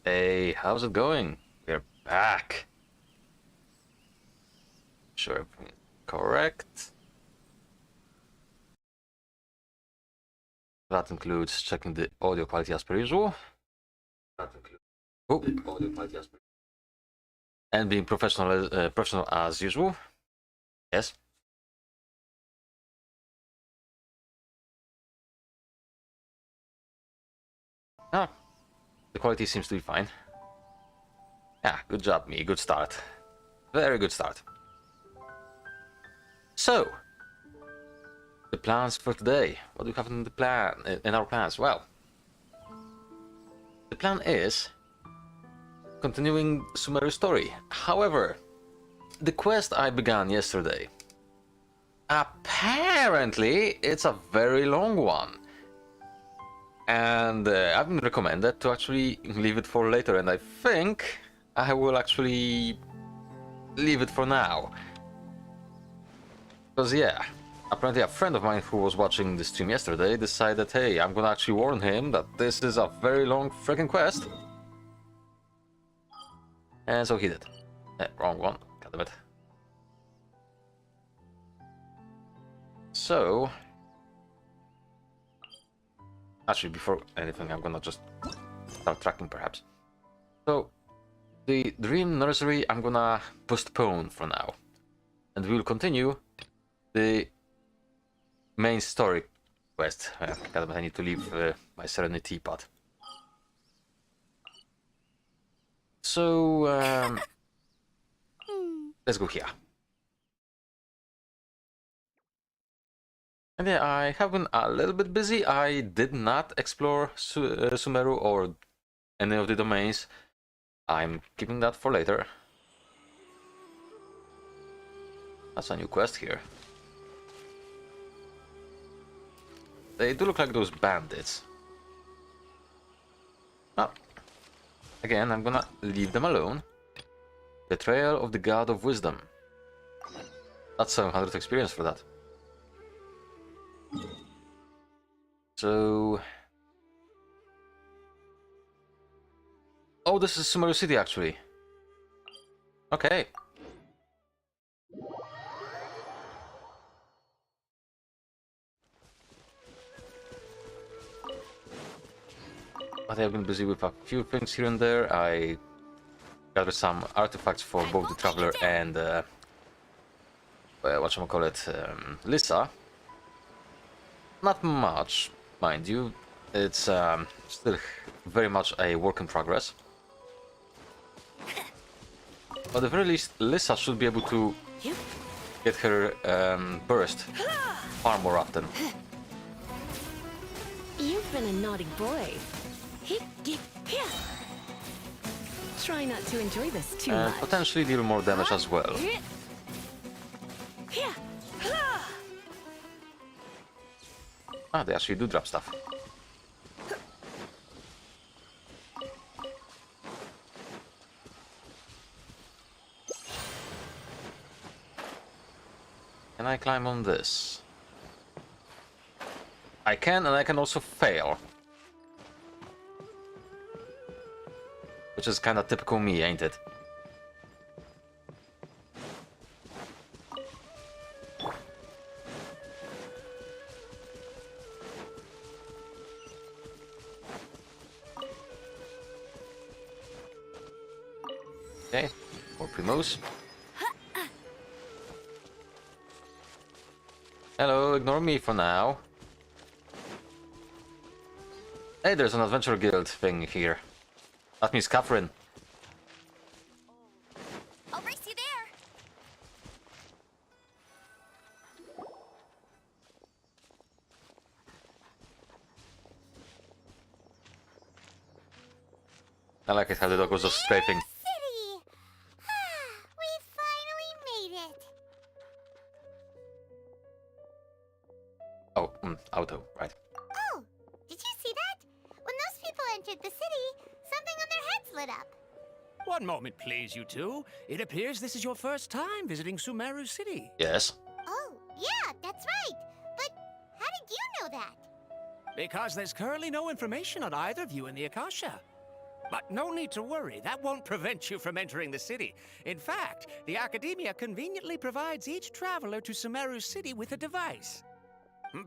Hey, how's it going? We're back. Sure, everything is correct. That includes checking the audio quality as per usual. And being professional as usual. Yes. Ah, the quality seems to be fine. Yeah, good job, me. Good start. Very good start. So, the plans for today. What do we have in the in our plans? Well, the plan is continuing Sumeru's story. However, the quest I began yesterday, apparently it's a very long one. And I've been recommended to actually leave it for later, and I think I will actually leave it for now. Because yeah, apparently a friend of mine who was watching the stream yesterday decided, hey, I'm gonna actually warn him that this is a very long freaking quest. And so he did. Wrong one, god damn it. So, actually before anything I'm gonna just start tracking perhaps. So, the Dream Nursery I'm gonna postpone for now. And we will continue the main story quest. God, I need to leave my Serenity pot. So, let's go here. And yeah, I have been a little bit busy. I did not explore Sumeru or any of the domains. I'm keeping that for later. That's a new quest here. They do look like those bandits. Oh. Again, I'm gonna leave them alone. Betrayal of the God of Wisdom. That's 700 experience for that. So... oh, this is Sumeru City, actually. Okay. But I've been busy with a few things here and there. I gathered some artifacts for both the Traveler and whatchamacallit, Lissa. Not much, mind you. It's still very much a work in progress. But at the very least, Lissa should be able to get her burst far more often. You've been a naughty boy. Try not to enjoy this too much. Potentially deal more damage as well. Ah, they actually do drop stuff. Can I climb on this? I can, and I can also fail. Which is kind of typical me, ain't it? Okay, more primos. Hello, ignore me for now. Hey, there's an adventure guild thing here. That means Catherine. I'll race you there. I like it how the dog was just strafing. City. We finally made it. Oh, auto, right. Oh, did you see that? When those people entered the city, something on their heads lit up. One moment, please, you two. It appears this is your first time visiting Sumeru City. Yes. Oh, yeah, that's right. But how did you know that? Because there's currently no information on either of you in the Akasha. But no need to worry, that won't prevent you from entering the city. In fact, the Academia conveniently provides each traveler to Sumeru City with a device.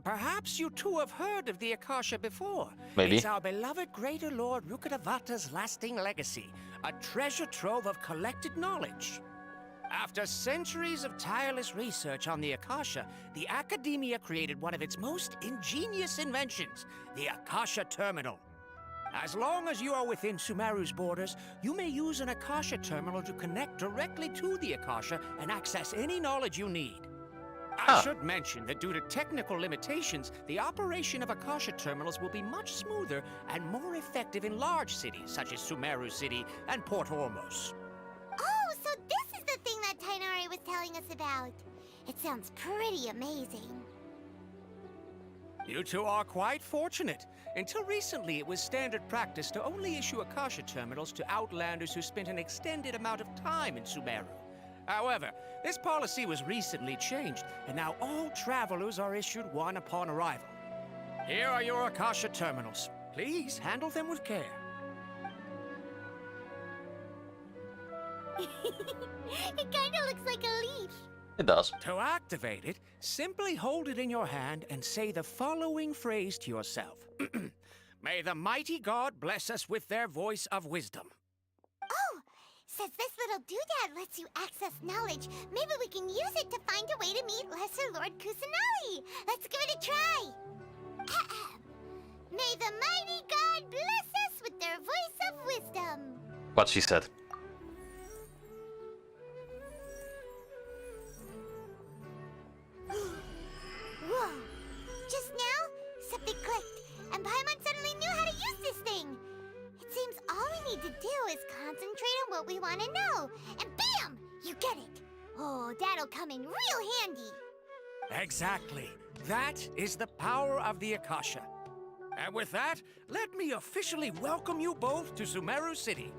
Perhaps you too have heard of the Akasha before. Maybe. It's our beloved Greater Lord Rukkhadevata's lasting legacy, a treasure trove of collected knowledge. After centuries of tireless research on the Akasha, the Academia created one of its most ingenious inventions, the Akasha Terminal. As long as you are within Sumeru's borders, you may use an Akasha terminal to connect directly to the Akasha and access any knowledge you need. I should mention that due to technical limitations, the operation of Akasha terminals will be much smoother and more effective in large cities such as Sumeru City and Port Ormos. Oh, so this is the thing that Tainari was telling us about. It sounds pretty amazing. You two are quite fortunate. Until recently, it was standard practice to only issue Akasha terminals to outlanders who spent an extended amount of time in Sumeru. However, this policy was recently changed, and now all travelers are issued one upon arrival. Here are your Akasha terminals. Please handle them with care. It kinda looks like a leaf. It does. To activate it, simply hold it in your hand and say the following phrase to yourself. May the mighty God bless us with their voice of wisdom. Oh, says this little doodad lets you access knowledge. Maybe we can use it to find a way to meet Lesser Lord Kusanali. Let's give it a try. May the mighty God bless us with their voice of wisdom. What she said. Whoa! Just now, something clicked, and Paimon suddenly knew how to use this thing. It seems all we need to do is concentrate on what we want to know, and bam! You get it. Oh, that'll come in real handy. Exactly. That is the power of the Akasha. And with that, let me officially welcome you both to Sumeru City.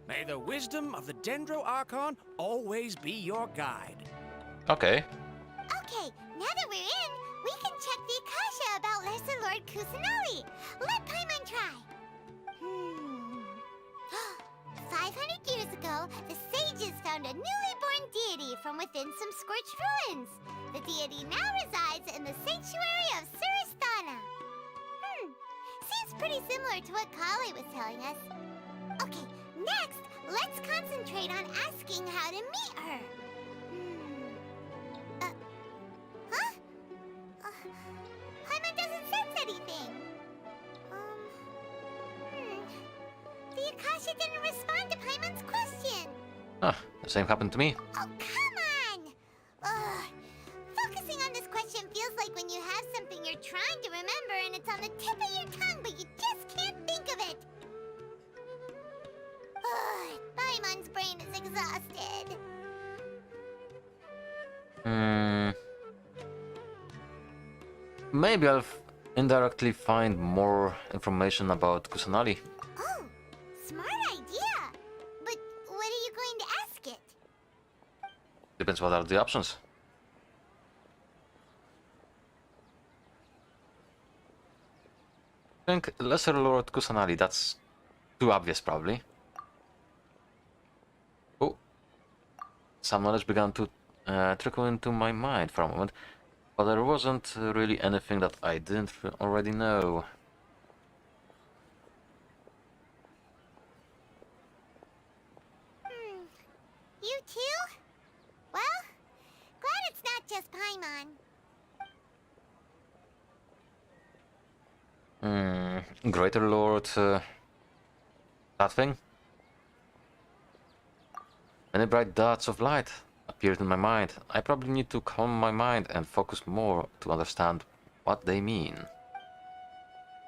May the wisdom of the Dendro Archon always be your guide. Okay. Okay, now that we're in, we can check the Akasha about Lesser Lord Kusanali. Let Paimon try. 500 years ago, the sages found a newly born deity from within some scorched ruins. The deity now resides in the sanctuary of Suristana. Seems pretty similar to what Kali was telling us. Okay, next, let's concentrate on asking how to meet her. Paimon doesn't sense anything. The Akasha didn't respond to Paimon's question. Ah, the same happened to me. Oh, come on! Focusing on this question feels like when you have something you're trying to remember and it's on the tip of your tongue, but you just can't think of it. Paimon's brain is exhausted. Maybe I'll indirectly find more information about Kusanali. Oh, smart idea. But what are you going to ask it? Depends what are the options. I think Lesser Lord Kusanali, that's too obvious probably. Oh, some knowledge began to trickle into my mind for a moment, but there wasn't really anything that I didn't already know. You too? Well, glad it's not just Paimon. Greater Lord, that thing? Many bright dots of light appeared in my mind. I probably need to calm my mind and focus more to understand what they mean.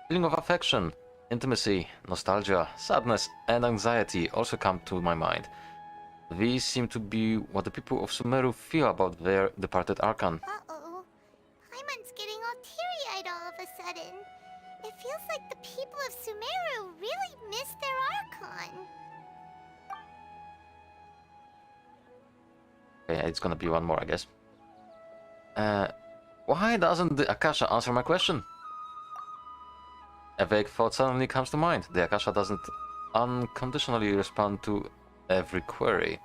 Feeling of affection, intimacy, nostalgia, sadness, and anxiety also come to my mind. These seem to be what the people of Sumeru feel about their departed Archon. Uh-oh. Paimon's getting all teary-eyed all of a sudden. It feels like the people of Sumeru really miss their Archon. Okay, it's gonna be one more, I guess. Why doesn't the Akasha answer my question? A vague thought suddenly comes to mind. The Akasha doesn't unconditionally respond to every query.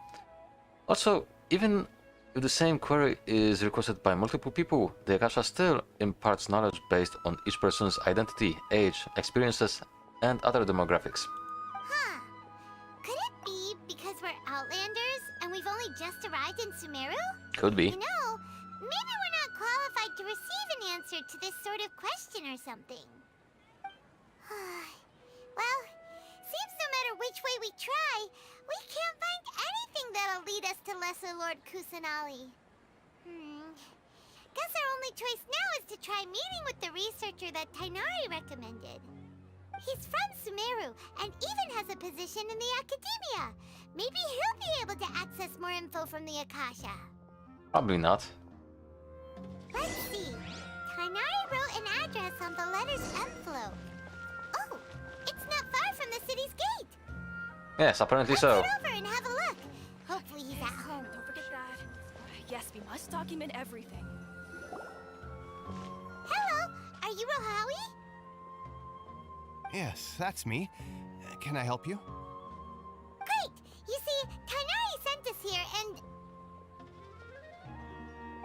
Also, even if the same query is requested by multiple people, the Akasha still imparts knowledge based on each person's identity, age, experiences, and other demographics. Huh. Could it be because we're Outlanders and we've only just arrived in Sumeru? Could be. You know, maybe we're not qualified to receive an answer to this sort of question or something. Well, seems no matter which way we try, we can't find anything that'll lead us to Lesser Lord Kusanali. Guess our only choice now is to try meeting with the researcher that Tainari recommended. He's from Sumeru and even has a position in the academia. Maybe he'll be able to access more info from the Akasha. Probably not. Let's see. Tainari wrote an address on the letter's envelope. Oh, it's not far from the city's gate. Yes, apparently Let's so. head over and have a look. Hopefully he's at home. Don't forget that. Yes, we must document everything. Hello, are you Rohawi? Yes, that's me. Can I help you? Great. You see, Tainari sent us here and...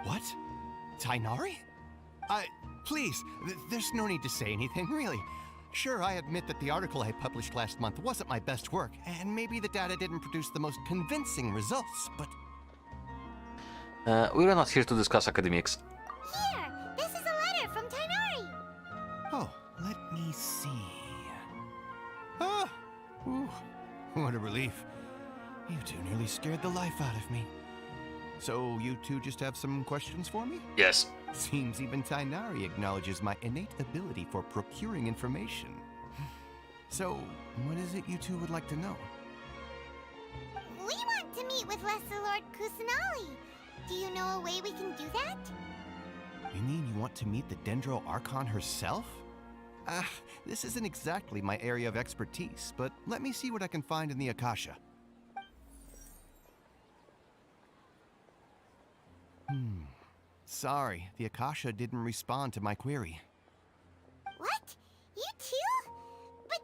What? Tainari? Please, there's no need to say anything, really. Sure, I admit that the article I published last month wasn't my best work, and maybe the data didn't produce the most convincing results, but... We're not here to discuss academics. Here, this is a letter from Tainari. Oh, let me see... Ah! Ooh, what a relief. You two nearly scared the life out of me. So, you two just have some questions for me? Yes. Seems even Tainari acknowledges my innate ability for procuring information. So, what is it you two would like to know? We want to meet with Lesser Lord Kusanali. Do you know a way we can do that? You mean you want to meet the Dendro Archon herself? This isn't exactly my area of expertise, but let me see what I can find in the Akasha. Sorry, the Akasha didn't respond to my query. What? You too? But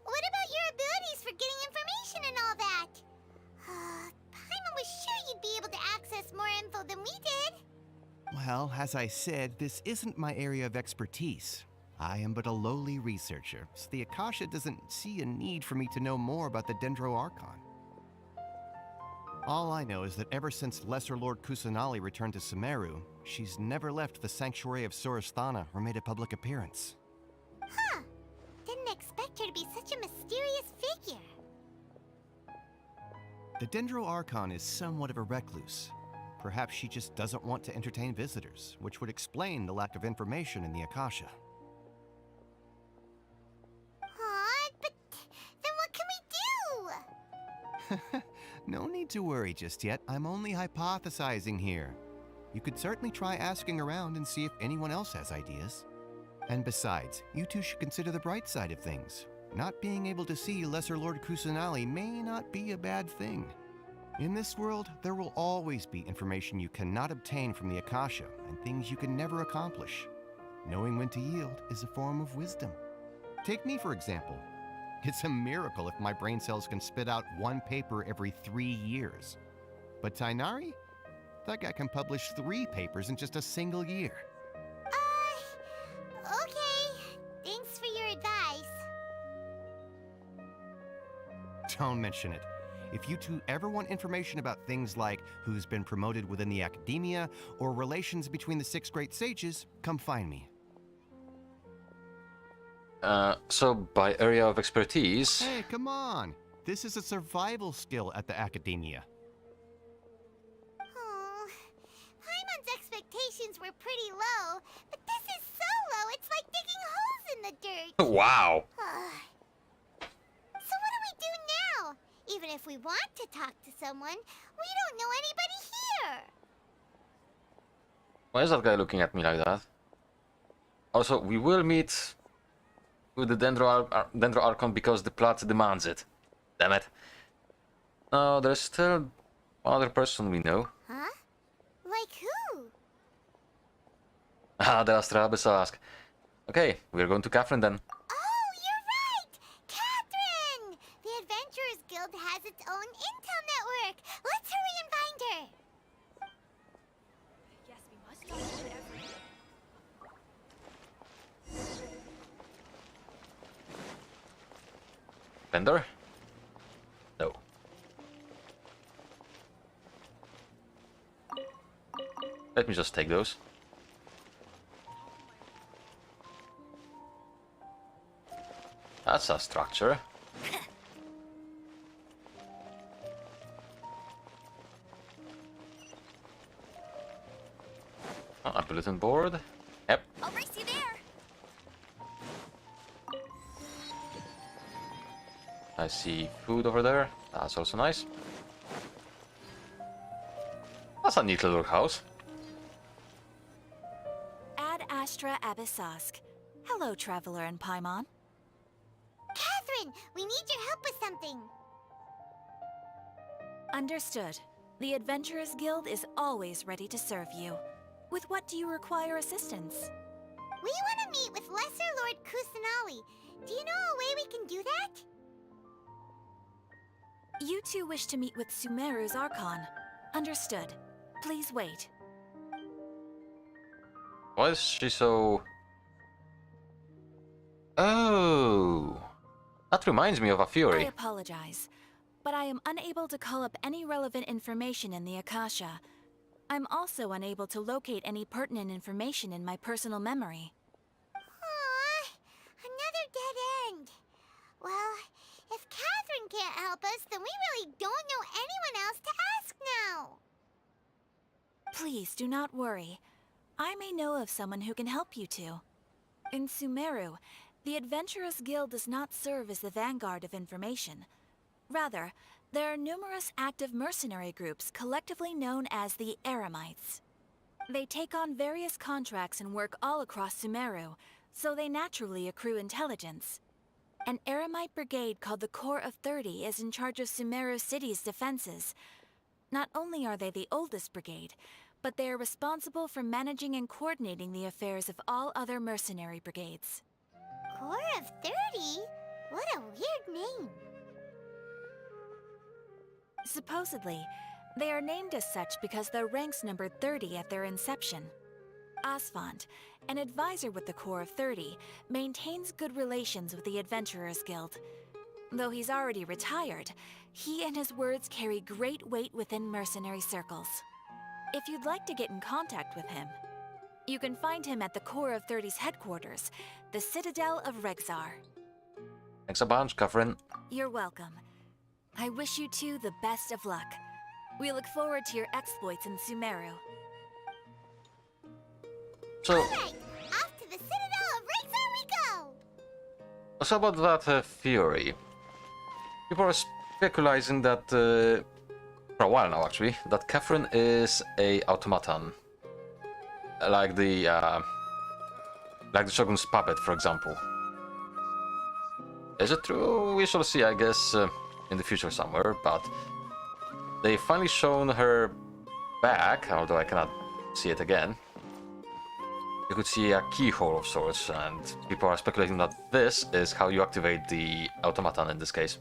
what about your abilities for getting information and all that? Paimon was sure you'd be able to access more info than we did. Well, as I said, this isn't my area of expertise. I am but a lowly researcher, so the Akasha doesn't see a need for me to know more about the Dendro Archon. All I know is that ever since Lesser Lord Kusanali returned to Sumeru, she's never left the Sanctuary of Surasthana or made a public appearance. Huh. Didn't expect her to be such a mysterious figure. The Dendro Archon is somewhat of a recluse. Perhaps she just doesn't want to entertain visitors, which would explain the lack of information in the Akasha. But then what can we do? No need to worry just yet. I'm only hypothesizing here. You could certainly try asking around and see if anyone else has ideas. And besides, you two should consider the bright side of things. Not being able to see Lesser Lord Kusanali may not be a bad thing. In this world, there will always be information you cannot obtain from the Akasha and things you can never accomplish. Knowing when to yield is a form of wisdom. Take me, for example. It's a miracle if my brain cells can spit out one paper every 3 years. But Tainari? That guy can publish 3 papers in just a single year. Okay. Thanks for your advice. Don't mention it. If you two ever want information about things like who's been promoted within the academia or relations between the 6 great sages, come find me. So by area of expertise... Hey, come on! This is a survival skill at the academia. Oh, Paimon's expectations were pretty low, but this is so low, it's like digging holes in the dirt. Wow! So what do we do now? Even if we want to talk to someone, we don't know anybody here. Why is that guy looking at me like that? Also, we will meet with the Dendro Archon because the plot demands it. Damn it. No, there's still one other person we know. Huh? Like who? Ah, the Astral Basilisk. Okay, we're going to Catherine then. Oh, you're right! Catherine! The Vendor? No. Let me just take those. That's a structure. Oh, a bulletin board. Yep. I'll race you there. I see food over there. That's also nice. That's a neat little house. Ad Astra Abyssosk. Hello, Traveler and Paimon. Catherine, we need your help with something. Understood. The Adventurers Guild is always ready to serve you. With what do you require assistance? We want to meet with Lesser Lord Kusanali. Do you know a way we can do that? You two wish to meet with Sumeru's Archon. Understood. Please wait. Why is she so... Oh! That reminds me of a I Fury. apologize, but I am unable to call up any relevant information in the Akasha. I'm also unable to locate any pertinent information in my personal memory. Aww, another dead end. Well, if Catherine can't help us, then we really don't know anyone else to ask now. Please do not worry. I may know of someone who can help you two. In Sumeru, the Adventurers Guild does not serve as the vanguard of information. Rather, there are numerous active mercenary groups collectively known as the Eremites. They take on various contracts and work all across Sumeru, so they naturally accrue intelligence. An Eremite brigade called the Corps of 30 is in charge of Sumeru City's defenses. Not only are they the oldest brigade, but they are responsible for managing and coordinating the affairs of all other mercenary brigades. Corps of 30? What a weird name. Supposedly, they are named as such because their ranks numbered 30 at their inception. Asfand, an advisor with the Corps of 30, maintains good relations with the Adventurers Guild. Though he's already retired, he and his words carry great weight within mercenary circles. If you'd like to get in contact with him, you can find him at the Corps of 30's headquarters, the Citadel of Rexar. Thanks a bunch, Catherine. You're welcome. I wish you two the best of luck. We look forward to your exploits in Sumeru. So, Alright, off to the Citadel of Rexar we go! so about that Fury. People are speculating that, for a while now actually, that Catherine is a automaton. Like the Shogun's puppet, for example. Is it true? We shall see, I guess, in the future somewhere, but they finally shown her back, although I cannot see it again. You could see a keyhole of sorts, and people are speculating that this is how you activate the automaton in this case.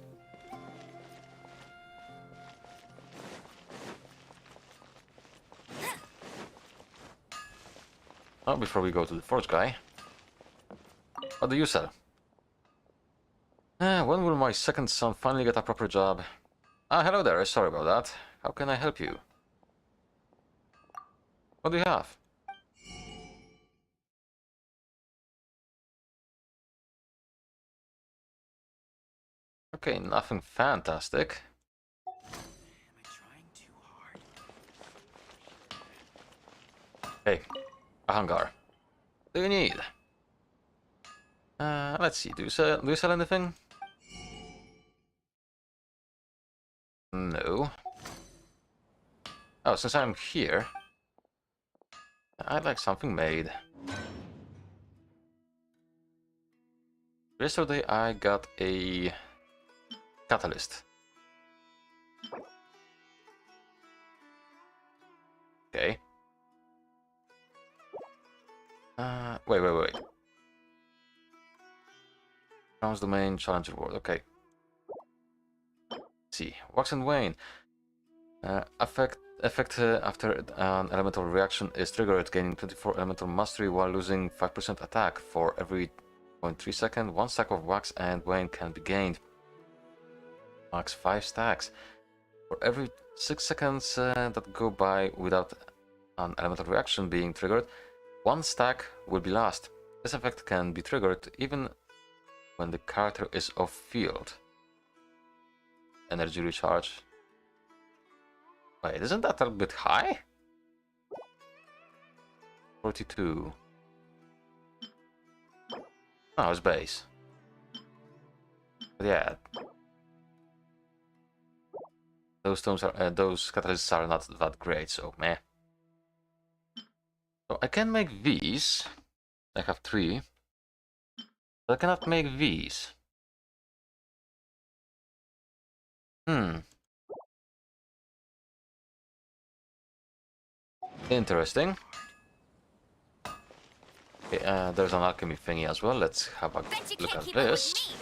Oh, before we go to the forge guy, what do you sell? When will my second son finally get a proper job? Ah, hello there, sorry about that. How can I help you? What do you have? Okay, nothing fantastic. Am I trying too hard? Hey, a hangar. What do you need? Let's see, do you sell anything? No. Oh, since I'm here, I'd like something made. Yesterday I got a catalyst. Okay. Wait. Bronze domain challenge reward. Okay. Let's see, wax and wane. Effect after an elemental reaction is triggered, gaining 24 elemental mastery while losing 5% attack for every 0.3 second. One stack of wax and wane can be gained. Max 5 stacks. For every 6 seconds that go by without an elemental reaction being triggered, 1 stack will be lost. This effect can be triggered even when the character is off field. Energy recharge. Wait, isn't that a bit high? 42. Oh, it's base. But yeah. Those catalysts are not that great, so meh. So I can make these. I have 3. But I cannot make these. Interesting. Okay, there's an alchemy thingy as well. Let's have a look at this.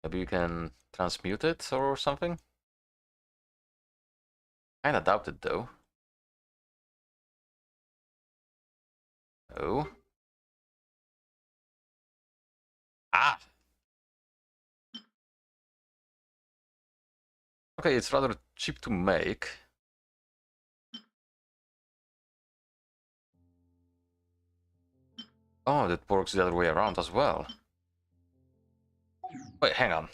Maybe you can transmute it or something? Kinda doubt it though. Oh. Ah! Okay, it's rather cheap to make. Oh, that works the other way around as well. Wait, hang on.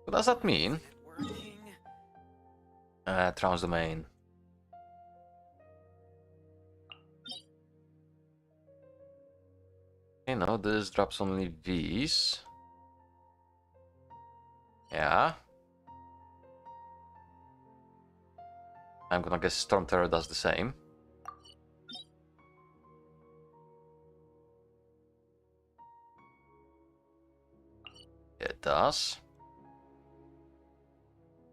What does that mean? Transdomain. You know, this drops only these. Yeah. I'm gonna guess Storm Terror does the same. It does.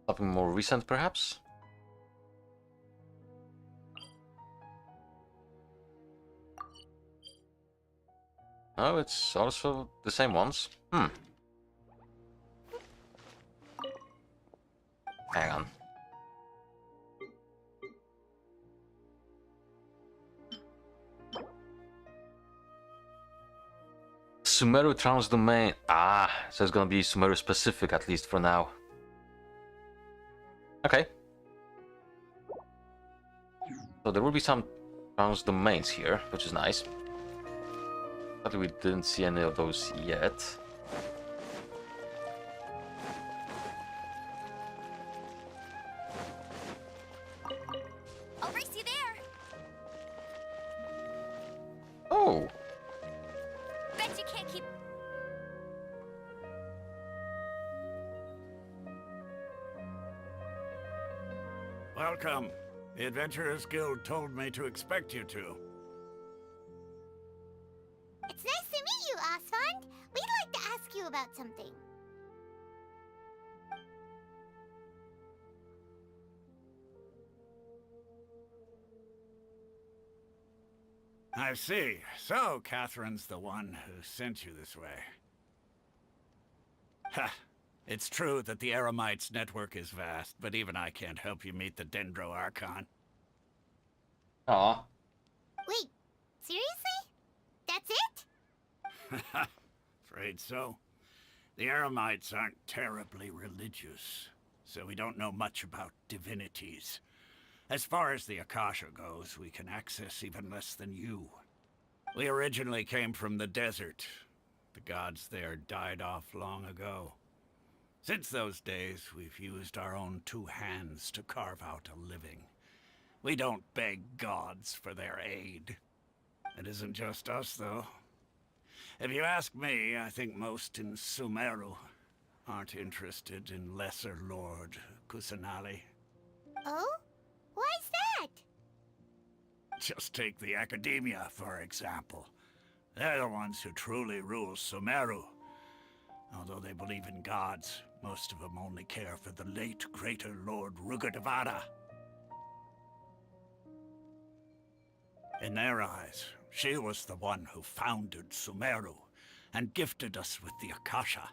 Something more recent, perhaps? No, it's also the same ones. Hang on. Sumeru transdomain. Ah, so it's gonna be Sumeru specific at least for now. Okay. So there will be some transdomains here, which is nice. But we didn't see any of those yet. I'll race you there. Oh! Bet you can't keep. Welcome. The Adventurers Guild told me to expect you to. It's nice to meet you, Osfond. We'd like to ask you about something. I see. So, Catherine's the one who sent you this way. Ha! It's true that the Eremites' network is vast, but even I can't help you meet the Dendro Archon. Aw. Wait, seriously? That's it? Afraid so. The Eremites aren't terribly religious, so we don't know much about divinities. As far as the Akasha goes, we can access even less than you. We originally came from the desert. The gods there died off long ago. Since those days, we've used our own 2 hands to carve out a living. We don't beg gods for their aid. It isn't just us, though. If you ask me, I think most in Sumeru aren't interested in Lesser Lord Kusanali. Oh? Why's that? Just take the Academia, for example. They're the ones who truly rule Sumeru. Although they believe in gods, most of them only care for the late Greater Lord Rugurdevada. In their eyes, she was the one who founded Sumeru and gifted us with the Akasha.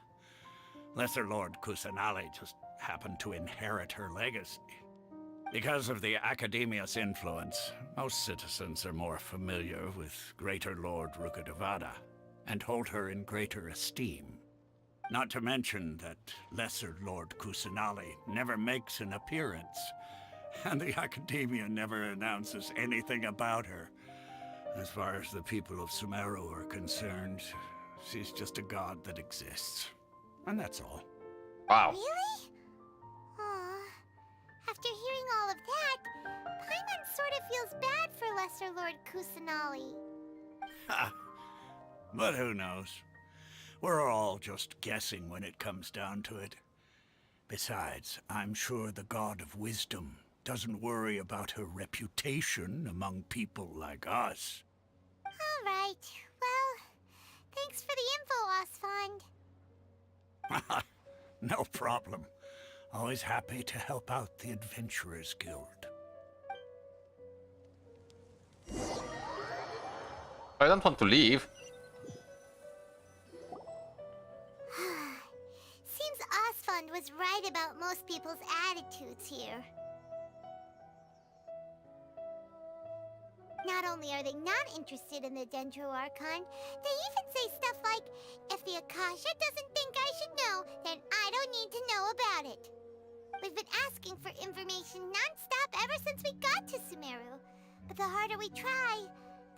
Lesser Lord Kusanali just happened to inherit her legacy. Because of the Academia's influence, most citizens are more familiar with Greater Lord Rugurdevada. and hold her in greater esteem. Not to mention that Lesser Lord Kusanali never makes an appearance, and the Academia never announces anything about her. As far as the people of Sumeru are concerned, she's just a god that exists. And that's all. Wow. Really? Aw. After hearing all of that, Paimon sort of feels bad for Lesser Lord Kusanali. Ha! But who knows? We're all just guessing when it comes down to it. Besides, I'm sure the God of Wisdom doesn't worry about her reputation among people like us. All right. Well, thanks for the info, Osfond. No problem. Always happy to help out the Adventurers Guild. I don't want to leave. Seems Osfond was right about most people's attitudes here. Not only are they not interested in the Dendro Archon, they even say stuff like, if the Akasha doesn't think I should know, then I don't need to know about it. We've been asking for information non-stop ever since we got to Sumeru. But the harder we try,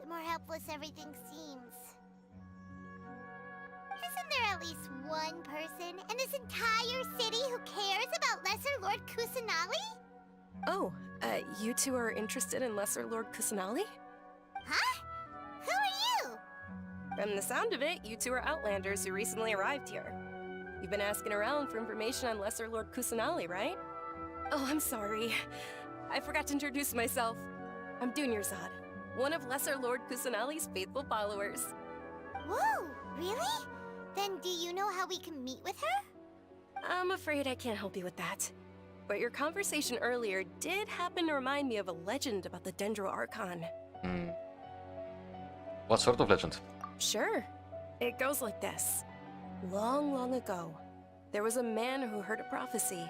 the more helpless everything seems. Isn't there at least one person in this entire city who cares about Lesser Lord Kusanali? Oh, you two are interested in Lesser Lord Kusanali? Huh? Who are you? From the sound of it, you two are Outlanders who recently arrived here. You've been asking around for information on Lesser Lord Kusanali, right? Oh, I'm sorry. I forgot to introduce myself. I'm Dunyarzad, one of Lesser Lord Kusanali's faithful followers. Whoa, really? Then do you know how we can meet with her? I'm afraid I can't help you with that. But your conversation earlier did happen to remind me of a legend about the Dendro Archon. What sort of legend? Sure. It goes like this. Long, long ago, there was a man who heard a prophecy.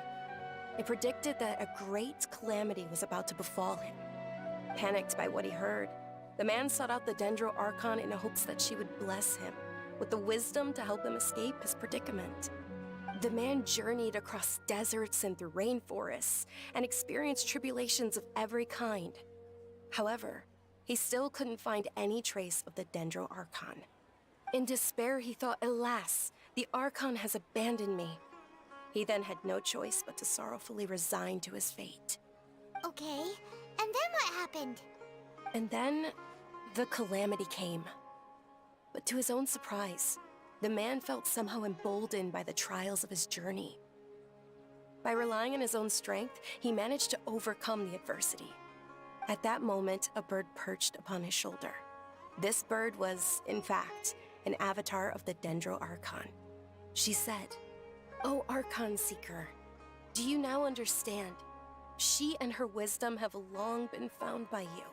It predicted that a great calamity was about to befall him. Panicked by what he heard, the man sought out the Dendro Archon in hopes that she would bless him with the wisdom to help him escape his predicament. The man journeyed across deserts and through rainforests and experienced tribulations of every kind. However, he still couldn't find any trace of the Dendro Archon. In despair, he thought, alas, the Archon has abandoned me. He then had no choice but to sorrowfully resign to his fate. Okay, and then what happened? And then, the calamity came. But to his own surprise, the man felt somehow emboldened by the trials of his journey. By relying on his own strength, he managed to overcome the adversity. At that moment, a bird perched upon his shoulder. This bird was, in fact, an avatar of the Dendro Archon. She said, "O Archon Seeker, do you now understand? She and her wisdom have long been found by you.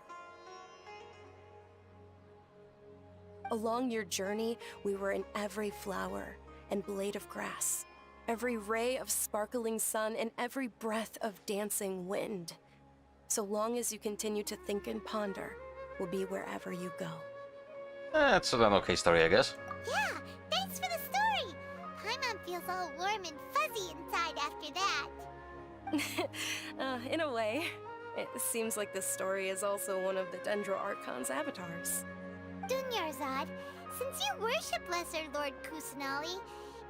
Along your journey, we were in every flower and blade of grass, every ray of sparkling sun, and every breath of dancing wind. So long as you continue to think and ponder, we'll be wherever you go." It's an okay story, I guess. Yeah, thanks for the story. Paimon feels all warm and fuzzy inside after that. In a way, it seems like this story is also one of the Dendro Archon's avatars. Dunyarzad, since you worship Lesser Lord Kusanali,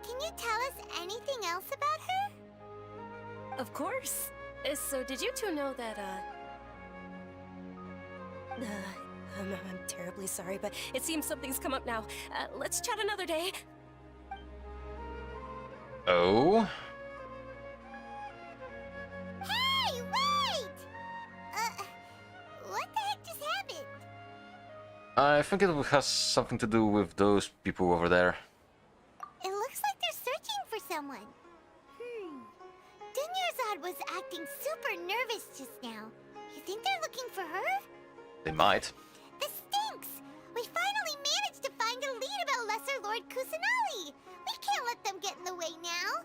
can you tell us anything else about her? Of course. So did you two know that, I'm terribly sorry, but it seems something's come up now. Let's chat another day. Oh? Hey, wait! What the heck just happened? I think it has something to do with those people over there. It looks like they're searching for someone. Dunyarzad was acting super nervous just now. You think they're looking for her? They might. This stinks! We finally managed to find a lead about Lesser Lord Kusanali! We can't let them get in the way now!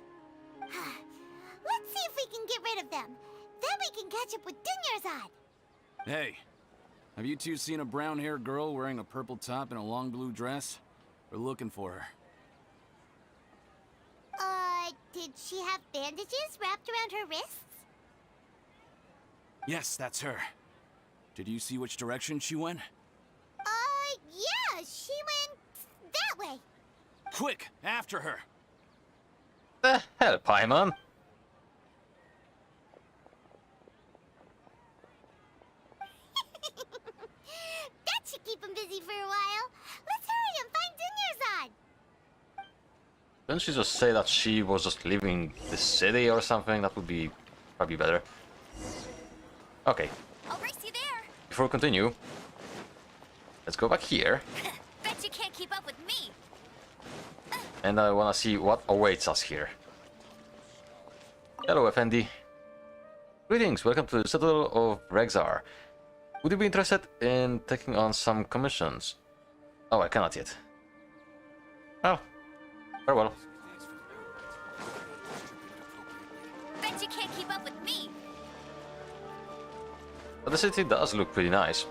Let's see if we can get rid of them. Then we can catch up with Dunyarzad! Hey, have you two seen a brown-haired girl wearing a purple top and a long blue dress? We're looking for her. Did she have bandages wrapped around her wrists? Yes, that's her. Did you see which direction she went? Yeah, she went that way. Quick, after her! The hell, Paimon? That should keep him busy for a while. Let's hurry and find Dunyarzad. Didn't she just say that she was just leaving the city or something? That would be probably better. Okay, I'll race you there. before we continue, let's go back here. Bet you can't keep up with me. And I wanna see what awaits us here. Hello, Effendi. Greetings, welcome to the Citadel of Rexar. Would you be interested in taking on some commissions? Oh, I cannot yet. Oh, very well. Bet you can't keep up with me. But the city does look pretty nice.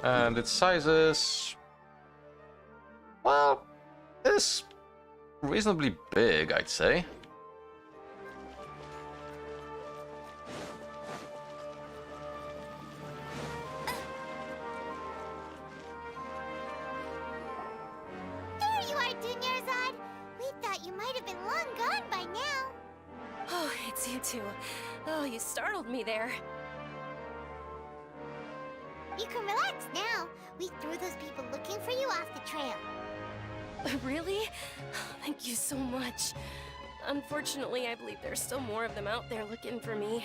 And its sizes... well, is reasonably big, I'd say. There you are, Dunyarzad. We thought you might have been long gone by now. Oh, it's you two. Oh, you startled me there. You can relax now. We threw those people looking for you off the trail. Really? Thank you so much. Unfortunately, I believe there's still more of them out there looking for me.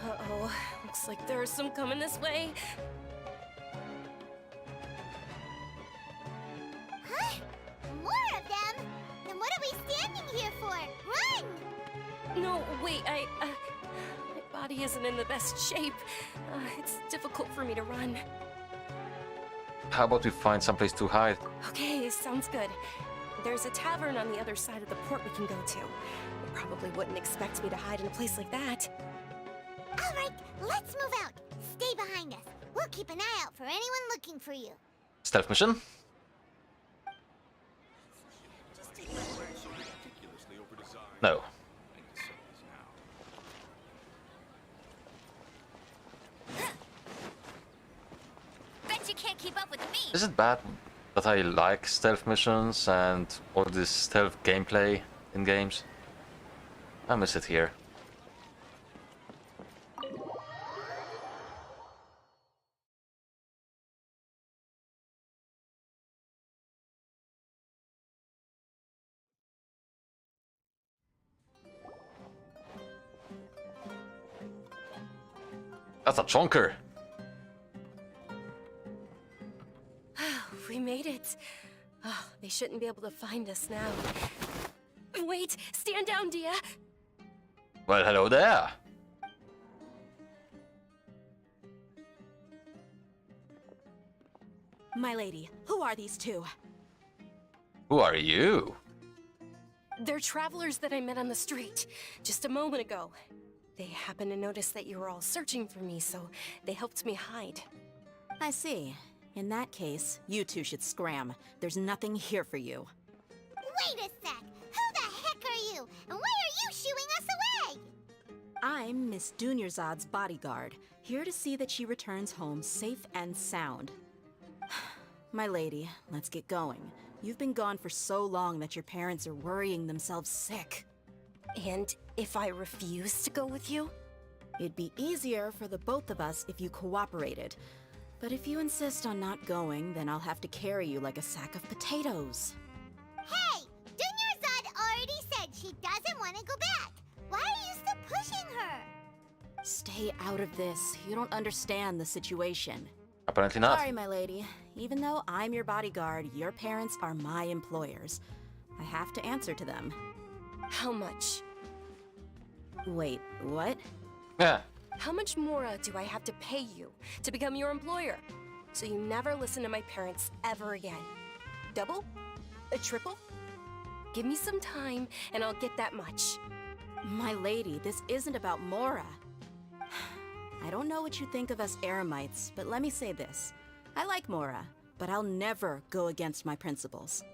Uh-oh, looks like there's some coming this way. Huh? More of them? Then what are we standing here for? Run! No, wait, my body isn't in the best shape. It's difficult for me to run. How about we find someplace to hide? Okay, sounds good. There's a tavern on the other side of the port we can go to. You probably wouldn't expect me to hide in a place like that. All right, let's move out. Stay behind us. We'll keep an eye out for anyone looking for you. Stealth mission? No. Bet you can't keep up with me. Is it bad that I like stealth missions and all this stealth gameplay in games? I miss it here. That's a chonker! We made it. Oh, they shouldn't be able to find us now. Wait, stand down, Dia. Well, hello there! My lady, who are these two? Who are you? They're travelers that I met on the street just a moment ago. They happened to notice that you were all searching for me, so they helped me hide. I see. In that case, you two should scram. There's nothing here for you. Wait a sec. Who the heck are you? And why are you shooing us away? I'm Miss Dunyarzad's bodyguard, here to see that she returns home safe and sound. My lady, let's get going. You've been gone for so long that your parents are worrying themselves sick. And if I refuse to go with you? It'd be easier for the both of us if you cooperated. But if you insist on not going, then I'll have to carry you like a sack of potatoes. Hey! Dunyarzad already said she doesn't want to go back. Why are you still pushing her? Stay out of this. You don't understand the situation. Apparently not. Sorry, my lady. Even though I'm your bodyguard, your parents are my employers. I have to answer to them. How much? Wait, what? Yeah. How much more do I have to pay you to become your employer? So you never listen to my parents ever again. Double? A triple? Give me some time and I'll get that much. My lady, this isn't about Mora. I don't know what you think of us Eremites, but let me say this. I like Mora. but I'll never go against my principles.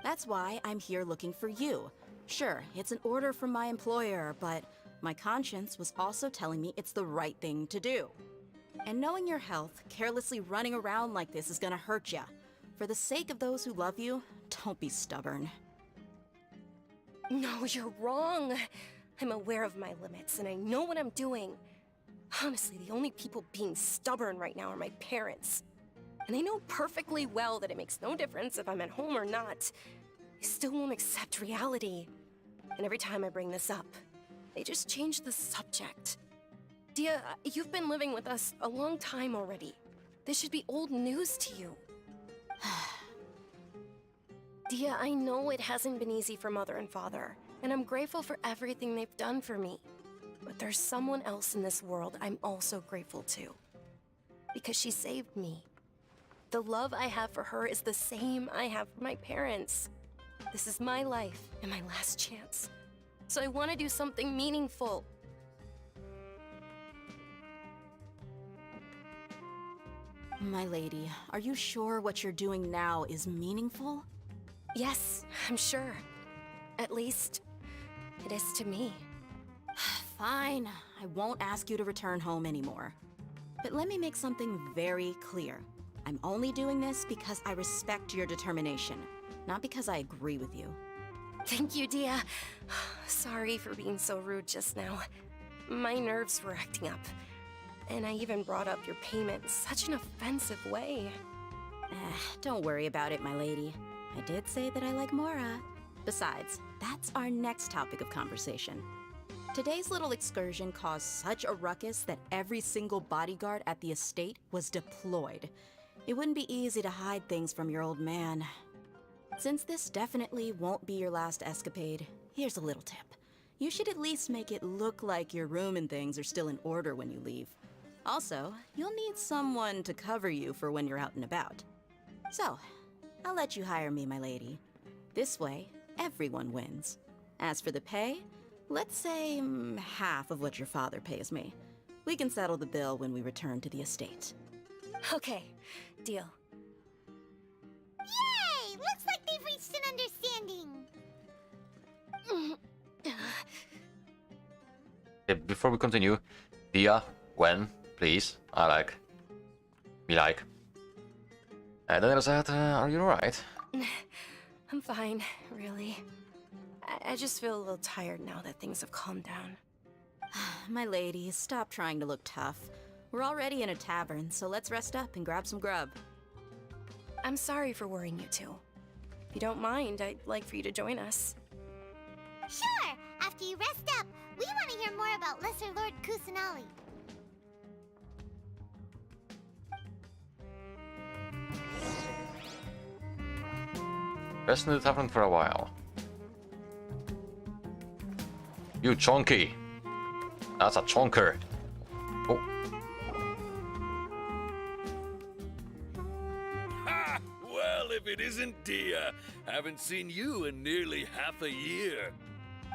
That's why I'm here looking for you. Sure, it's an order from my employer, but my conscience was also telling me it's the right thing to do. And knowing your health, carelessly running around like this is gonna hurt ya. For the sake of those who love you, don't be stubborn. No, you're wrong. I'm aware of my limits, and I know what I'm doing. Honestly, the only people being stubborn right now are my parents. And they know perfectly well that it makes no difference if I'm at home or not. They still won't accept reality. And every time I bring this up, they just change the subject. Dia, you've been living with us a long time already. This should be old news to you. Dia, I know it hasn't been easy for Mother and Father, and I'm grateful for everything they've done for me. But there's someone else in this world I'm also grateful to. Because she saved me. The love I have for her is the same I have for my parents. This is my life and my last chance. So I want to do something meaningful. My lady, are you sure what you're doing now is meaningful? Yes, I'm sure. At least, it is to me. Fine, I won't ask you to return home anymore. But let me make something very clear. I'm only doing this because I respect your determination, not because I agree with you. Thank you, Dia. Sorry for being so rude just now. My nerves were acting up. And I even brought up your payment in such an offensive way. Don't worry about it, my lady. I did say that I like Mora. Besides, that's our next topic of conversation. Today's little excursion caused such a ruckus that every single bodyguard at the estate was deployed. It wouldn't be easy to hide things from your old man. Since this definitely won't be your last escapade, here's a little tip. You should at least make it look like your room and things are still in order when you leave. Also, you'll need someone to cover you for when you're out and about. So, I'll let you hire me, my lady. This way, everyone wins. As for the pay, let's say half of what your father pays me. We can settle the bill when we return to the estate. Okay, deal. Yay! Looks like they've reached an understanding. Yeah, before we continue, Dia, Gwen, please. Me like. And then I said, are you alright? I'm fine, really. I just feel a little tired now that things have calmed down. My lady, stop trying to look tough. We're already in a tavern, so let's rest up and grab some grub. I'm sorry for worrying you two. If you don't mind, I'd like for you to join us. Sure! After you rest up, we want to hear more about Lesser Lord Kusanali. Rest in the tavern for a while. You chonky! That's a chonker! Oh. Ha! Well, if it isn't Dia, haven't seen you in nearly half a year.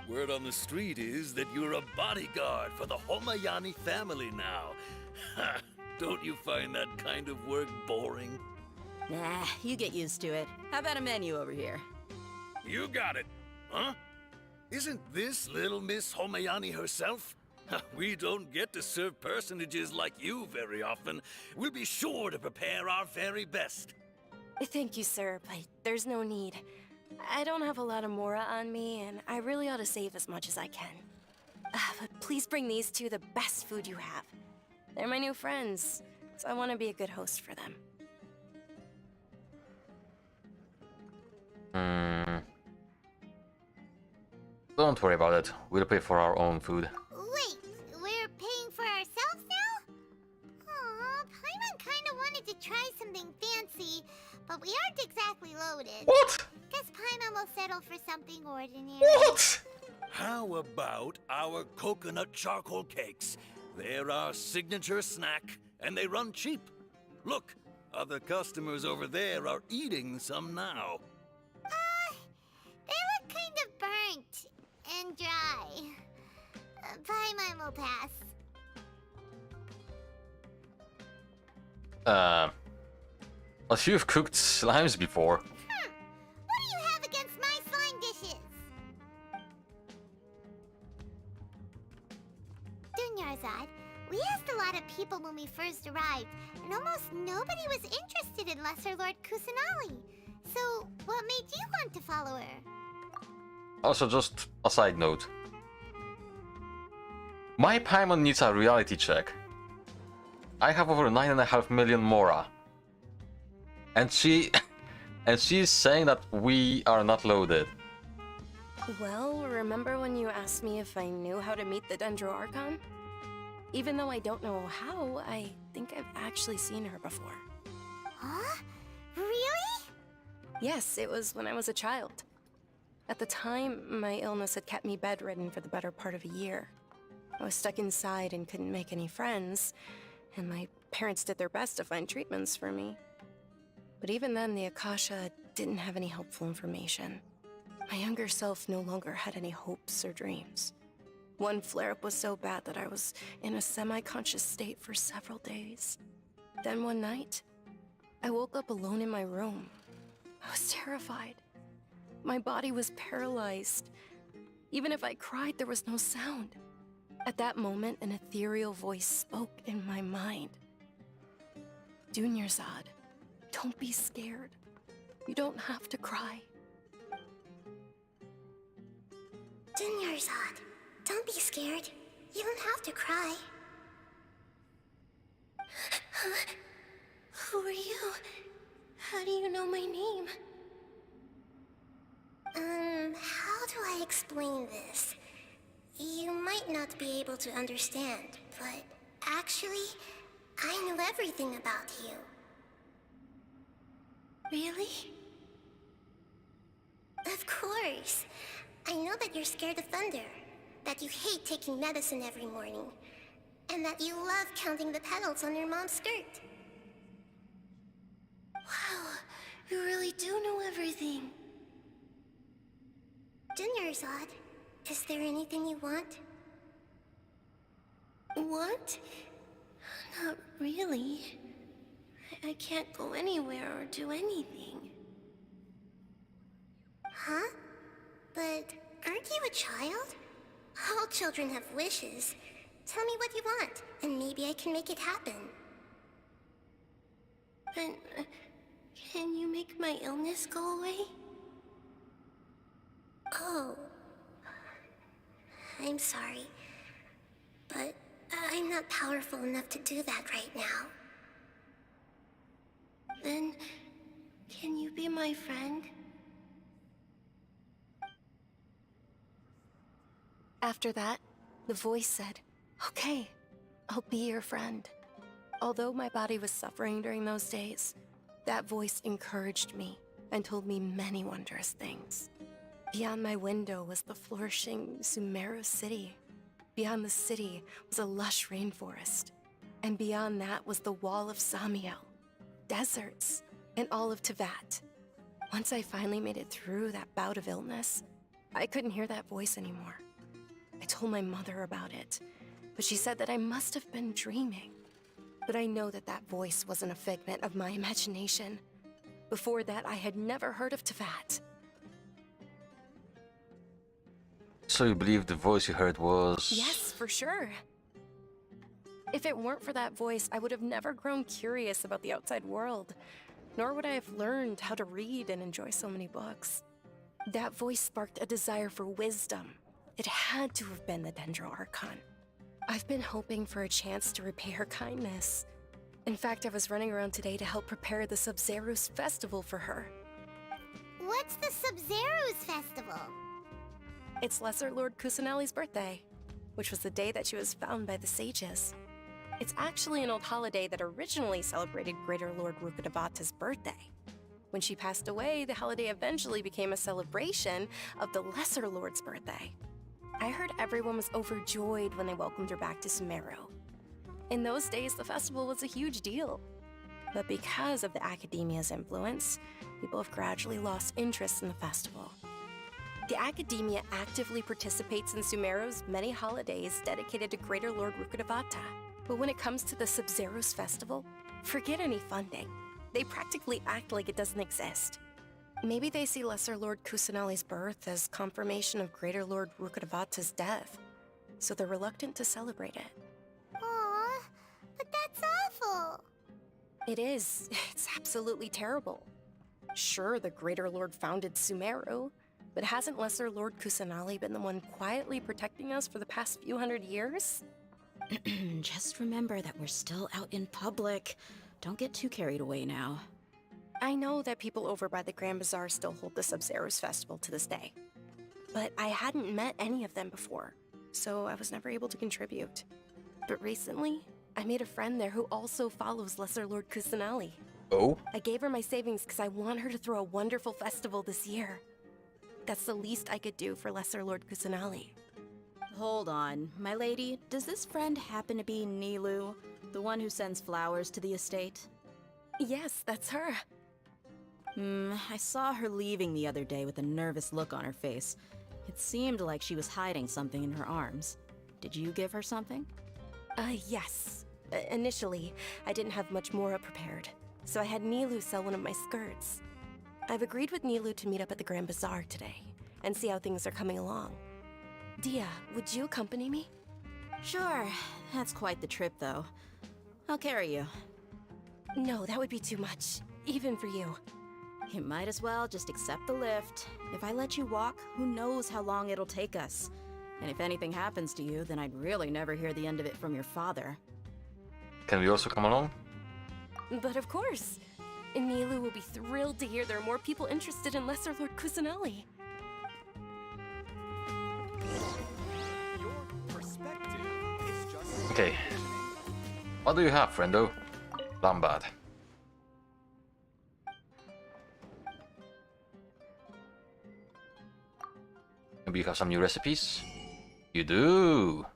Word on the street is that you're a bodyguard for the Homayani family now. Ha! Don't you find that kind of work boring? Nah, you get used to it. How about a menu over here? You got it, huh? Isn't this little Miss Homayani herself? We don't get to serve personages like you very often. We'll be sure to prepare our very best. Thank you, sir, but there's no need. I don't have a lot of Mora on me, and I really ought to save as much as I can. But please bring these two the best food you have. They're my new friends, so I want to be a good host for them. Don't worry about it. We'll pay for our own food. Wait, we're paying for ourselves now? Aw, Paimon kinda wanted to try something fancy, but we aren't exactly loaded. What? Guess Paimon will settle for something ordinary. What? How about our coconut charcoal cakes? They're our signature snack, and they run cheap. Look, other customers over there are eating some now. They look kind of burnt and dry. Paimon will pass. But you've cooked slimes before. What do you have against my slime dishes? Dunyarzad, we asked a lot of people when we first arrived, and almost nobody was interested in Lesser Lord Kusanali. So, what made you want to follow her? Also, just a side note. My Paimon needs a reality check. I have over 9.5 million Mora. And she's saying that we are not loaded. Well, remember when you asked me if I knew how to meet the Dendro Archon? Even though I don't know how, I think I've actually seen her before. Huh? Really? Yes, it was when I was a child. At the time, my illness had kept me bedridden for the better part of a year. I was stuck inside and couldn't make any friends, and my parents did their best to find treatments for me. But even then, the Akasha didn't have any helpful information. My younger self no longer had any hopes or dreams. One flare-up was so bad that I was in a semi-conscious state for several days. Then one night, I woke up alone in my room. I was terrified. My body was paralyzed. Even if I cried, there was no sound. At that moment, an ethereal voice spoke in my mind. Dunyarzad, don't be scared. You don't have to cry. Dunyarzad, don't be scared. You don't have to cry. Who are you? How do you know my name? How do I explain this? You might not be able to understand, but actually, I know everything about you. Really? Of course. I know that you're scared of thunder, that you hate taking medicine every morning, and that you love counting the petals on your mom's skirt. Wow, you really do know everything. Dunyarzad, is there anything you want? What? Not really. I can't go anywhere or do anything. Huh? But aren't you a child? All children have wishes. Tell me what you want, and maybe I can make it happen. But can you make my illness go away? Oh. I'm sorry. But I'm not powerful enough to do that right now. Then, can you be my friend? After that, the voice said, "Okay, I'll be your friend." Although my body was suffering during those days, that voice encouraged me and told me many wondrous things. Beyond my window was the flourishing Sumeru city. Beyond the city was a lush rainforest. And beyond that was the wall of Samiel, deserts, and all of Tevat. Once I finally made it through that bout of illness, I couldn't hear that voice anymore. I told my mother about it, but she said that I must have been dreaming. But I know that that voice wasn't a figment of my imagination. Before that, I had never heard of Tevat. So you believe the voice you heard was... Yes, for sure. If it weren't for that voice, I would have never grown curious about the outside world, nor would I have learned how to read and enjoy so many books. That voice sparked a desire for wisdom. It had to have been the Dendro Archon. I've been hoping for a chance to repay her kindness. In fact, I was running around today to help prepare the Sub-Zerus festival for her. What's the Sub-Zerus festival? It's Lesser Lord Kusanali's birthday, which was the day that she was found by the sages. It's actually an old holiday that originally celebrated Greater Lord Rukkhadevata's birthday. When she passed away, the holiday eventually became a celebration of the Lesser Lord's birthday. I heard everyone was overjoyed when they welcomed her back to Sumeru. In those days, the festival was a huge deal. But because of the Academia's influence, people have gradually lost interest in the festival. The Academia actively participates in Sumeru's many holidays dedicated to Greater Lord Rukkhadevata. But when it comes to the Sub-Zerus festival, forget any funding. They practically act like it doesn't exist. Maybe they see Lesser Lord Kusanali's birth as confirmation of Greater Lord Rukkhadevata's death, so they're reluctant to celebrate it. Aw, but that's awful. It is. It's absolutely terrible. Sure, the Greater Lord founded Sumeru, but hasn't Lesser Lord Kusanali been the one quietly protecting us for the past few hundred years? Just remember that we're still out in public. Don't get too carried away now. I know that people over by the Grand Bazaar still hold the Sub-Zero's festival to this day, but I hadn't met any of them before, so I was never able to contribute. But recently, I made a friend there who also follows Lesser Lord Kusanali. Oh? I gave her my savings because I want her to throw a wonderful festival this year. That's the least I could do for Lesser Lord Kusanali. Hold on, my lady. Does this friend happen to be Nilu, the one who sends flowers to the estate? Yes, that's her. I saw her leaving the other day with a nervous look on her face. It seemed like she was hiding something in her arms. Did you give her something? Yes. Initially, I didn't have much more prepared, so I had Nilu sell one of my skirts. I've agreed with Nilu to meet up at the Grand Bazaar today, and see how things are coming along. Dia, would you accompany me? Sure. That's quite the trip, though. I'll carry you. No, that would be too much, even for you. You might as well just accept the lift. If I let you walk, who knows how long it'll take us. And if anything happens to you, then I'd really never hear the end of it from your father. Can we also come along? But of course. Nilu will be thrilled to hear there are more people interested in Lesser Lord Kusanali. Okay. What do you have, friendo? Lambad. Maybe you have some new recipes? You do!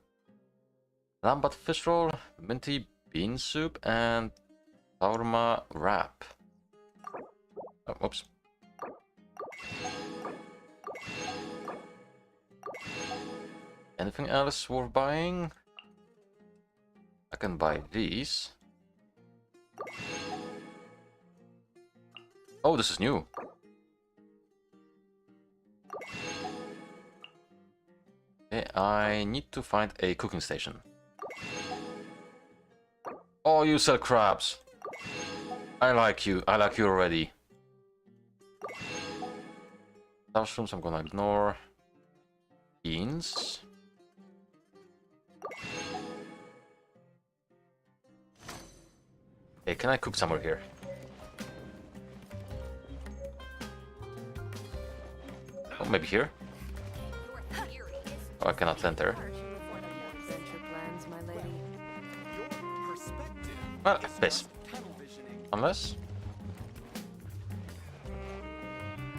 Lambat fish roll, minty bean soup, and shawarma wrap. Oh, whoops. Anything else worth buying? I can buy these. Oh, this is new. Okay, I need to find a cooking station. Oh, you sell crabs. I like you. I like you already. Mushrooms I'm gonna ignore. Beans. Okay, can I cook somewhere here? Oh, maybe here? Oh, I cannot enter. Well, this. Unless...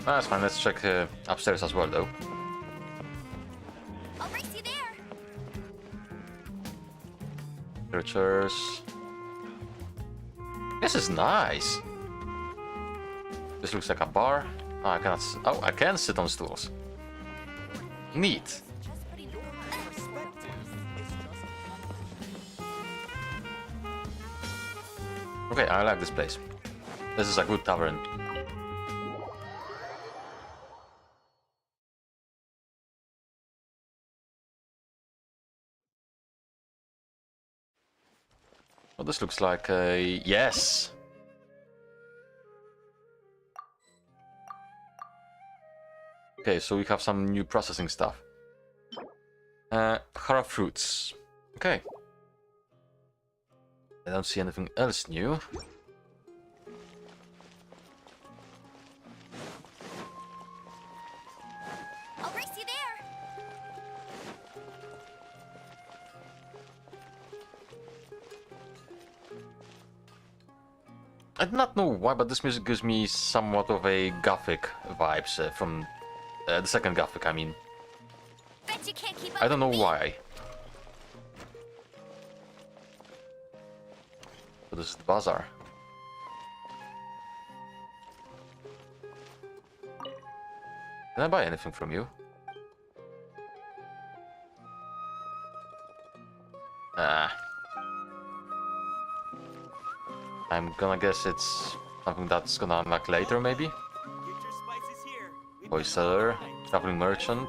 Ah, that's fine, let's check upstairs as well, though. I'll race you there. Creatures. This is nice. This looks like a bar. Oh, I cannot. Oh, I can sit on stools. Neat. Okay, I like this place. This is a good tavern. Well, this looks like a... Yes! Okay, so we have some new processing stuff. Hara fruits. Okay. I don't see anything else new. I'll race you there. I do not know why, but this music gives me somewhat of a Gothic vibes from the second Gothic, I mean. Bet you can't keep up I don't know with me. why. But this is the bazaar. Can I buy anything from you? Ah. I'm gonna guess it's Something that's gonna unlock later, maybe? Toy seller, traveling merchant,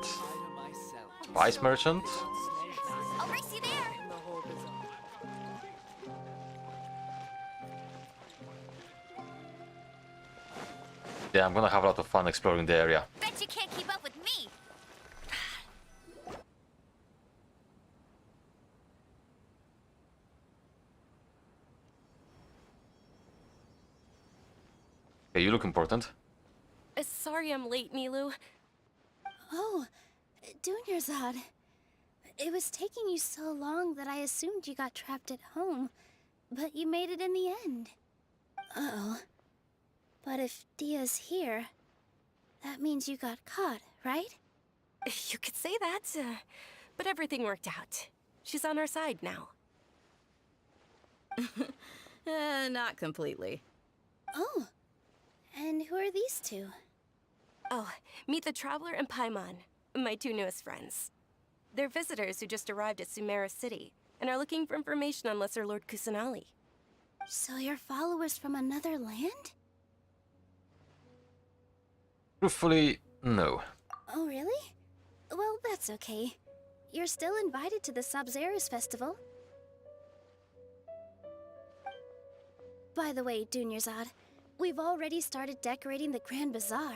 spice merchant. I'll race you there. Yeah, I'm gonna have a lot of fun exploring the area. Bet you can't keep up with me. Okay, you look important. Sorry I'm late, Milu. Oh, Dunyarzad. It was taking you so long that I assumed you got trapped at home, but you made it in the end. Uh-oh. But if Dia's here, that means you got caught, right? You could say that, but everything worked out. She's on our side now. Not completely. Oh, and who are these two? Oh, meet the Traveler and Paimon, my two newest friends. They're visitors who just arrived at Sumeru City and are looking for information on Lesser Lord Kusanali. So you're followers from another land? Truthfully, no. Oh, really? Well, that's okay. You're still invited to the Sabzerus Festival. By the way, Dunyarzad, we've already started decorating the Grand Bazaar.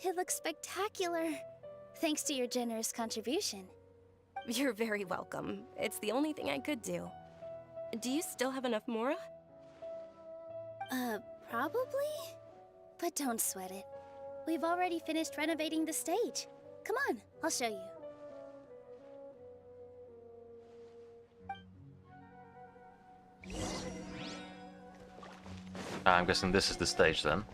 It looks spectacular, thanks to your generous contribution. You're very welcome. It's the only thing I could do. Do you still have enough Mora? Probably? But don't sweat it. We've already finished renovating the stage. Come on, I'll show you. I'm guessing this is the stage then.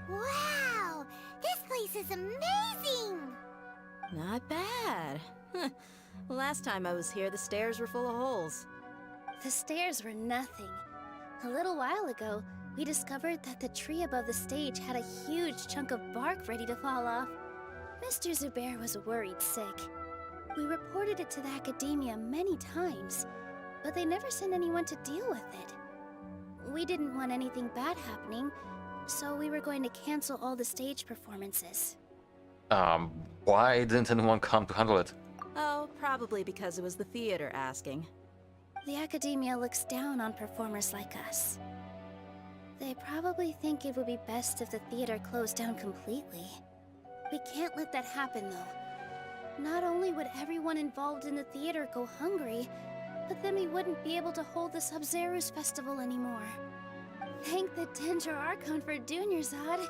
Wow! This place is amazing! Not bad. Last time I was here, the stairs were full of holes. The stairs were nothing. A little while ago, we discovered that the tree above the stage had a huge chunk of bark ready to fall off. Mr. Zubair was worried sick. We reported it to the academia many times, but they never sent anyone to deal with it. We didn't want anything bad happening, so we were going to cancel all the stage performances. Why didn't anyone come to handle it? Oh, probably because it was the theater asking. The academia looks down on performers like us. They probably think it would be best if the theater closed down completely. We can't let that happen, though. Not only would everyone involved in the theater go hungry, but then we wouldn't be able to hold the Sabzerus Festival anymore. Thank the Dendra Archon for Dunyarzad.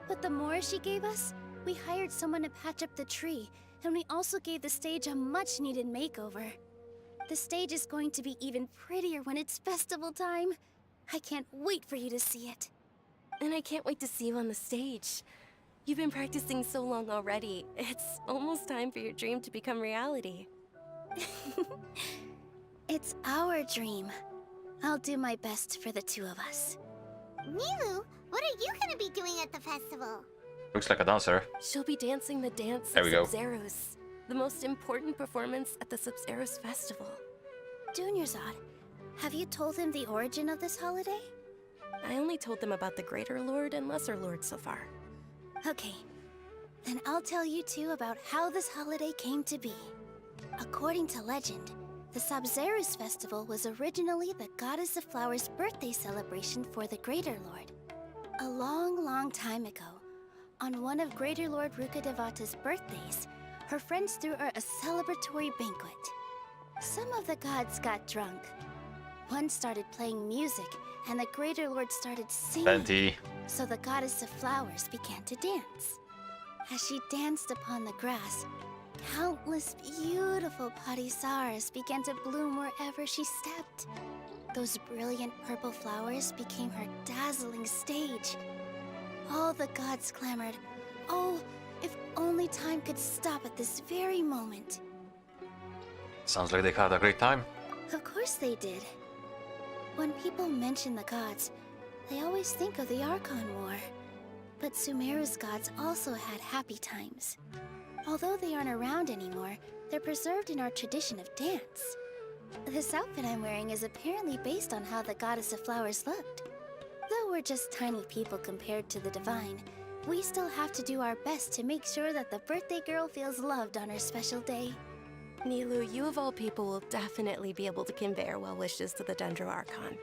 With the more she gave us, we hired someone to patch up the tree, and we also gave the stage a much-needed makeover. The stage is going to be even prettier when it's festival time. I can't wait for you to see it. And I can't wait to see you on the stage. You've been practicing so long already. It's almost time for your dream to become reality. It's our dream. I'll do my best for the two of us. Milu, what are you gonna be doing at the festival? Looks like a dancer. She'll be dancing the dance There of we go. Sabzerus, the most important performance at the Sabzerus Festival. Dunyarzad, have you told him the origin of this holiday? I only told them about the Greater Lord and Lesser Lord so far. Okay, then I'll tell you two about how this holiday came to be. According to legend, the Sabzerus Festival was originally the Goddess of Flowers' birthday celebration for the Greater Lord. A long, long time ago, on one of Greater Lord Rukkhadevata's birthdays, her friends threw her a celebratory banquet. Some of the gods got drunk. One started playing music, and the Greater Lord started singing. Plenty. So the Goddess of Flowers began to dance. As she danced upon the grass, countless beautiful parisaras began to bloom wherever she stepped. Those brilliant purple flowers became her dazzling stage. All the gods clamored, "Oh, if only time could stop at this very moment." Sounds like they had a great time. Of course they did. When people mention the gods, they always think of the Archon War. But Sumeru's gods also had happy times. Although they aren't around anymore, they're preserved in our tradition of dance. This outfit I'm wearing is apparently based on how the Goddess of Flowers looked. Though we're just tiny people compared to the Divine, we still have to do our best to make sure that the birthday girl feels loved on her special day. Nilu, you of all people will definitely be able to convey our well wishes to the Dendro Archon.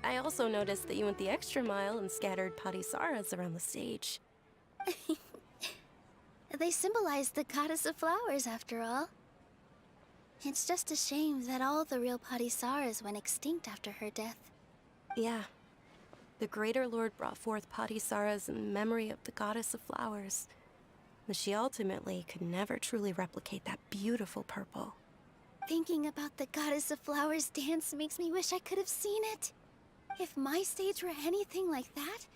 I also noticed that you went the extra mile and scattered Patisaras around the stage. They symbolize the Goddess of Flowers, after all. It's just a shame that all the real Patisaras went extinct after her death. Yeah. The Greater Lord brought forth Patisaras in memory of the Goddess of Flowers. But she ultimately could never truly replicate that beautiful purple. Thinking about the Goddess of Flowers dance makes me wish I could have seen it. If my stage were anything like that,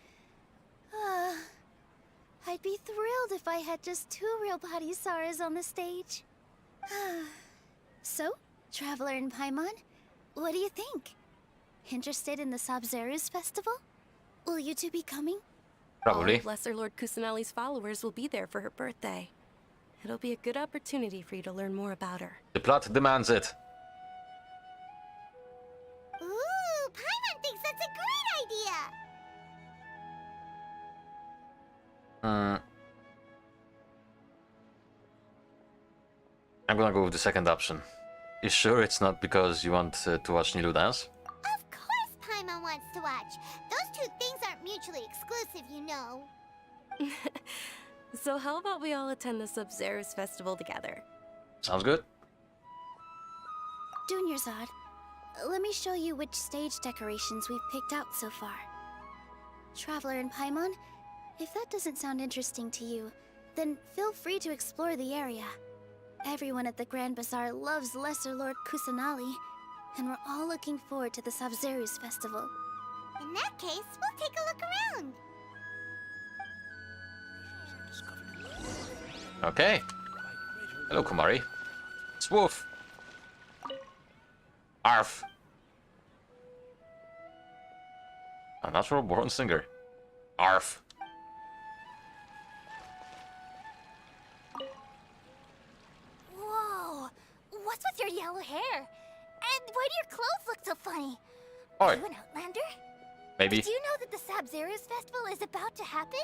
I'd be thrilled if I had just 2 real Patisaras on the stage. So, Traveler and Paimon, what do you think? Interested in the Sabzeruz festival? Will you two be coming? Probably. All of Lesser Lord Kusanali's followers will be there for her birthday. It'll be a good opportunity for you to learn more about her. The plot demands it. Ooh, Paimon thinks that's a great idea! I'm gonna go with the second option. You sure it's not because you want to watch Nilu dance? Of course Paimon wants to watch. Those 2 things aren't mutually exclusive, you know. So how about we all attend the Sub-Zerus festival together? Sounds good. Dunyarzad, let me show you which stage decorations we've picked out so far. Traveler and Paimon, if that doesn't sound interesting to you, then feel free to explore the area. Everyone at the Grand Bazaar loves Lesser Lord Kusanali, and we're all looking forward to the Sabzeruz festival. In that case, we'll take a look around. Okay. Hello, Kumari. Swoof. Arf. A natural born singer. Arf. Whoa! What's with your yellow hair? And why do your clothes look so funny? Oi. Are you an Outlander? Maybe. Do you know that the Sabzeruz festival is about to happen?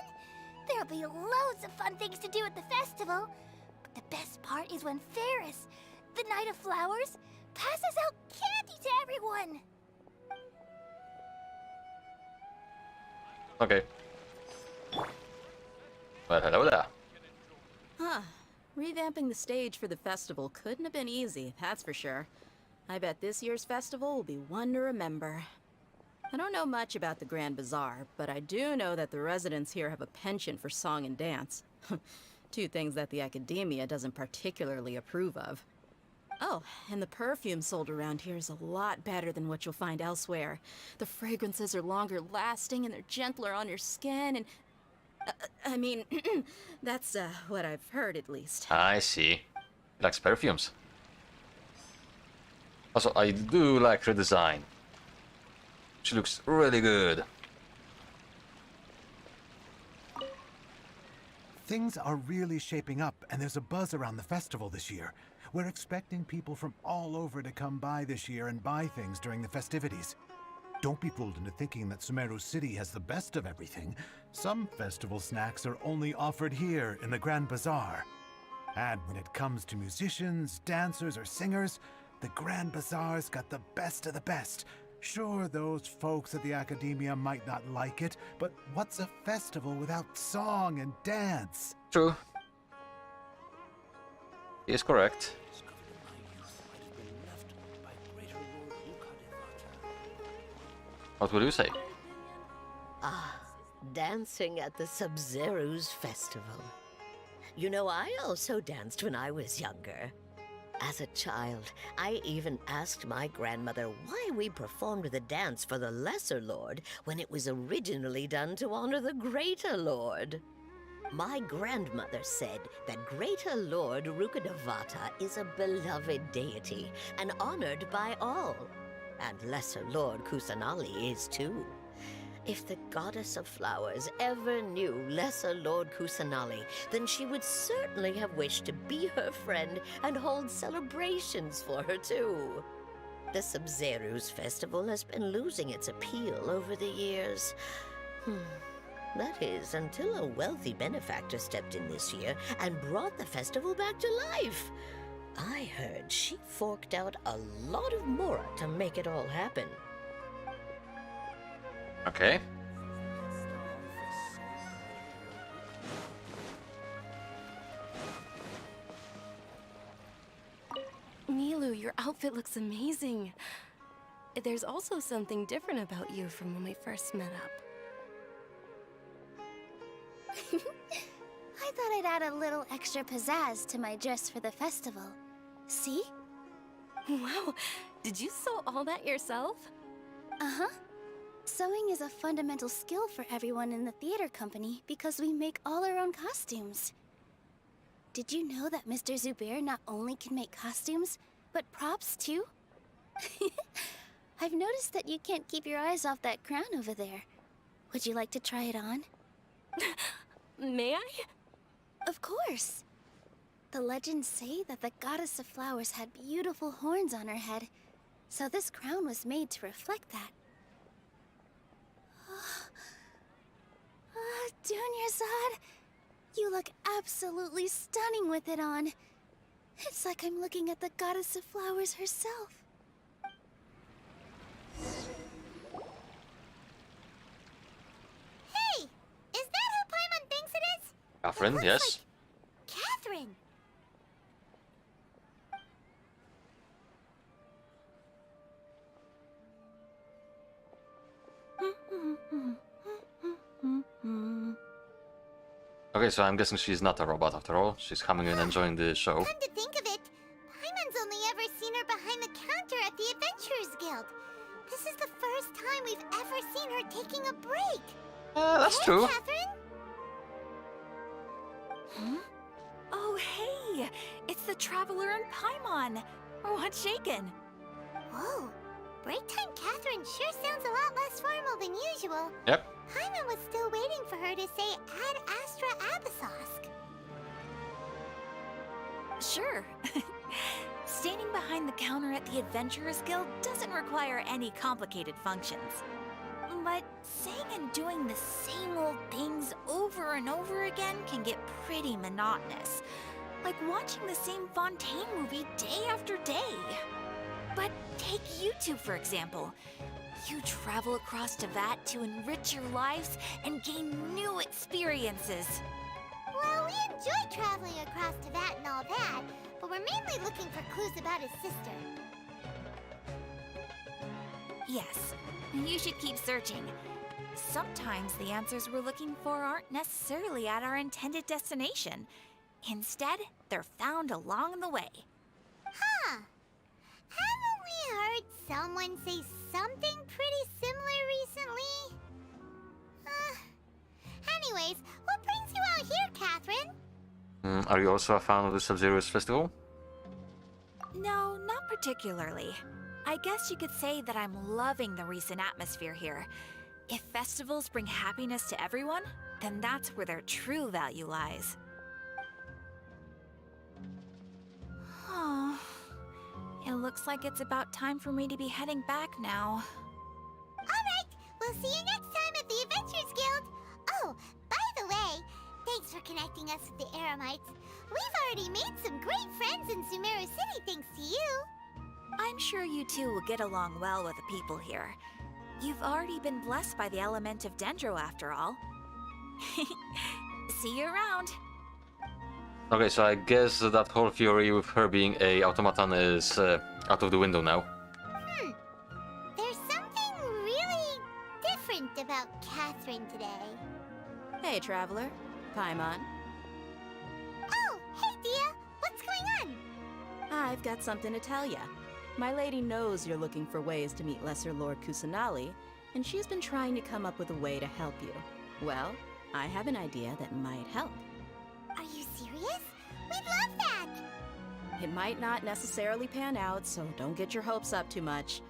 There'll be loads of fun things to do at the festival. But the best part is when Ferris, the Knight of Flowers, passes out candy to everyone. Okay. Well, hello there. Huh. Revamping the stage for the festival couldn't have been easy, that's for sure. I bet this year's festival will be one to remember. I don't know much about the Grand Bazaar, but I do know that the residents here have a penchant for song and dance. 2 things that the academia doesn't particularly approve of. Oh, and the perfume sold around here is a lot better than what you'll find elsewhere. The fragrances are longer lasting and they're gentler on your skin and... I mean, that's what I've heard at least. I see. He likes perfumes. Also, I do like her design. She looks really good. Things are really shaping up, and there's a buzz around the festival this year. We're expecting people from all over to come by this year and buy things during the festivities. Don't be fooled into thinking that Sumeru City has the best of everything. Some festival snacks are only offered here in the Grand Bazaar. And when it comes to musicians, dancers, or singers, the Grand Bazaar's got the best of the best. Sure, those folks at the academia might not like it, but what's a festival without song and dance? True. He is correct. What would you say? Ah, dancing at the Sabzeruz festival. You know, I also danced when I was younger. As a child, I even asked my grandmother why we performed the dance for the Lesser Lord when it was originally done to honor the Greater Lord. My grandmother said that Greater Lord Rukkhadevata is a beloved deity and honored by all. And Lesser Lord Kusanali is too. If the Goddess of Flowers ever knew Lesser Lord Kusanali, then she would certainly have wished to be her friend and hold celebrations for her too. The Sumeru's festival has been losing its appeal over the years. That is, until a wealthy benefactor stepped in this year and brought the festival back to life. I heard she forked out a lot of mora to make it all happen. Okay. Nilu, your outfit looks amazing. There's also something different about you from when we first met up. I thought I'd add a little extra pizzazz to my dress for the festival. See? Wow, did you sew all that yourself? Uh-huh. Sewing is a fundamental skill for everyone in the theater company because we make all our own costumes. Did you know that Mr. Zubair not only can make costumes, but props too? I've noticed that you can't keep your eyes off that crown over there. Would you like to try it on? May I? Of course. The legends say that the goddess of flowers had beautiful horns on her head, so this crown was made to reflect that. Dunyarzad, you look absolutely stunning with it on. It's like I'm looking at the goddess of flowers herself. Hey! Is that who Paimon thinks it is? Catherine, yes. Catherine! Okay, so I'm guessing she's not a robot after all. She's coming in and enjoying the show. Come to think of it, Paimon's only ever seen her behind the counter at the Adventurers Guild. This is the first time we've ever seen her taking a break. That's Hey, true. Catherine? Huh? Oh, hey! It's the Traveler and Paimon! What's shaken? Whoa, break time Catherine sure sounds a lot less formal than usual. Yep. Paimon was still waiting for her to say Ad Astra Abyssosque. Sure. Standing behind the counter at the Adventurers Guild doesn't require any complicated functions. But saying and doing the same old things over and over again can get pretty monotonous. Like watching the same Fontaine movie day after day. But take you two, for example. You travel across Teyvat to enrich your lives and gain new experiences. Well, we enjoy traveling across Teyvat and all that, but we're mainly looking for clues about his sister. Yes, you should keep searching. Sometimes the answers we're looking for aren't necessarily at our intended destination. Instead, they're found along the way. Huh. Haven't we heard someone say something pretty similar recently? Anyways, what brings you out here, Catherine? Are you also a fan of the Sub-Zero's festival? No, not particularly. I guess you could say that I'm loving the recent atmosphere here. If festivals bring happiness to everyone, then that's where their true value lies. Oh, it looks like it's about time for me to be heading back now. Alright, we'll see you next time at the Adventurers Guild. Oh, by the way, thanks for connecting us with the Eremites. We've already made some great friends in Sumeru City thanks to you. I'm sure you two will get along well with the people here. You've already been blessed by the element of Dendro after all. See you around. Okay, so I guess that whole theory with her being a automaton is out of the window now. There's something really different about Catherine today. Hey, Traveler. Paimon. Oh, hey, Dia. What's going on? I've got something to tell ya. My lady knows you're looking for ways to meet Lesser Lord Kusanali, and she's been trying to come up with a way to help you. Well, I have an idea that might help. Are you serious? We'd love that! It might not necessarily pan out, so don't get your hopes up too much.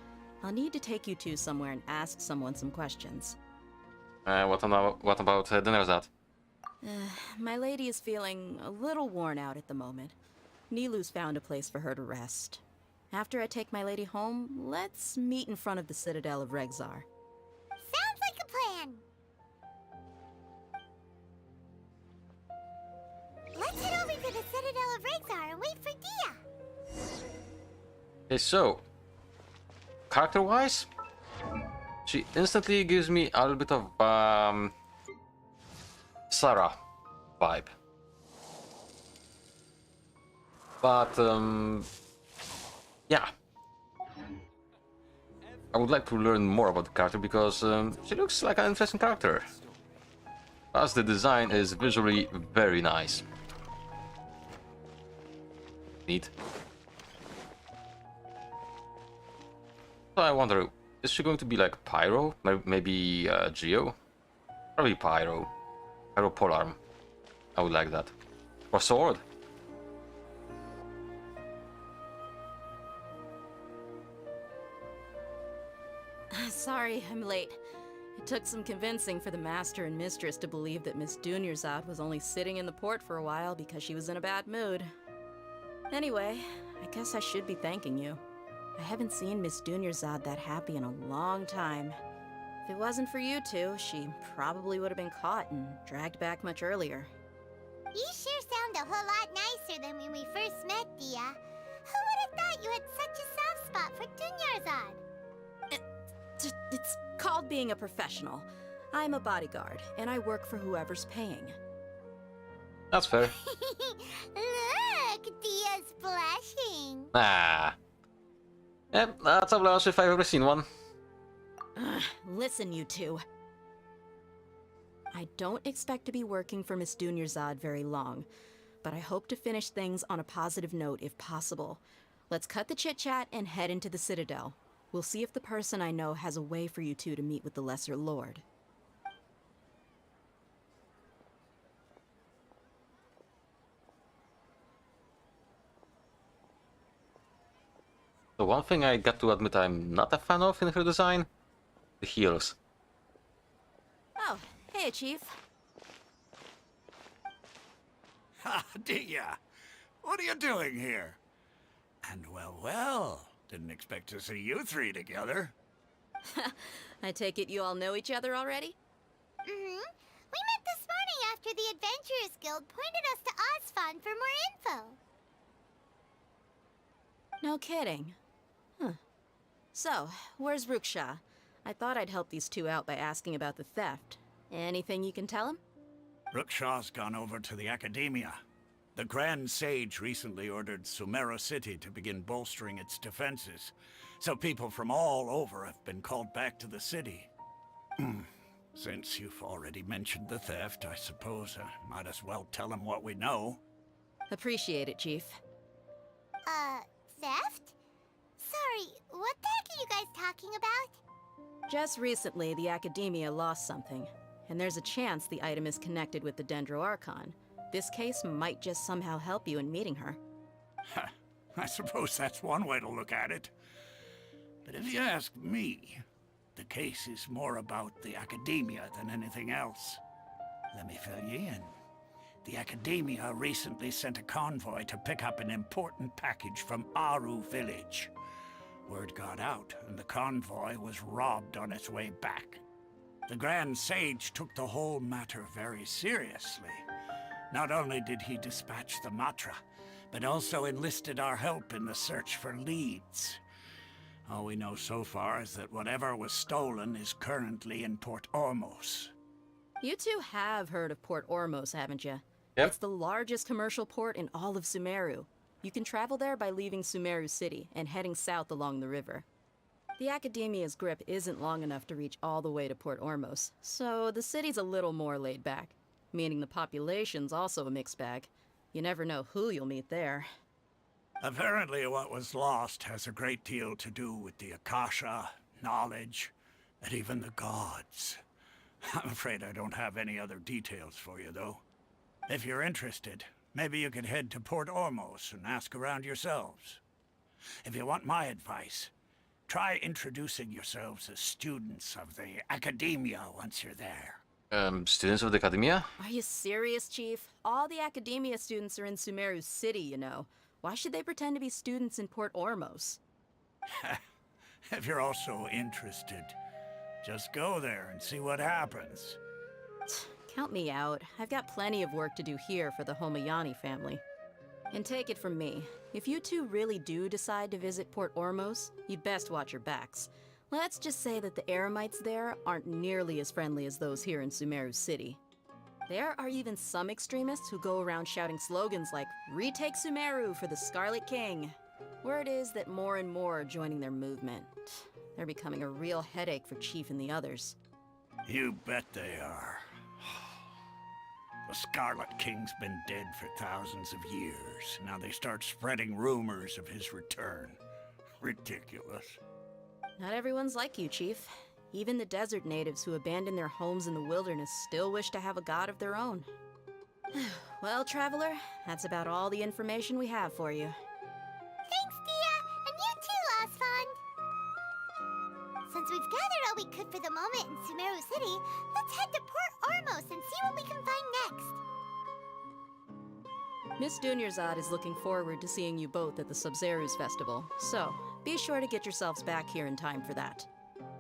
I'll need to take you two somewhere and ask someone some questions. What about Dunyarzad? My lady is feeling a little worn out at the moment. Nilu's found a place for her to rest. After I take my lady home, let's meet in front of the Citadel of Regzar. Sounds like a plan. Let's head over to the Citadel of Regzar and wait for Dia. Okay, so character-wise, she instantly gives me a little bit of Sarah vibe. But yeah, I would like to learn more about the character because she looks like an interesting character. Plus, the design is visually very nice. Neat. So I wonder, is she going to be like Pyro? Maybe Geo? Probably Pyro. Pyro Polearm. I would like that. Or Sword. Sorry, I'm late. It took some convincing for the Master and Mistress to believe that Miss Dunyarzad was only sitting in the port for a while because she was in a bad mood. Anyway, I guess I should be thanking you. I haven't seen Miss Dunyarzad that happy in a long time. If it wasn't for you two, she probably would have been caught and dragged back much earlier. You sure sound a whole lot nicer than when we first met, Dia. Who would have thought you had such a soft spot for Dunyarzad? It's called being a professional. I'm a bodyguard, and I work for whoever's paying. That's fair. Look, Dia's blushing. Ah. Yep, that's a blush if I've ever seen one. Listen, you two. I don't expect to be working for Miss Dunyarzad very long, but I hope to finish things on a positive note if possible. Let's cut the chit-chat and head into the Citadel. We'll see if the person I know has a way for you two to meet with the Lesser Lord. The one thing I got to admit I'm not a fan of in her design, the heels. Oh, hey, Chief. Ha, Dia! What are you doing here? And well, didn't expect to see you three together. I take it you all know each other already? We met this morning after the Adventurers Guild pointed us to Osfon for more info. No kidding. Huh. So, where's Ruksha? I thought I'd help these two out by asking about the theft. Anything you can tell him? Rookshaw's gone over to the Academia. The Grand Sage recently ordered Sumeru City to begin bolstering its defenses, so people from all over have been called back to the city. Since you've already mentioned the theft, I suppose I might as well tell him what we know. Appreciate it, Chief. Theft? Sorry, what the heck are you guys talking about? Just recently, the Academia lost something, and there's a chance the item is connected with the Dendro Archon. This case might just somehow help you in meeting her. I suppose that's one way to look at it. But if you ask me, the case is more about the Academia than anything else. Let me fill you in. The Academia recently sent a convoy to pick up an important package from Aru village. Word got out, and the convoy was robbed on its way back. The Grand Sage took the whole matter very seriously. Not only did he dispatch the Matra, but also enlisted our help in the search for leads. All we know so far is that whatever was stolen is currently in Port Ormos. You two have heard of Port Ormos, haven't you? Yep. It's the largest commercial port in all of Sumeru. You can travel there by leaving Sumeru City and heading south along the river. The Academia's grip isn't long enough to reach all the way to Port Ormos, so the city's a little more laid back, meaning the population's also a mixed bag. You never know who you'll meet there. Apparently what was lost has a great deal to do with the Akasha, knowledge, and even the gods. I'm afraid I don't have any other details for you, though. If you're interested, maybe you could head to Port Ormos and ask around yourselves. If you want my advice, try introducing yourselves as students of the Academia once you're there. Students of the Academia? Are you serious, Chief? All the Academia students are in Sumeru City, you know. Why should they pretend to be students in Port Ormos? If you're also interested, just go there and see what happens. Count me out. I've got plenty of work to do here for the Homayani family. And take it from me, if you two really do decide to visit Port Ormos, you'd best watch your backs. Let's just say that the Eremites there aren't nearly as friendly as those here in Sumeru City. There are even some extremists who go around shouting slogans like, "Retake Sumeru for the Scarlet King." Word is that more and more are joining their movement. They're becoming a real headache for Chief and the others. You bet they are. The Scarlet King's been dead for thousands of years. Now they start spreading rumors of his return. Ridiculous. Not everyone's like you, Chief. Even the desert natives who abandoned their homes in the wilderness still wish to have a god of their own. Well, Traveler, that's about all the information we have for you. Thanks, Dia! And you too, Asfand! Since we've gathered all we could for the moment in Sumeru City, let's head to Port Ormos and see what we can find next. Miss Dunyarzad is looking forward to seeing you both at the Sub-Zerus Festival, so be sure to get yourselves back here in time for that.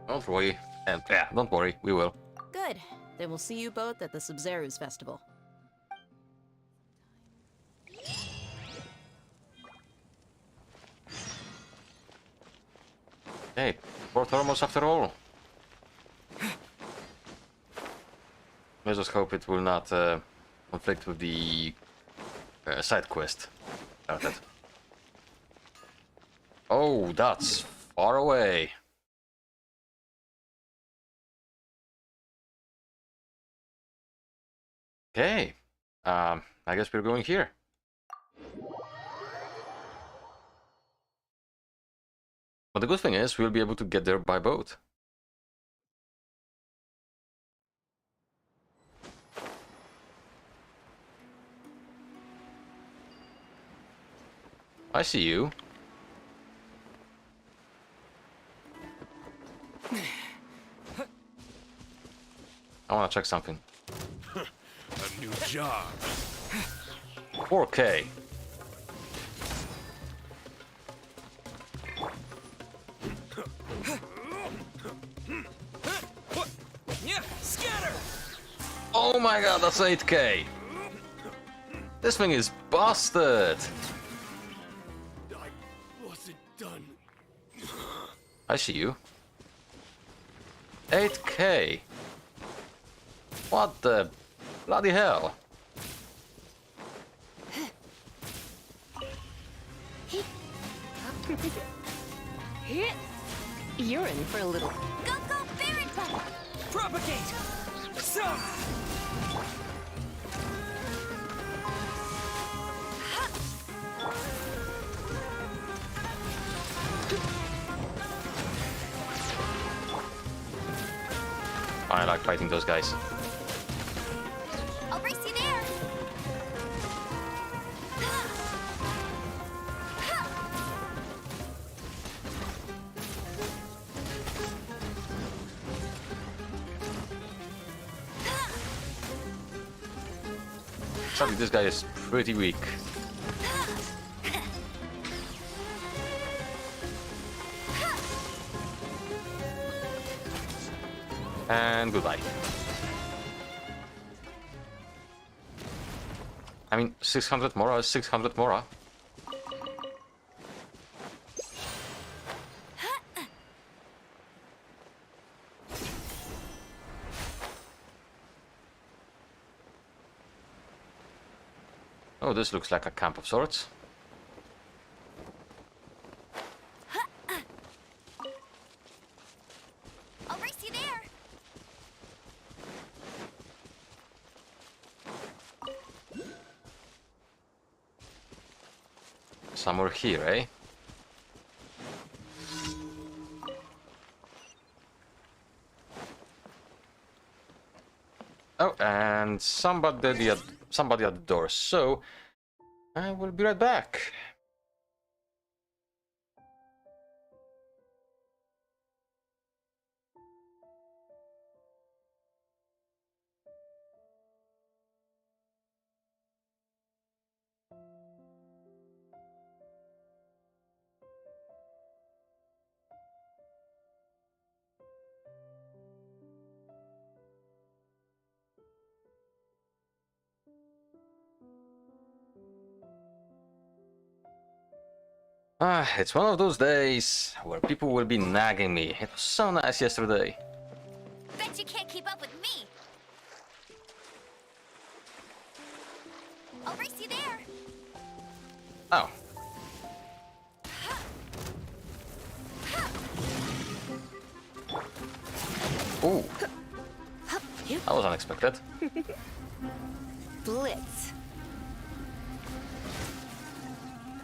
Don't worry. And yeah, don't worry, we will. Good. Then we'll see you both at the Sub-Zerus Festival. Hey, Port Ormos after all. Let's just hope it will not conflict with the side quest. About it. Oh, that's far away. Okay, I guess we're going here. But the good thing is, we'll be able to get there by boat. I see you. I want to check something. A new job. 4K. Scatter! Oh my god, that's 8K. This thing is busted. I wasn't done. I see you. 8K. What the bloody hell? You're in for a little. Go, go, Baron Button! Propagate! So! I like fighting those guys. I'll race you there! Actually, this guy is pretty weak. And goodbye. I mean, 600 Mora is 600 Mora. Oh, this looks like a camp of sorts. I'll race you there! Somewhere here, eh? Oh, and somebody at the door. So I will be right back. It's one of those days where people will be nagging me. It was so nice yesterday. Bet you can't keep up with me. I'll race you there. Oh. Ooh. That was unexpected. Blitz.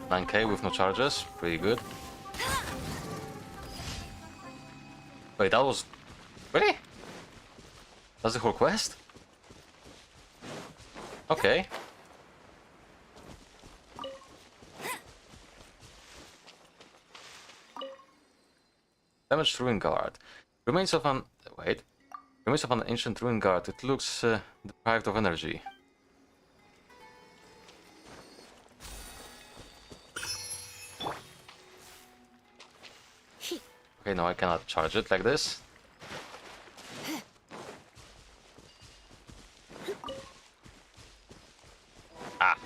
9k with no charges. Pretty good. Wait, that was... Really? That's the whole quest? Okay. Damaged ruin guard. Remains of an... Wait. Remains of an ancient ruin guard. It looks deprived of energy. Okay, no, I cannot charge it like this. Ah.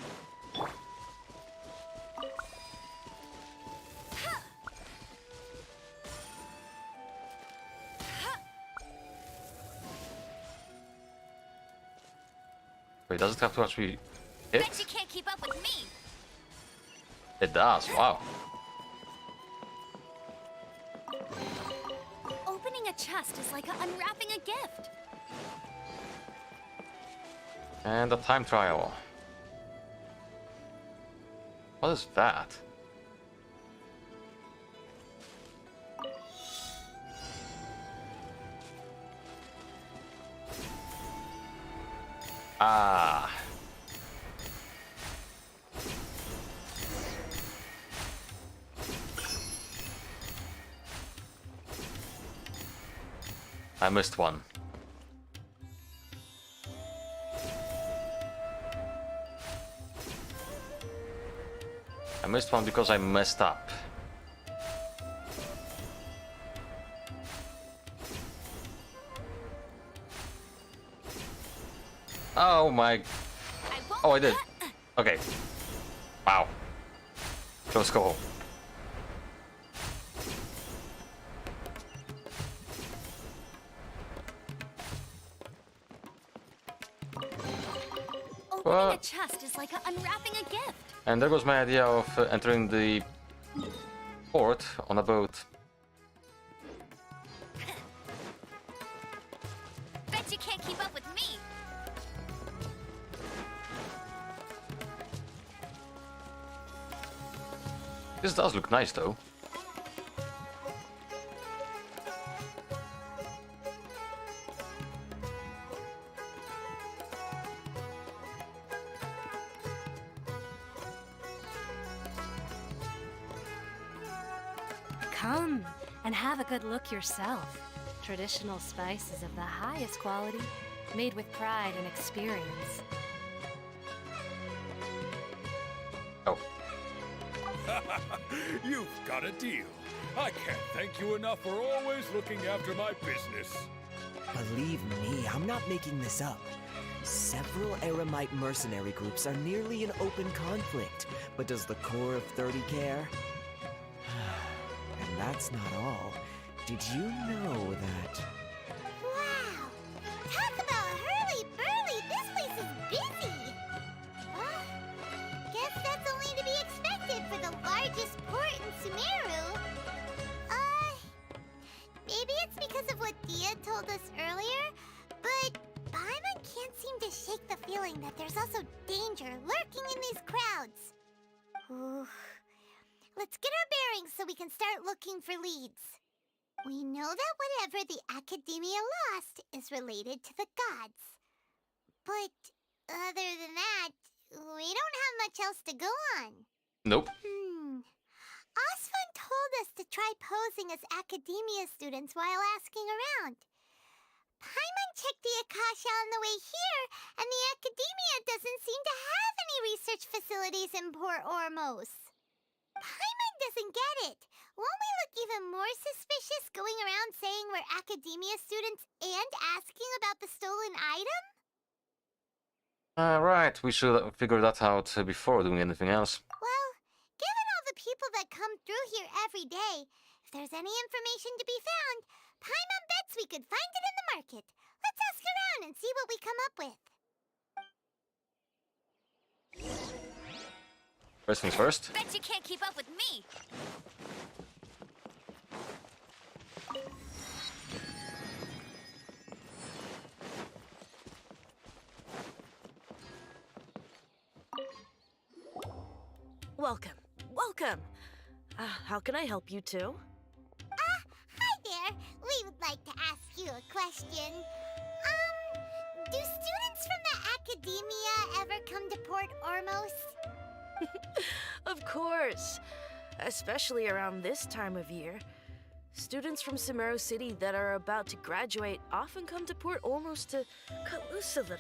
Wait, does it have to actually hit? Bet you can't keep up with me. It does, wow. Opening a chest is like unwrapping a gift. And a time trial. What is that? Ah. I missed one. I missed one because I messed up. Oh my... Oh, I did. Okay. Wow. Close call. Opening a chest is like unwrapping a gift. And there goes my idea of entering the port on a boat. Bet you can't keep up with me. This does look nice though. Come and have a good look yourself. Traditional spices of the highest quality, made with pride and experience. Oh. You've got a deal. I can't thank you enough for always looking after my business. Believe me, I'm not making this up. Several Eremite mercenary groups are nearly in open conflict, but does the core of 30 care? And that's not all. Did you know that... Wow! Talk about hurly-burly! This place is busy! Guess that's only to be expected for the largest port in Sumeru. Maybe it's because of what Dia told us earlier, but Paimon can't seem to shake the feeling that there's also danger lurking in these crowds. Ooh. Let's get our bearings so we can start looking for leads. We know that whatever the Academia lost is related to the gods. But other than that, we don't have much else to go on. Nope. Osfun told us to try posing as Academia students while asking around. Paimon checked the Akasha on the way here, and the Academia doesn't seem to have any research facilities in Port Ormos. Paimon doesn't get it. Won't we look even more suspicious going around saying we're Academia students and asking about the stolen item? Right, we should figure that out before doing anything else. Well, given all the people people that come through here every day. If there's any information to be found, Paimon bets we could find it in the market. Let's ask around and see what we come up with. First things first. Bet you can't keep up with me. Welcome. Welcome. How can I help you too? Hi there. We would like to ask you a question. Do students from the Academia ever come to Port Ormos? Of course. Especially around this time of year. Students from Sumeru City that are about to graduate often come to Port Ormos to cut loose a little.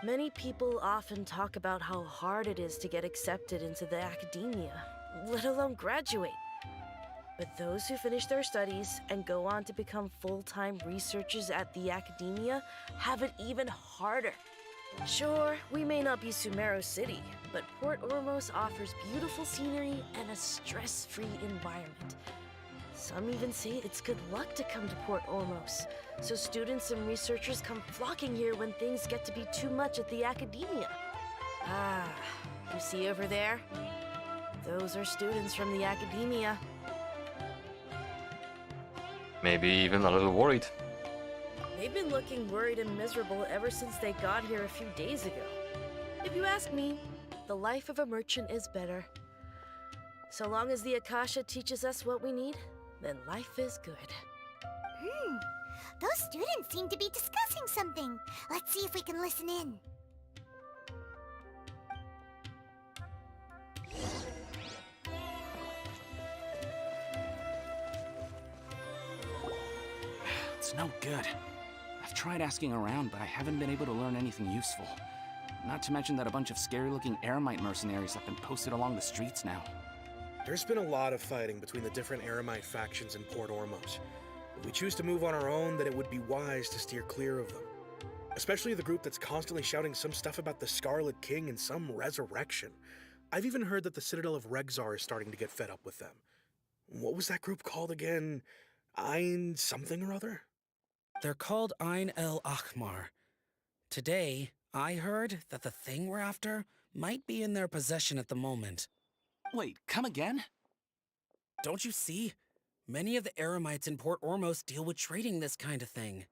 Many people often talk about how hard it is to get accepted into the academia, let alone graduate. But those who finish their studies and go on to become full-time researchers at the academia have it even harder. Sure, we may not be Sumeru City, but Port Ormos offers beautiful scenery and a stress-free environment. Some even say it's good luck to come to Port Ormos, so students and researchers come flocking here when things get to be too much at the academia. Ah, you see over there? Those are students from the academia. Maybe even a little worried. They've been looking worried and miserable ever since they got here a few days ago. If you ask me, the life of a merchant is better. So long as the Akasha teaches us what we need, then life is good. Those students seem to be discussing something. Let's see if we can listen in. It's no good. I've tried asking around, but I haven't been able to learn anything useful. Not to mention that a bunch of scary-looking Eremite mercenaries have been posted along the streets now. There's been a lot of fighting between the different Eremite factions in Port Ormos. If we choose to move on our own, then it would be wise to steer clear of them. Especially the group that's constantly shouting some stuff about the Scarlet King and some resurrection. I've even heard that the Citadel of Regzar is starting to get fed up with them. What was that group called again? Ein something or other? They're called Ein El Akhmar. Today, I heard that the thing we're after might be in their possession at the moment. Wait, come again? Don't you see? Many of the Eremites in Port Ormos deal with trading this kind of thing.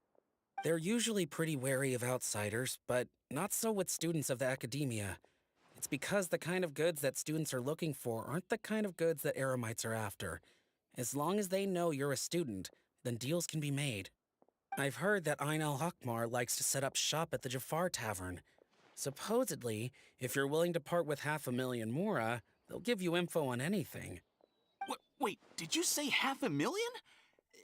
They're usually pretty wary of outsiders, but not so with students of the academia. It's because the kind of goods that students are looking for aren't the kind of goods that Eremites are after. As long as they know you're a student, then deals can be made. I've heard that Ein El Hakmar likes to set up shop at the Jafar Tavern. Supposedly, if you're willing to part with 500,000 Mora, they'll give you info on anything. Wait, did you say 500,000?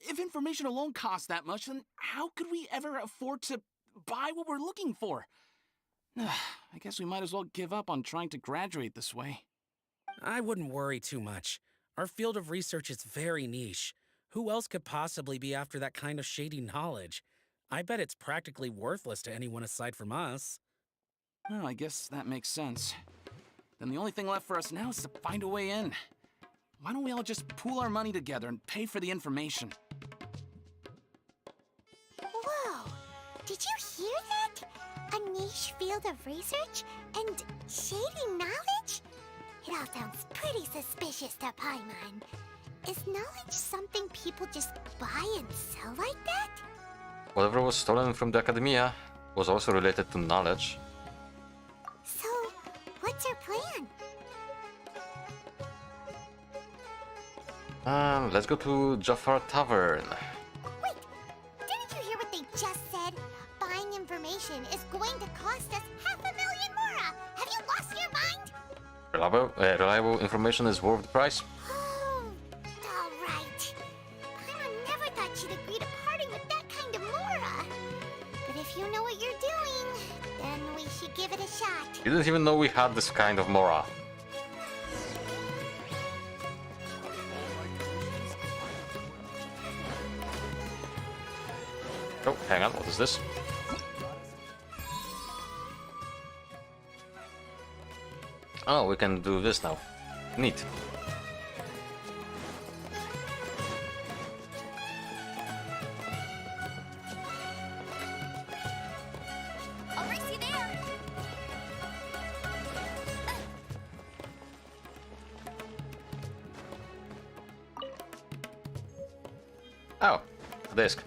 If information alone costs that much, then how could we ever afford to buy what we're looking for? I guess we might as well give up on trying to graduate this way. I wouldn't worry too much. Our field of research is very niche. Who else could possibly be after that kind of shady knowledge? I bet it's practically worthless to anyone aside from us. Well, I guess that makes sense. Then the only thing left for us now is to find a way in. Why don't we all just pool our money together and pay for the information? Whoa! Did you hear that? A niche field of research and shady knowledge? It all sounds pretty suspicious to Paimon. Is knowledge something people just buy and sell like that? Whatever was stolen from the Academia was also related to knowledge. So, what's our plan? Let's go to Jafar Tavern. Wait, didn't you hear what they just said? Buying information is going to cost us 500,000 Mora! Have you lost your mind? Reliable information is worth the price. Oh, alright. Paimon never thought she'd agree to parting with that kind of Mora. But if you know what you're doing, then we should give it a shot. You didn't even know we had this kind of Mora. Oh, hang on, what is this? Oh, we can do this now. Neat. Oh, a disc.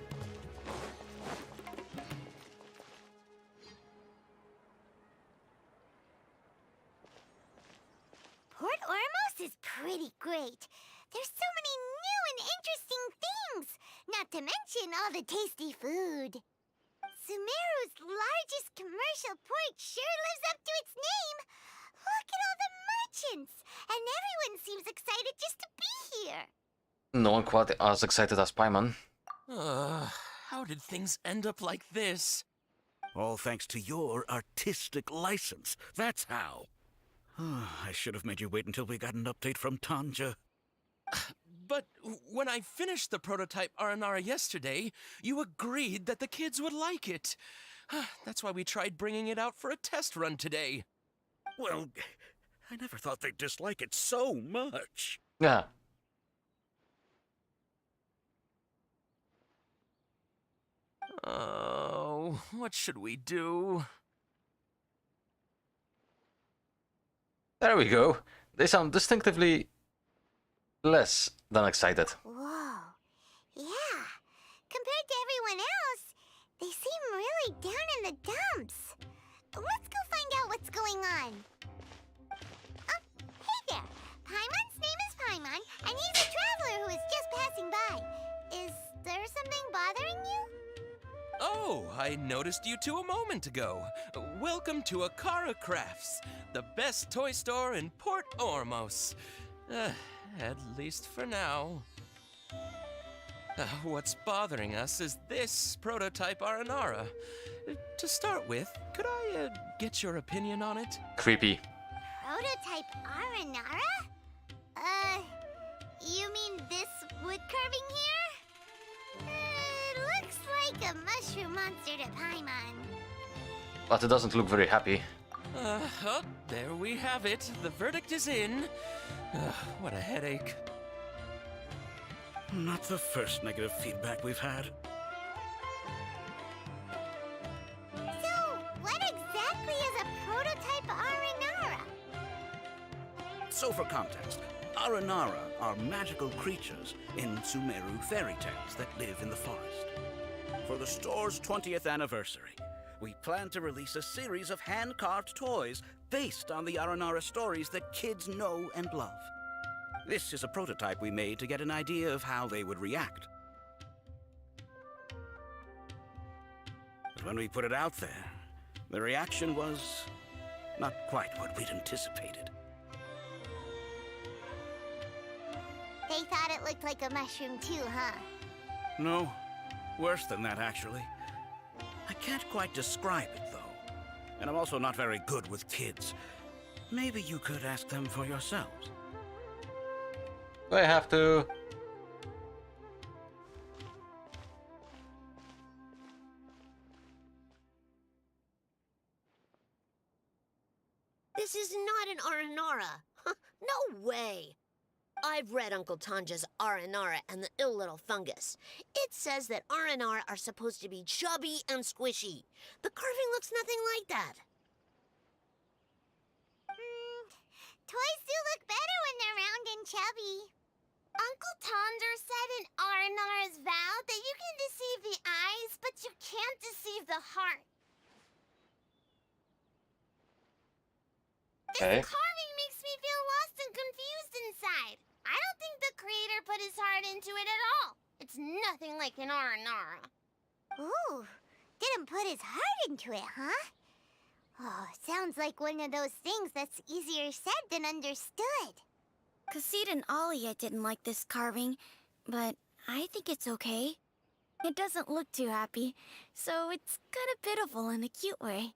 Port Ormos is pretty great. There's so many new and interesting things, not to mention all the tasty food. Sumeru's largest commercial port sure lives up to its name. Look at all the merchants, and everyone seems excited just to be here. No one quite as excited as Paimon. How did things end up like this? All thanks to your artistic license. That's how. I should have made you wait until we got an update from Tanja. But when I finished the prototype Aranara yesterday, you agreed that the kids would like it. That's why we tried bringing it out for a test run today. Well, I never thought they'd dislike it so much. Yeah. Oh, what should we do? There we go. They sound distinctively less than excited. Whoa. Yeah. Compared to everyone else, they seem really down in the dumps. Let's go find out what's going on. Oh, hey there. Paimon's name is Paimon, and he's a traveler who is just passing by. Is there something bothering you? Oh, I noticed you two a moment ago. Welcome to Akara Crafts, the best toy store in Port Ormos. At least for now. What's bothering us is this prototype Aranara. To start with, could I get your opinion on it? Creepy. Prototype Aranara? You mean this wood carving here? It looks like a mushroom monster to Paimon. But it doesn't look very happy. Oh, there we have it. The verdict is in. What a headache. Not the first negative feedback we've had. So, what exactly is a prototype Aranara? So for context, Aranara are magical creatures in Sumeru fairy tales that live in the forest. For the store's 20th anniversary, we plan to release a series of hand-carved toys based on the Aranara stories that kids know and love. This is a prototype we made to get an idea of how they would react. But when we put it out there, the reaction was not quite what we'd anticipated. They thought it looked like a mushroom too, huh? No, worse than that, actually. I can't quite describe it, though. And I'm also not very good with kids. Maybe you could ask them for yourselves. Do I have to? This is not an Aranara. No way. I've read Uncle Tanja's Aranara and the Ill Little Fungus. It says that Aranara are supposed to be chubby and squishy. The carving looks nothing like that. Toys do look better when they're round and chubby. Uncle Tonder said in Aranara's vow that you can deceive the eyes, but you can't deceive the heart. Okay. This carving makes me feel lost and confused inside. I don't think the creator put his heart into it at all. It's nothing like an Aranara. Ooh, didn't put his heart into it, huh? Oh, sounds like one of those things that's easier said than understood. Cassid and Alia didn't like this carving, but I think it's okay. It doesn't look too happy, so it's kind of pitiful in a cute way.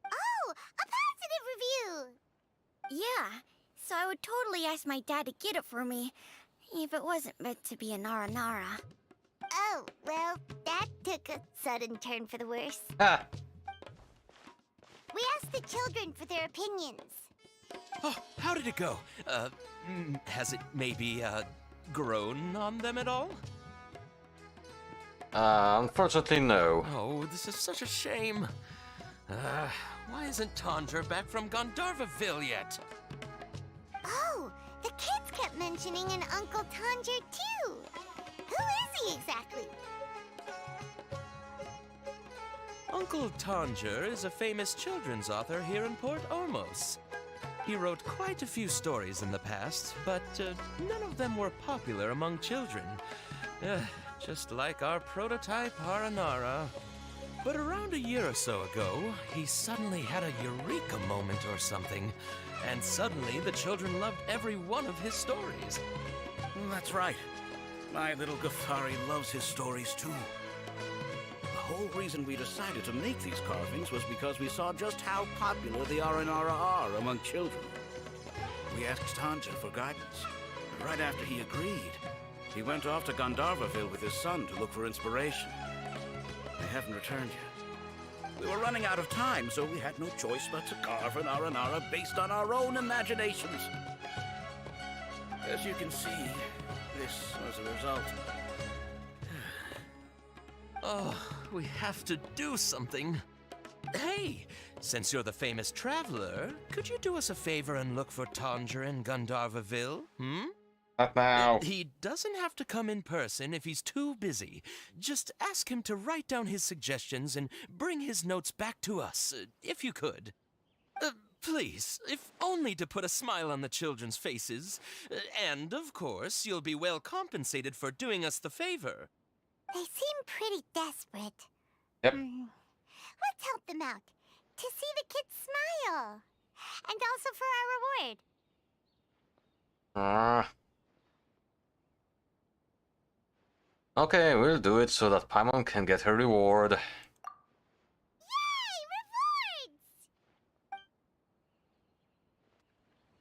Oh, a positive review! Yeah, so I would totally ask my dad to get it for me, if it wasn't meant to be a Nara. Oh, well, that took a sudden turn for the worse. Ah. We asked the children for their opinions. Oh, how did it go? Has it maybe, grown on them at all? Unfortunately, no. Oh, this is such a shame. Why isn't Tandra back from Gandharvaville yet? Oh, The kids kept mentioning an Uncle Tanger, too. Who is he exactly? Uncle Tanger is a famous children's author here in Port Ormos. He wrote quite a few stories in the past, but none of them were popular among children. Just like our prototype Aranara. But around a year or so ago, he suddenly had a eureka moment or something, and suddenly the children loved every one of his stories. That's right. My little Ghaffari loves his stories too. The whole reason we decided to make these carvings was because we saw just how popular the Aranara are among children. We asked Tanja for guidance, and right after he agreed, he went off to Gandharvaville with his son to look for inspiration. They haven't returned yet. We were running out of time, so we had no choice but to carve an Aranara based on our own imaginations. As you can see, this was the result. Oh, we have to do something. Hey, since you're the famous traveler, could you do us a favor and look for Tanger in Gandharvaville, Not now. He doesn't have to come in person if he's too busy. Just ask him to write down his suggestions and bring his notes back to us, if you could. Please, if only to put a smile on the children's faces. And, of course, you'll be well compensated for doing us the favor. They seem pretty desperate. Yep. Let's help them out. To see the kids smile. And also for our reward. Okay, we'll do it so that Paimon can get her reward. Yay! Rewards!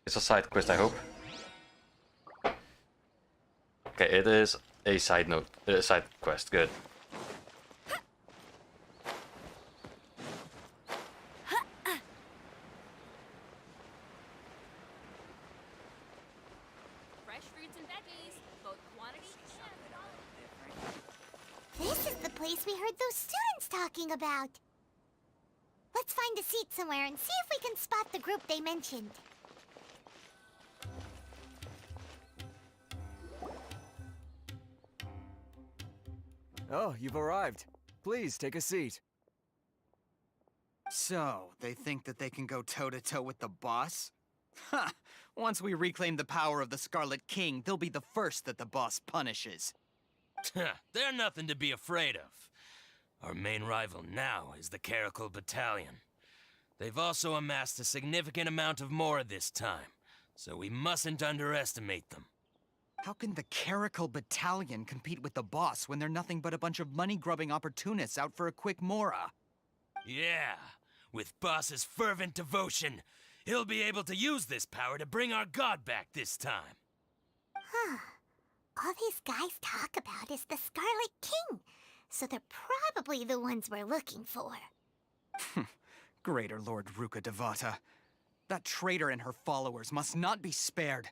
It's a side quest, I hope. Okay, it is a side quest. Good. Fresh fruits and veggies, both quantity This is the place we heard those students talking about. Let's find a seat somewhere and see if we can spot the group they mentioned. Oh, you've arrived. Please, take a seat. So, they think that they can go toe-to-toe with the boss? Ha! Once we reclaim the power of the Scarlet King, they'll be the first that the boss punishes. They're nothing to be afraid of. Our main rival now is the Caracal Battalion. They've also amassed a significant amount of more this time, so we mustn't underestimate them. How can the Caracal Battalion compete with the boss when they're nothing but a bunch of money-grubbing opportunists out for a quick mora? Yeah, with Boss's fervent devotion, he'll be able to use this power to bring our god back this time. Huh. All these guys talk about is the Scarlet King, so they're probably the ones we're looking for. Greater Lord Ruka Devata. That traitor and her followers must not be spared.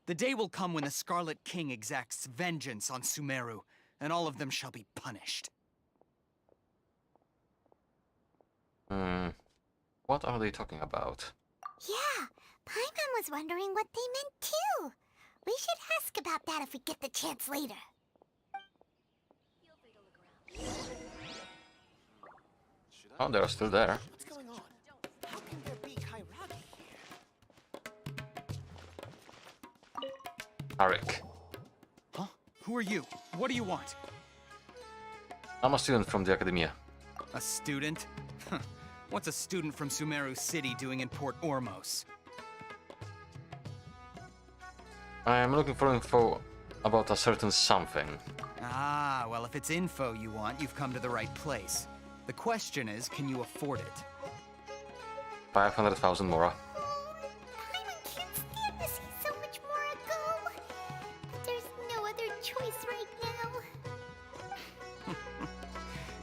The day will come when the Scarlet King exacts vengeance on Sumeru, and all of them shall be punished. What are they talking about? Yeah, Paimon was wondering what they meant too. We should ask about that if we get the chance later. Oh, they're still there. What's going on? How can there be Kairagi here? Arik. Huh? Who are you? What do you want? I'm a student from the Academia. A student? What's a student from Sumeru City doing in Port Ormos? I am looking for info about a certain something. Ah, well, if it's info you want, you've come to the right place. The question is, can you afford it? 500,000 Mora. Paimon can't stand to see so much more go. But there's no other choice right now.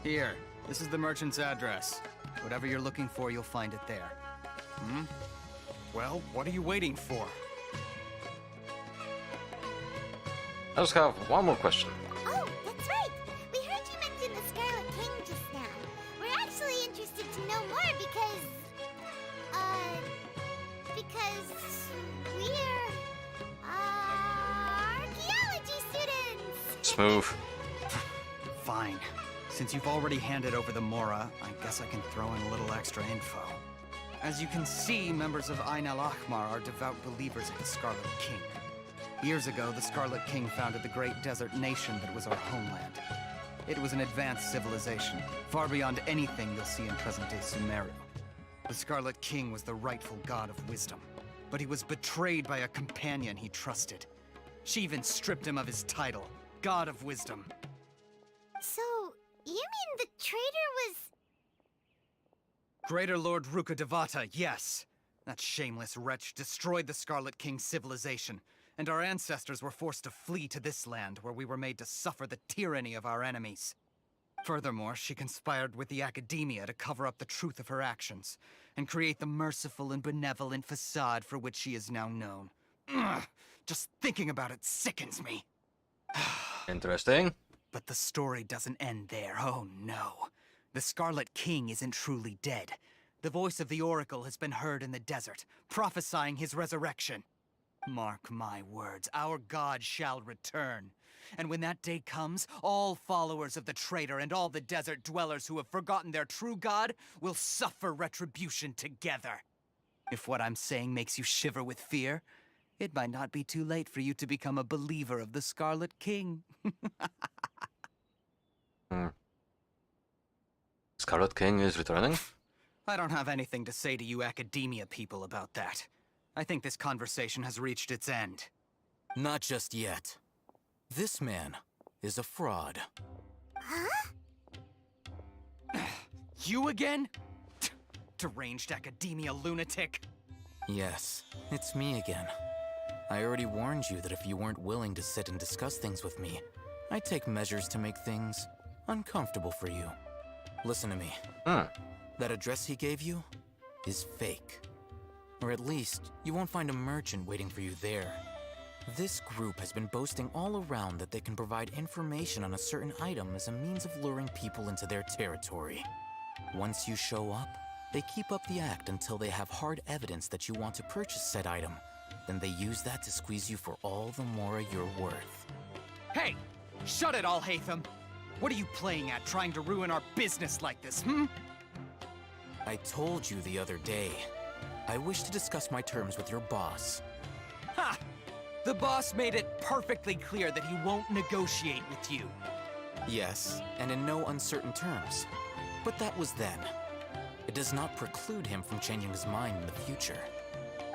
Here, this is the merchant's address. Whatever you're looking for, you'll find it there. Well, what are you waiting for? I just have one more question. Oh, that's right. We heard you mention the Scarlet King just now. We're actually interested to know more because we're, Smooth. Fine. Since you've already handed over the Mora, I guess I can throw in a little extra info. As you can see, members of Ain al-Ahmar are devout believers of the Scarlet King. Years ago, the Scarlet King founded the great desert nation that was our homeland. It was an advanced civilization, far beyond anything you'll see in present-day Sumeru. The Scarlet King was the rightful god of wisdom, but he was betrayed by a companion he trusted. She even stripped him of his title, God of Wisdom. So, you mean the traitor was... Greater Lord Rukkhadevata, yes. That shameless wretch destroyed the Scarlet King's civilization, and our ancestors were forced to flee to this land where we were made to suffer the tyranny of our enemies. Furthermore, she conspired with the Academia to cover up the truth of her actions, and create the merciful and benevolent facade for which she is now known. Ugh, just thinking about it sickens me. Interesting. But the story doesn't end there, oh no. The Scarlet King isn't truly dead. The voice of the Oracle has been heard in the desert, prophesying his resurrection. Mark my words, our god shall return. And when that day comes, all followers of the traitor and all the desert dwellers who have forgotten their true god will suffer retribution together. If what I'm saying makes you shiver with fear, it might not be too late for you to become a believer of the Scarlet King. Scarlet King is returning? I don't have anything to say to you Academia people about that. I think this conversation has reached its end. Not just yet. This man is a fraud. Huh? You again? Deranged Academia lunatic. Yes, it's me again. I already warned you that if you weren't willing to sit and discuss things with me, I'd take measures to make things uncomfortable for you. Listen to me. That address he gave you is fake. Or at least, you won't find a merchant waiting for you there. This group has been boasting all around that they can provide information on a certain item as a means of luring people into their territory. Once you show up, they keep up the act until they have hard evidence that you want to purchase said item. Then they use that to squeeze you for all the more you're worth. Hey! Shut it all, Hatham! What are you playing at, trying to ruin our business like this, I told you the other day. I wish to discuss my terms with your boss. Ha! The boss made it perfectly clear that he won't negotiate with you. Yes, and in no uncertain terms. But that was then. It does not preclude him from changing his mind in the future.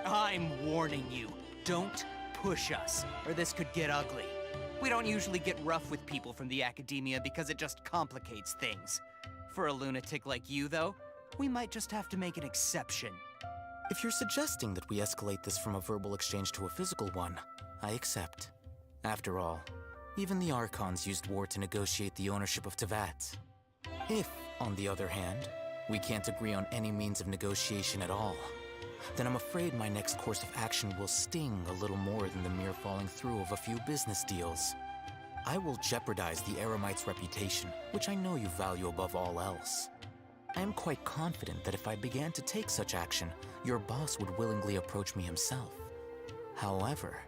I'm warning you. Don't push us, or this could get ugly. We don't usually get rough with people from the Academia because it just complicates things. For a lunatic like you, though, we might just have to make an exception. If you're suggesting that we escalate this from a verbal exchange to a physical one, I accept. After all, even the Archons used war to negotiate the ownership of Teyvat. If, on the other hand, we can't agree on any means of negotiation at all, then I'm afraid my next course of action will sting a little more than the mere falling through of a few business deals. I will jeopardize the Eremite's reputation, which I know you value above all else. I am quite confident that if I began to take such action, your boss would willingly approach me himself. However,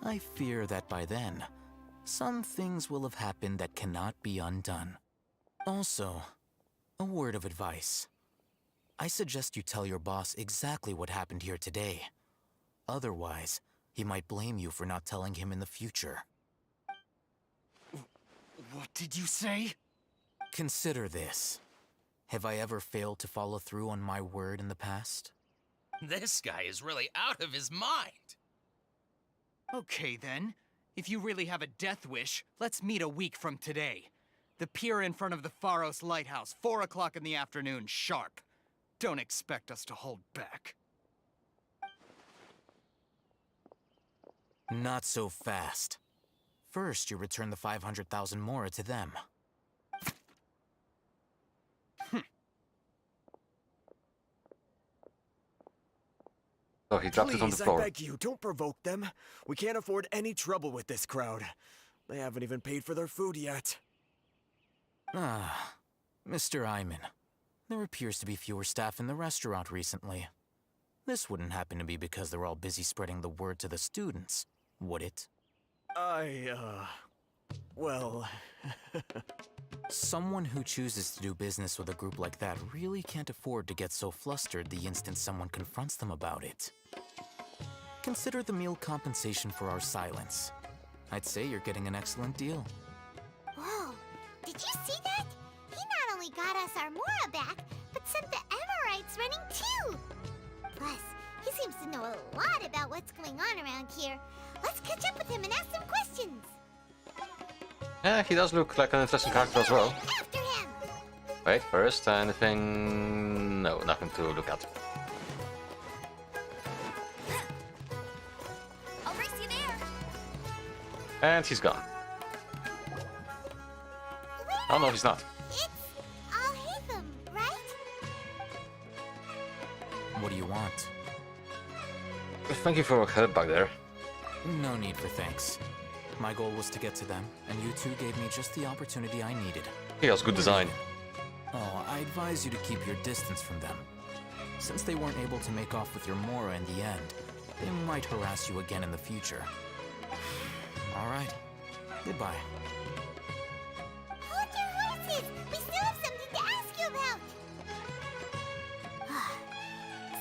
I fear that by then, some things will have happened that cannot be undone. Also, a word of advice. I suggest you tell your boss exactly what happened here today. Otherwise, he might blame you for not telling him in the future. What did you say? Consider this. Have I ever failed to follow through on my word in the past? This guy is really out of his mind. Okay then. If you really have a death wish, let's meet a week from today. The pier in front of the Pharos Lighthouse, 4 o'clock in the afternoon, sharp. Don't expect us to hold back. Not so fast. First, you return the 500,000 Mora to them. Oh, he dropped it on the Please, floor. I beg you, don't provoke them. We can't afford any trouble with this crowd. They haven't even paid for their food yet. Ah, Mr. Iman. There appears to be fewer staff in the restaurant recently. This wouldn't happen to be because they're all busy spreading the word to the students, would it? Well... Someone who chooses to do business with a group like that really can't afford to get so flustered the instant someone confronts them about it. Consider the meal compensation for our silence. I'd say you're getting an excellent deal. Whoa, did you see that? He not only got us our Mora back, but sent the Amorites running too! Plus, he seems to know a lot about what's going on around here. Let's catch up with him and ask some questions. Yeah, he does look like an interesting character as well. After him! Wait, first, anything... No, nothing to look at. I'll race you there. And he's gone. Oh no, he's not. It's Al-Haytham, right? What do you want? Thank you for your help back there. No need for thanks. My goal was to get to them, and you two gave me just the opportunity I needed. He has good design. Oh, I advise you to keep your distance from them. Since they weren't able to make off with your Mora in the end, they might harass you again in the future. Alright. Goodbye. Hold your horses! We still have something to ask you about!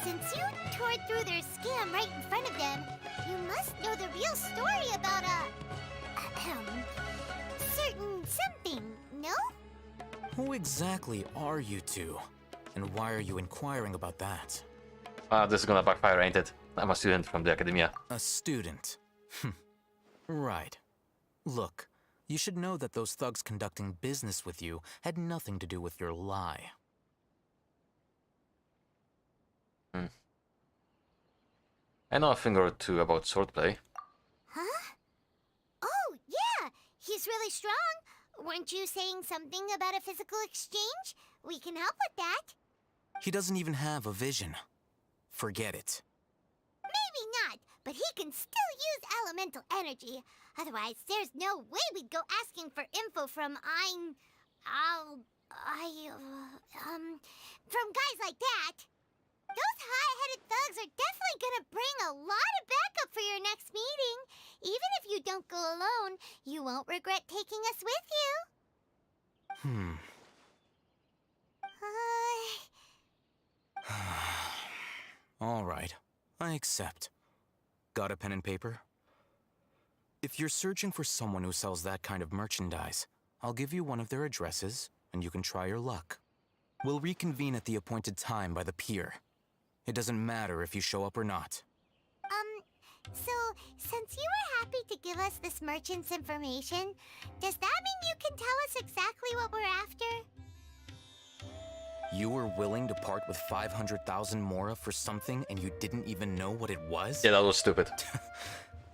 Since you tore through their scam right in front of them, you must know the real story about certain something, no? Who exactly are you two? And why are you inquiring about that? This is gonna backfire, ain't it? I'm a student from the academia. A student? Right. Look, you should know that those thugs conducting business with you had nothing to do with your lie. I know a thing or two about swordplay. Huh? Oh, yeah! He's really strong! Weren't you saying something about a physical exchange? We can help with that. He doesn't even have a vision. Forget it. Maybe not, but he can still use elemental energy. Otherwise, there's no way we'd go asking for info from from guys like that. Those hot-headed thugs are definitely gonna bring a lot of backup for your next meeting. Even if you don't go alone, you won't regret taking us with you. Alright, I accept. Got a pen and paper? If you're searching for someone who sells that kind of merchandise, I'll give you one of their addresses, and you can try your luck. We'll reconvene at the appointed time by the pier. It doesn't matter if you show up or not. So, since you were happy to give us this merchant's information, does that mean you can tell us exactly what we're after? You were willing to part with 500,000 Mora for something and you didn't even know what it was? Yeah, that was stupid.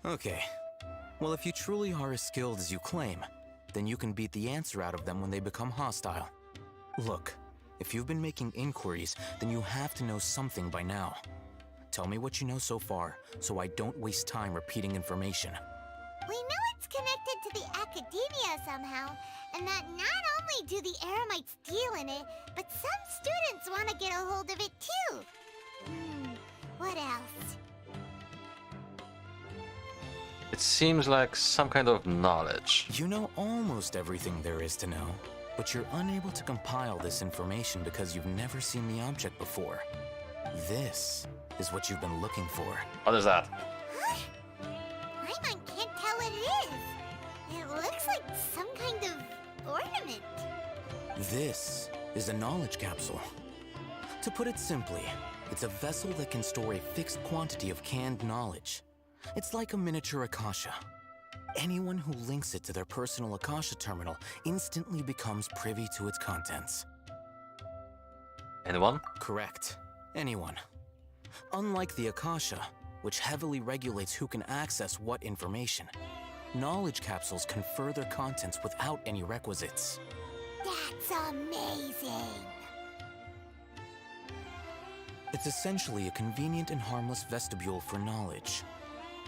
Okay. Well, if you truly are as skilled as you claim, then you can beat the answer out of them when they become hostile. Look, if you've been making inquiries, then you have to know something by now. Tell me what you know so far, so I don't waste time repeating information. We know it's connected to the academia somehow, and that not only do the Eremites deal in it, but some students want to get a hold of it too. What else? It seems like some kind of knowledge. You know almost everything there is to know, but you're unable to compile this information because you've never seen the object before. This is what you've been looking for. What is that? Paimon can't tell what it is. It looks like some kind of ornament. This is a knowledge capsule. To put it simply, it's a vessel that can store a fixed quantity of canned knowledge. It's like a miniature Akasha. Anyone who links it to their personal Akasha terminal instantly becomes privy to its contents. Anyone? Correct. Anyone. Unlike the Akasha, which heavily regulates who can access what information, knowledge capsules confer their contents without any requisites. That's amazing! It's essentially a convenient and harmless vestibule for knowledge.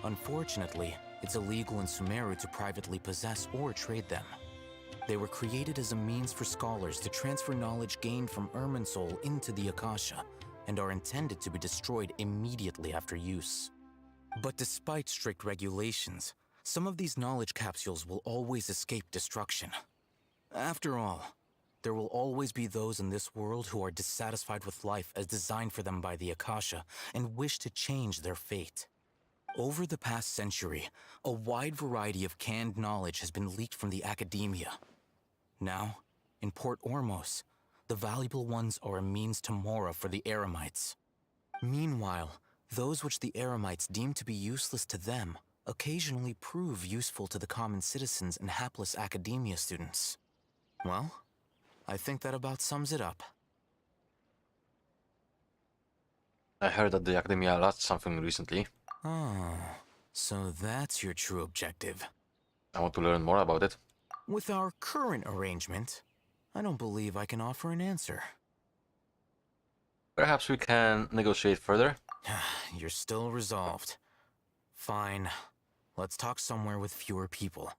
Unfortunately, it's illegal in Sumeru to privately possess or trade them. They were created as a means for scholars to transfer knowledge gained from Irminsul into the Akasha, and are intended to be destroyed immediately after use. But despite strict regulations, Some of these knowledge capsules will always escape destruction. After all, there will always be those in this world who are dissatisfied with life as designed for them by the Akasha and wish to change their fate. Over the past century, a wide variety of canned knowledge has been leaked from the academia. Now, in Port Ormos, the valuable ones are a means to Mora for the Eremites. Meanwhile, those which the Eremites deem to be useless to them occasionally prove useful to the common citizens and hapless academia students. Well, I think that about sums it up. I heard that the Academia lost something recently. Oh, so that's your true objective. I want to learn more about it. With our current arrangement, I don't believe I can offer an answer. Perhaps we can negotiate further? You're still resolved. Fine. Let's talk somewhere with fewer people.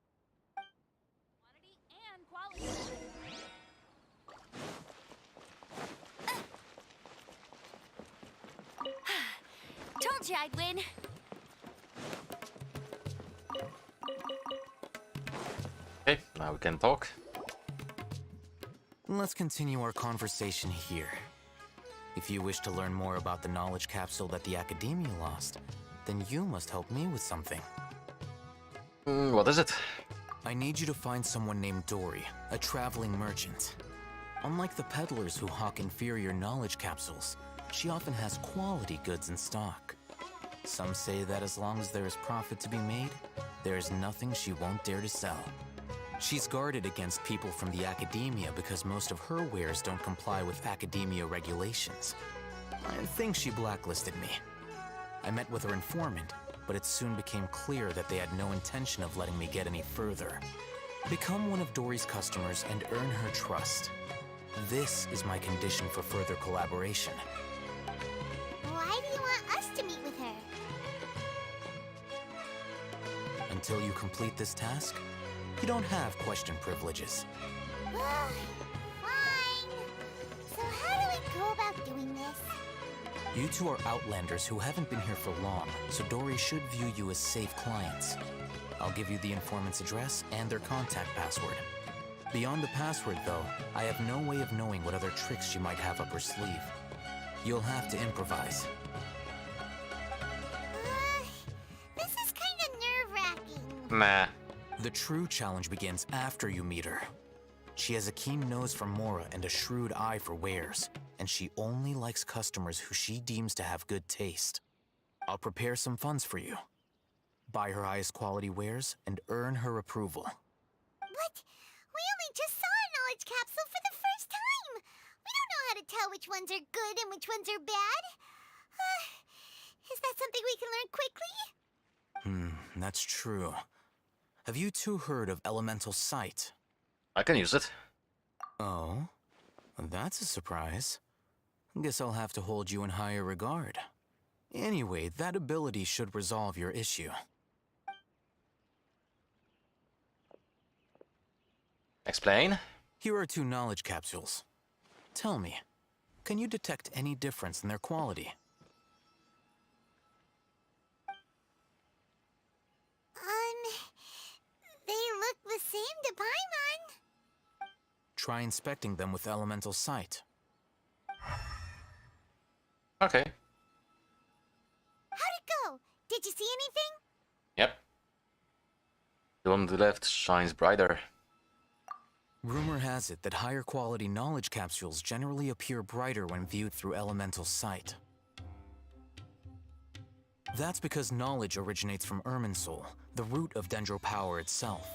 Told you I'd win. Okay, now we can talk. Let's continue our conversation here. If you wish to learn more about the knowledge capsule that the Academia lost, then you must help me with something. What is it? I need you to find someone named Dory, a traveling merchant. Unlike the peddlers who hawk inferior knowledge capsules, she often has quality goods in stock. Some say that as long as there is profit to be made, there is nothing she won't dare to sell. She's guarded against people from the Academia because most of her wares don't comply with Academia regulations. I think she blacklisted me. I met with her informant, but it soon became clear that they had no intention of letting me get any further. Become one of Dory's customers and earn her trust. This is my condition for further collaboration. Why do you want us to meet with her? Until you complete this task, you don't have question privileges. Fine. So how do we go about doing this? You two are Outlanders who haven't been here for long, so Dory should view you as safe clients. I'll give you the informant's address and their contact password. Beyond the password, though, I have no way of knowing what other tricks she might have up her sleeve. You'll have to improvise. This is kind of nerve-wracking. Meh. The true challenge begins after you meet her. She has a keen nose for Mora and a shrewd eye for wares, and she only likes customers who she deems to have good taste. I'll prepare some funds for you. Buy her highest quality wares and earn her approval. But we only just saw a knowledge capsule for the first time. We don't know how to tell which ones are good and which ones are bad. Is that something we can learn quickly? That's true. Have you two heard of elemental sight? I can use it. Oh? That's a surprise. Guess I'll have to hold you in higher regard. Anyway, that ability should resolve your issue. Explain? Here are 2 knowledge capsules. Tell me, can you detect any difference in their quality? They look the same to Paimon. Try inspecting them with elemental sight. Okay. How'd it go? Did you see anything? Yep. The one on the left shines brighter. Rumor has it that higher quality knowledge capsules generally appear brighter when viewed through elemental sight. That's because knowledge originates from Irminsul, the root of Dendro power itself.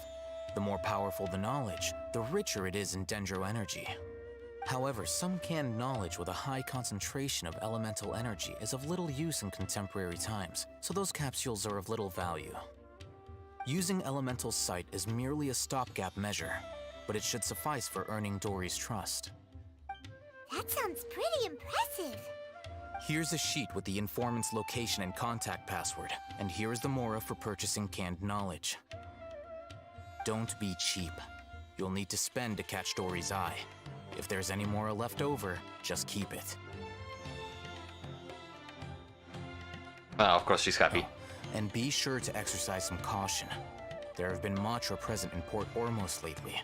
The more powerful the knowledge, the richer it is in Dendro energy. However, some canned knowledge with a high concentration of elemental energy is of little use in contemporary times, so those capsules are of little value. Using elemental sight is merely a stopgap measure, but it should suffice for earning Dory's trust. That sounds pretty impressive. Here's a sheet with the informant's location and contact password, and here is the Mora for purchasing canned knowledge. Don't be cheap. You'll need to spend to catch Dory's eye. If there's any Mora left over, just keep it. Ah, of course she's happy. And be sure to exercise some caution. There have been Matra present in Port Ormos lately.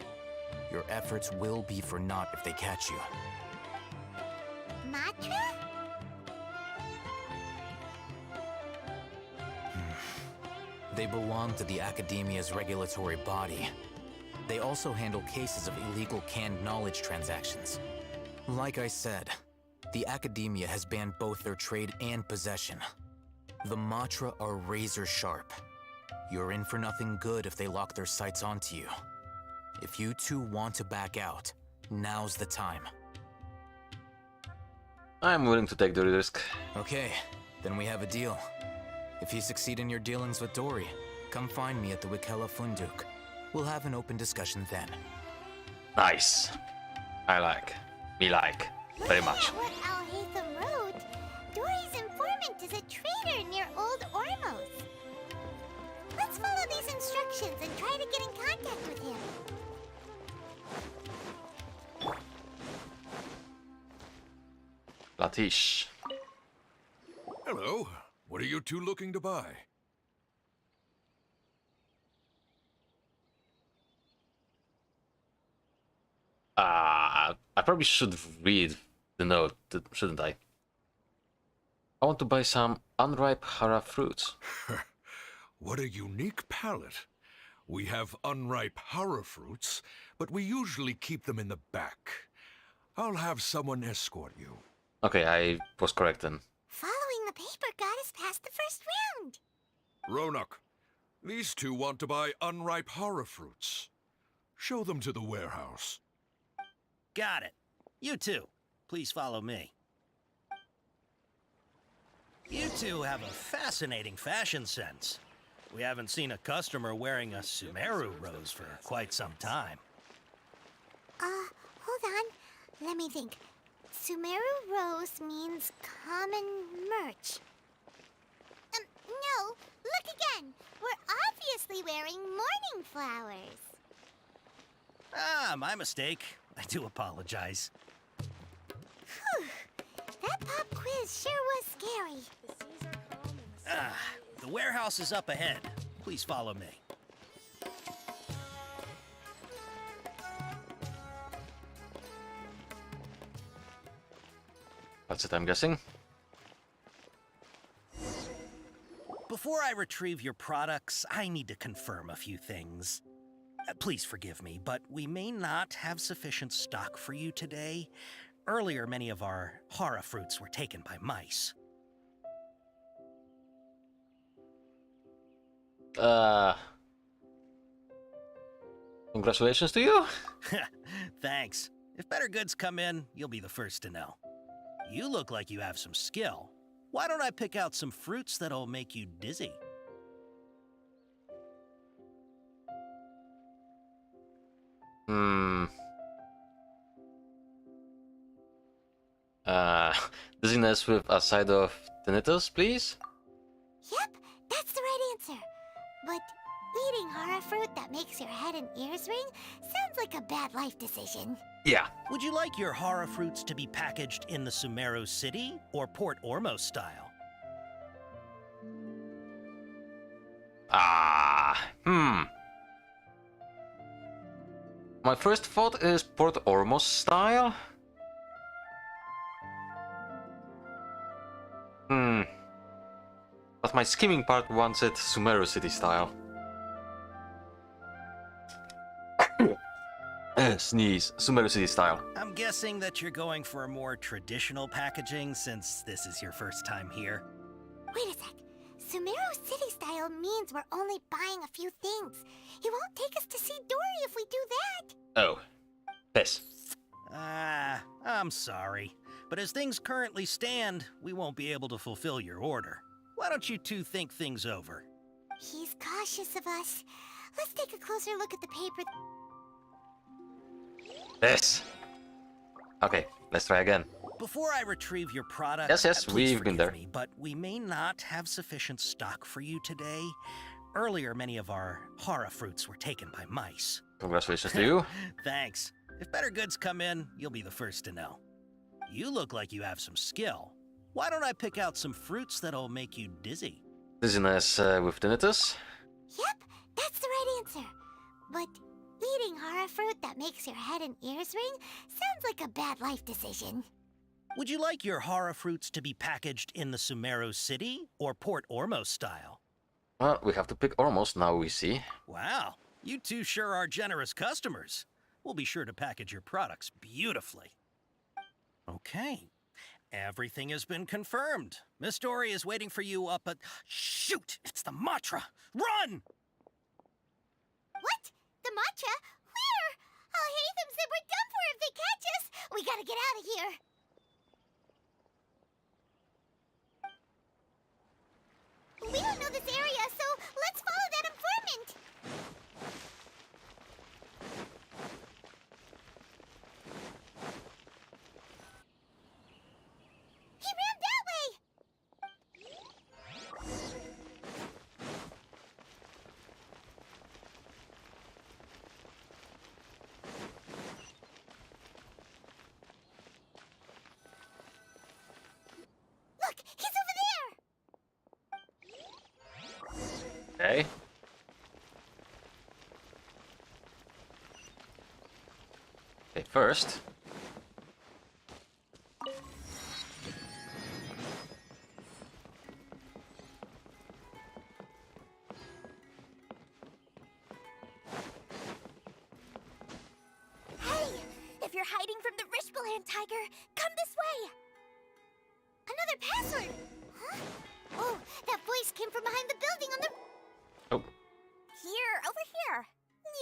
Your efforts will be for naught if they catch you. Matra? They belong to the Academia's regulatory body. They also handle cases of illegal canned knowledge transactions. Like I said, the Academia has banned both their trade and possession. The Matra are razor sharp. You're in for nothing good if they lock their sights onto you. If you two want to back out, now's the time. I'm willing to take the risk. Okay, then we have a deal. If you succeed in your dealings with Dory, come find me at the Wikela Funduk. We'll have an open discussion then. Nice. I like. Me like. Very much. What Al Haytham wrote? Dory's informant is a traitor near Old Ormos. Let's follow these instructions and try to get in contact with him. Latish. Hello. What are you two looking to buy? I probably should read the note, shouldn't I? I want to buy some unripe hara fruits. What a unique palate. We have unripe hara fruits, but we usually keep them in the back. I'll have someone escort you. Okay, I was correct then. Following the paper got us past the first round. Ronak, these two want to buy unripe hara fruits. Show them to the warehouse. Got it. You two, please follow me. You two have a fascinating fashion sense. We haven't seen a customer wearing a Sumeru rose for quite some time. Hold on. Let me think. Sumeru rose means common merch. No, look again. We're obviously wearing morning flowers. Ah, my mistake. I do apologize. Whew. That pop quiz sure was scary. The warehouse is up ahead. Please follow me. That's it, I'm guessing. Before I retrieve your products, I need to confirm a few things. Please forgive me, but we may not have sufficient stock for you today. Earlier, many of our hara fruits were taken by mice. Congratulations to you. Thanks. If better goods come in, you'll be the first to know. You look like you have some skill. Why don't I pick out some fruits that'll make you dizzy? Dizziness with a side of tinnitus, please? Yep, that's the right answer. But eating hara fruit that makes your head and ears ring sounds like a bad life decision. Yeah. Would you like your hara fruits to be packaged in the Sumeru City or Port Ormos style? My first thought is Port Ormos style. But my skimming part wants it Sumeru City style. Sneeze. Sumeru City style. I'm guessing that you're going for a more traditional packaging since this is your first time here. Wait a sec. Sumeru City style means we're only buying a few things. He won't take us to see Dory if we do that. Oh. Piss. I'm sorry. But as things currently stand, we won't be able to fulfill your order. Why don't you two think things over? He's cautious of us. Let's take a closer look at the paper. Yes. Okay, let's try again. Before I retrieve your product, Yes, please we've been forgive there. me, but we may not have sufficient stock for you today. Earlier, many of our hara fruits were taken by mice. Congratulations to you. Thanks. If better goods come in, you'll be the first to know. You look like you have some skill. Why don't I pick out some fruits that'll make you dizzy? Dizziness with tinnitus. Yep, That's the right answer. But eating hara fruit that makes your head and ears ring sounds like a bad life decision. Would you like your hara fruits to be packaged in the Sumeru City or Port Ormos style? Well, we have to pick Ormos now, we see. Wow, you two sure are generous customers. We'll be sure to package your products beautifully. Okay, everything has been confirmed. Miss Dory is waiting for you up at... Shoot, it's the Matra! Run! What? The matcha? Where? I'll hate them said we're done for if they catch us. We gotta get out of here. We don't know this area, so let's follow that informant. He ran that way. Look, he's over there. Okay. Okay, first. Hey, if you're hiding from the Rishbaland tiger, come this way. Another password. Huh? Oh, that voice came from behind the building on the... Oh. Here, over here.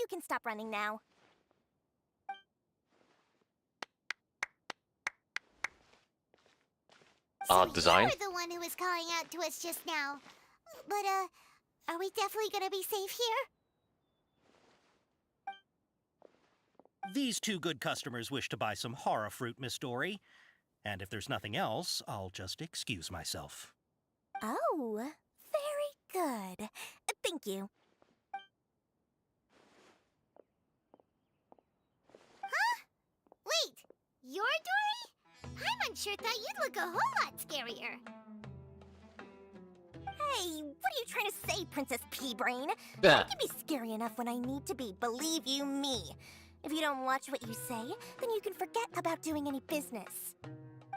You can stop running now. Design. You're the one who was calling out to us just now. But, are we definitely gonna be safe here? These two good customers wish to buy some hara fruit, Miss Dory. And if there's nothing else, I'll just excuse myself. Oh, very good. Thank you. Huh? Wait, you're Dory? I'm unsure thought you'd look a whole lot scarier. Hey, what are you trying to say, Princess Pea-Brain? Yeah. I can be scary enough when I need to be, believe you me. If you don't watch what you say, then you can forget about doing any business.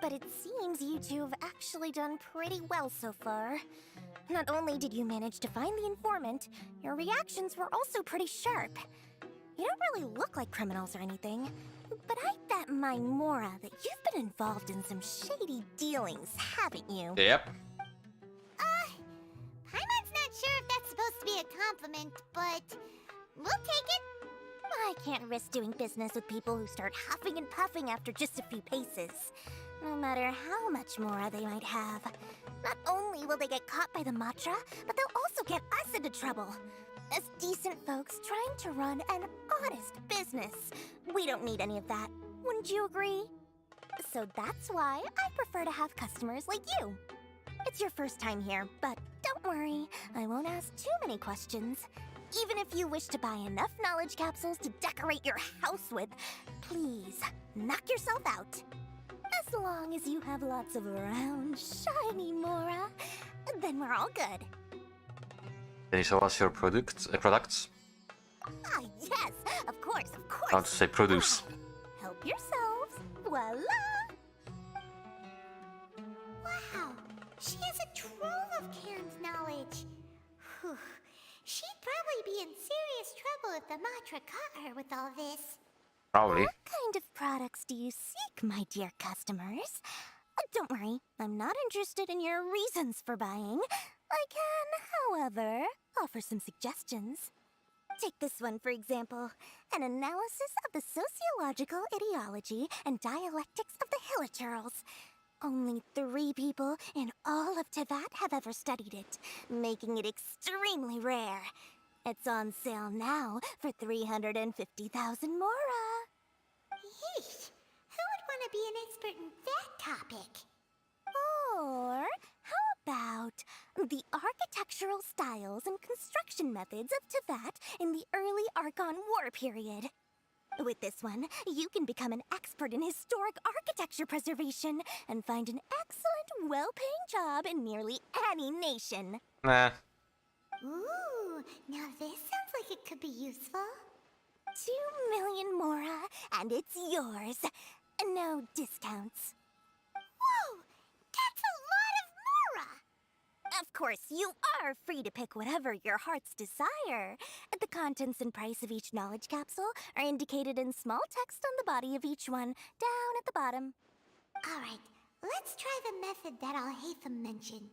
But it seems you two have actually done pretty well so far. Not only did you manage to find the informant, your reactions were also pretty sharp. You don't really look like criminals or anything, but I bet my Mora that you've been involved in some shady dealings, haven't you? Yep. Paimon's not sure if that's supposed to be a compliment, but we'll take it. I can't risk doing business with people who start huffing and puffing after just a few paces. No matter how much Mora they might have. Not only will they get caught by the Matra, but they'll also get us into trouble. As decent folks trying to run an honest business, we don't need any of that. Wouldn't you agree? So that's why I prefer to have customers like you. It's your first time here, but don't worry, I won't ask too many questions. Even if you wish to buy enough knowledge capsules to decorate your house with, please, knock yourself out. As long as you have lots of round, shiny Mora, then we're all good. Can you show us your products? Ah, yes, of course, of course. I want to say produce. Help yourselves. Voila! Wow, she has a trove of canned knowledge. Whew. She'd probably be in serious trouble if the Matra caught her with all this. Probably. What kind of products do you seek, my dear customers? Don't worry, I'm not interested in your reasons for buying. I can, however, offer some suggestions. Take this one, for example. An analysis of the sociological ideology and dialectics of the Hilichurls. Only 3 people in all of Teyvat have ever studied it, making it extremely rare. It's on sale now for 350,000 Mora. Yeesh, who would want to be an expert in that topic? Or how about the architectural styles and construction methods of Teyvat in the early Archon War period? With this one, you can become an expert in historic architecture preservation and find an excellent, well-paying job in nearly any nation. Nah. Ooh, now this sounds like it could be useful. 2 million Mora, and it's yours. No discounts. Whoa! That's a lot of Mora! Of course, you are free to pick whatever your heart's desire. The contents and price of each knowledge capsule are indicated in small text on the body of each one, down at the bottom. Alright, let's try the method that Alhaitham mentioned.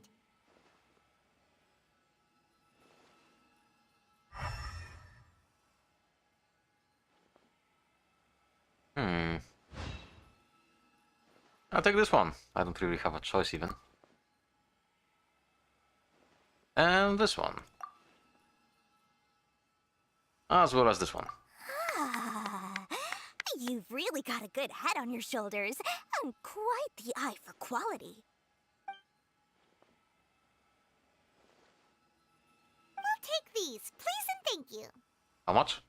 I'll take this one. I don't really have a choice even. And this one. As well as this one. Ah, you've really got a good head on your shoulders, and quite the eye for quality. We'll take these, please and thank you. How much?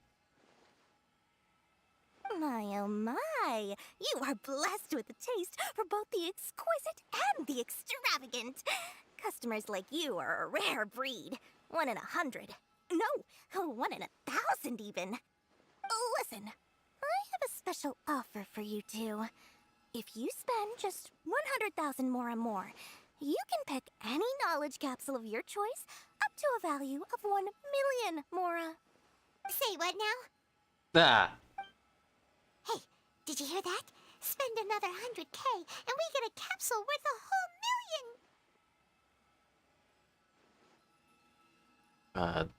My oh my, you are blessed with a taste for both the exquisite and the extravagant. Customers like you are a rare breed. 1 in 100. No, 1 in 1,000 even. Listen, I have a special offer for you two. If you spend just 100,000 more, you can pick any knowledge capsule of your choice up to a value of 1 million Mora. Say what now? Ah. Hey, did you hear that? Spend another 100K and we get a capsule worth a whole million!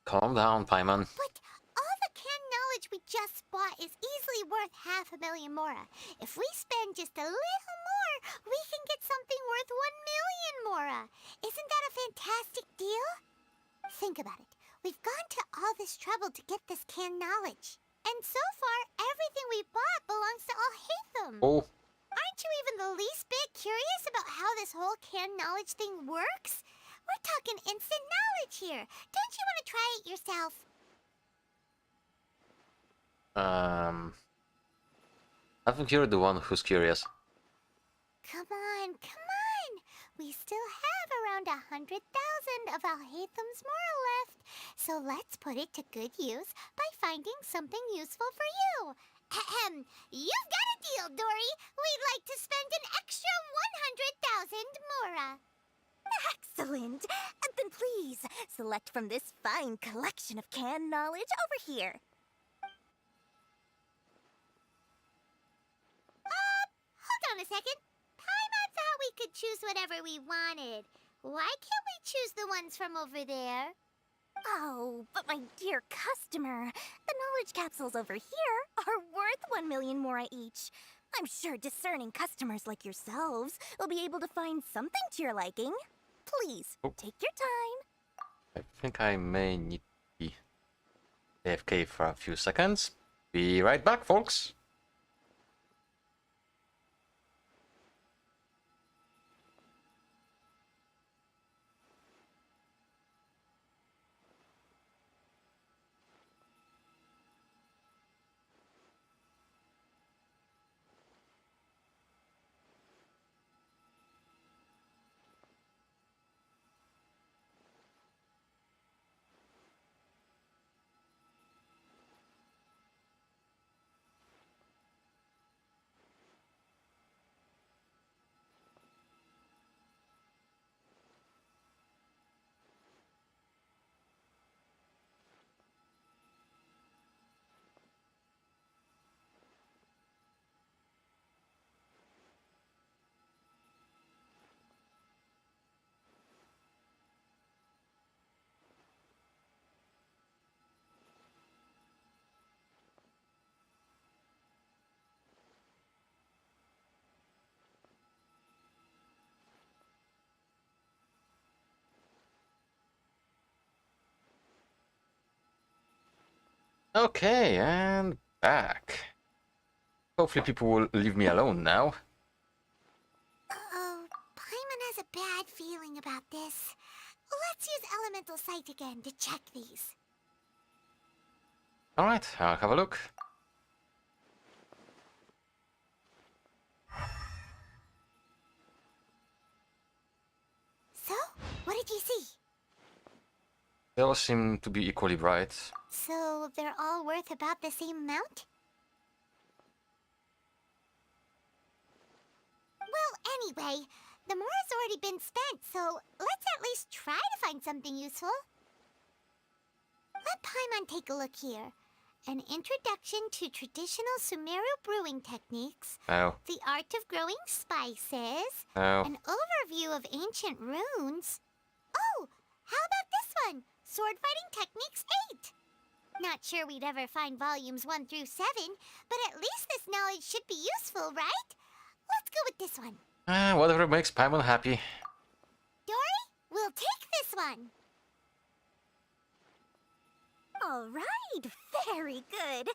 Calm down, Paimon. But all the canned knowledge we just bought is easily worth 500,000 Mora. If we spend just a little more, we can get something worth 1 million Mora. Isn't that a fantastic deal? Think about it. We've gone to all this trouble to get this canned knowledge. And so far, everything we bought belongs to Alhaitham. Oh. Aren't you even the least bit curious about how this whole canned knowledge thing works? We're talking instant knowledge here. Don't you want to try it yourself? I think you're the one who's curious. Come on, come on. We still have around 100,000 of Alhaitham's Mora left. So let's put it to good use by finding something useful for you. Ahem. You've got a deal, Dory. We'd like to spend an extra 100,000 Mora. Excellent! Then please, select from this fine collection of canned knowledge over here. Hold on a second. Paimon thought we could choose whatever we wanted. Why can't we choose the ones from over there? Oh, but my dear customer, the knowledge capsules over here are worth 1 million Mora each. I'm sure discerning customers like yourselves will be able to find something to your liking. Please, take your time. I think I may need to be AFK for a few seconds. Be right back, folks. Okay, and back. Hopefully people will leave me alone now. Uh-oh, Paimon has a bad feeling about this. Let's use Elemental Sight again to check these. Alright, I'll have a look. So, what did you see? They all seem to be equally bright. So they're all worth about the same amount? Well, anyway, the mora's already been spent, so let's at least try to find something useful. Let Paimon take a look here. An introduction to traditional Sumeru brewing techniques. Oh. The art of growing spices. Oh. An overview of ancient runes. Oh, how about this one? Sword Fighting Techniques 8. Not sure we'd ever find volumes 1 through 7, but at least this knowledge should be useful, right? Let's go with this one. Whatever makes Paimon happy. Dory, we'll take this one. All right, very good.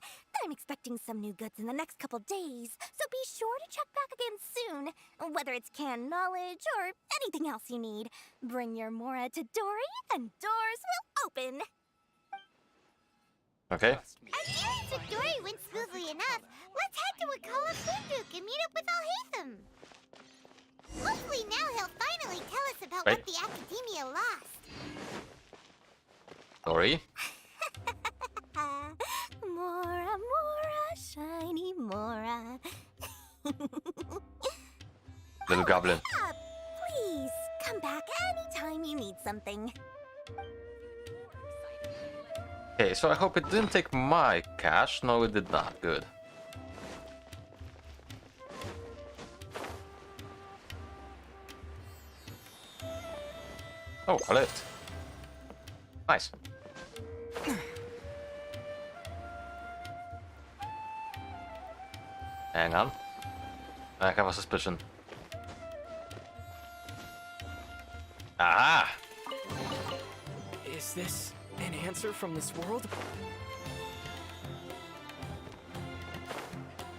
I'm expecting some new goods in the next couple days, so be sure to check back again soon. Whether it's canned knowledge or anything else you need, bring your Mora to Dory and doors will open. Okay. Our dealings with Dory went smoothly enough. Let's head to Wakala Funduk and meet up with Alhaitham. Hopefully now he'll finally tell us about what the Academia lost. Dory? Mora, Mora, shiny Mora. Little goblin. Please, come back anytime you need something. Okay, so I hope it didn't take my cash. No, it did not. Good. Oh, a lift. Nice. Hang on. I have a suspicion. Ah! Is this an answer from this world?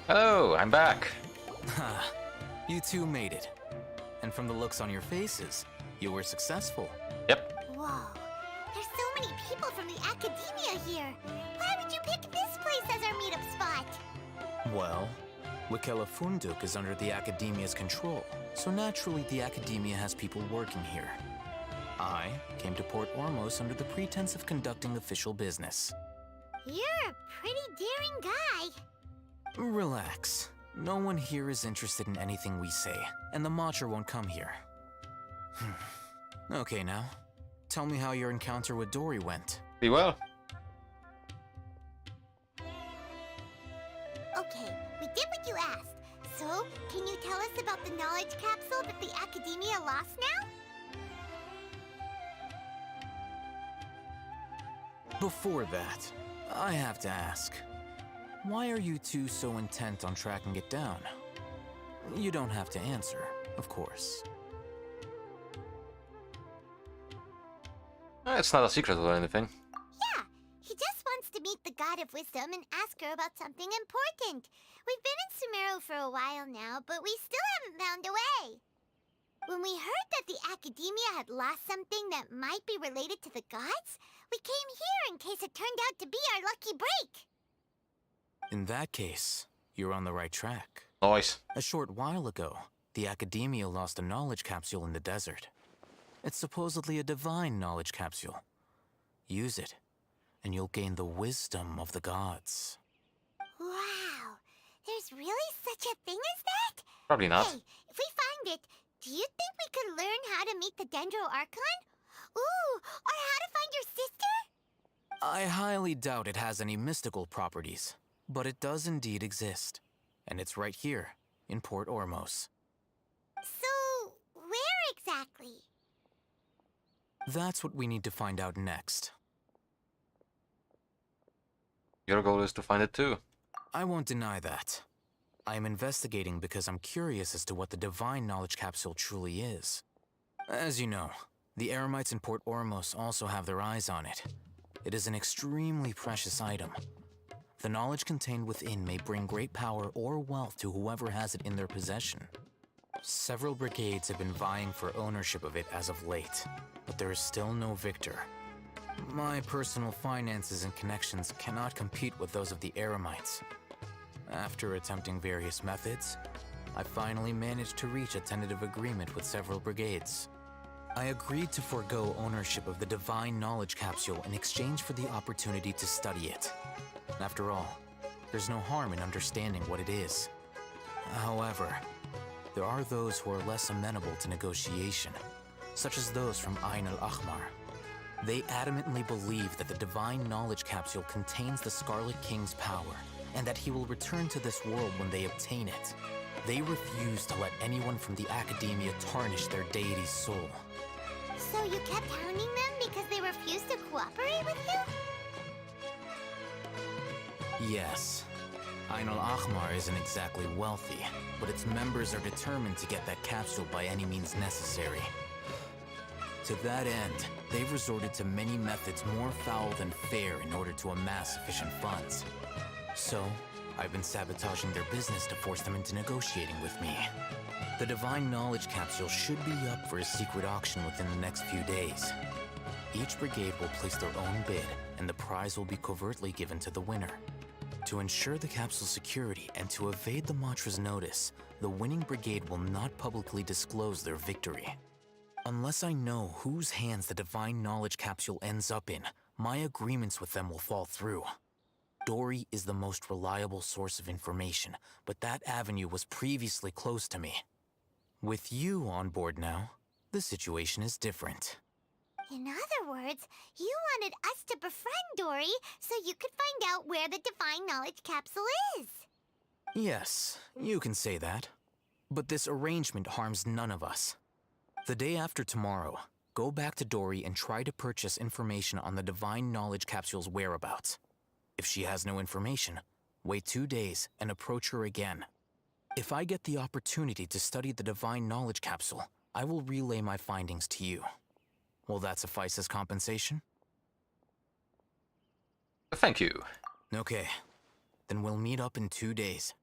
Hello, I'm back. Ha, you two made it. And from the looks on your faces, you were successful. Yep. Whoa, there's so many people from the Academia here. Why would you pick this place as our meetup spot? Well, Wakala Funduk is under the Academia's control, so naturally the Academia has people working here. I came to Port Ormos under the pretense of conducting official business. You're a pretty daring guy. Relax. No one here is interested in anything we say, and the Matcha won't come here. Okay now, tell me how your encounter with Dory went. Be well. Okay, we did what you asked. So, can you tell us about the knowledge capsule that the Academia lost now? Before that, I have to ask, why are you two so intent on tracking it down? You don't have to answer, of course. It's not a secret or anything. Yeah, he just wants to meet the God of Wisdom and ask her about something important. We've been in Sumeru for a while now, but we still haven't found a way. When we heard that the Academia had lost something that might be related to the gods, we came here in case it turned out to be our lucky break. In that case, you're on the right track. Nice. A short while ago, the Academia lost a knowledge capsule in the desert. It's supposedly a divine knowledge capsule. Use it, and you'll gain the wisdom of the gods. Wow, there's really such a thing as that? Probably not. Hey, if we find it, do you think we could learn how to meet the Dendro Archon? Ooh, or how to find your sister? I highly doubt it has any mystical properties, but it does indeed exist. And it's right here, in Port Ormos. So, where exactly? That's what we need to find out next. Your goal is to find it too. I won't deny that. I am investigating because I'm curious as to what the divine knowledge capsule truly is. As you know, the Eremites in Port Ormos also have their eyes on it. It is an extremely precious item. The knowledge contained within may bring great power or wealth to whoever has it in their possession. Several brigades have been vying for ownership of it as of late, but there is still no victor. My personal finances and connections cannot compete with those of the Eremites. After attempting various methods, I finally managed to reach a tentative agreement with several brigades. I agreed to forego ownership of the Divine Knowledge Capsule in exchange for the opportunity to study it. After all, there's no harm in understanding what it is. However, there are those who are less amenable to negotiation, such as those from Ain al-Ahmar. They adamantly believe that the Divine Knowledge Capsule contains the Scarlet King's power, and that he will return to this world when they obtain it. They refuse to let anyone from the Academia tarnish their deity's soul. So you kept hounding them because they refused to cooperate with you? Yes. Ain al-Ahmar isn't exactly wealthy, but its members are determined to get that capsule by any means necessary. To that end, they've resorted to many methods more foul than fair in order to amass sufficient funds. So, I've been sabotaging their business to force them into negotiating with me. The Divine Knowledge Capsule should be up for a secret auction within the next few days. Each brigade will place their own bid, and the prize will be covertly given to the winner. To ensure the capsule's security and to evade the Matra's notice, the winning brigade will not publicly disclose their victory. Unless I know whose hands the Divine Knowledge Capsule ends up in, my agreements with them will fall through. Dory is the most reliable source of information, but that avenue was previously closed to me. With you on board now, the situation is different. In other words, you wanted us to befriend Dory so you could find out where the Divine Knowledge Capsule is. Yes, you can say that. But this arrangement harms none of us. The day after tomorrow, go back to Dory and try to purchase information on the Divine Knowledge Capsule's whereabouts. If she has no information, wait 2 days and approach her again. If I get the opportunity to study the Divine Knowledge Capsule, I will relay my findings to you. Will that suffice as compensation? Thank you. Okay. Then we'll meet up in 2 days.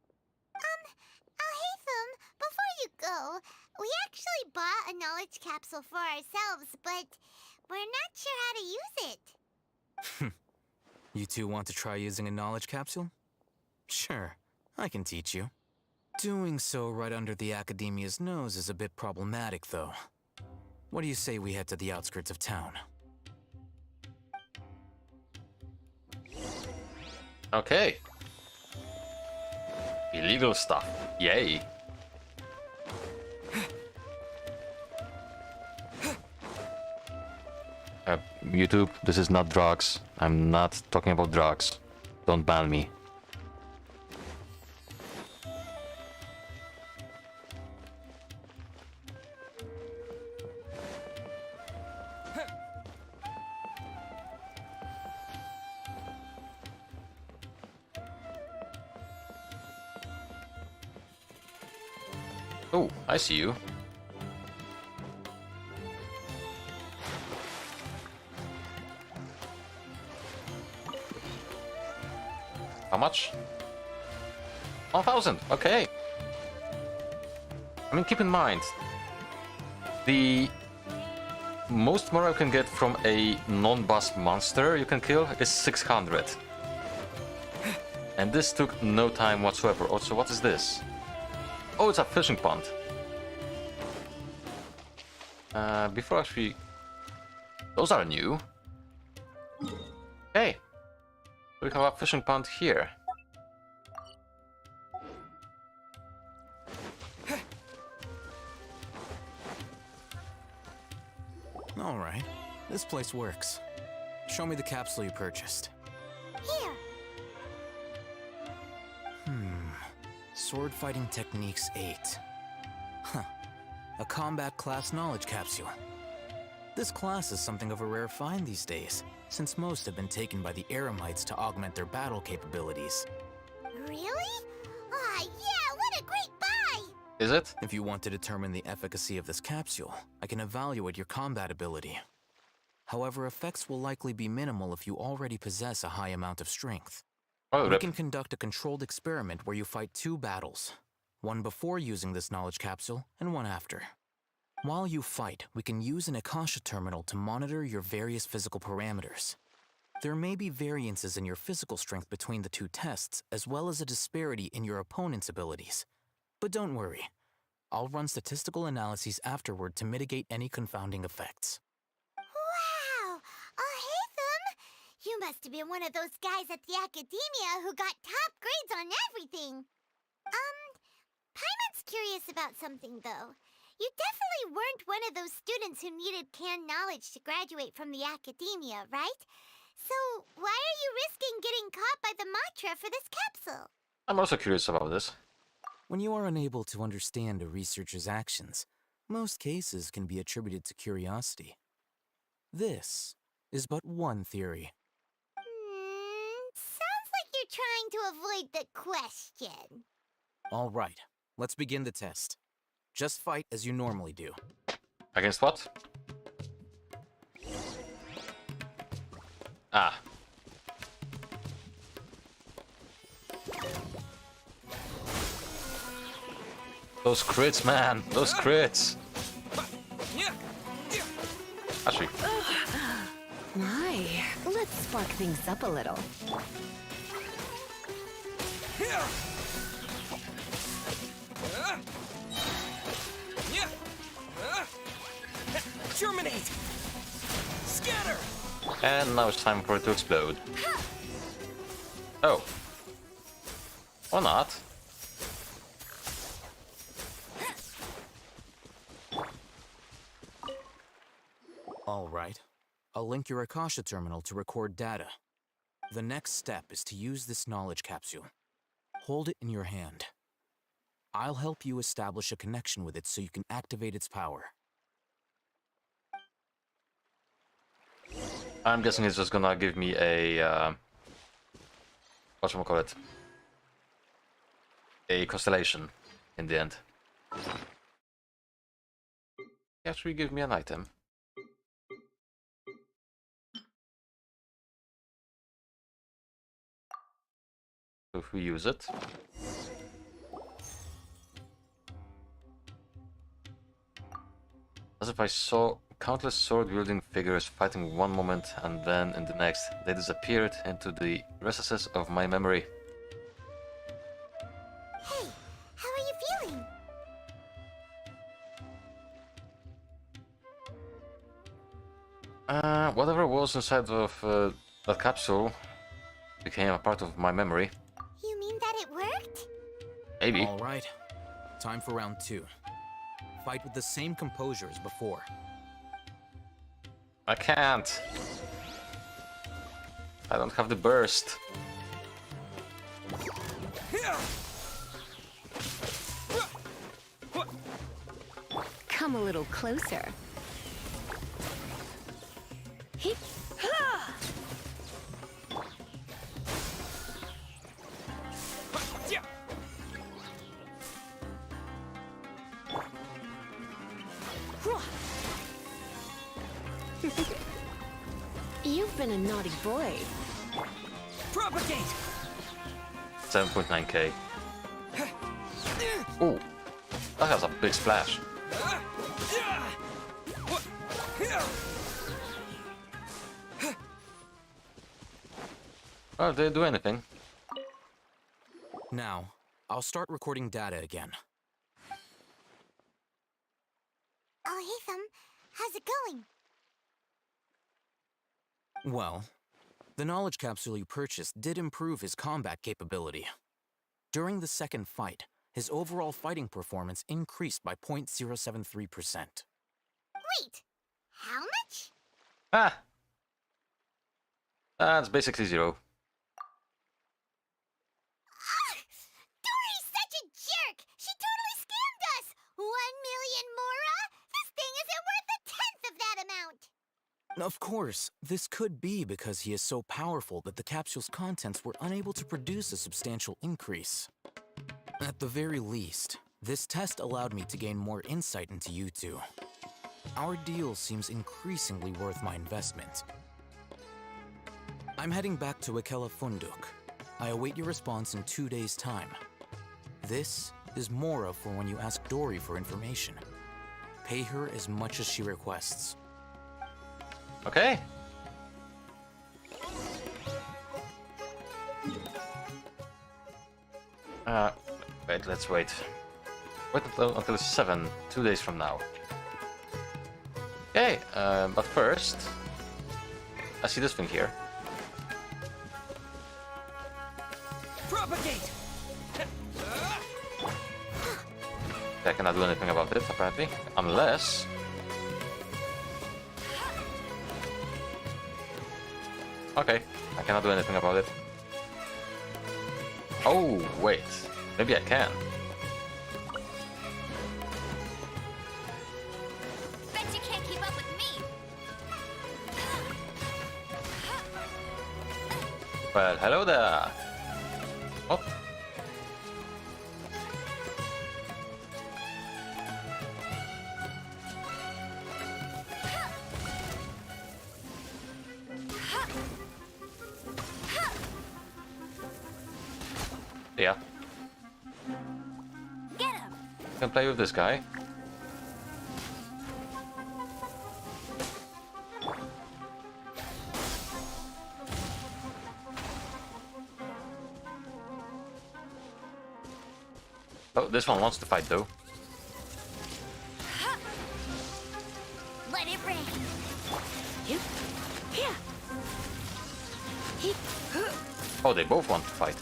Alhaitham, before you go, we actually bought a knowledge capsule for ourselves, but we're not sure how to use it. You two want to try using a knowledge capsule? Sure, I can teach you. Doing so right under the Academia's nose is a bit problematic, though. What do you say we head to the outskirts of town? Okay. Illegal stuff. Yay. YouTube, this is not drugs. I'm not talking about drugs. Don't ban me. Oh, I see you. How much? 1,000, okay. I mean, keep in mind, the most more you can get from a non-boss monster you can kill is 600. And this took no time whatsoever. Also, what is this? Oh, it's a fishing pond. Before actually... Those are new. Hey! We have a fishing pond here. Alright, this place works. Show me the capsule you purchased. Here. Sword Fighting Techniques 8. Huh. A combat class knowledge capsule. This class is something of a rare find these days, since most have been taken by the Eremites to augment their battle capabilities. Really? Ah, yeah, what a great buy! Is it? If you want to determine the efficacy of this capsule, I can evaluate your combat ability. However, effects will likely be minimal if you already possess a high amount of strength. Oh, we can conduct a controlled experiment where you fight 2 battles. One before using this knowledge capsule, and one after. While you fight, we can use an Akasha terminal to monitor your various physical parameters. There may be variances in your physical strength between the 2 tests, as well as a disparity in your opponent's abilities. But don't worry. I'll run statistical analyses afterward to mitigate any confounding effects. Wow! Haytham! You must have been one of those guys at the academia who got top grades on everything. Paimon's curious about something, though. You definitely weren't one of those students who needed canned knowledge to graduate from the academia, right? So, why are you risking getting caught by the Matra for this capsule? I'm also curious about this. When you are unable to understand a researcher's actions, most cases can be attributed to curiosity. This is but one theory. Sounds like you're trying to avoid the question. All right, let's begin the test. Just fight as you normally do. Against what? Ah. Those crits, man! Those crits! Actually. My, let's spark things up a little. Germinate! Scatter! And now it's time for it to explode. Oh. Or not. All right. I'll link your Akasha terminal to record data. The next step is to use this knowledge capsule. Hold it in your hand. I'll help you establish a connection with it so you can activate its power. I'm guessing it's just gonna give me a whatchamacallit, a constellation in the end. Actually give me an item. So if we use it, as if I saw countless sword-wielding figures fighting one moment and then in the next they disappeared into the recesses of my memory. Hey, how are you feeling? Whatever was inside of that capsule became a part of my memory. You mean that it worked? Maybe. All right. Time for round 2. Fight with the same composure as before. I can't. I don't have the burst. Come a little closer. You've been a naughty boy. Propagate! 7.9k. Ooh, that has a big splash. Oh, did it do anything? Now, I'll start recording data again. Haytham, how's it going? Well, the knowledge capsule you purchased did improve his combat capability. During the second fight, his overall fighting performance increased by 0.073%. Wait, how much? Ah! That's basically 0. Dory's such a jerk! She totally scammed us! 1 million mora? This thing isn't worth a tenth of that amount! Of course, this could be because he is so powerful that the capsule's contents were unable to produce a substantial increase. At the very least, this test allowed me to gain more insight into you two. Our deal seems increasingly worth my investment. I'm heading back to Ikela Funduk. I await your response in 2 days' time. This is Mora for when you ask Dory for information. Pay her as much as she requests. Okay. Wait, let's wait. Wait until 7, 2 days from now. Okay, but first, I see this thing here. Propagate! I cannot do anything about it, apparently. Unless... Okay, I cannot do anything about it. Oh, wait. Maybe I can. Bet you can't keep up with me. Well, hello there. Oh. Yeah. Get him. Can play with this guy. Oh, this one wants to fight though. Let it rain. You? Here. He. Oh, they both want to fight.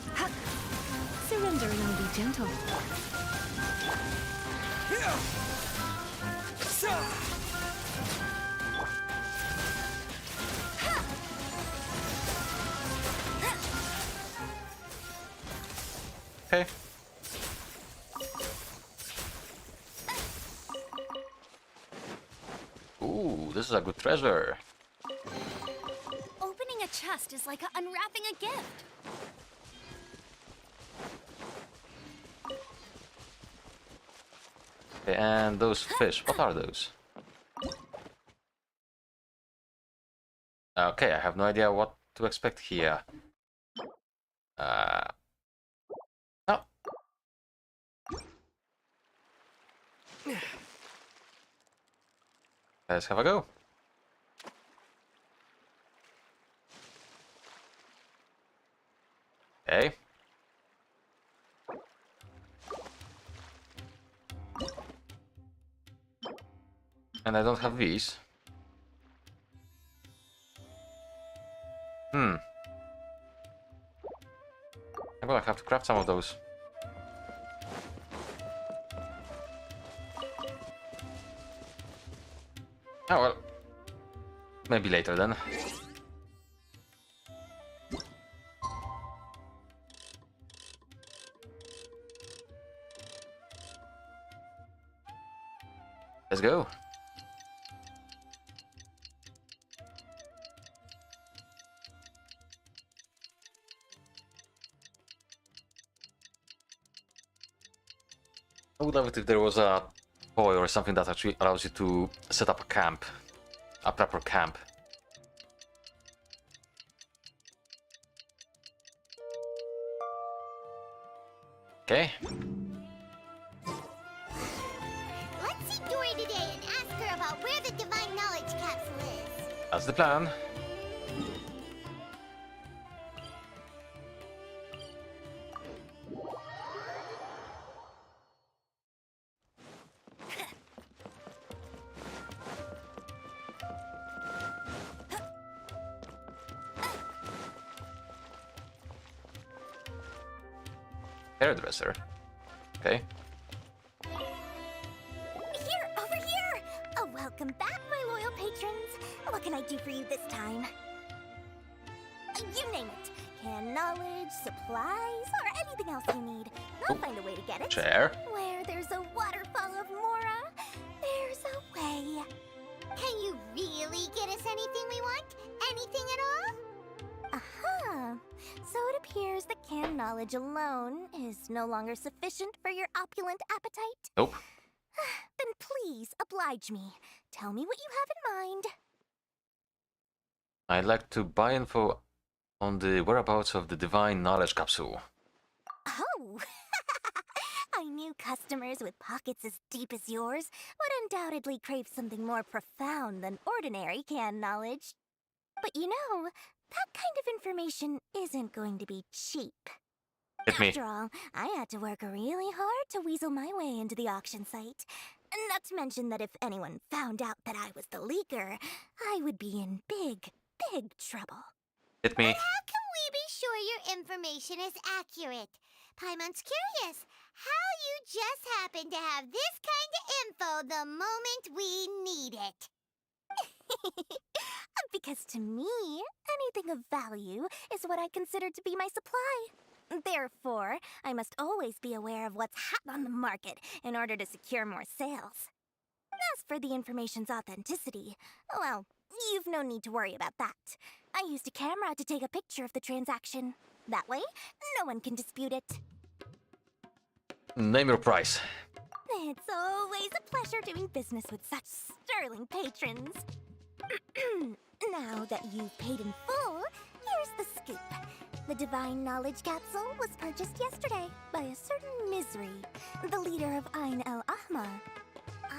Surrender and I'll be gentle. Okay. Ooh, this is a good treasure. Opening a chest is like unwrapping a gift. Okay, and those fish, what are those? Okay, I have no idea what to expect here. Oh. Let's have a go. Okay. And I don't have these. I'm gonna have to craft some of those. Oh well. Maybe later then. Let's go. I would love it if there was a toy or something that actually allows you to set up a camp. A proper camp. Okay. Let's see Dory today and ask her about where the Divine Knowledge Capsule is. That's the plan. Hairdresser. Okay. Here, over here! Oh, welcome back, my loyal patrons. What can I do for you this time? You name it. Canned knowledge, supplies, or anything else you need. I'll find a way to get it. Chair. Where there's a waterfall of Mora, there's a way. Can you really get us anything we want? Anything at all? Aha! So it appears that canned knowledge alone is no longer sufficient for your opulent appetite? Nope. Then please oblige me. Tell me what you have in mind. I'd like to buy info on the whereabouts of the Divine Knowledge Capsule. Oh! I knew customers with pockets as deep as yours would undoubtedly crave something more profound than ordinary canned knowledge. But you know, that kind of information isn't going to be cheap. Hit me. After all, I had to work really hard to weasel my way into the auction site. Not to mention that if anyone found out that I was the leaker, I would be in big, big trouble. Hit me. How can we be sure your information is accurate? Paimon's curious how you just happen to have this kind of info the moment we need it. Because to me, anything of value is what I consider to be my supply. Therefore, I must always be aware of what's hot on the market in order to secure more sales. As for the information's authenticity, well, you've no need to worry about that. I used a camera to take a picture of the transaction. That way, no one can dispute it. Name your price. It's always a pleasure doing business with such sterling patrons. Now that you've paid in full, here's the scoop. The Divine Knowledge Capsule was purchased yesterday by a certain Misery, the leader of Ain el Ahmar.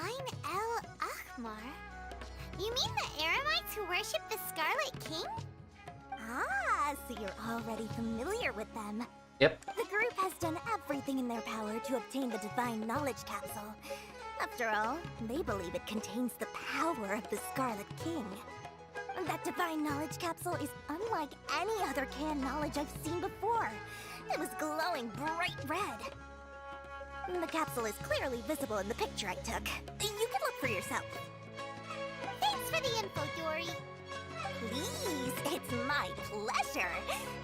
Ain el Ahmar? You mean the Eremites who worship the Scarlet King? Ah, so you're already familiar with them. Yep. The group has done everything in their power to obtain the Divine Knowledge Capsule. After all, they believe it contains the power of the Scarlet King. That Divine Knowledge Capsule is unlike any other canned knowledge I've seen before. It was glowing bright red. The capsule is clearly visible in the picture I took. You can look for yourself. Thanks for the info, Dory. Please, it's my pleasure.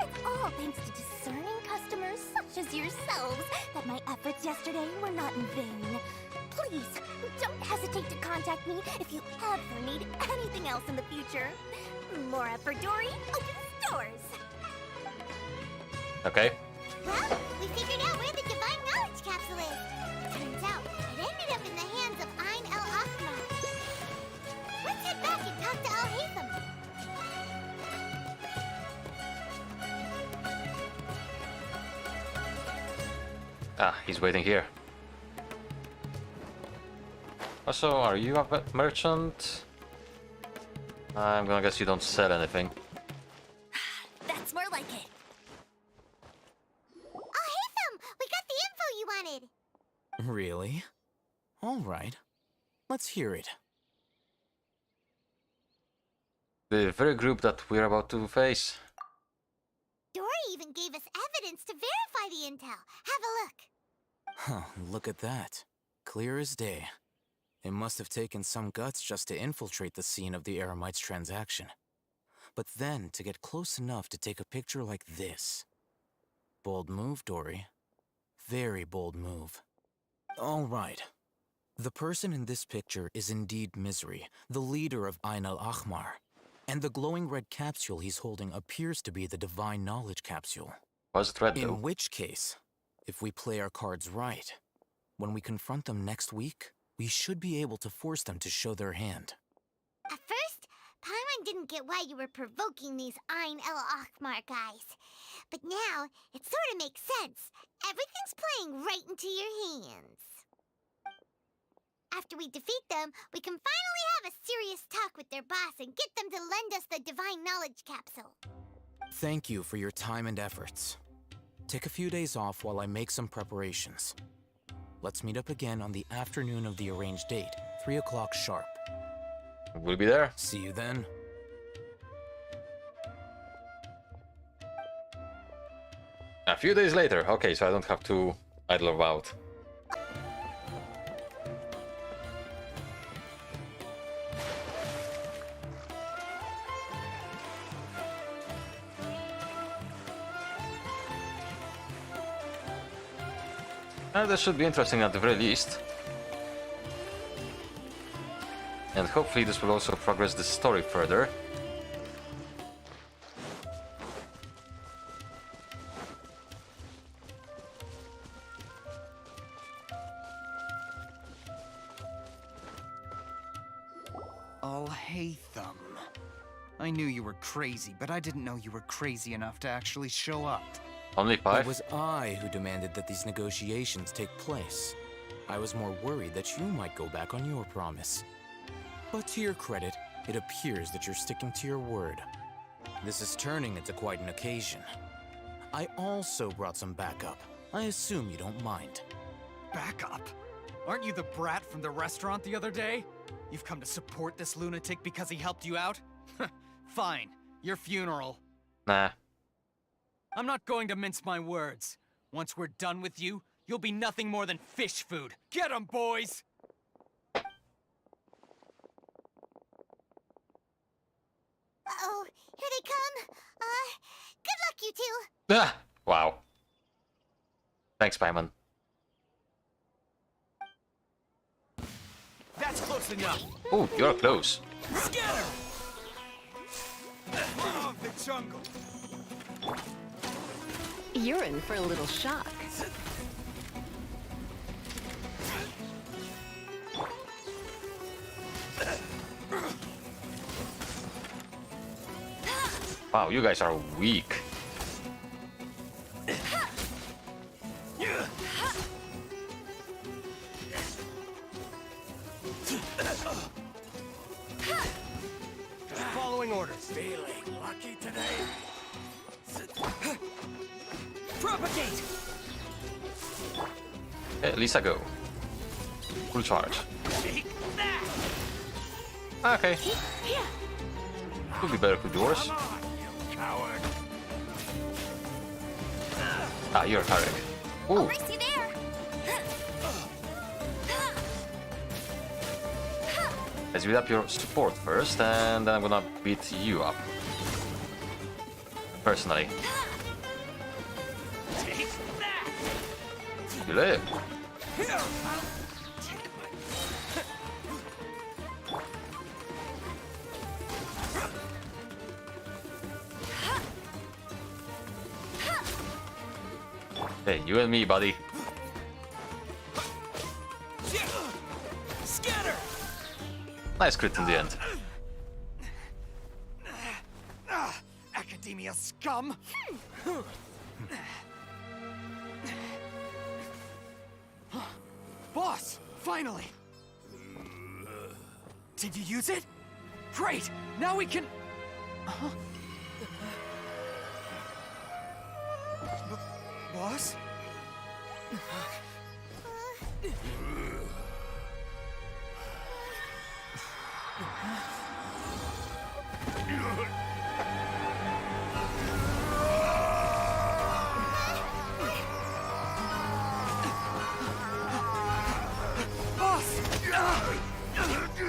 It's all thanks to discerning customers such as yourselves that my efforts yesterday were not in vain. Please, don't hesitate to contact me if you ever need anything else in the future. More effort, Dory, opens doors. Okay. Well, we figured out where the Divine Knowledge Capsule is. Turns out, it ended up in the hands of Ain el Ahmar. Let's head back and talk to Al-Haytham. Ah, he's waiting here. Also, are you a merchant? I'm gonna guess you don't sell anything. That's more like it. Al-Haytham, we got the info you wanted. Really? All right. Let's hear it. The very group that we're about to face. Dory even gave us evidence to verify the intel. Have a look. Huh, look at that. Clear as day. It must have taken some guts just to infiltrate the scene of the Eremites' transaction. But then to get close enough to take a picture like this. Bold move, Dory. Very bold move. All right. The person in this picture is indeed Misery, the leader of Ain el Ahmar. And the glowing red capsule he's holding appears to be the Divine Knowledge Capsule. Was it red, though? In which case, if we play our cards right, when we confront them next week, we should be able to force them to show their hand. At first, Paimon didn't get why you were provoking these Ain el Ahmar guys. But now, it sort of makes sense. Everything's playing right into your hands. After we defeat them, we can finally have a serious talk with their boss and get them to lend us the Divine Knowledge Capsule. Thank you for your time and efforts. Take a few days off while I make some preparations. Let's meet up again on the afternoon of the arranged date, 3 o'clock sharp. We'll be there. See you then. A few days later. Okay, so I don't have to idle about. This should be interesting at the very least. And hopefully this will also progress the story further. Al-Haytham. I knew you were crazy, but I didn't know you were crazy enough to actually show up. Only 5? It was I who demanded that these negotiations take place. I was more worried that you might go back on your promise. But to your credit, it appears that you're sticking to your word. This is turning into quite an occasion. I also brought some backup. I assume you don't mind. Backup? Aren't you the brat from the restaurant the other day? You've come to support this lunatic because he helped you out? Fine. Your funeral. Nah. I'm not going to mince my words. Once we're done with you, you'll be nothing more than fish food. Get 'em, boys! Uh-oh, here they come. Good luck, you two. Ah! Wow. Thanks, Paimon. That's close enough. Oh, you're close. Scatter! Love the jungle. You're in for a little shock. Wow, you guys are weak. Following orders. Feeling lucky today? Propagate! Lisa, go. Full charge. Okay. Could be better with yours. Coward. Ah, you're Tarek. Ooh. Race you there. Let's beat up your support first, and then I'm gonna beat you up. Personally. You live. Hey, you and me, buddy. Scatter! Nice crit in the end. Academia scum! Boss! Finally! Did you use it? Great! Now we can... Huh? Boss? Boss!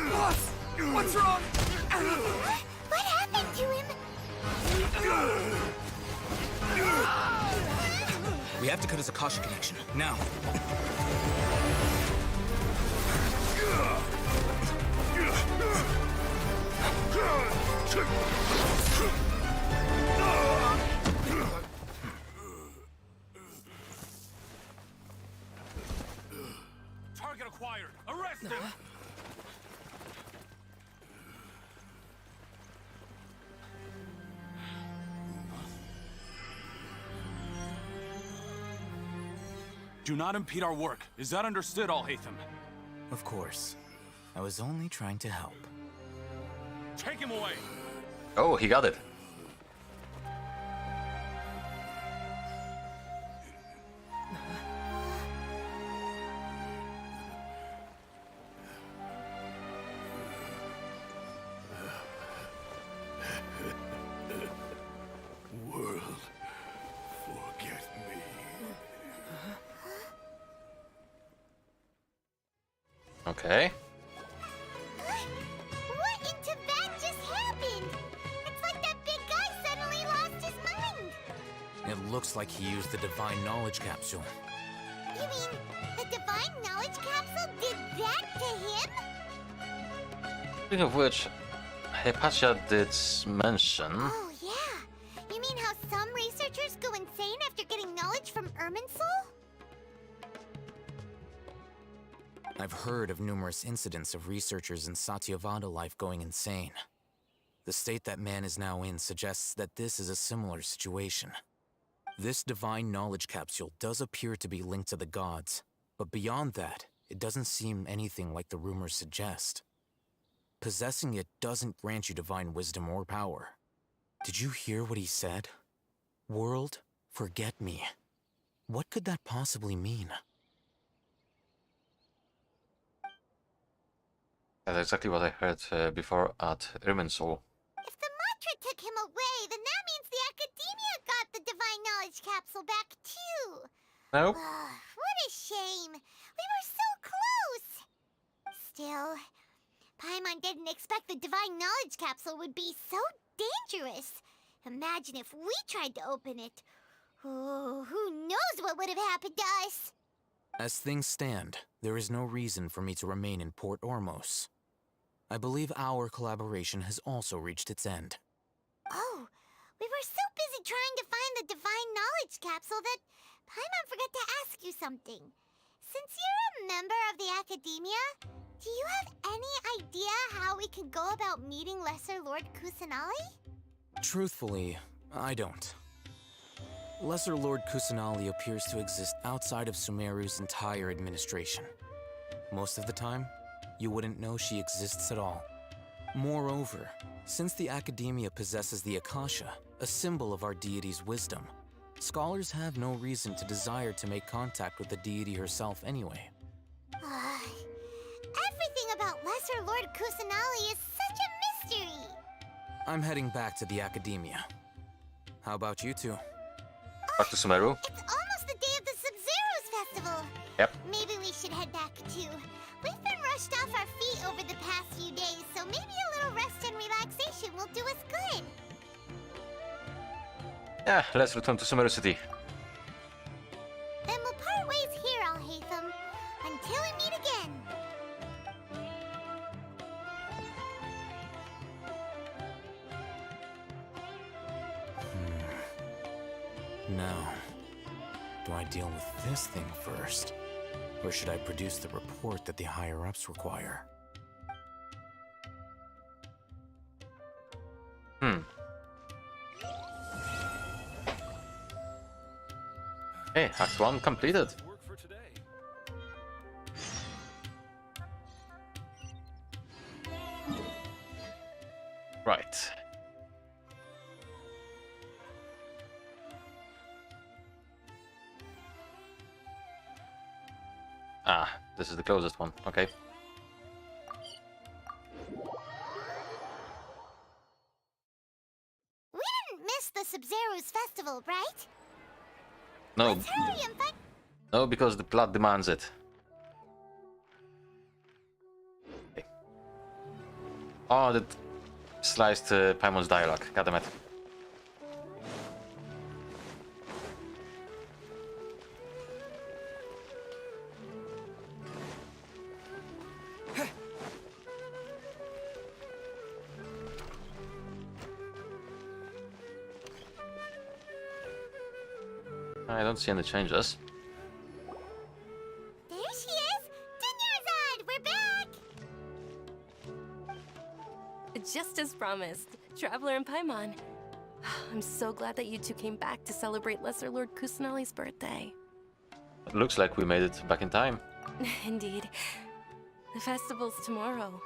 Boss! What's wrong? What happened to him? We have to cut his Akasha connection, now. Target acquired. Arrest him. Do not impede our work. Is that understood, Al-Haytham? Of course. I was only trying to help. Take him away. Oh, he got it. World, forget me. Okay. What in Tibet just happened? It's like that big guy suddenly lost his mind. It looks like he used the Divine Knowledge Capsule. You mean the Divine Knowledge Capsule did that to him? Speaking of which, Hypatia did mention. Oh, yeah. You mean how some researchers go insane after getting knowledge from Irminsul? I've heard of numerous incidents of researchers in Satyavada life going insane. The state that man is now in suggests that this is a similar situation. This divine knowledge capsule does appear to be linked to the gods, but beyond that, it doesn't seem anything like the rumors suggest. Possessing it doesn't grant you divine wisdom or power. Did you hear what he said? World, Forget me. What could that possibly mean? That's exactly what I heard before at Irminsul. If the mantra took him away, then that means the Academia got the Divine Knowledge Capsule back too. No? What a shame. We were so close. Still, Paimon didn't expect the Divine Knowledge Capsule would be so dangerous. Imagine if we tried to open it. Oh, who knows what would have happened to us? As things stand, there is no reason for me to remain in Port Ormos. I believe our collaboration has also reached its end. Oh, we were so busy trying to find the Divine Knowledge Capsule that Paimon forgot to ask you something. Since you're a member of the Academia, do you have any idea how we can go about meeting Lesser Lord Kusanali? Truthfully, I don't. Lesser Lord Kusanali appears to exist outside of Sumeru's entire administration. Most of the time, you wouldn't know she exists at all. Moreover, since the Academia possesses the Akasha, a symbol of our deity's wisdom, scholars have no reason to desire to make contact with the deity herself anyway. Everything about Lesser Lord Kusanali is such a mystery! I'm heading back to the Academia. How about you two? Back to Sumeru? It's almost the day of the Sub-Zero's festival! Yep. Maybe we should head back too. We've been rushed off our feet over the past few days, so maybe a little rest and relaxation will do us good. Yeah, let's return to Sumeru City. Then we'll part ways here, Alhaitham. Until we meet again. Now, do I deal with this thing first? Or should I produce the report that the higher-ups require? Hey, Act 1 completed. Right. Ah, this is the closest one. Okay. We didn't miss the Sub-Zero's festival, right? No. Let's hurry and find... No, because the plot demands it. Okay. Oh, that sliced Paimon's dialogue. God damn it. I don't see any changes. There she is! Dunyarzad! We're back! Just as promised, Traveler and Paimon. I'm so glad that you two came back to celebrate Lesser Lord Kusanali's birthday. It looks like we made it back in time. Indeed. The festival's tomorrow.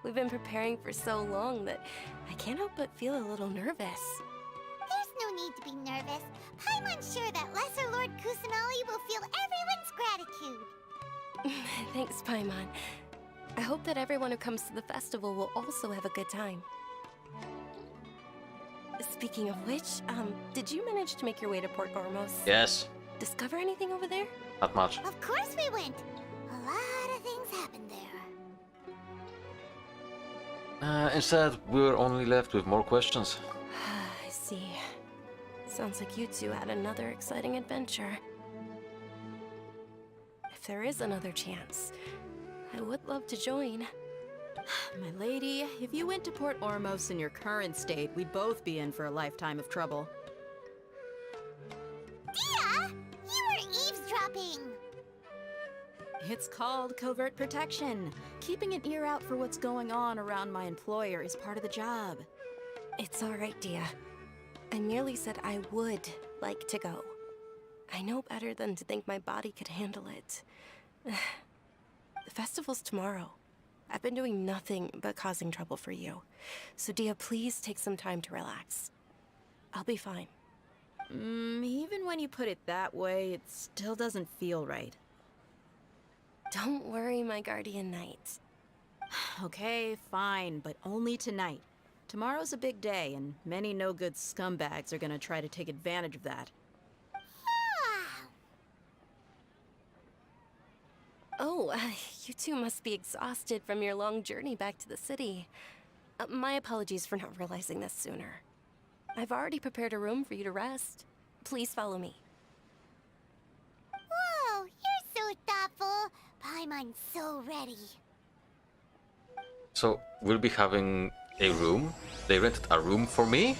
We've been preparing for so long that I can't help but feel a little nervous. There's no need to be nervous. Paimon's sure that Lesser Lord Kusanali will feel everyone's gratitude. Thanks, Paimon. I hope that everyone who comes to the festival will also have a good time. Speaking of which, did you manage to make your way to Port Ormos? Yes. Discover anything over there? Not much. Of course we went. A lot of things happened there. Instead, we're only left with more questions. I see. Sounds like you two had another exciting adventure. If there is another chance, I would love to join. My lady, if you went to Port Ormos in your current state, we'd both be in for a lifetime of trouble. Dia! You were eavesdropping! It's called covert protection. Keeping an ear out for what's going on around my employer is part of the job. It's alright, Dia. I merely said I would like to go. I know better than to think my body could handle it. The festival's tomorrow. I've been doing nothing but causing trouble for you. So Dia, please take some time to relax. I'll be fine. Even when you put it that way, it still doesn't feel right. Don't worry, my guardian knight. Okay, fine, but only tonight. Tomorrow's a big day, and many no-good scumbags are gonna try to take advantage of that. Oh, you two must be exhausted from your long journey back to the city. My apologies for not realizing this sooner. I've already prepared a room for you to rest. Please follow me. Whoa, you're so thoughtful. Paimon's so ready. So, we'll be having a room? They rented a room for me?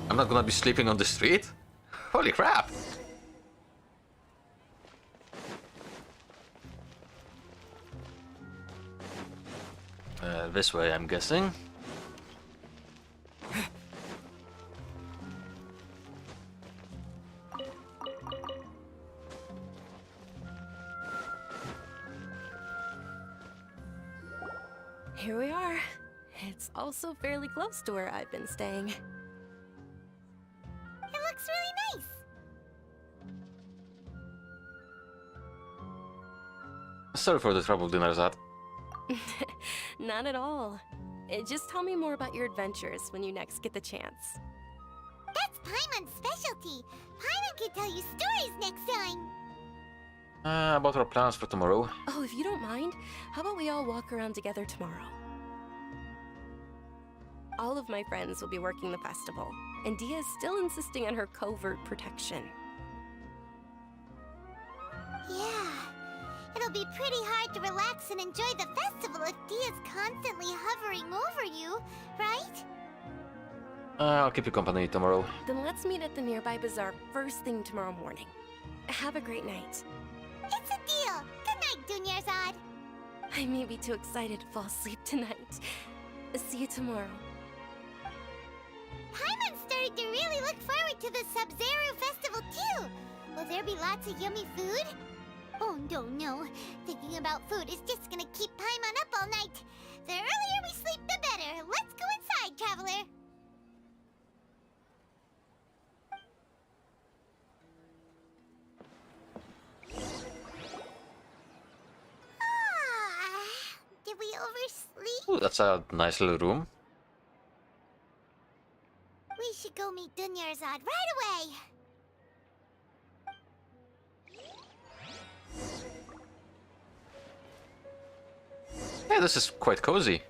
I'm not gonna be sleeping on the street? Holy crap! This way, I'm guessing. Here we are. It's also fairly close to where I've been staying. It looks really nice. Sorry for the trouble, Dinnerzad. Not at all. Just tell me more about your adventures when you next get the chance. That's Paimon's specialty. Paimon can tell you stories next time. About our plans for tomorrow. Oh, if you don't mind, how about we all walk around together tomorrow? All of my friends will be working the festival, and Dia is still insisting on her covert protection. Yeah, it'll be pretty hard to relax and enjoy the festival if Dia's constantly hovering over you, right? I'll keep you company tomorrow. Then let's meet at the nearby bazaar first thing tomorrow morning. Have a great night. It's a deal. Good night, Dunyarzad. I may be too excited to fall asleep tonight. See you tomorrow. Paimon's starting to really look forward to the Sumeru festival too. Will there be lots of yummy food? Oh no. Thinking about food is just gonna keep Paimon up all night. The earlier we sleep, the better. Let's go inside, traveler. Did we oversleep? Ooh, that's a nice little room. We should go meet Dunyarzad right away. Yeah, this is quite cozy.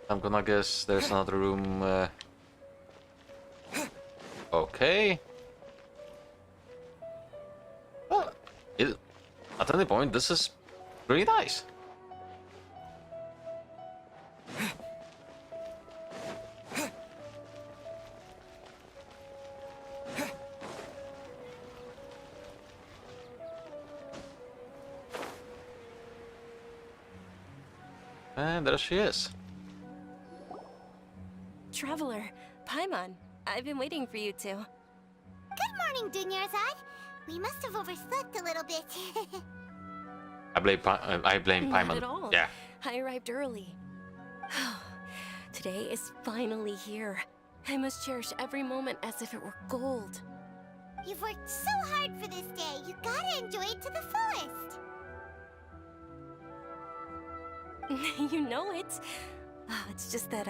I'm gonna guess there's another room. Okay. Well, at any point, this is really nice. And there she is. Traveler, Paimon, I've been waiting for you two. Good morning, Dunyarzad. We must have overslept a little bit. I blame Paimon. Not at all. Yeah. I arrived early. Today is finally here. I must cherish every moment as if it were gold. You've worked so hard for this day. You gotta enjoy it to the fullest. You know it. It's just that,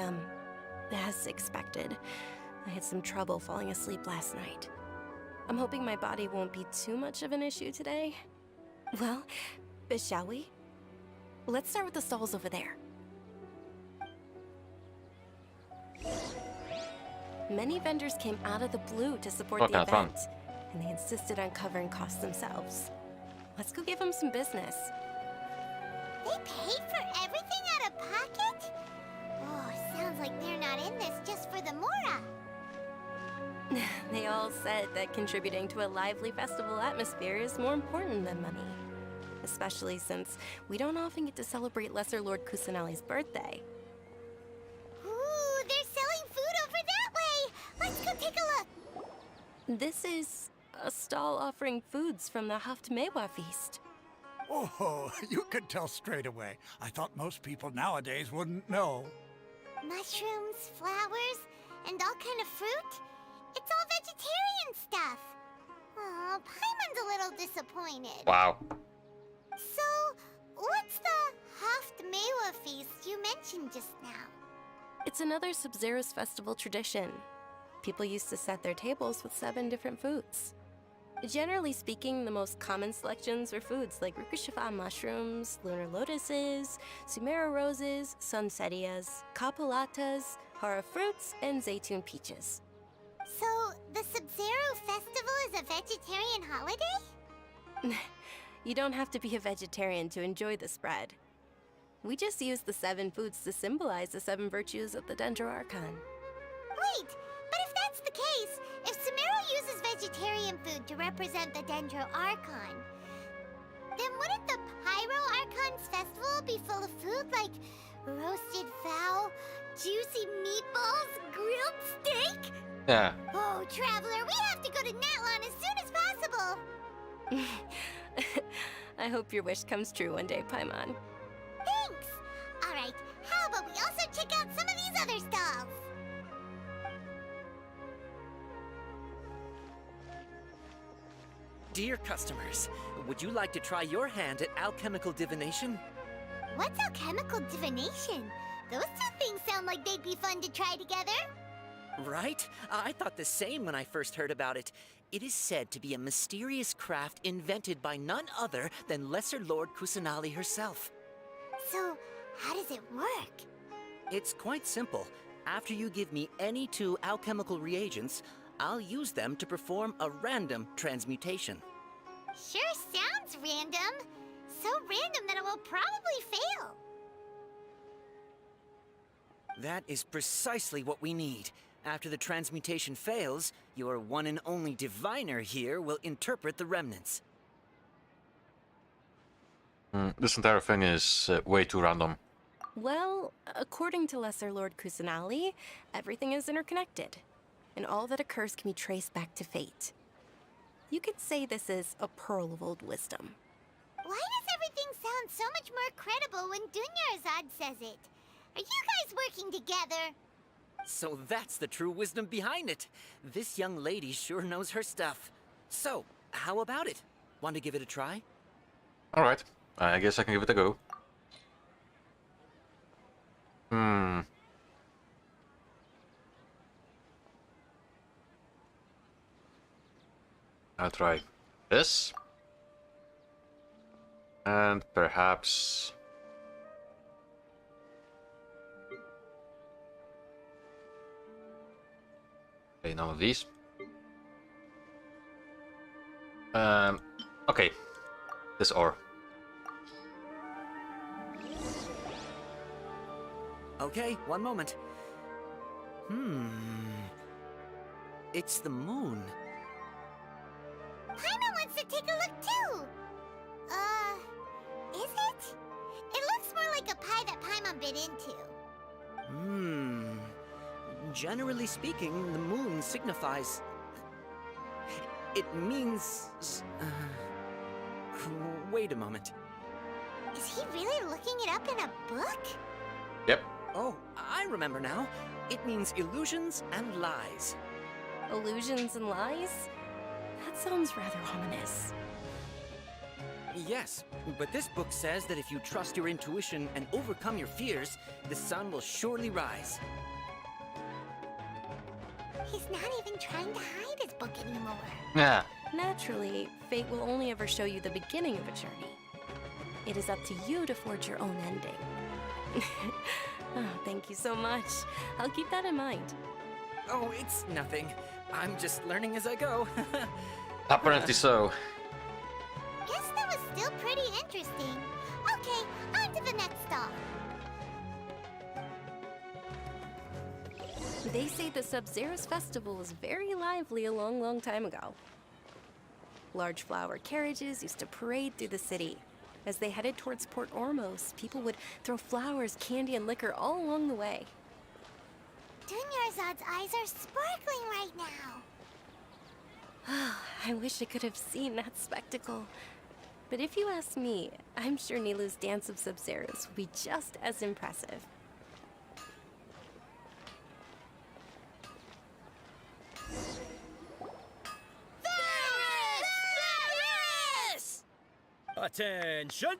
as expected, I had some trouble falling asleep last night. I'm hoping my body won't be too much of an issue today. Well, shall we? Let's start with the stalls over there. Many vendors came out of the blue to support the event, and they insisted on covering costs themselves. Let's go give them some business. They paid for everything out of pocket? Oh, sounds like they're not in this just for the Mora. They all said that contributing to a lively festival atmosphere is more important than money. Especially since we don't often get to celebrate Lesser Lord Kusanali's birthday. Ooh, they're selling food over that way! Let's go take a look! This is a stall offering foods from the Haftmewa feast. Oh, you could tell straight away. I thought most people nowadays wouldn't know. Mushrooms, flowers, and all kind of fruit? It's all vegetarian stuff. Oh, Paimon's a little disappointed. Wow. So, what's the Haft-Mewa feast you mentioned just now? It's another Sub-Zero's festival tradition. People used to set their tables with 7 different foods. Generally speaking, the most common selections were foods like Rukushifa mushrooms, lunar lotuses, Sumeru roses, sunsetias, kapulatas, hara fruits, and zaytun peaches. So, the Sub-Zero festival is a vegetarian holiday? You don't have to be a vegetarian to enjoy the spread. We just use the 7 foods to symbolize the 7 virtues of the Dendro Archon. Wait, but if that's the case, if Sumeru uses vegetarian food to represent the Dendro Archon, then wouldn't the Pyro Archon's festival be full of food like roasted fowl, juicy meatballs, grilled steak? Yeah. Oh, Traveler, we have to go to Natlan as soon as possible! I hope your wish comes true one day, Paimon. Thanks! Alright, how about we also check out some of these other stalls? Dear customers, would you like to try your hand at alchemical divination? What's alchemical divination? Those two things sound like they'd be fun to try together. Right? I thought the same when I first heard about it. It is said to be a mysterious craft invented by none other than Lesser Lord Kusanali herself. So, how does it work? It's quite simple. After you give me any 2 alchemical reagents, I'll use them to perform a random transmutation. Sure sounds random. So random that it will probably fail. That is precisely what we need. After the transmutation fails, your one and only diviner here will interpret the remnants. This entire thing is way too random. Well, according to Lesser Lord Kusanali, everything is interconnected, and all that occurs can be traced back to fate. You could say this is a pearl of old wisdom. Why does everything sound so much more credible when Dunyarzad says it? Are you guys working together? So that's the true wisdom behind it. This young lady sure knows her stuff. So, how about it? Want to give it a try? Alright, I guess I can give it a go. I'll try this. And perhaps... okay, none of these. Okay. This ore. Okay, one moment. It's the moon. Paimon wants to take a look too! Is it? It looks more like a pie that Paimon bit into. Generally speaking, the moon signifies... It means... wait a moment. Is he really looking it up in a book? Yep. Oh, I remember now. It means illusions and lies. Illusions and lies? That sounds rather ominous. Yes, but this book says that if you trust your intuition and overcome your fears, the sun will surely rise. He's not even trying to hide his book anymore. Yeah. Naturally, fate will only ever show you the beginning of a journey. It is up to you to forge your own ending. Oh, thank you so much. I'll keep that in mind. Oh, it's nothing. I'm just learning as I go. Apparently so. Guess that was still pretty interesting. Okay, on to the next stop. They say the Sub-Zero's festival was very lively a long, long time ago. Large flower carriages used to parade through the city. As they headed towards Port Ormos, people would throw flowers, candy, and liquor all along the way. Dunyarzad's eyes are sparkling right now. I wish I could have seen that spectacle. But if you ask me, I'm sure Nilu's dance of Sub-Zeros will be just as impressive. Attention!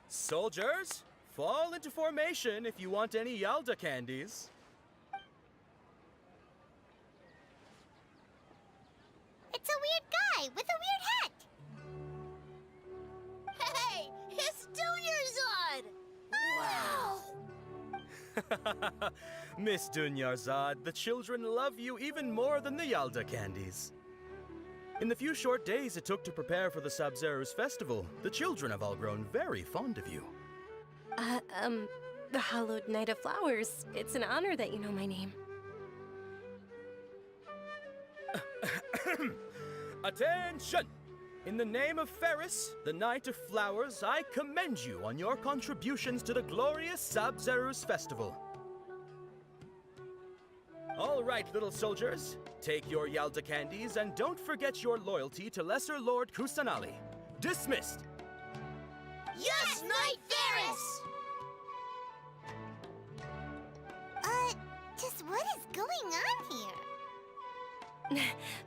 Soldiers, fall into formation if you want any Yalda candies. It's a weird guy with a weird hat. Hey, it's Dunyarzad! Wow! Miss Dunyarzad, the children love you even more than the Yalda candies. In the few short days it took to prepare for the Sabzeruz festival, the children have all grown very fond of you. The Hallowed Knight of Flowers. It's an honor that you know my name. Attention! In the name of Ferris, the Knight of Flowers, I commend you on your contributions to the glorious Sabzeruz festival. All right, little soldiers, take your Yalda candies and don't forget your loyalty to Lesser Lord Kusanali. Dismissed! Yes, Knight Ferris! Just what is going on here?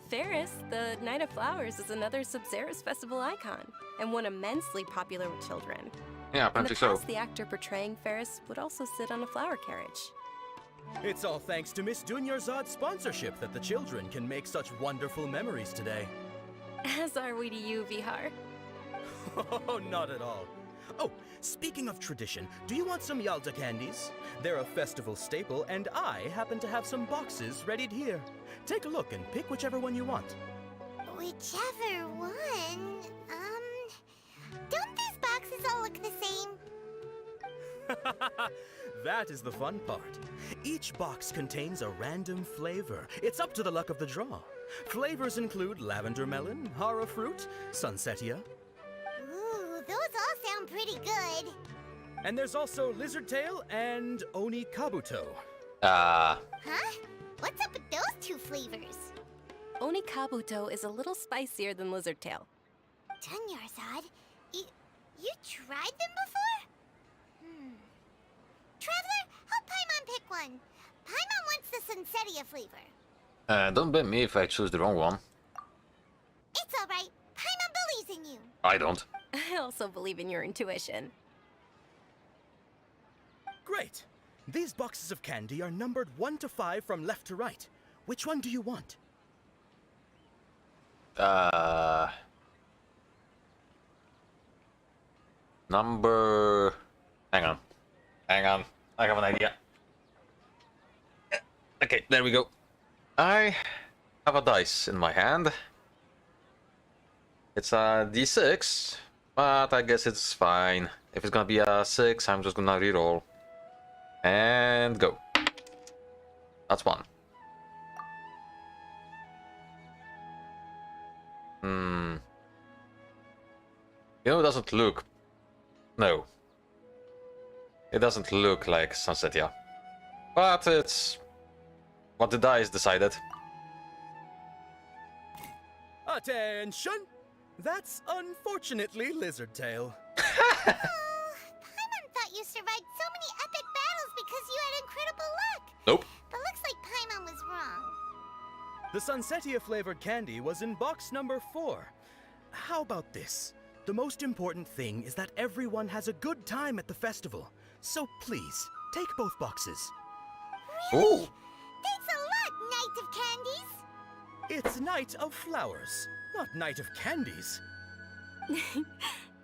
Ferris, the Knight of Flowers, is another Sabzeruz festival icon, and one immensely popular with children. Yeah, In the apparently so. past, the actor portraying Ferris would also sit on a flower carriage. It's all thanks to Miss Dunyarzad's sponsorship that the children can make such wonderful memories today. As are we to you, Vihar. Oh, not at all. Oh, speaking of tradition, do you want some Yalda candies? They're a festival staple, and I happen to have some boxes readied here. Take a look and pick whichever one you want. Whichever one. Don't these boxes all look the same? That is the fun part. Each box contains a random flavor. It's up to the luck of the draw. Flavors include lavender melon, hara fruit, sunsetia. Ooh, those all sound pretty good. And there's also lizard tail and oni kabuto. Huh? What's up with those two flavors? Oni Kabuto is a little spicier than Lizard Tail. Dunyarzad, you tried them before? Traveler, help Paimon pick one. Paimon wants the Sunsetia flavor. Don't blame me if I choose the wrong one. It's alright. Paimon believes in you. I don't. I also believe in your intuition. Great. These boxes of candy are numbered 1 to 5 from left to right. Which one do you want? Number... Hang on. I have an idea. Okay, there we go. I have a dice in my hand. It's a d6, but I guess it's fine. If it's gonna be a 6, I'm just gonna reroll. And go. That's 1. You know, it doesn't look... No. It doesn't look like Sunsetia. But it's... what the dice decided. Attention! That's unfortunately Lizard Tail. Paimon thought you survived so many epic battles because you had incredible luck. Nope. But looks like Paimon was wrong. The Sunsetia flavored candy was in box number 4. How about this? The most important thing is that everyone has a good time at the festival. So please, take both boxes. Really? Ooh. Thanks a lot, Knight of Candies. It's Knight of Flowers, not Knight of Candies.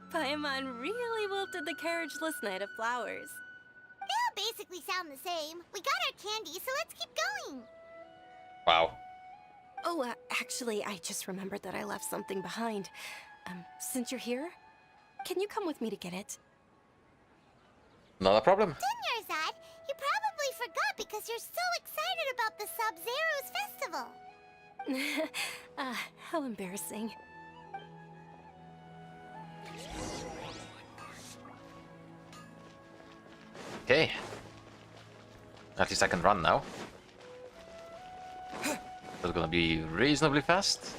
Paimon really wilted the carriageless Knight of Flowers. They all basically sound the same. We got our candy, so let's keep going. Wow. Oh, actually, I just remembered that I left something behind. Since you're here, can you come with me to get it? Not a problem. Dunyarzad, you probably forgot because you're so excited about the Sabzeruz festival. How embarrassing. Okay. At least I can run now. It's gonna be reasonably fast.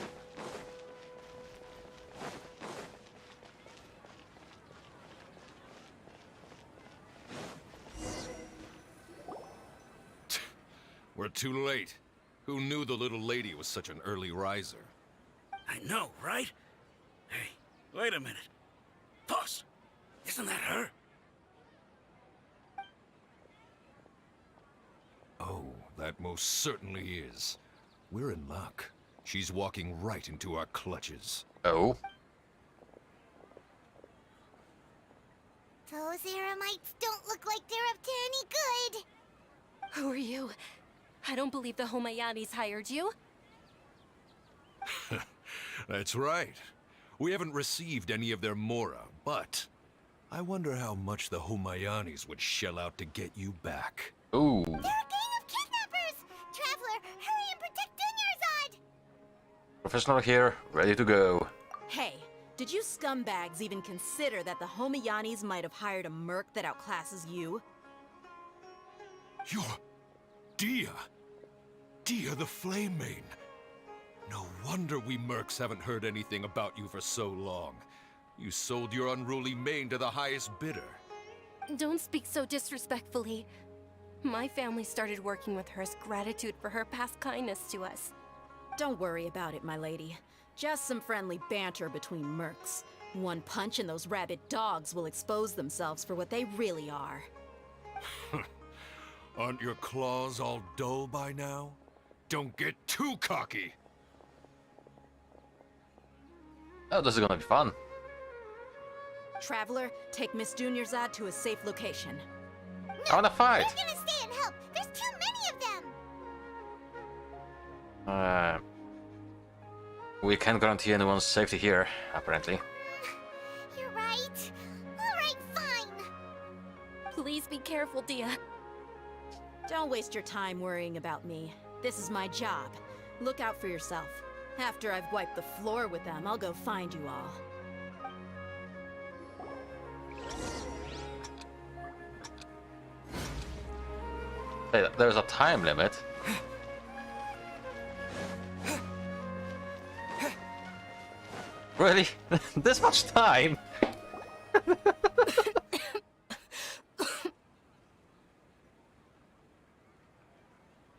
We're too late. Who knew the little lady was such an early riser? I know, right? Hey, wait a minute. Boss, isn't that her? Oh, that most certainly is. We're in luck. She's walking right into our clutches. Oh? Those Eremites don't look like they're up to any good. Who are you? I don't believe the Homayanis hired you. That's right. We haven't received any of their Mora, but I wonder how much the Homayanis would shell out to get you back. Ooh. They're a gang of kidnappers! Traveler, hurry and protect Dunyarzad! Professional here, ready to go. Hey, did you scumbags even consider that the Homayanis might have hired a merc that outclasses you? You're... Dia! Dia the Flame Mane! No wonder we mercs haven't heard anything about you for so long. You sold your unruly mane to the highest bidder. Don't speak so disrespectfully. My family started working with her as gratitude for her past kindness to us. Don't worry about it, my lady. Just some friendly banter between mercs. One punch and those rabid dogs will expose themselves for what they really are. Aren't your claws all dull by now? Don't get too cocky! Oh, this is gonna be fun. Traveler, take Miss Dunyarzad to a safe location. I wanna fight! We're gonna stay and help! There's too many of them! We can't guarantee anyone's safety here, apparently. You're right. Alright, fine. Please be careful, Dia. Don't waste your time worrying about me. This is my job. Look out for yourself. After I've wiped the floor with them, I'll go find you all. Hey, there's a time limit. Really? This much time?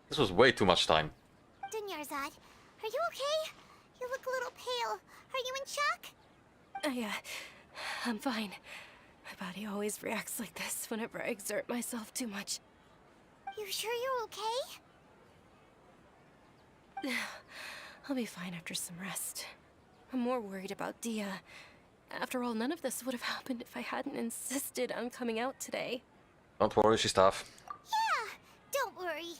This was way too much time. Dunyarzad, are you okay? You look a little pale. Are you in shock? Yeah, I'm fine. My body always reacts like this whenever I exert myself too much. You sure you're okay? I'll be fine after some rest. I'm more worried about Dia. After all, none of this would have happened if I hadn't insisted on coming out today. Don't worry, she's tough. Yeah, don't worry.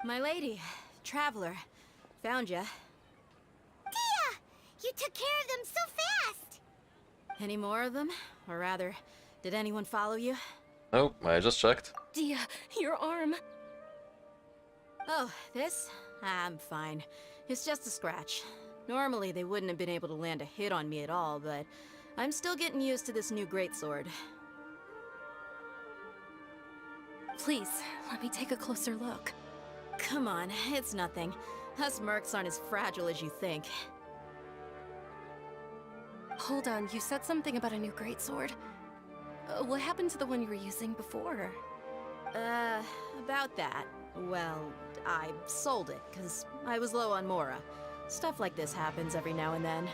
My lady, Traveler, found ya. Dia! You took care of them so fast! Any more of them? Or rather, did anyone follow you? Nope, I just checked. Dia, your arm. Oh, this? I'm fine. It's just a scratch. Normally, they wouldn't have been able to land a hit on me at all, but I'm still getting used to this new greatsword. Please, let me take a closer look. Come on, it's nothing. Us mercs aren't as fragile as you think. Hold on, you said something about a new greatsword. What happened to the one you were using before? About that. Well, I sold it, because I was low on Mora. Stuff like this happens every now and then.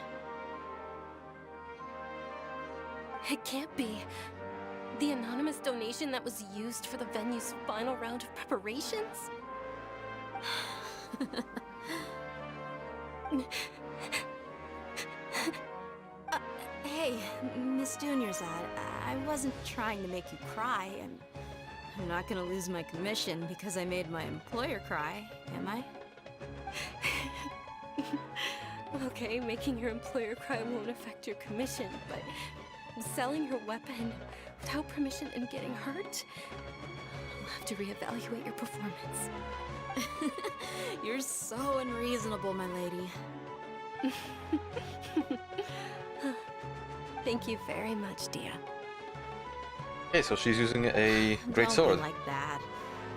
It can't be. The anonymous donation that was used for the venue's final round of preparations? Hey, Miss Dunyarzad, I wasn't trying to make you cry. I'm not gonna lose my commission because I made my employer cry, am I? Okay, making your employer cry won't affect your commission, but selling your weapon without permission and getting hurt? I'll have to reevaluate your performance. You're so unreasonable, my lady. Thank you very much, Dia. Okay, so she's using a great sword. Don't be like that.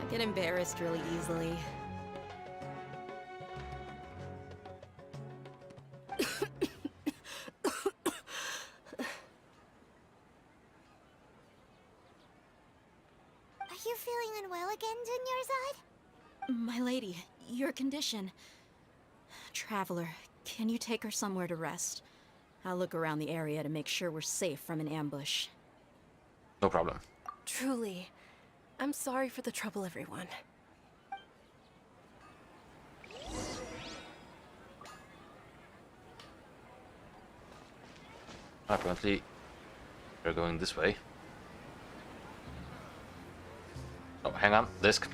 I get embarrassed really easily. Are you feeling feeling unwell again, Dunyarzad? My lady, your condition. Traveler, can you take her somewhere to rest? I'll look around the area to make sure we're safe from an ambush. No problem. Truly. I'm sorry for the trouble, everyone. Apparently, we're going this way. Oh, hang on, disc.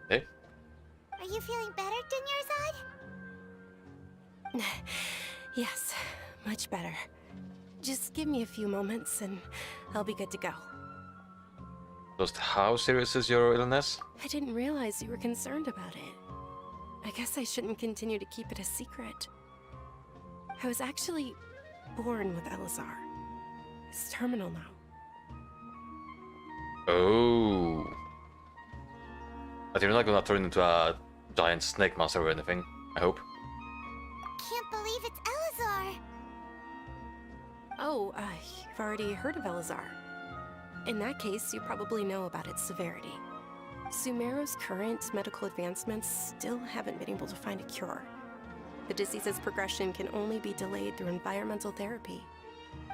Hey? Are you feeling better, Dunyarzad? Yes, much better. Just give me a few moments and I'll be good to go. Just how serious is your illness? I didn't realize you were concerned about it. I guess I shouldn't continue to keep it a secret. I was actually born with Elazar. It's terminal now. Oh. But you're not gonna turn into a giant snake monster or anything, I hope. Can't believe it's Elazar! Oh, you've already heard of Elazar. In that case, you probably know about its severity. Sumeru's current medical advancements still haven't been able to find a cure. The disease's progression can only be delayed through environmental therapy.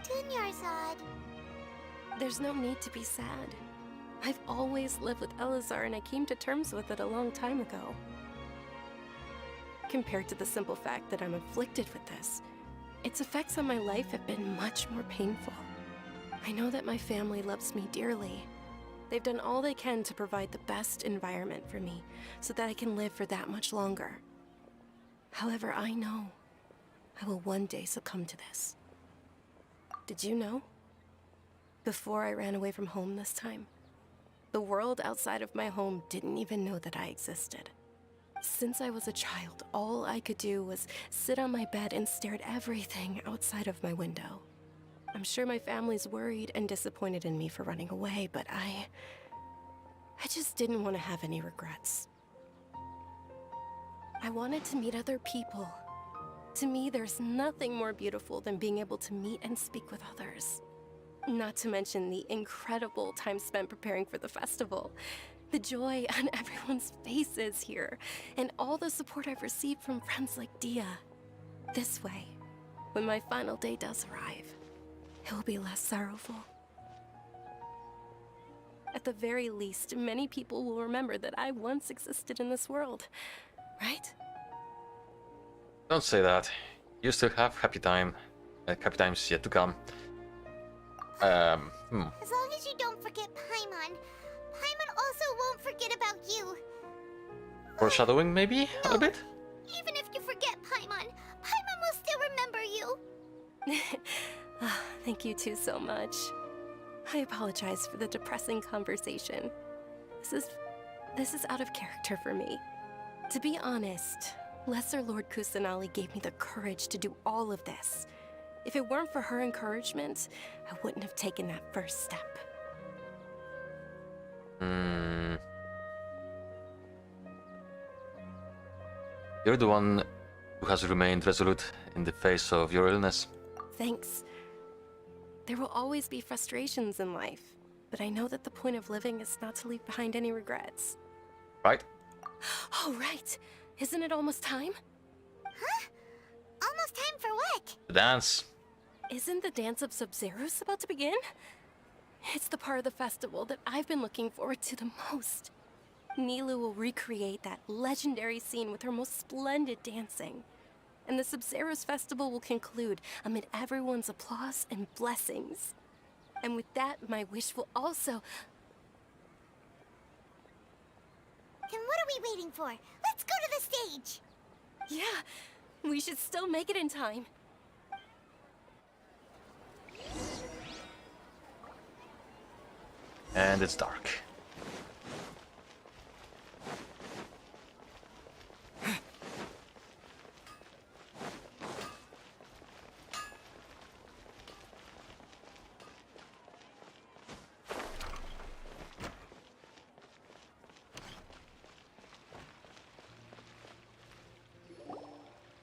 Dunyarzad. There's no need to be sad. I've always lived with Elazar and I came to terms with it a long time ago. Compared to the simple fact that I'm afflicted with this, its effects on my life have been much more painful. I know that my family loves me dearly. They've done all they can to provide the best environment for me so that I can live for that much longer. However, I know I will one day succumb to this. Did you know? Before I ran away from home this time, the world outside of my home didn't even know that I existed. Since I was a child, all I could do was sit on my bed and stare at everything outside of my window. I'm sure my family's worried and disappointed in me for running away, but I just didn't want to have any regrets. I wanted to meet other people. To me, there's nothing more beautiful than being able to meet and speak with others. Not to mention the incredible time spent preparing for the festival. The joy on everyone's faces here, and all the support I've received from friends like Dia. This way, when my final day does arrive, it will be less sorrowful. At the very least, many people will remember that I once existed in this world, right? Don't say that. You still have happy times yet to come. As long as you don't forget Paimon. Paimon also won't forget about you. Foreshadowing, maybe? A bit? Even if you forget Paimon, Paimon will still remember you. Thank you two so much. I apologize for the depressing conversation. This is out of character for me. To be honest, Lesser Lord Kusanali gave me the courage to do all of this. If it weren't for her encouragement, I wouldn't have taken that first step. You're the one who has remained resolute in the face of your illness. Thanks. There will always be frustrations in life, but I know that the point of living is not to leave behind any regrets. Right? Oh, right. Isn't it almost time? Huh? Almost time for what? The dance. Isn't the Dance of Sub-Zeros about to begin? It's the part of the festival that I've been looking forward to the most. Nilu will recreate that legendary scene with her most splendid dancing. And the Sub-Zeros festival will conclude amid everyone's applause and blessings. And with that, my wish will also... Then what are we waiting for? Let's go to the stage! Yeah, we should still make it in time. And it's dark.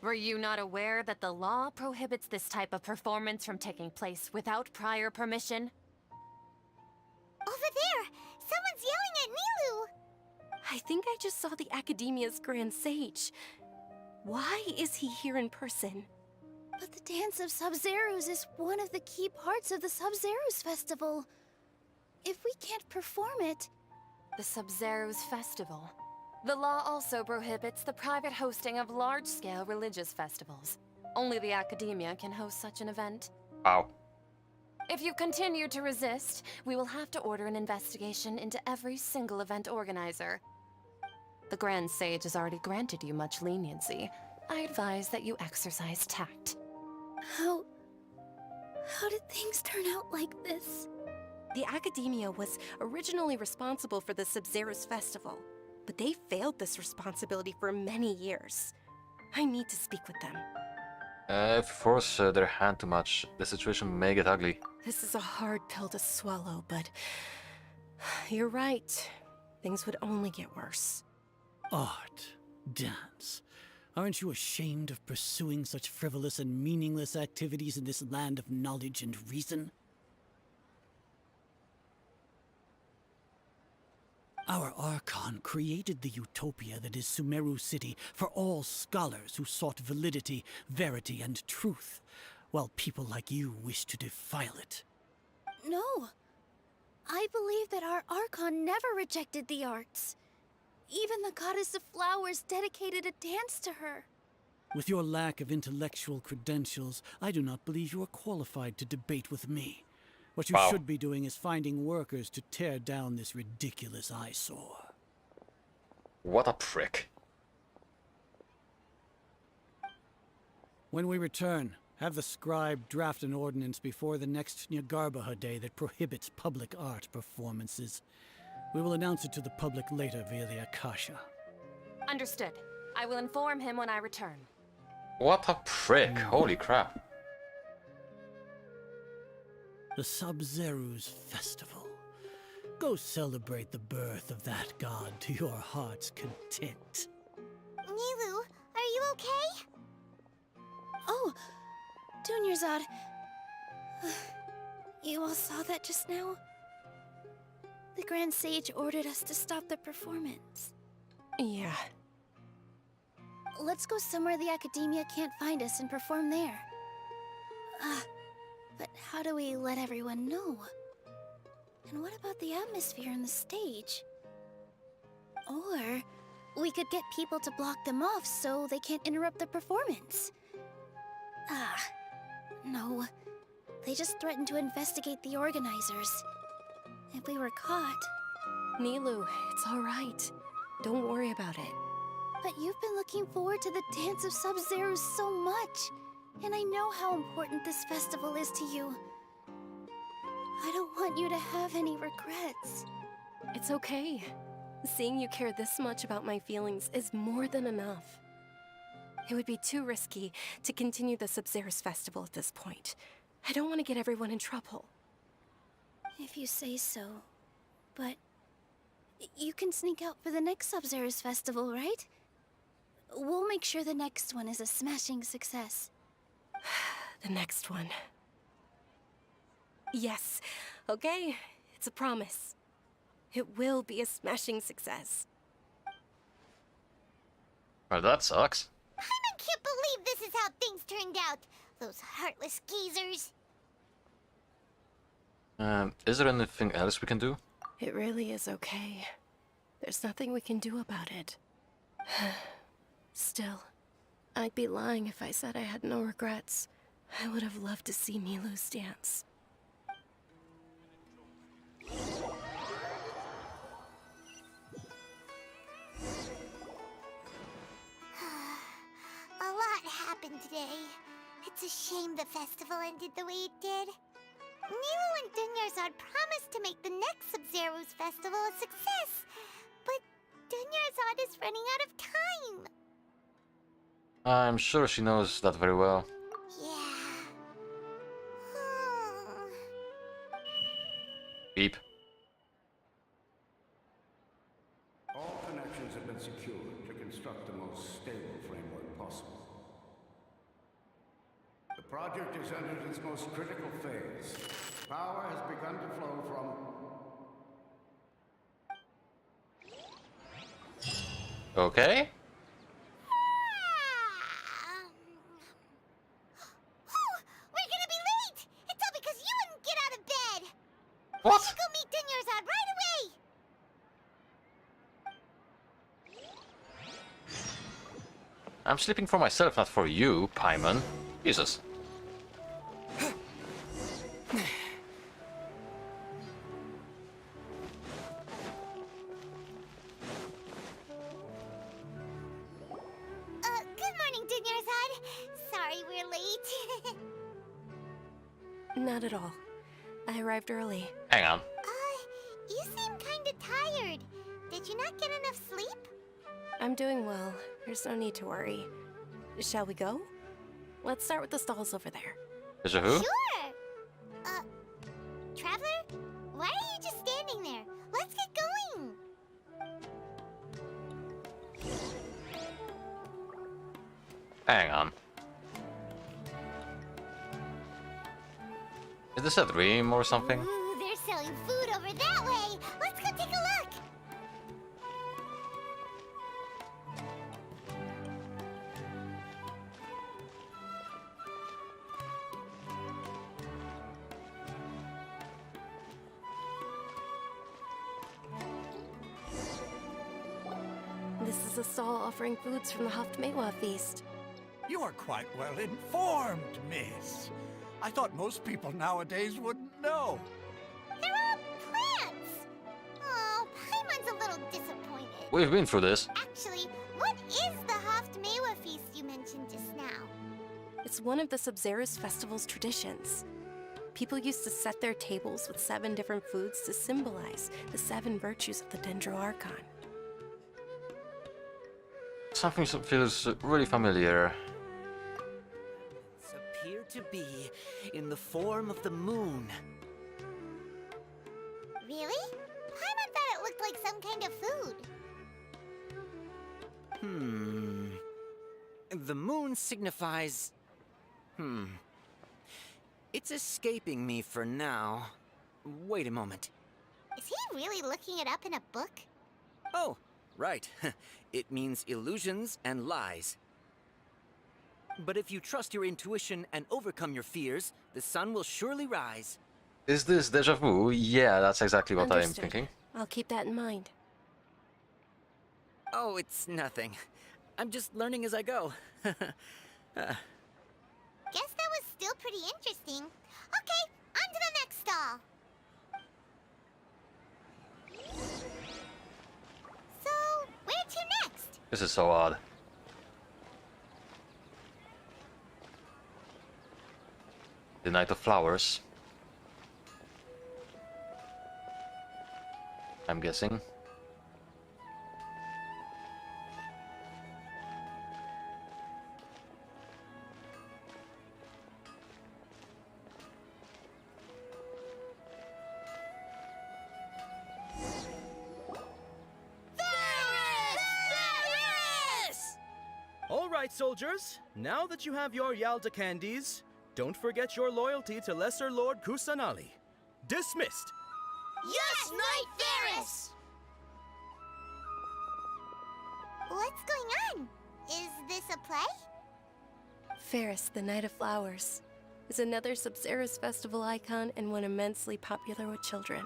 Were you not aware that the law prohibits this type of performance from taking place without prior permission? Over there! Someone's yelling at Nilu! I think I just saw the Academia's Grand Sage. Why is he here in person? But the Dance of Sub-Zerus is one of the key parts of the Sub-Zerus Festival. If we can't perform it... The Sub-Zerus Festival. The law also prohibits the private hosting of large-scale religious festivals. Only the Academia can host such an event. Wow. If you continue to resist, we will have to order an investigation into every single event organizer. The Grand Sage has already granted you much leniency. I advise that you exercise tact. How did things turn out like this? The Academia was originally responsible for the Sub-Zerus Festival, but they failed this responsibility for many years. I need to speak with them. If you force their hand too much, the situation may get ugly. This is a hard pill to swallow, but you're right. Things would only get worse. Art, dance. Aren't you ashamed of pursuing such frivolous and meaningless activities in this land of knowledge and reason? Our Archon created the utopia that is Sumeru City for all scholars who sought validity, verity, and truth, while people like you wish to defile it. No. I believe that our Archon never rejected the arts. Even the Goddess of Flowers dedicated a dance to her. With your lack of intellectual credentials, I do not believe you are qualified to debate with me. What you should be doing is finding workers to tear down this ridiculous eyesore. What a prick. When we return, have the scribe draft an ordinance before the next Nyagarbha Day that prohibits public art performances. We will announce it to the public later via the Akasha. Understood. I will inform him when I return. What a prick. Holy crap. The Sub-Zerus Festival. Go celebrate the birth of that god to your heart's content. Nilu, are you okay? Oh, Dunyarzad. You all saw that just now? The Grand Sage ordered us to stop the performance. Yeah. Let's go somewhere the Academia can't find us and perform there. But how do we let everyone know? And what about the atmosphere and the stage? Or we could get people to block them off so they can't interrupt the performance. No. They just threatened to investigate the organizers. If we were caught... Nilu, it's all right. Don't worry about it. But you've been looking forward to the Dance of Sub-Zerus so much. And I know how important this festival is to you. I don't want you to have any regrets. It's okay. Seeing you care this much about my feelings is more than enough. It would be too risky to continue the Sub-Zerus Festival at this point. I don't want to get everyone in trouble. If you say so. But you can sneak out for the next Sub-Zerus Festival, right? We'll make sure the next one is a smashing success. The next one. Yes. Okay. It's a promise. It will be a smashing success. Well, that sucks. I can't believe this is how things turned out. Those heartless geezers. Is there anything else we can do? It really is okay. There's nothing we can do about it. Still, I'd be lying if I said I had no regrets. I would have loved to see Milu's dance. A lot happened today. It's a shame the festival ended the way it did. Nilu and Dunyarzad promised to make the next Sub-Zerus festival a success, but Dunyarzad is running out of time. I'm sure she knows that very well. Yeah. Beep. All connections have been secured to construct the most stable framework possible. project has entered its most critical phase. Power has begun to flow from... Okay. We're gonna be late! It's all because you wouldn't get out of bed! What? We should go meet Dunyarzad right away! I'm sleeping for myself, not for you, Paimon. Jesus. Good morning, Dunyarzad. Sorry we're late. Not at all. I arrived early. Hang on. You seem kinda tired. Did you not get enough sleep? I'm doing well. There's no need to worry. Shall we go? Let's start with the stalls over there. Deja vu? Sure! Traveler? Why are you just standing there? Let's get going! Hang on. Is this a dream or something? Ooh, they're selling food over that way! Let's go take a look! This is a stall offering foods from the Haftmewa feast. You are quite well informed, miss. I thought most people nowadays wouldn't know. They're all plants! Oh, Paimon's a little disappointed. We've been through this. Actually, what is the Haftmewa feast you mentioned just now? It's one of the Subzerus festival's traditions. People used to set their tables with 7 different foods to symbolize the 7 virtues of the Dendro Archon. Something feels really familiar. Appear to be in the form of the moon. Really? Paimon thought it looked like some kind of food. The moon signifies... It's escaping me for now. Wait a moment. Is he really looking it up in a book? Oh, right. It means illusions and lies. But if you trust your intuition and overcome your fears, the sun will surely rise. Is this deja vu? Yeah, that's exactly what I am Understood. thinking. I'll keep that in mind. Oh, it's nothing. I'm just learning as I go. Guess that was still pretty interesting. Okay, on to the next stall. So, where to next? This is so odd. The Night of Flowers. I'm guessing. All right, soldiers. Now that you have your Yalda candies, don't forget your loyalty to Lesser Lord Kusanali. Dismissed. Yes, Knight Varus! What's going on? Is this a play? Ferris, the Night of Flowers, is another Subzerus festival icon and one immensely popular with children.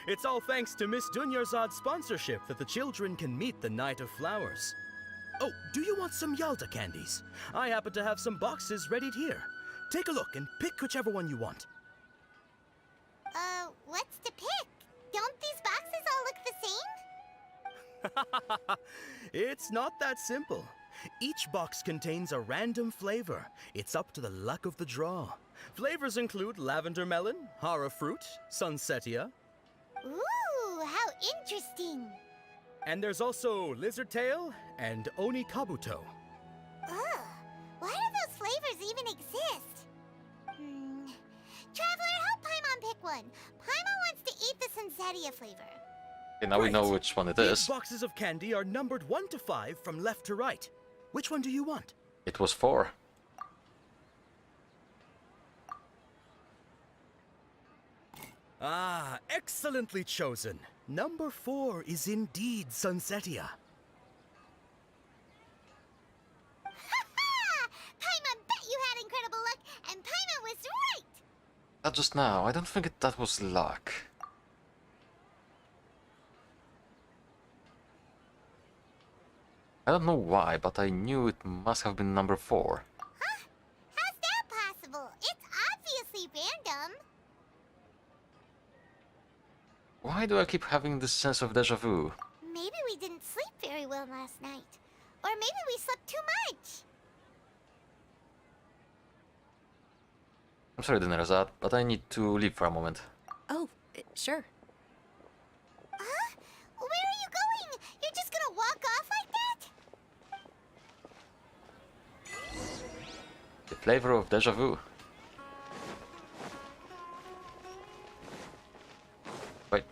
It's all thanks to Miss Dunyarzad's sponsorship that the children can meet the Night of Flowers. Oh, do you want some Yalda candies? I happen to have some boxes ready here. Take a look and pick whichever one you want. What's to pick? Don't these boxes all look the same? It's not that simple. Each box contains a random flavor. It's up to the luck of the draw. Flavors include lavender melon, hara fruit, sunsetia. Ooh, how interesting. And there's also lizard tail and oni kabuto. Ugh, why do those flavors even exist? Traveler, help Paimon pick one. Paimon wants to eat the sunsetia flavor. Okay, now we know which one it is. These boxes of candy are numbered 1 to 5 from left to right. Which one do you want? It was 4. Ah, excellently chosen. Number 4 is indeed Sunsetia. Paimon bet you had incredible luck, and Paimon was right! Not just now. I don't think that was luck. I don't know why, but I knew it must have been number 4. Huh? How's that possible? It's obviously random. Why do I keep having this sense of deja vu? Maybe we didn't sleep very well last night. Or maybe we slept too much. I'm sorry, Dinnerazad, but I need to leave for a moment. Oh, sure. Huh? Where are you going? You're just gonna walk off like that? The flavor of deja vu. Wait.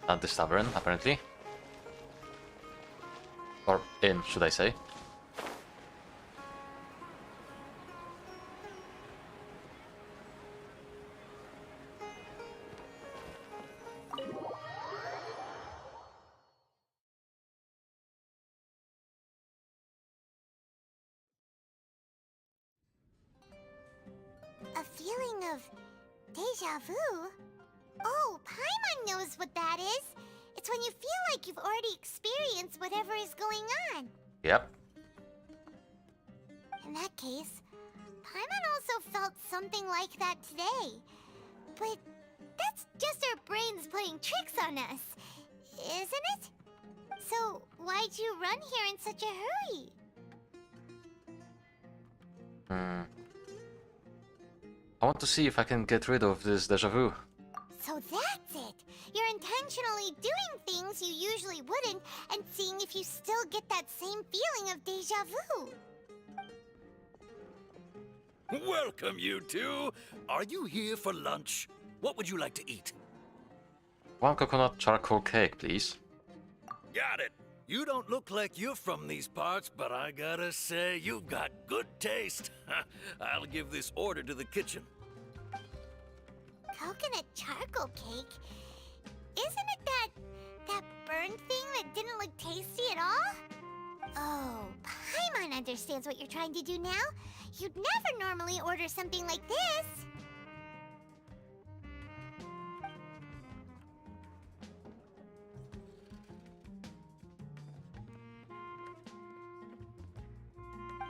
Not this tavern, apparently. Or inn, should I say. A feeling of deja vu? Oh, Paimon knows what that is. It's when you feel like you've already experienced whatever is going on. Yep. In that case, Paimon also felt something like that today. But that's just our brains playing tricks on us, isn't it? So why'd you run here in such a hurry? I want to see if I can get rid of this deja vu. So that's it! You're intentionally doing things you usually wouldn't and seeing if you still get that same feeling of deja vu. Welcome, you two. Are you here for lunch? What would you like to eat? 1 coconut charcoal cake, please. Got it. You don't look like you're from these parts, but I gotta say, you've got good taste. I'll give this order to the kitchen. Coconut charcoal cake? Isn't it that burned thing that didn't look tasty at all? Oh, Paimon understands what you're trying to do now. You'd never normally order something like this.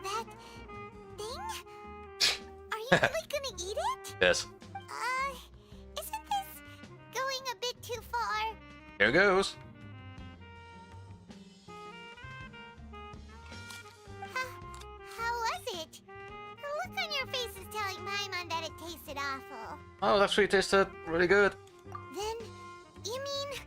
That thing? Are you really gonna eat it? Yes. Isn't this going a bit too far? Here goes. How was it? The look on your face is telling Paimon that it tasted awful. Oh, it actually tasted really good. Then, you mean...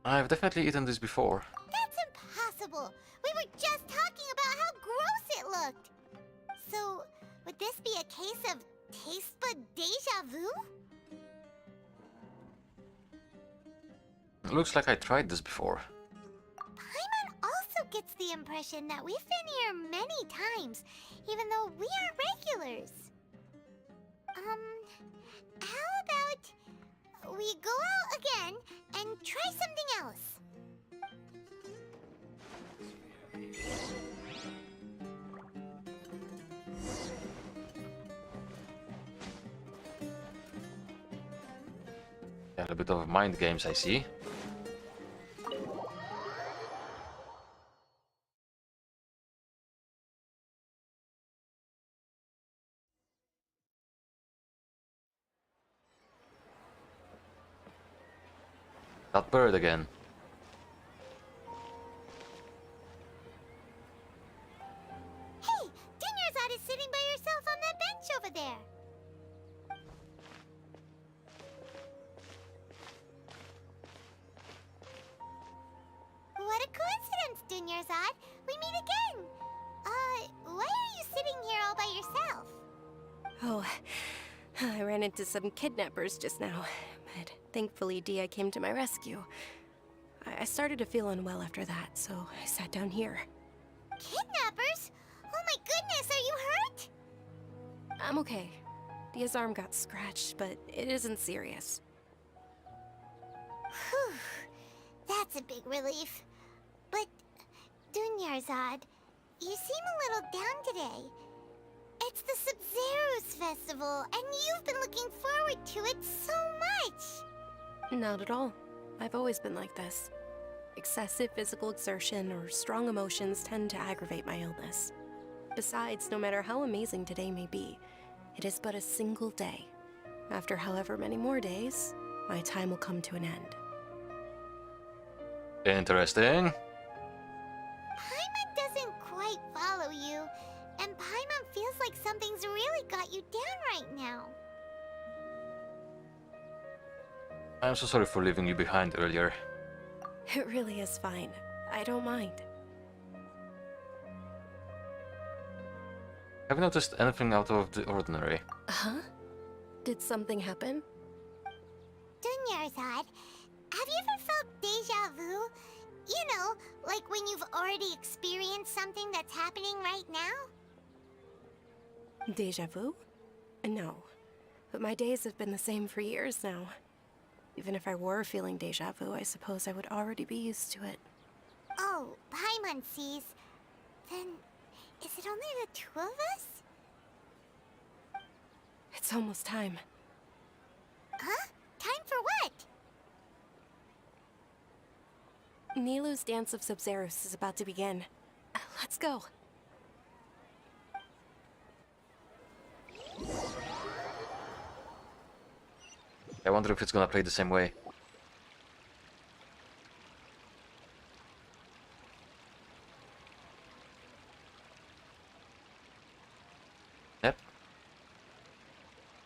I've definitely eaten this before. That's impossible! We were just talking about how gross it looked! So, would this be a case of taste bud deja vu? It looks like I tried this before. Paimon also gets the impression that we've been here many times, even though we aren't regulars. How about we go out again and try something else? Yeah, a bit of mind games, I see. That bird again. Hey, Dinnerazad is sitting by herself on that bench over there. What a coincidence, Dinnerazad. We meet again. Why are you sitting here all by yourself? Oh, I ran into some kidnappers just now, but thankfully Dia came to my rescue. I started to feel unwell after that, so I sat down here. Kidnappers? Oh my goodness, are you hurt? I'm okay. Dia's arm got scratched, but it isn't serious. Whew. That's a big relief. But, Dunyarzad, you seem a little down today. It's the Sub-Zero's festival, and you've been looking forward to it so much! Not at all. I've always been like this. Excessive physical exertion or strong emotions tend to aggravate my illness. Besides, no matter how amazing today may be, it is but a single day. After however many more days, my time will come to an end. Interesting. Paimon doesn't quite follow you, and Paimon feels like something's really got you down right now. I'm so sorry for leaving you behind earlier. It really is fine. I don't mind. Have you noticed anything out of the ordinary? Huh? Did something happen? Dunyarzad, have you ever felt deja vu? You know, like when you've already experienced something that's happening right now? Deja vu? No. But my days have been the same for years now. Even if I were feeling deja vu, I suppose I would already be used to it. Oh, Paimon sees. Then, is it only the two of us? It's almost time. Huh? Time for what? Nilou's Dance of Sub-Zeros is about to begin. Let's go. I wonder if it's gonna play the same way. Yep.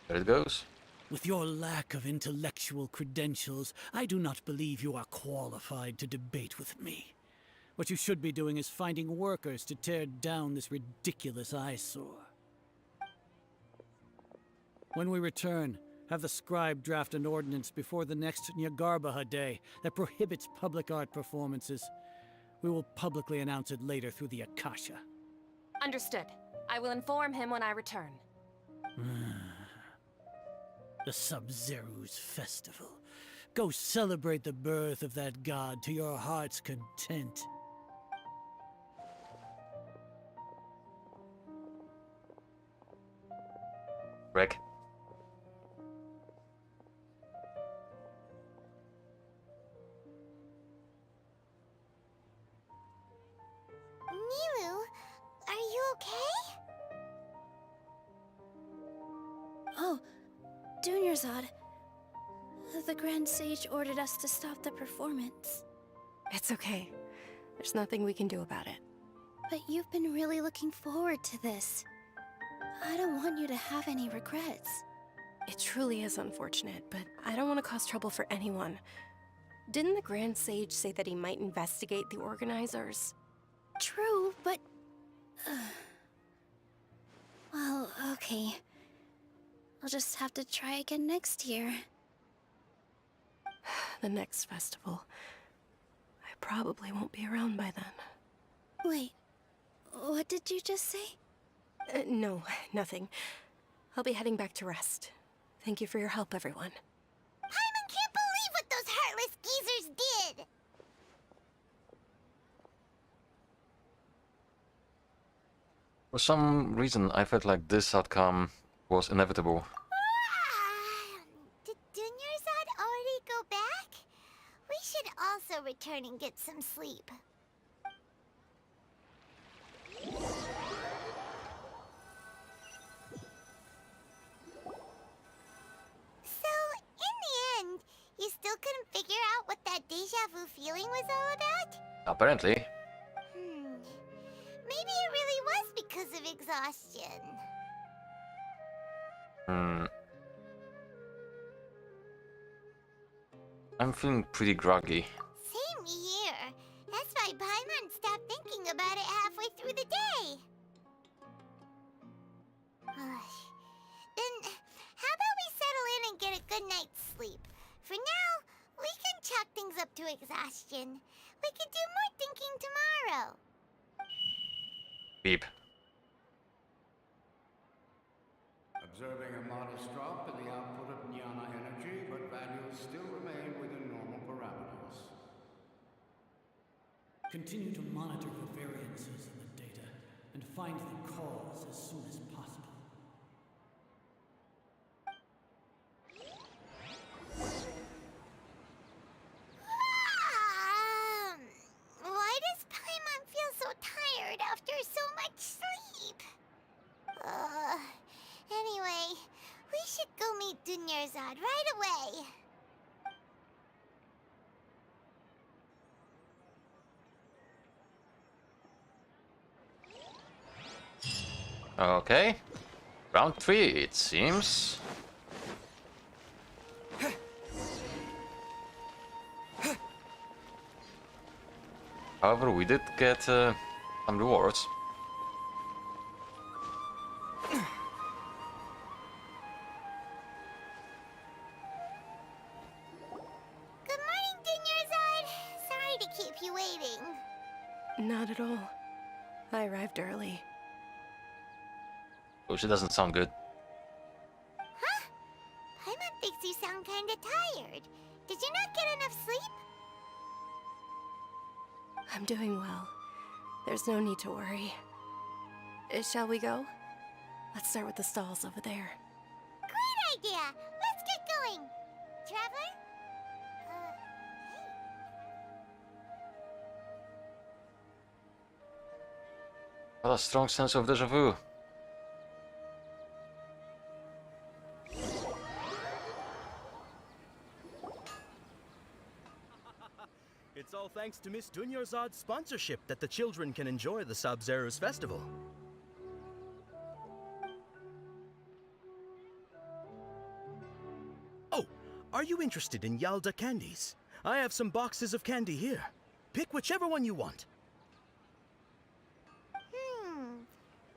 There it goes. With your lack of intellectual credentials, I do not believe you are qualified to debate with me. What you should be doing is finding workers to tear down this ridiculous eyesore. When we return, have the scribe draft an ordinance before the next Nyargarbaha Day that prohibits public art performances. We will publicly announce it later through the Akasha. Understood. I will inform him when I return. The Sub-Zero's festival. Go celebrate the birth of that god to your heart's content. Rick. Nilou, are you okay? Oh, Dunyarzad. The Grand Sage ordered us to stop the performance. It's okay. There's nothing we can do about it. But you've been really looking forward to this. I don't want you to have any regrets. It truly is unfortunate, but I don't want to cause trouble for anyone. Didn't the Grand Sage say that he might investigate the organizers? True, but... well, okay. I'll just have to try again next year. The next festival. I probably won't be around by then. Wait, what did you just say? No, nothing. I'll be heading back to rest. Thank you for your help, everyone. Paimon can't believe what those heartless geezers did! For some reason, I felt like this outcome was inevitable. Did Dunyarzad already go back? We should also return and get some sleep. So, in the end, you still couldn't figure out what that deja vu feeling was all about? Apparently. Maybe it really was because of exhaustion. I'm feeling pretty groggy. Same here. That's why Paimon stopped thinking about it halfway through the day. Then, how about we settle in and get a good night's sleep? For now, we can chalk things up to exhaustion. We could do more thinking tomorrow. Beep. Observing a modest drop in the output of Jnana energy, but values still remain within normal parameters. Continue to monitor for variances in the data and find the cause as soon as possible. Why does Paimon feel so tired after so much sleep? Anyway, we should go meet Dunyarzad right away. Okay. Round 3, it seems. However, we did get some rewards. Good morning, Dunyarzad. Sorry to keep you waiting. Not at all. I arrived early. Oh, she doesn't sound good. Huh? Paimon thinks you sound kinda tired. Did you not get enough sleep? I'm doing well. There's no need to worry. Shall we go? Let's start with the stalls over there. Great idea! Let's get going! Traveler? What a strong sense of deja vu. It's all thanks to Miss Dunyarzad's sponsorship that the children can enjoy the Sub-Zero's festival. Oh, are you interested in Yalda candies? I have some boxes of candy here. Pick whichever one you want.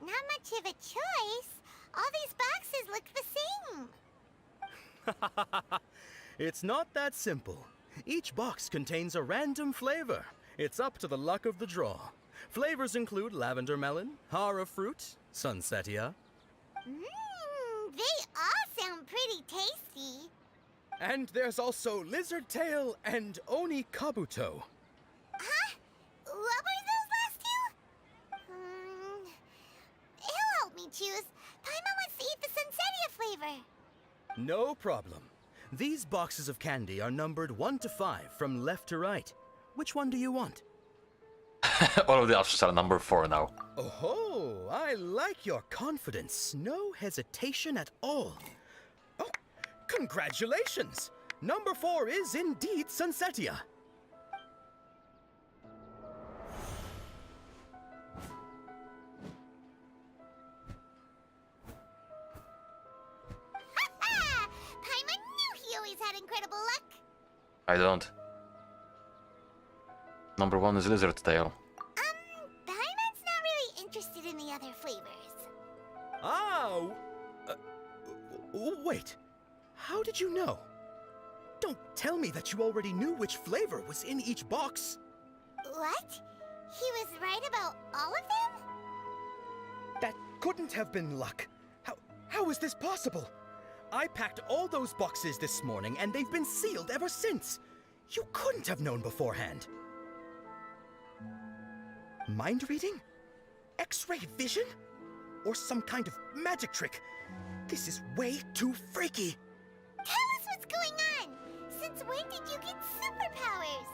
Not much of a choice. All these boxes look the same. It's not that simple. Each box contains a random flavor. It's up to the luck of the draw. Flavors include lavender melon, hara fruit, sunsetia. They all sound pretty tasty. And there's also lizard tail and oni kabuto. Huh? What were those last two? He'll help me choose. Paimon wants to eat the sunsetia flavor. No problem. These boxes of candy are numbered 1 to 5 from left to right. Which one do you want? All of the options are number 4 now. Oh, I like your confidence. No hesitation at all. Oh, congratulations! Number 4 is indeed sunsetia. Paimon knew he always had incredible luck. I don't. Number 1 is lizard tail. Paimon's not really interested in the other flavors. Ah! Wait. How did you know? Don't tell me that you already knew which flavor was in each box. What? He was right about all of them? That couldn't have been luck. How is this possible? I packed all those boxes this morning and they've been sealed ever since. You couldn't have known beforehand. Mind reading? X-ray vision? Or some kind of magic trick? This is way too freaky. Tell us what's going on! Since when did you get superpowers?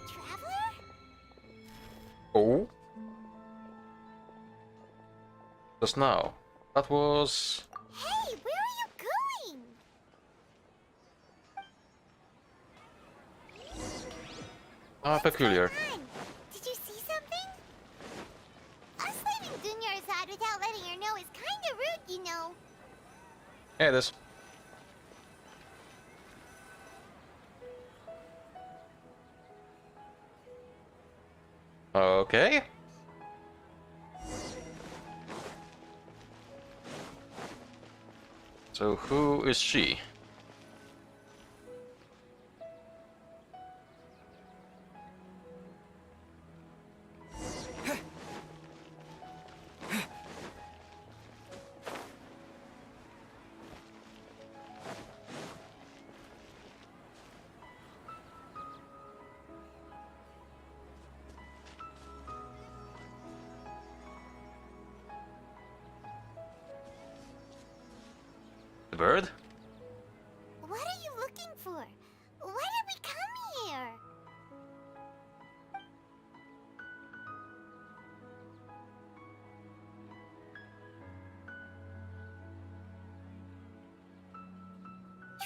Traveler? Oh? Just now. That was... Hey, where are you going? peculiar. Did you see something? Us leaving Dunyarzad without letting her know is kinda rude, you know. Yeah, it is. Okay. So who is she?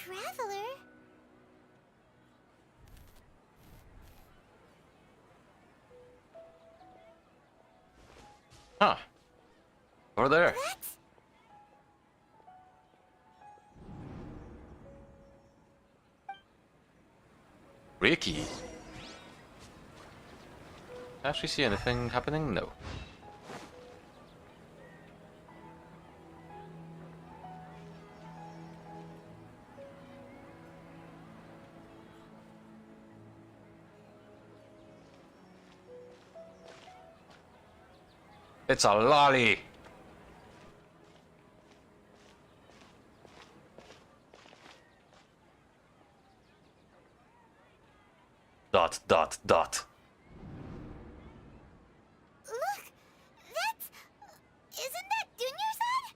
traveler. Huh. Over there. Ricky. Actually see anything happening? No. It's a lolly. Dot, dot, dot. Look! That's... Isn't that Dunyarzad?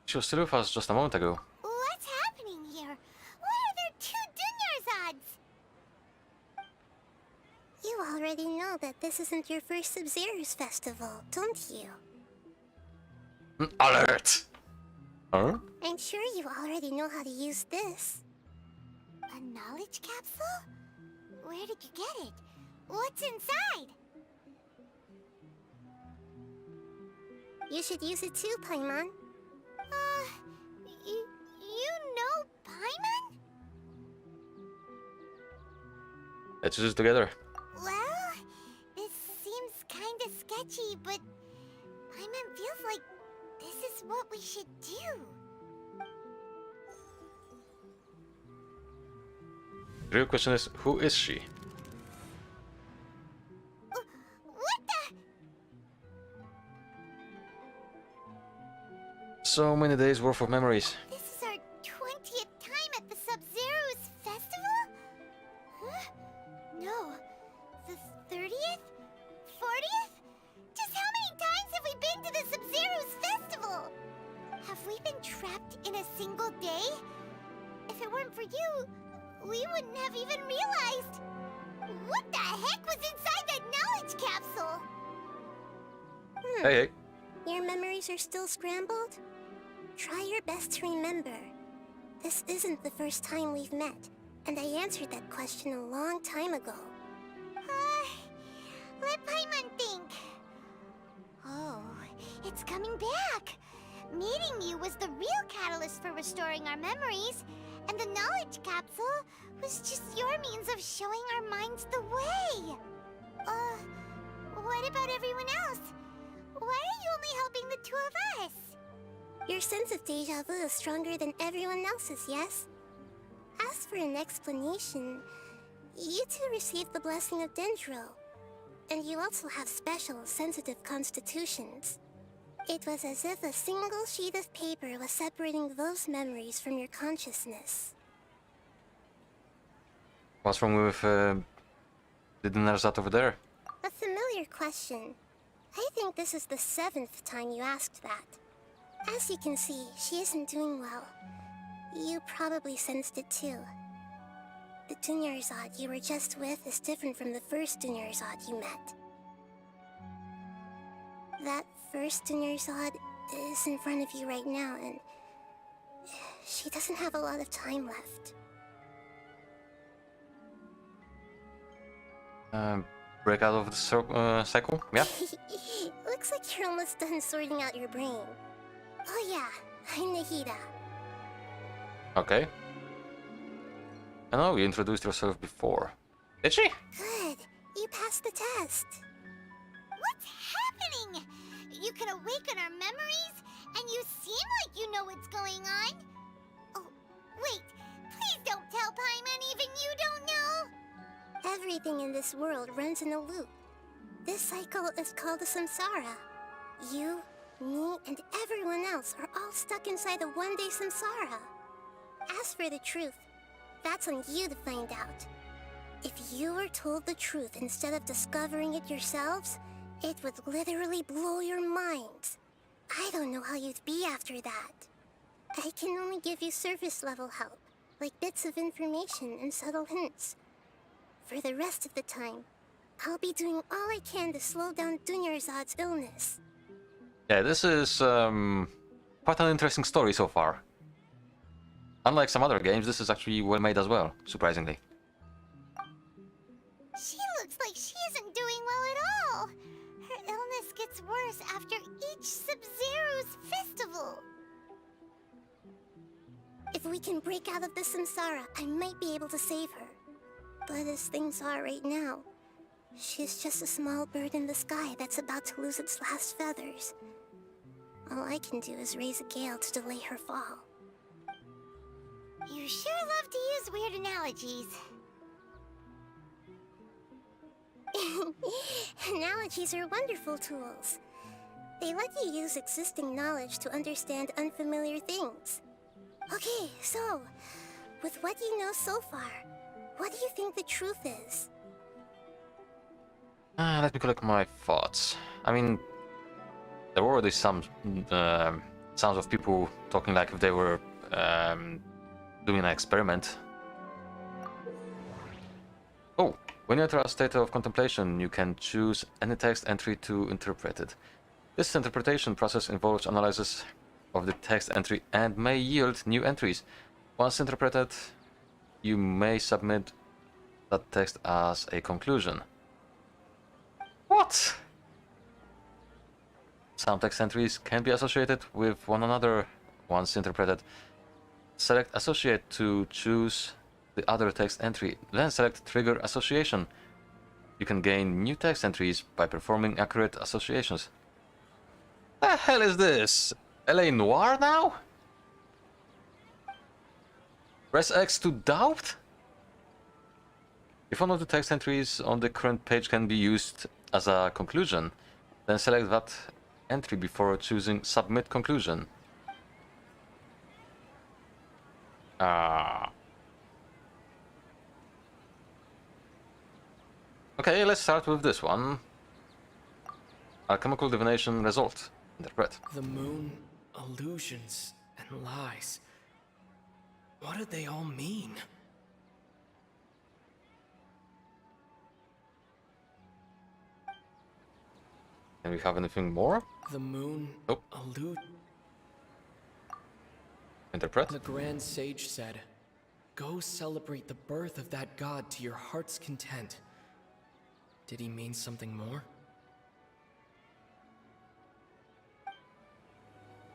She was still with us just a moment ago. What's happening here? Why are there two Dunyarzads? You already know that this isn't your first Sub-Zero's festival, don't you? Alert! Huh? I'm sure you already know how to use this. A knowledge capsule? Where did you get it? What's inside? You should use it too, Paimon. You know Paimon? Let's use it together. Well, this seems kinda sketchy, but Paimon feels like this is what we should do. The real question is, who is she? What the? So many days worth of memories. This is our 20th time at the Sub-Zero's festival? Huh? No. The 30th? 40th? Just how many times have we been to the Sub-Zero's festival? Have we been trapped in a single day? If it weren't for you, we wouldn't have even realized. What the heck was inside that knowledge capsule? Hey, hey. Your memories are still scrambled? Try your best to remember. This isn't the first time we've met, and I answered that question a long time ago. Let Paimon think. Oh, it's coming back. Meeting you was the real catalyst for restoring our memories, and the knowledge capsule was just your means of showing our minds the way. What about everyone else? Why are you only helping the two of us? Your sense of deja vu is stronger than everyone else's, yes? As for an explanation, you two received the blessing of Dendro, and you also have special, sensitive constitutions. It was as if a single sheet of paper was separating those memories from your consciousness. What's wrong with the Dunyarzad over there? A familiar question. I think this is the 7th time you asked that. As you can see, she isn't doing well. You probably sensed it too. The Dunyarzad you were just with is different from the first Dunyarzad you met. That first Dunyarzad is in front of you right now, and she doesn't have a lot of time left. Break out of the cycle? Yeah? Looks like you're almost done sorting out your brain. Oh yeah, I'm Nahida. Okay. I know you introduced yourself before. Did she? Good. You passed the test. What's happening? You can awaken our memories, and you seem like you know what's going on. Oh, wait. Please don't tell Paimon even you don't know. Everything in this world runs in a loop. This cycle is called the samsara. You, me, and everyone else are all stuck inside the one-day samsara. As for the truth, that's on you to find out. If you were told the truth instead of discovering it yourselves, it would literally blow your minds. I don't know how you'd be after that. I can only give you surface-level help, like bits of information and subtle hints. For the rest of the time, I'll be doing all I can to slow down Dunyarzad's illness. Yeah, this is quite an interesting story so far. Unlike some other games, this is actually well made as well, surprisingly. She looks like she isn't doing well at all. Her illness gets worse after each Sub-Zero's festival. If we can break out of this samsara, I might be able to save her. But as things are right now, she's just a small bird in the sky that's about to lose its last feathers. All I can do is raise a gale to delay her fall. You sure love to use weird analogies. Analogies are wonderful tools. They let you use existing knowledge to understand unfamiliar things. Okay, so, with what you know so far, what do you think the truth is? Let me collect my thoughts. I mean, there were already some sounds of people talking like if they were doing an experiment. Oh, when you enter a state of contemplation, you can choose any text entry to interpret it. This interpretation process involves analysis of the text entry and may yield new entries. Once interpreted, you may submit that text as a conclusion. What? Some text entries can be associated with one another once interpreted. Select Associate to choose the other text entry, then select Trigger Association. You can gain new text entries by performing accurate associations. The hell is this? LA Noire now? Press X to doubt? If one of the text entries on the current page can be used as a conclusion, then select that entry before choosing Submit Conclusion. Okay, let's start with this one. Alchemical divination result. Interpret. The moon, illusions, and lies. What do they all mean? Can we have anything more? The moon, Nope. Interpret. The Grand Sage said, "Go celebrate the birth of that god to your heart's content." Did he mean something more?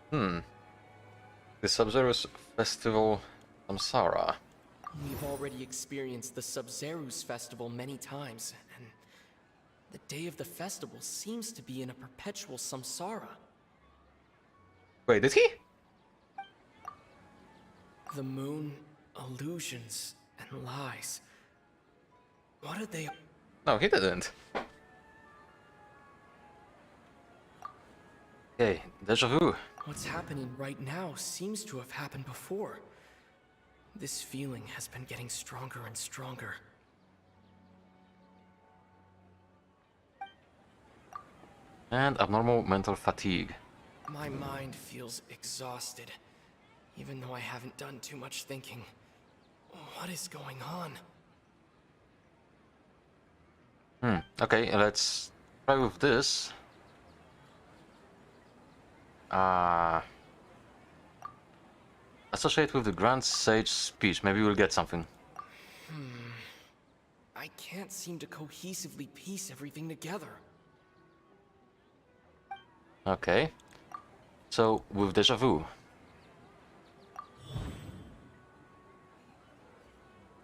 The Sub-Zero's Festival Samsara. We've already experienced the Sub-Zero's festival many times, and the day of the festival seems to be in a perpetual samsara. Wait, did he? The moon, illusions, and lies. What are they? No, he didn't. Okay, deja vu. What's happening right now seems to have happened before. This feeling has been getting stronger and stronger. And abnormal mental fatigue. My mind feels exhausted, even though I haven't done too much thinking. What is going on? Okay, let's try with this. Associate with the Grand Sage speech. Maybe we'll get something. I can't seem to cohesively piece everything together. Okay. So, with deja vu.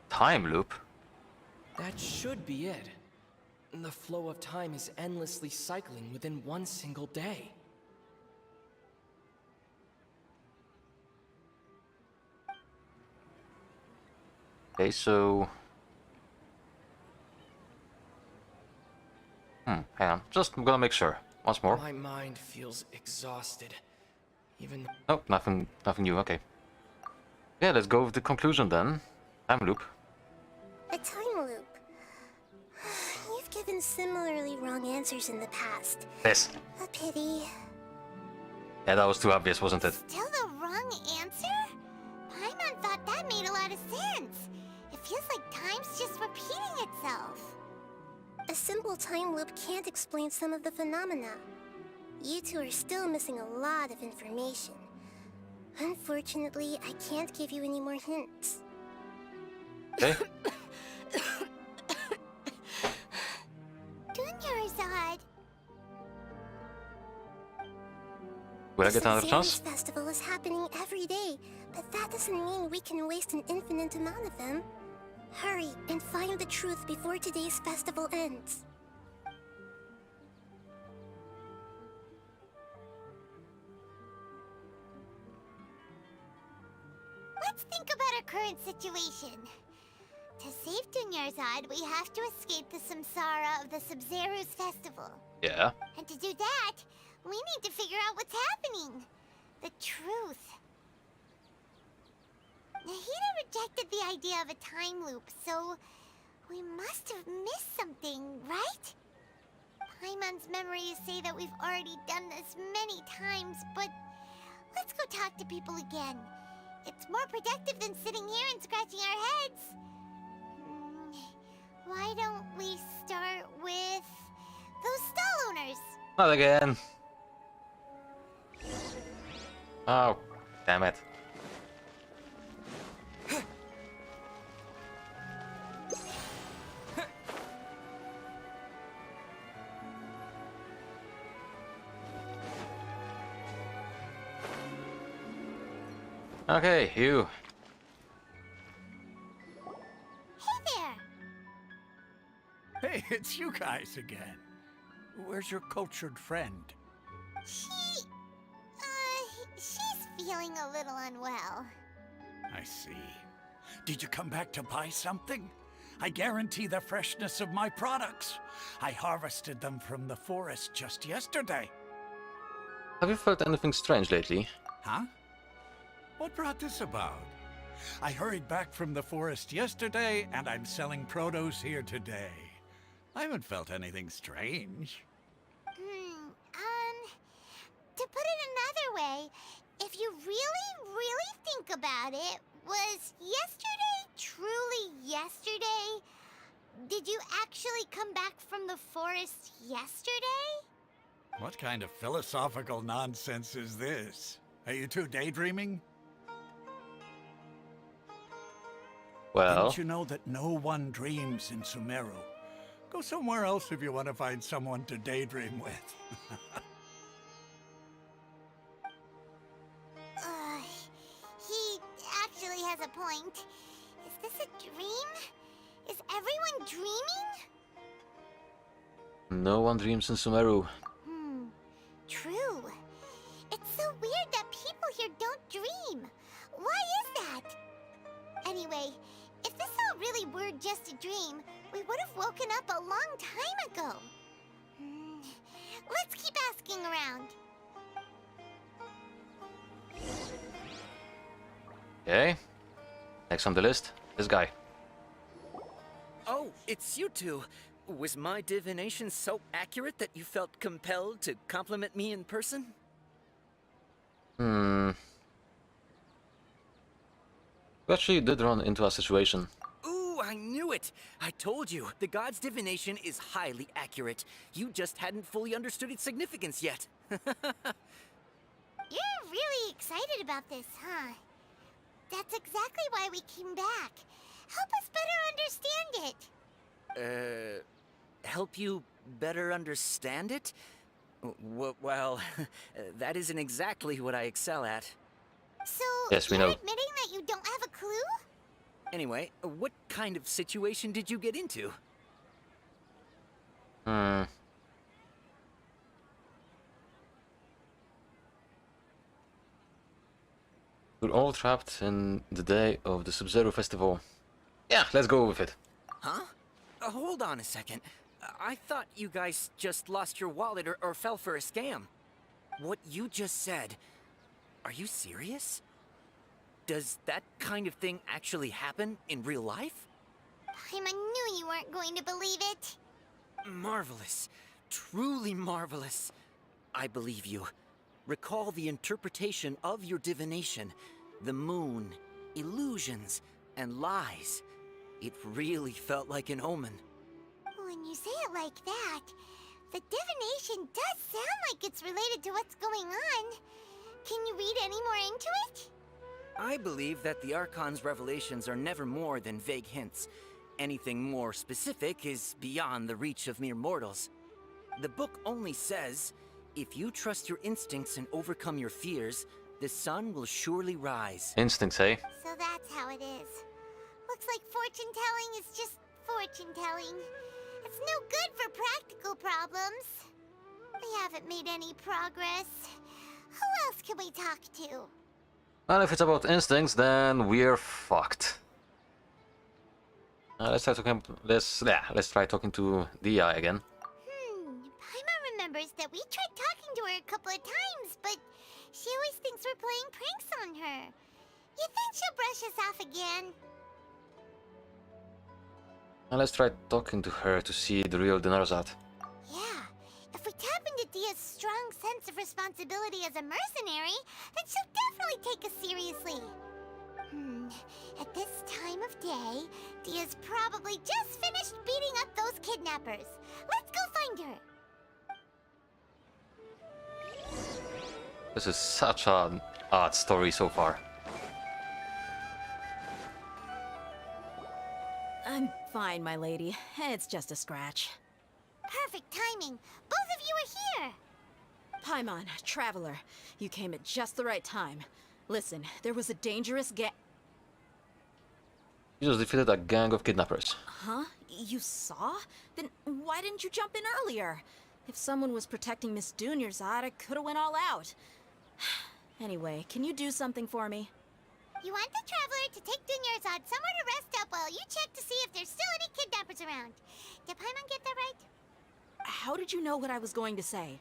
Time loop? That should be it. The flow of time is endlessly cycling within one single day. Okay, so... hang on. Just I'm gonna make sure. Once more. My mind feels exhausted. Even... Nope, nothing new, okay. Yeah, let's go with the conclusion then. Time loop. A time loop. You've given similarly wrong answers in the past. This. A pity. Yeah, that was too obvious, wasn't it? Still the wrong answer? Paimon thought that made a lot of sense. It feels like time's just repeating itself. A simple time loop can't explain some of the phenomena. You two are still missing a lot of information. Unfortunately, I can't give you any more hints. Okay. Dunyarzad. Will I The get another Sumeru chance? festival is happening every day, but that doesn't mean we can waste an infinite amount of them. Hurry and find the truth before today's festival ends. Let's think about our current situation. To save Dunyarzad, we have to escape the samsara of the Sumeru's festival. Yeah. And to do that, we need to figure out what's happening. The truth. Nahida rejected the idea of a time loop, so we must have missed something, right? Paimon's memories say that we've already done this many times, but let's go talk to people again. It's more productive than sitting here and scratching our heads. Why don't we start with those stall owners? Not again. Oh, damn it. Okay, you. Hey there! Hey, it's you guys again. Where's your cultured friend? She's feeling a little unwell. I see. Did you come back to buy something? I guarantee the freshness of my products. I harvested them from the forest just yesterday. Have you felt anything strange lately? Huh? What brought this about? I hurried back from the forest yesterday, and I'm selling produce here today. I haven't felt anything strange. To put it another way, if you really think about it, was yesterday truly yesterday? Did you actually come back from the forest yesterday? What kind of philosophical nonsense is this? Are you two daydreaming? Well... Didn't you know that no one dreams in Sumeru? Go somewhere else if you want to find someone to daydream with. He actually has a point. Is this a dream? Is everyone dreaming? No one dreams in Sumeru. True. It's so weird that people here don't dream. Why is that? Anyway, if this all really were just a dream, we would have woken up a long time ago. Let's keep asking around. Okay. Next on the list, this guy. Oh, it's you two. Was my divination so accurate that you felt compelled to compliment me in person? We actually did run into a situation. Ooh, I knew it! I told you, the god's divination is highly accurate. You just hadn't fully understood its significance yet. You're really excited about this, huh? That's exactly why we came back. Help us better understand it. Help you better understand it? Well, that isn't exactly what I excel at. So, yes, we you're know. admitting that you don't have a clue? Anyway, what kind of situation did you get into? We're all trapped in the day of the Sub-Zero festival. Yeah, let's go with it. Huh? Hold on a second. I thought you guys just lost your wallet or fell for a scam. What you just said, are you serious? Does that kind of thing actually happen in real life? I knew you weren't going to believe it. Marvelous. Truly marvelous. I believe you. Recall the interpretation of your divination. The moon, illusions, and lies. It really felt like an omen. When you say it like that, the divination does sound like it's related to what's going on. Can you read any more into it? I believe that the Archon's revelations are never more than vague hints. Anything more specific is beyond the reach of mere mortals. The book only says, if you trust your instincts and overcome your fears, the sun will surely rise. Instincts, eh? So that's how it is. Looks like fortune-telling is just fortune-telling. It's no good for practical problems. We haven't made any progress. Who else can we talk to? Well, if it's about instincts, then we're fucked. Let's try talking to Dia again. Paimon remembers that we tried talking to her a couple of times, but she always thinks we're playing pranks on her. You think she'll brush us off again? Let's try talking to her to see the real Dinarzad. Yeah, if we tap into Dia's strong sense of responsibility as a mercenary, then she'll definitely take us seriously. At this time of day, Dia's probably just finished beating up those kidnappers. Let's go find her. This is such an odd story so far. I'm fine, my lady. It's just a scratch. Perfect timing. Both of you are here. Paimon, Traveler, you came at just the right time. Listen, there was a dangerous You just defeated a gang of kidnappers. Huh? You saw? Then why didn't you jump in earlier? If someone was protecting Miss Dunyarzad, I could've went all out. Anyway, can you do something for me? You want the Traveler to take Dunyarzad somewhere to rest up while you check to see if there's still any kidnappers around. Did Paimon get that right? How did you know what I was going to say?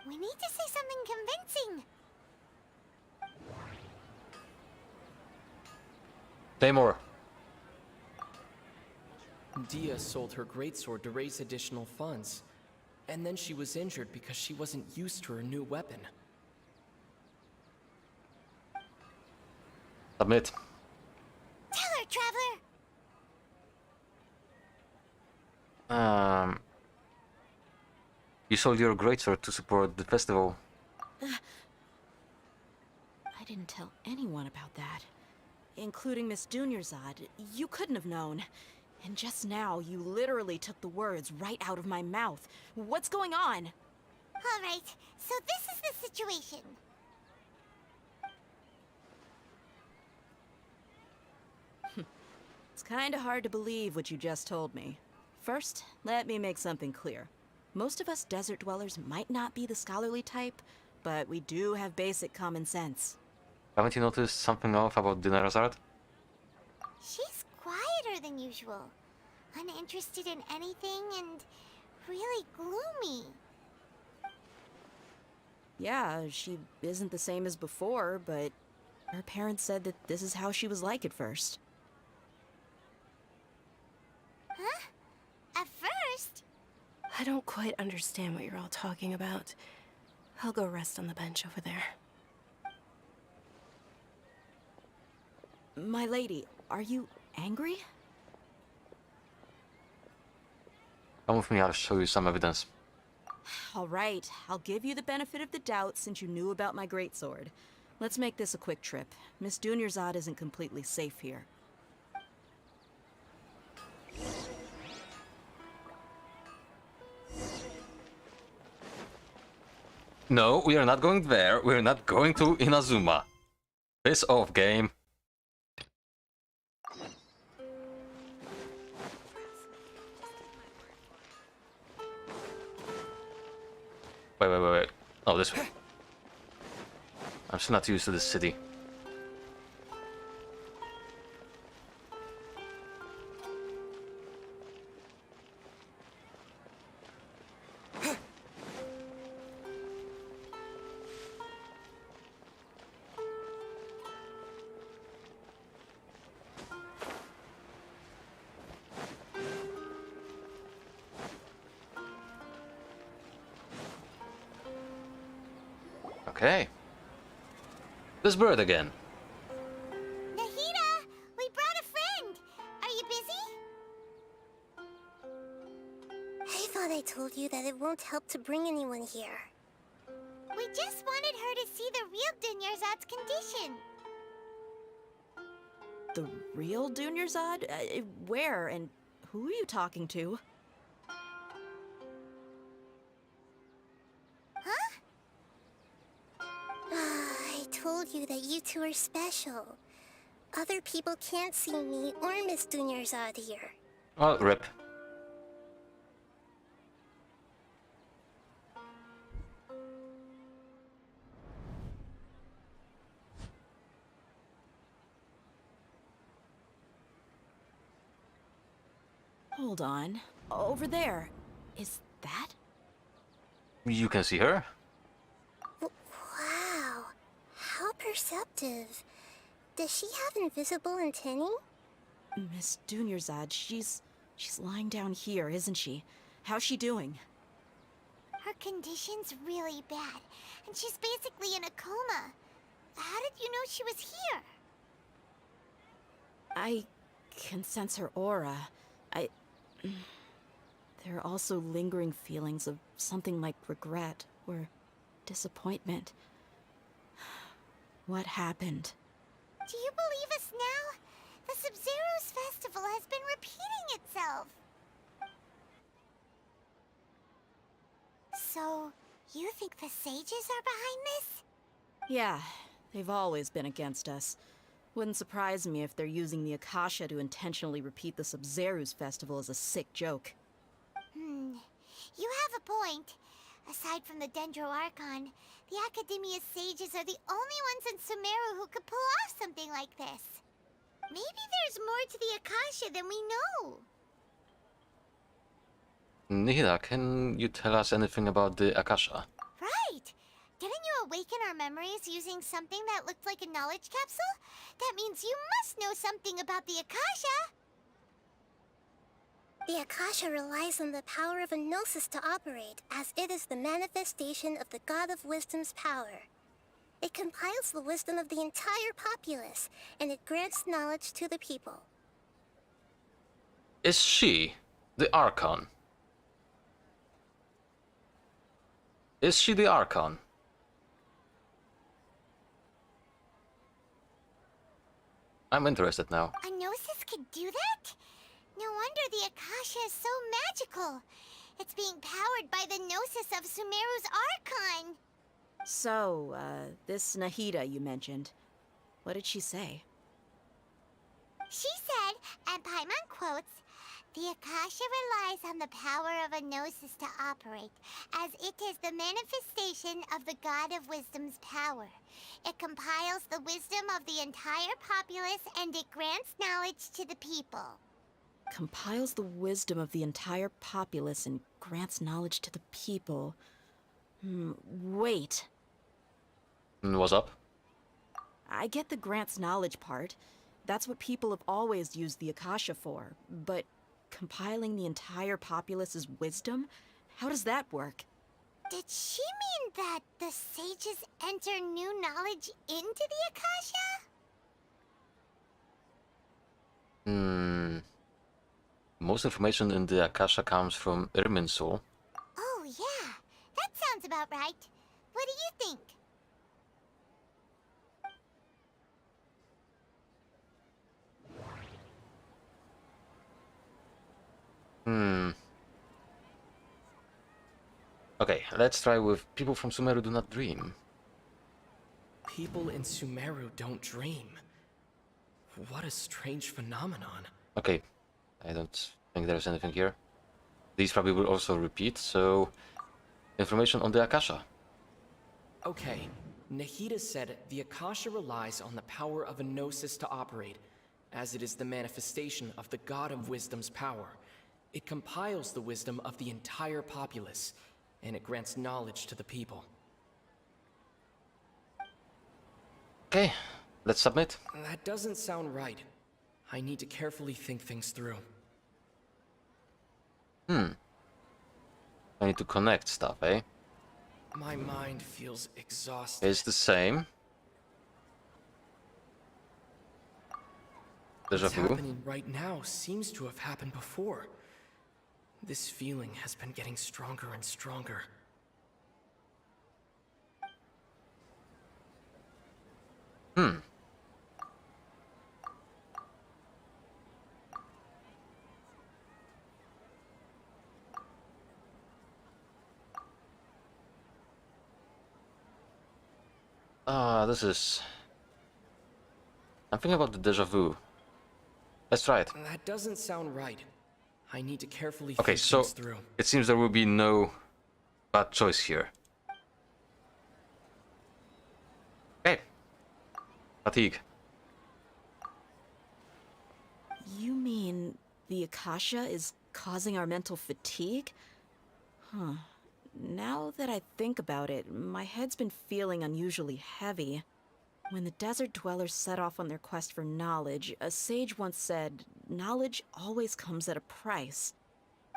We need to say something convincing. Say more. Dia sold her greatsword to raise additional funds. And then she was injured because she wasn't used to her new weapon. Submit. Tell her, Traveler! You sold your greatsword to support the festival. I didn't tell anyone about that. Including Miss Dunyarzad. You couldn't have known. And just now, you literally took the words right out of my mouth. What's going on? All right, so this is the situation. It's kinda hard to believe what you just told me. First, let me make something clear. Most of us desert dwellers might not be the scholarly type, but we do have basic common sense. Haven't you noticed something off about Dinarzad? She's quieter than usual. Uninterested in anything and really gloomy. Yeah, she isn't the same as before, but her parents said that this is how she was like at first. Huh? At first? I don't quite understand what you're all talking about. I'll go rest on the bench over there. My lady, are you angry? Come with me, I'll show you some evidence. All right, I'll give you the benefit of the doubt since you knew about my greatsword. Let's make this a quick trip. Miss Dunyarzad isn't completely safe here. No, we are not going there. We're not going to Inazuma. Piss off, game. Wait. Oh, this way. I'm still not used to this city. Okay. This bird again. Nahida, we brought a friend. Are you busy? I thought I told you that it won't help to bring anyone here. We We just wanted her to see the real Dunyarzad's condition. The real Dunyarzad? Where and who are you talking to? Huh? I told you that you two are special. Other people can't see me or Miss Dunyarzad here. Well, rip. Hold on. Over there. Is that? You can see her. Wow. How perceptive. Does she have invisible antennae? Miss Dunyarzad, she's lying down here, isn't she? How's she doing? Her condition's really bad, and she's basically in a coma. How did you know she was here? I can sense her aura. There are also lingering feelings of something like regret or disappointment. What happened? Do you believe us now? The Sumeru's festival has been repeating itself. So, you think the sages are behind this? Yeah, they've always been against us. Wouldn't surprise me if they're using the Akasha to intentionally repeat the Sumeru's festival as a sick joke. You have a point. Aside from the Dendro Archon, the Academia's sages are the only ones in Sumeru who could pull off something like this. Maybe there's more to the Akasha than we know. Nihida, can you tell us anything about the Akasha? Right! Didn't you awaken our memories using something that looked like a knowledge capsule? That means you must know something about the Akasha! The Akasha relies on the power of a gnosis to operate, as it is the manifestation of the God of Wisdom's power. It compiles the wisdom of the entire populace, and it grants knowledge to the people. Is she the Archon? Is she the Archon? I'm interested now. A gnosis could do that? No wonder the Akasha is so magical. It's being powered by the gnosis of Sumeru's Archon. So, this Nahida you mentioned, what did she say? She said, and Paimon quotes, "The Akasha relies on the power of a gnosis to operate, as it is the manifestation of the God of Wisdom's power. It compiles the wisdom of the entire populace and it grants knowledge to the people." Compiles the wisdom of the entire populace and grants knowledge to the people. Wait. What's up? I get the grants knowledge part. That's what people have always used the Akasha for. But compiling the entire populace's wisdom? How does that work? Did she mean that the sages enter new knowledge into the Akasha? Most information in the Akasha comes from Irminsul. Oh, yeah. That sounds about right. What do you think? Okay, let's try with people from Sumeru do not dream. People in Sumeru don't dream. What a strange phenomenon. Okay, I don't think there's anything here. These probably will also repeat, so... Information on the Akasha. Okay, Nahida said the Akasha relies on the power of a gnosis to operate, as it is the manifestation of the God of Wisdom's power. It compiles the wisdom of the entire populace, and it grants knowledge to the people. Okay, let's submit. That doesn't sound right. I need to carefully think things through. I need to connect stuff, eh? My mind feels exhausted. It's the same. Deja What's vu. happening right now seems to have happened before. This feeling has been getting stronger and stronger. Hmm. This is... I'm thinking about the deja vu. Let's try it. That doesn't sound right. I need to carefully Okay, think so things through. it seems there will be no bad choice here. Okay. Fatigue. You mean the Akasha is causing our mental fatigue? Huh. Now that I think about it, my head's been feeling unusually heavy. When the desert dwellers set off on their quest for knowledge, a sage once said, knowledge always comes at a price.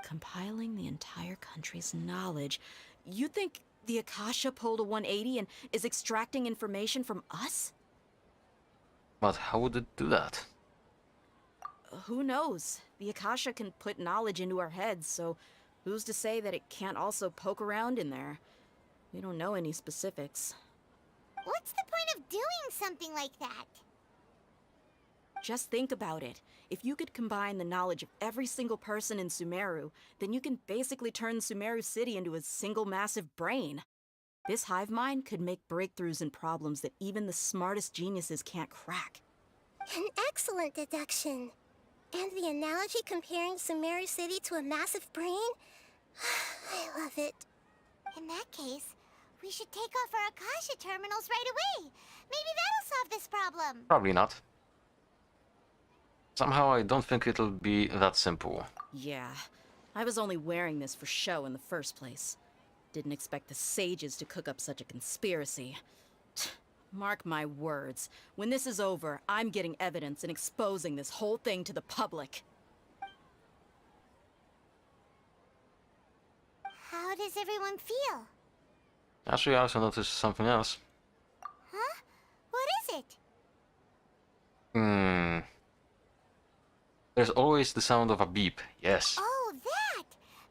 Compiling the entire country's knowledge. You think the Akasha pulled a 180 and is extracting information from us? But how would it do that? Who knows? The Akasha can put knowledge into our heads, so who's to say that it can't also poke around in there? We don't know any specifics. What's the point of doing something like that? Just think about it. If you could combine the knowledge of every single person in Sumeru, then you can basically turn Sumeru City into a single massive brain. This hive mind could make breakthroughs in problems that even the smartest geniuses can't crack. An excellent deduction. And the analogy comparing Sumeru City to a massive brain? I love it. In that case, we should take off our Akasha terminals right away. Maybe that'll solve this problem. Probably not. Somehow I don't think it'll be that simple. Yeah, I was only wearing this for show in the first place. Didn't expect the sages to cook up such a conspiracy. Mark my words, when this is over, I'm getting evidence and exposing this whole thing to the public. How does everyone feel? Actually, I also noticed something else. Huh? What is it? There's always the sound of a beep. Yes. Oh, that!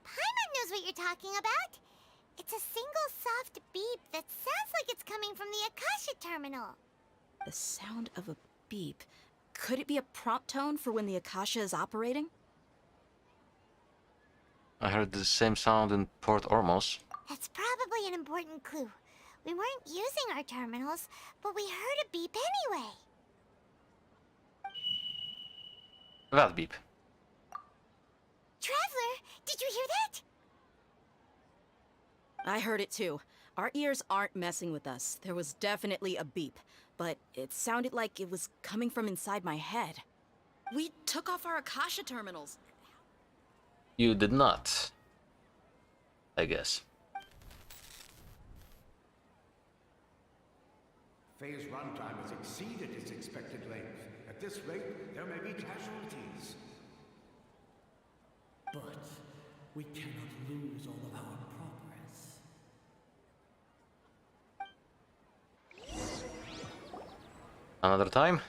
Paimon knows what you're talking about. It's a single soft beep that sounds like it's coming from the Akasha terminal. The sound of a beep. Could it be a prompt tone for when the Akasha is operating? I heard the same sound in Port Ormos. That's probably an important clue. We weren't using our terminals, but we heard a beep anyway. That beep. Traveler, did you hear that? I heard it too. Our ears aren't messing with us. There was definitely a beep, but it sounded like it was coming from inside my head. We took off our Akasha terminals. You did not. I guess. Phase runtime has exceeded its expected length. At this rate, there may be casualties. But we cannot lose all of our progress. Another time?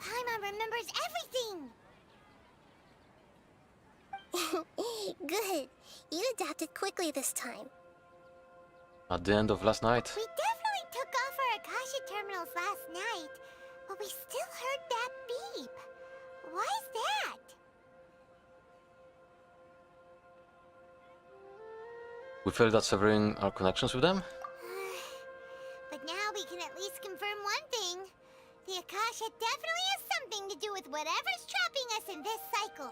Paimon remembers everything! Good. You adapted quickly this time. At the end of last night? We definitely took off our Akasha terminals last night, but we still heard that beep. Why is that? We felt that severing our connections with them? But now we can at least confirm one thing. The Akasha definitely has something to do with whatever's trapping us in this cycle.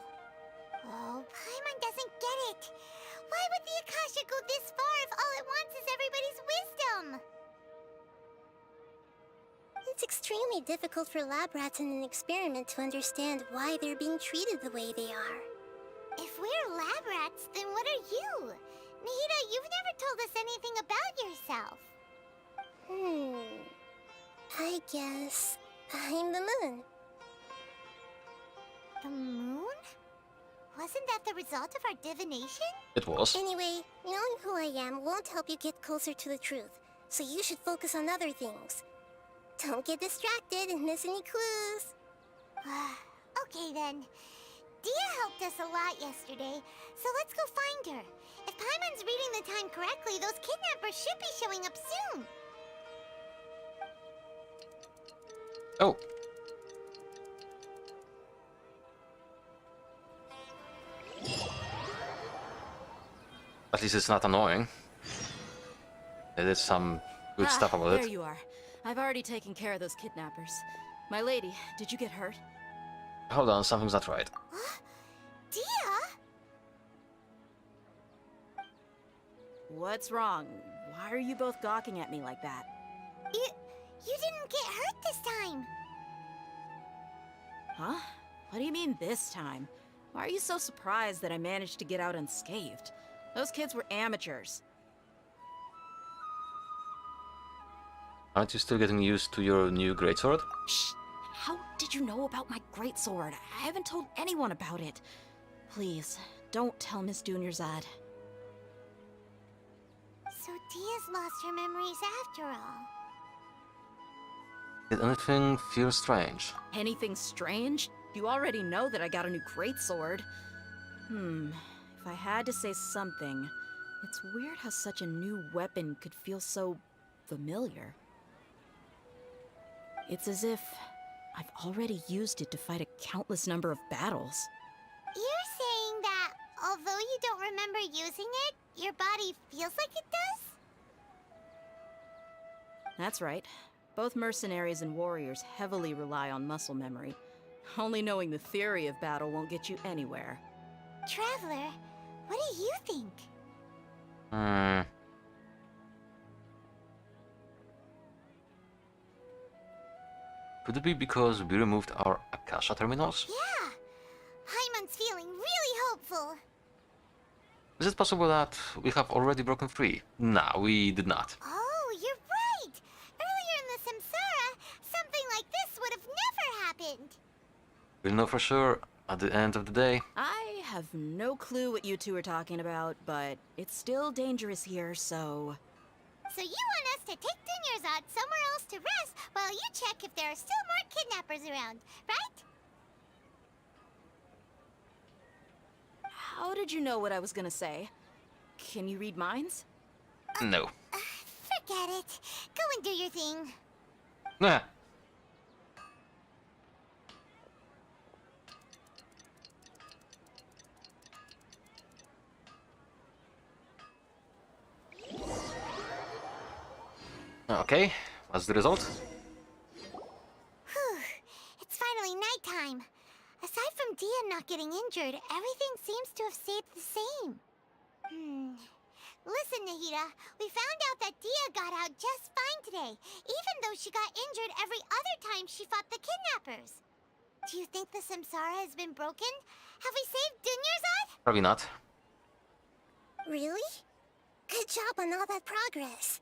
Oh, Paimon doesn't get it. Why would the Akasha go this far if all it wants is everybody's wisdom? It's extremely difficult for lab rats in an experiment to understand why they're being treated the way they are. If we're lab rats, then what are you? Nahida, you've never told us anything about yourself. I guess I'm the moon. The moon? Wasn't that the result of our divination? It was. Anyway, knowing who I am won't help you get closer to the truth, so you should focus on other things. Don't get distracted and miss any clues. Okay then. Dia helped us a lot yesterday, so let's go find her. If Paimon's reading the time correctly, those kidnappers should be showing up soon. Oh. At least it's not annoying. It is some good stuff about there it. you are. I've already taken care of those kidnappers. My lady, did you get hurt? Hold on, something's not right. Dia? What's wrong? Why are you both gawking at me like that? You didn't get hurt this time. Huh? What do you mean this time? Why are you so surprised that I managed to get out unscathed? Those kids were amateurs. Aren't you still getting used to your new greatsword? Shh! How did you know about my greatsword? I haven't told anyone about it. Please, don't tell Miss Dunyarzad. So Dia's lost her memories after all. Did anything feel strange? Anything strange? You already know that I got a new greatsword. If I had to say something, it's weird how such a new weapon could feel so familiar. It's as if I've already used it to fight a countless number of battles. You're saying that although you don't remember using it, your body feels like it does? That's right. Both mercenaries and warriors heavily rely on muscle memory. Only knowing the theory of battle won't get you anywhere. Traveler, what do you think? Could it be because we removed our Akasha terminals? Yeah! Paimon's feeling really hopeful. Is it possible that we have already broken free? No, we did not. Oh, you're right! Earlier in the Samsara, something like this would have never happened. We'll know for sure at the end of the day. I have no clue what you two are talking about, but it's still dangerous here, so... So you want us to take Dunyarzad somewhere else to rest while you check if there are still more kidnappers around, right? How did you know what I was gonna say? Can you read minds? No. Forget it. Go and do your thing. Nah. Okay, what's the result? Whew. It's finally nighttime. Aside from Dia not getting injured, everything seems to have stayed the same. Listen, Nahida, we found out that Dia got out just fine today, even though she got injured every other time she fought the kidnappers. Do you think the Samsara has been broken? Have we saved Dunyarzad? Probably not. Really? Good job on all that progress.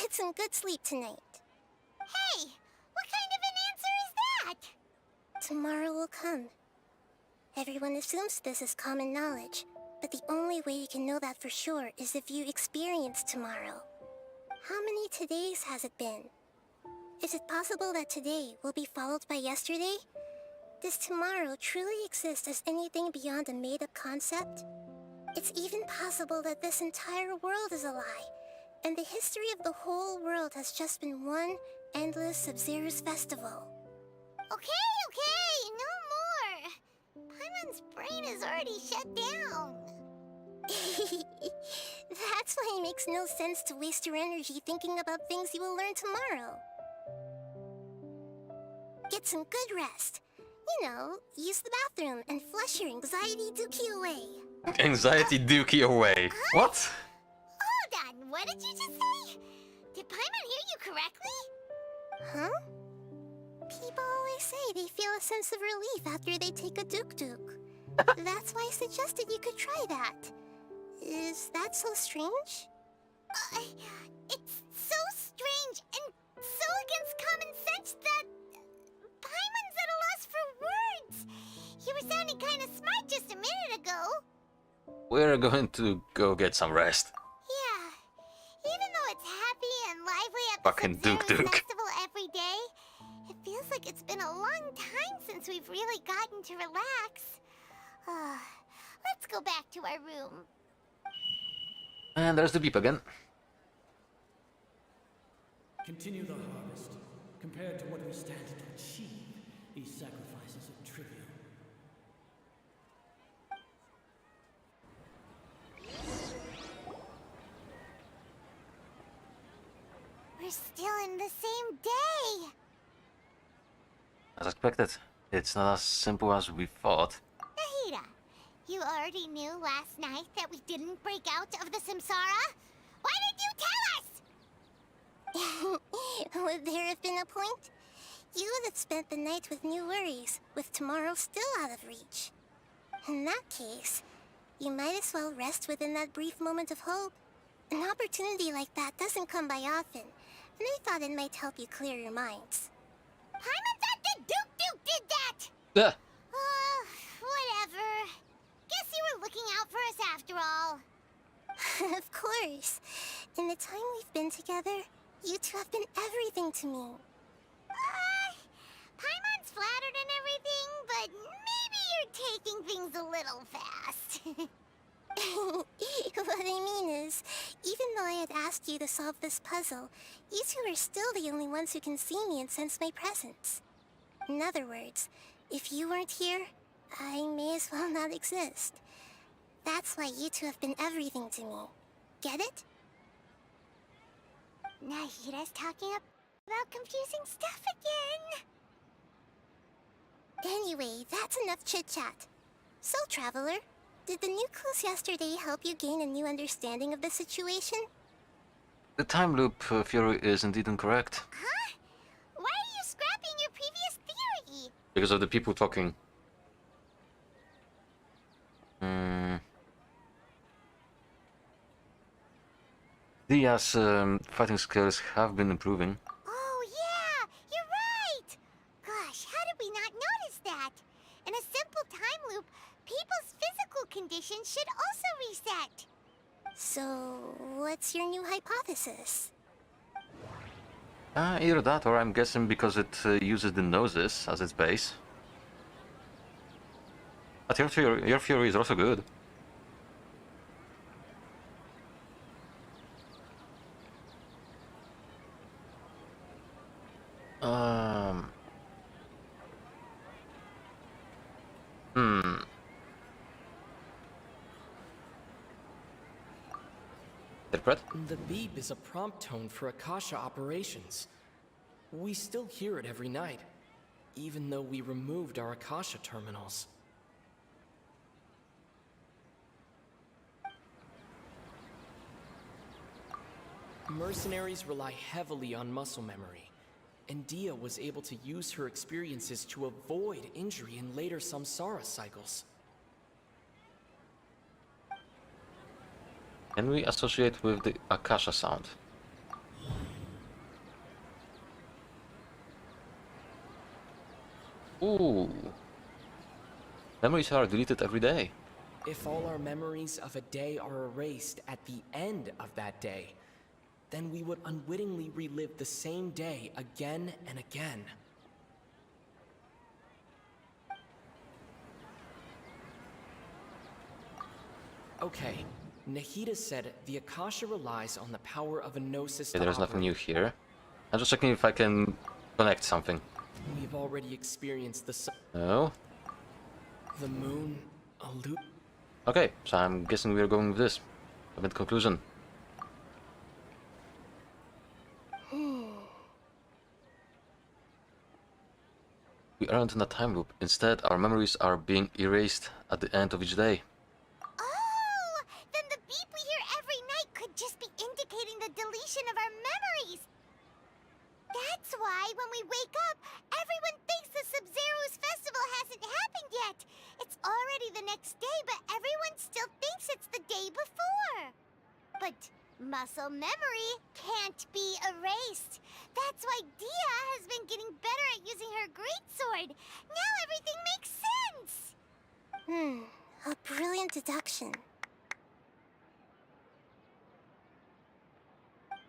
Get some good sleep tonight. Hey, what kind of an answer is that? Tomorrow will come. Everyone assumes this is common knowledge, but the only way you can know that for sure is if you experience tomorrow. How many todays has it been? Is it possible that today will be followed by yesterday? Does tomorrow truly exist as anything beyond a made-up concept? It's even possible that this entire world is a lie, and the history of the whole world has just been one endless Sub-Zero's festival. Okay, no more. Paimon's brain is already shut down. That's why it makes no sense to waste your energy thinking about things you will learn tomorrow. Get some good rest. You know, use the bathroom and flush your anxiety dookie away. Anxiety dookie away. What? Hold on, what did you just say? Did Paimon hear you correctly? Huh? People always say they feel a sense of relief after they take a duk-duk. That's why I suggested you could try that. Is that so strange? It's so strange and so against common sense that Paimon's at a loss for words. You were sounding kind of smart just a minute ago, we're going to go get some rest. Yeah. Even though it's happy and lively at Fucking the Duke Sumeru Duke. festival every day, it feels like it's been a long time since we've really gotten to relax. Let's go back to our room. And there's the beep again. Continue the harvest. Compared to what we stand to achieve, these sacrifices are trivial. We're still in the same day. As expected, it's not as simple as we thought. Nahida, you already knew last night that we didn't break out of the Samsara? Why did you tell us? Would there have been a point? You would have spent the night with new worries, with tomorrow still out of reach. In that case, you might as well rest within that brief moment of hope. An opportunity like that doesn't come by often, and I thought it might help you clear your minds. Paimon thought that Duke did that! Yeah. Whatever. Guess you were looking out for us after all. Of course. In the time we've been together, you two have been everything to me. Paimon's flattered and everything, but maybe you're taking things a little fast. What I mean is, even though I had asked you to solve this puzzle, you two are still the only ones who can see me and sense my presence. In other words, if you weren't here, I may as well not exist. That's why you two have been everything to me. Get it? Nahida's talking about confusing stuff again. Anyway, that's enough chit-chat. So, Traveler, did the new clues yesterday help you gain a new understanding of the situation? The time loop theory is indeed incorrect. Huh? Why are you scrapping your previous theory? Because of the people talking. Dia's fighting skills have been improving. Oh, yeah! You're right! Gosh, how did we not notice that? In a simple time loop, people's physical conditions should also reset. So, what's your new hypothesis? Either that, or I'm guessing because it uses the noses as its base. But your theory is also good. Interpret? The beep is a prompt tone for Akasha operations. We still hear it every night, even though we removed our Akasha terminals. Mercenaries rely heavily on muscle memory, and Dia was able to use her experiences to avoid injury in later samsara cycles. Can we associate with the Akasha sound? Ooh. Memories are deleted every day. If all our memories of a day are erased at the end of that day, then we would unwittingly relive the same day again and again. Okay, Nahida said the Akasha relies on the power of a gnosis Okay, to there's nothing operate. new here. I'm just checking if I can connect something. We've already experienced the sun, No? the moon, a loop. Okay, so I'm guessing we're going with this. With conclusion. We aren't in a time loop. Instead, our memories are being erased at the end of each day. Oh! Then the beep we hear every night could just be indicating the deletion of our memories. That's why when we wake up, everyone thinks the Sub-Zero's festival hasn't happened yet. It's already the next day, but everyone still thinks it's the day before. But muscle memory can't be erased. That's why Dia has been getting better at using her greatsword. Now everything makes sense. A brilliant deduction.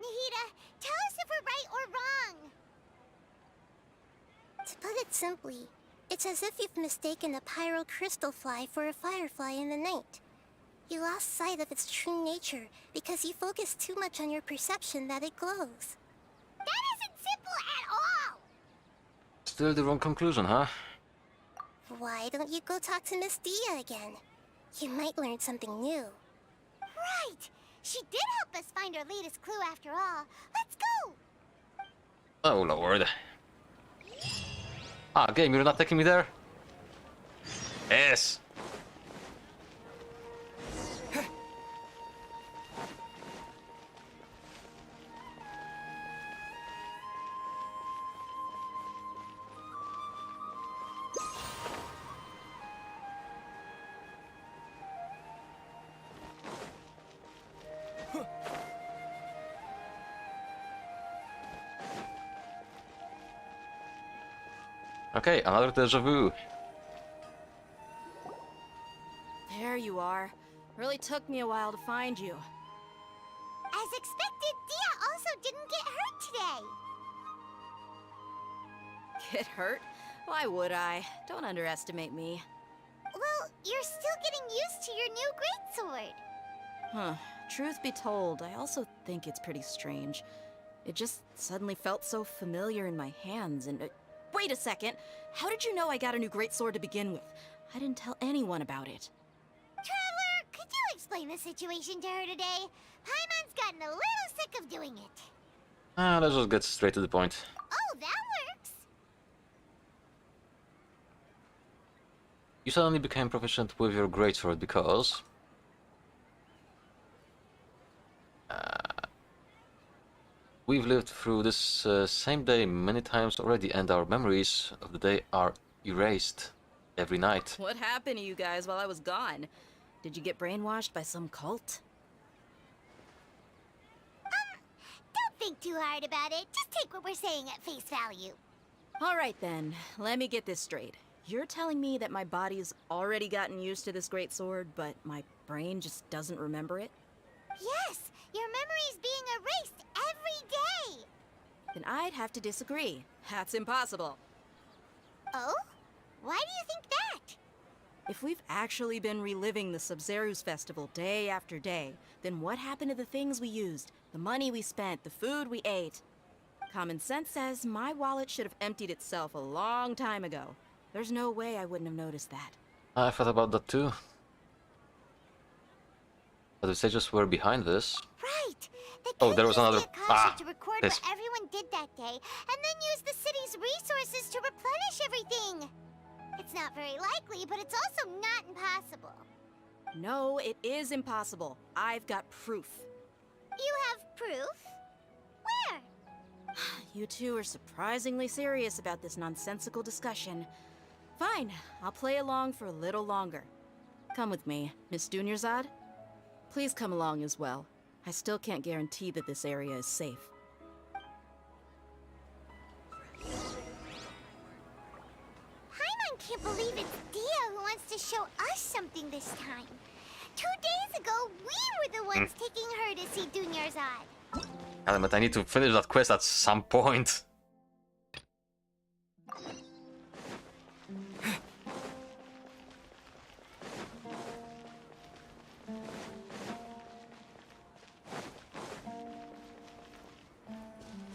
Nahida, tell us if we're right or wrong. To put it simply, it's as if you've mistaken a pyrocrystal fly for a firefly in the night. You lost sight of its true nature because you focused too much on your perception that it glows. That isn't simple at all! Still the wrong conclusion, huh? Why don't you go talk to Miss Dia again? You might learn something new. Right! She did help us find our latest clue after all. Let's go! Oh lord. Ah, game, you're not taking me there? Yes! Okay, another deja vu. There you are. Really took me a while to find you. As expected, Dia also didn't get hurt today. Get hurt? Why would I? Don't underestimate me. Well, you're still getting used to your new greatsword. Huh. Truth be told, I also think it's pretty strange. It just suddenly felt so familiar in my hands and... wait a second! How did you know I got a new greatsword to begin with? I didn't tell anyone about it. Traveler, could you explain the situation to her today? Paimon's gotten a little sick of doing it. Let's just get straight to the point. Oh, that works! You suddenly became proficient with your greatsword because... we've lived through this same day many times already, and our memories of the day are erased every night. What happened to you guys while I was gone? Did you get brainwashed by some cult? Don't think too hard about it. Just take what we're saying at face value. Alright then, let me get this straight. You're telling me that my body's already gotten used to this greatsword, but my brain just doesn't remember it? Yes, your memory's being erased every day. Then I'd have to disagree. That's impossible. Oh? Why do you think that? If we've actually been reliving the Sub-Zeru's festival day after day, then what happened to the things we used, the money we spent, the food we ate? Common sense says my wallet should have emptied itself a long time ago. There's no way I wouldn't have noticed that. I thought about that too. But the sages were behind this. Right. Oh, there was another... to record this. what everyone did that day, and then use the city's resources to replenish everything. It's not very likely, but it's also not impossible. No, it is impossible. I've got proof. You have proof? Where? You two are surprisingly serious about this nonsensical discussion. Fine, I'll play along for a little longer. Come with me, Miss Dunyarzad. Please come along as well. I still can't guarantee that this area is safe. Paimon can't believe it's Dia who wants to show us something this time. 2 days ago, we were the ones taking her to see Dunyarzad. But I need to finish that quest at some point.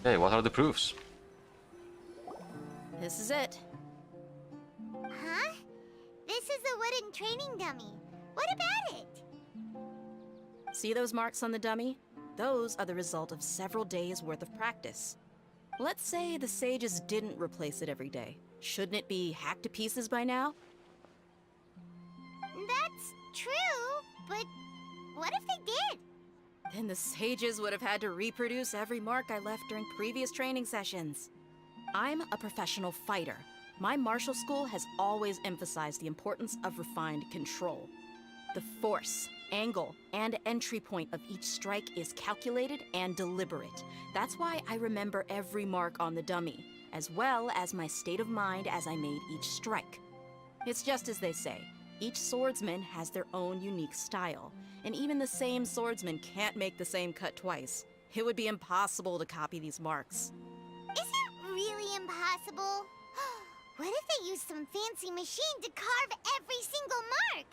Okay, what are the proofs? This is it. Huh? This is a wooden training dummy. What about it? See those marks on the dummy? Those are the result of several days' worth of practice. Let's say the sages didn't replace it every day. Shouldn't it be hacked to pieces by now? That's true, but what if they did? Then the sages would have had to reproduce every mark I left during previous training sessions. I'm a professional fighter. My martial school has always emphasized the importance of refined control. The force, angle, and entry point of each strike is calculated and deliberate. That's why I remember every mark on the dummy, as well as my state of mind as I made each strike. It's just as they say, each swordsman has their own unique style, and even the same swordsman can't make the same cut twice. It would be impossible to copy these marks. Is it really impossible? What if they use some fancy machine to carve every single mark?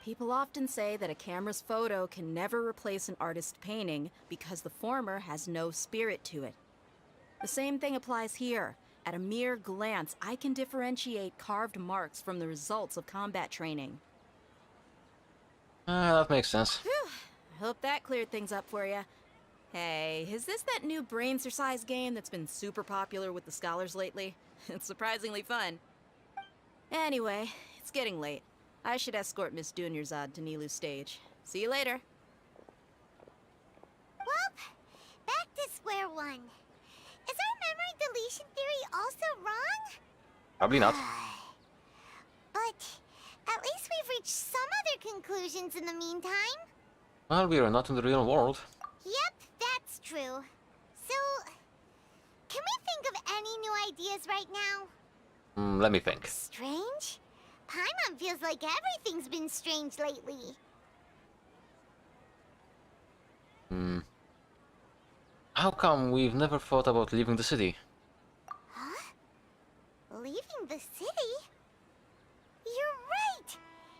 People often say that a camera's photo can never replace an artist's painting because the former has no spirit to it. The same thing applies here. At a mere glance, I can differentiate carved marks from the results of combat training. That makes sense. Whew. I hope that cleared things up for you. Hey, is this that new brain exercise game that's been super popular with the scholars lately? It's surprisingly fun. Anyway, it's getting late. I should escort Miss Dunyarzad to Nilu's stage. See you later. Well, back to square one. Is our memory deletion theory also wrong? Probably not. But at least we've reached some other conclusions in the meantime. Well, we are not in the real world. Yep, that's true. So, can we think of any new ideas right now? Let me think. Strange? Paimon feels like everything's been strange lately. How come we've never thought about leaving the city? Huh? Leaving the city? You're right!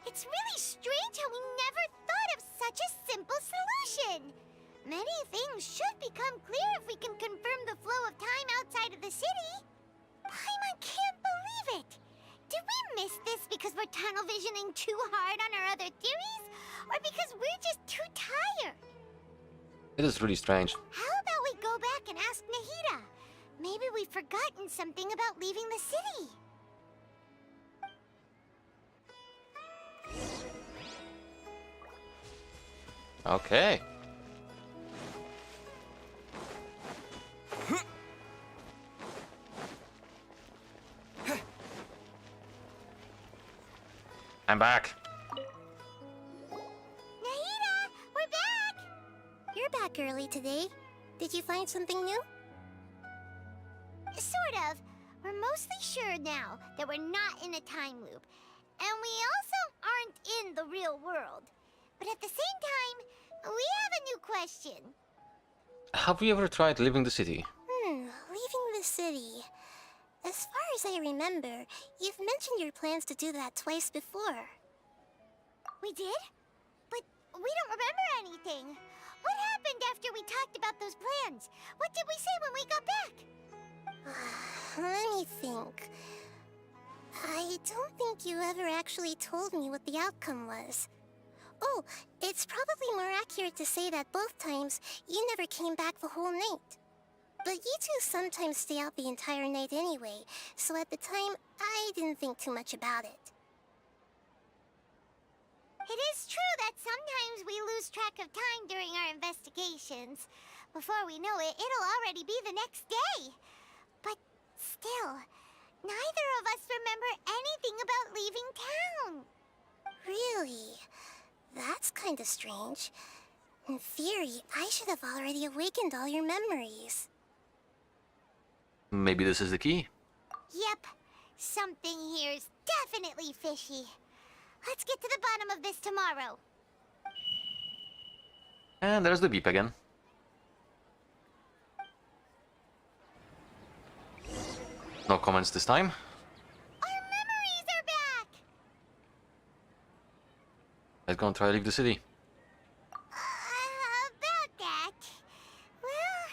It's really strange how we never thought of such a simple solution! Many things should become clear if we can confirm the flow of time outside of the city. Paimon can't believe it! Did we miss this because we're tunnel visioning too hard on our other theories? Or because we're just too tired? It is really strange. How about we go back and ask Nahida? Maybe we've forgotten something about leaving the city. Okay. I'm back. Nahida, we're back! You're back early today. Did you find something new? Sort of. We're mostly sure now that we're not in a time loop. And we also aren't in the real world. But at the same time, we have a new question. Have we ever tried leaving the city? Leaving the city. As far as I remember, you've mentioned your plans to do that twice before. We did? But we don't remember anything. What happened after we talked about those plans? What did we say when we got back? Let me think. I don't think you ever actually told me what the outcome was. Oh, it's probably more accurate to say that both times you never came back the whole night. But you two sometimes stay out the entire night anyway, so at the time, I didn't think too much about it. It is true that sometimes we lose track of time during our investigations. Before we know it, it'll already be the next day. But still, neither of us remember anything about leaving town. Really? That's kinda strange. In theory, I should have already awakened all your memories. Maybe this is the key? Yep, something here's definitely fishy. Let's get to the bottom of this tomorrow. And there's the beep again. No comments this time. Our memories are back! Let's go and try to leave the city. About that... Well,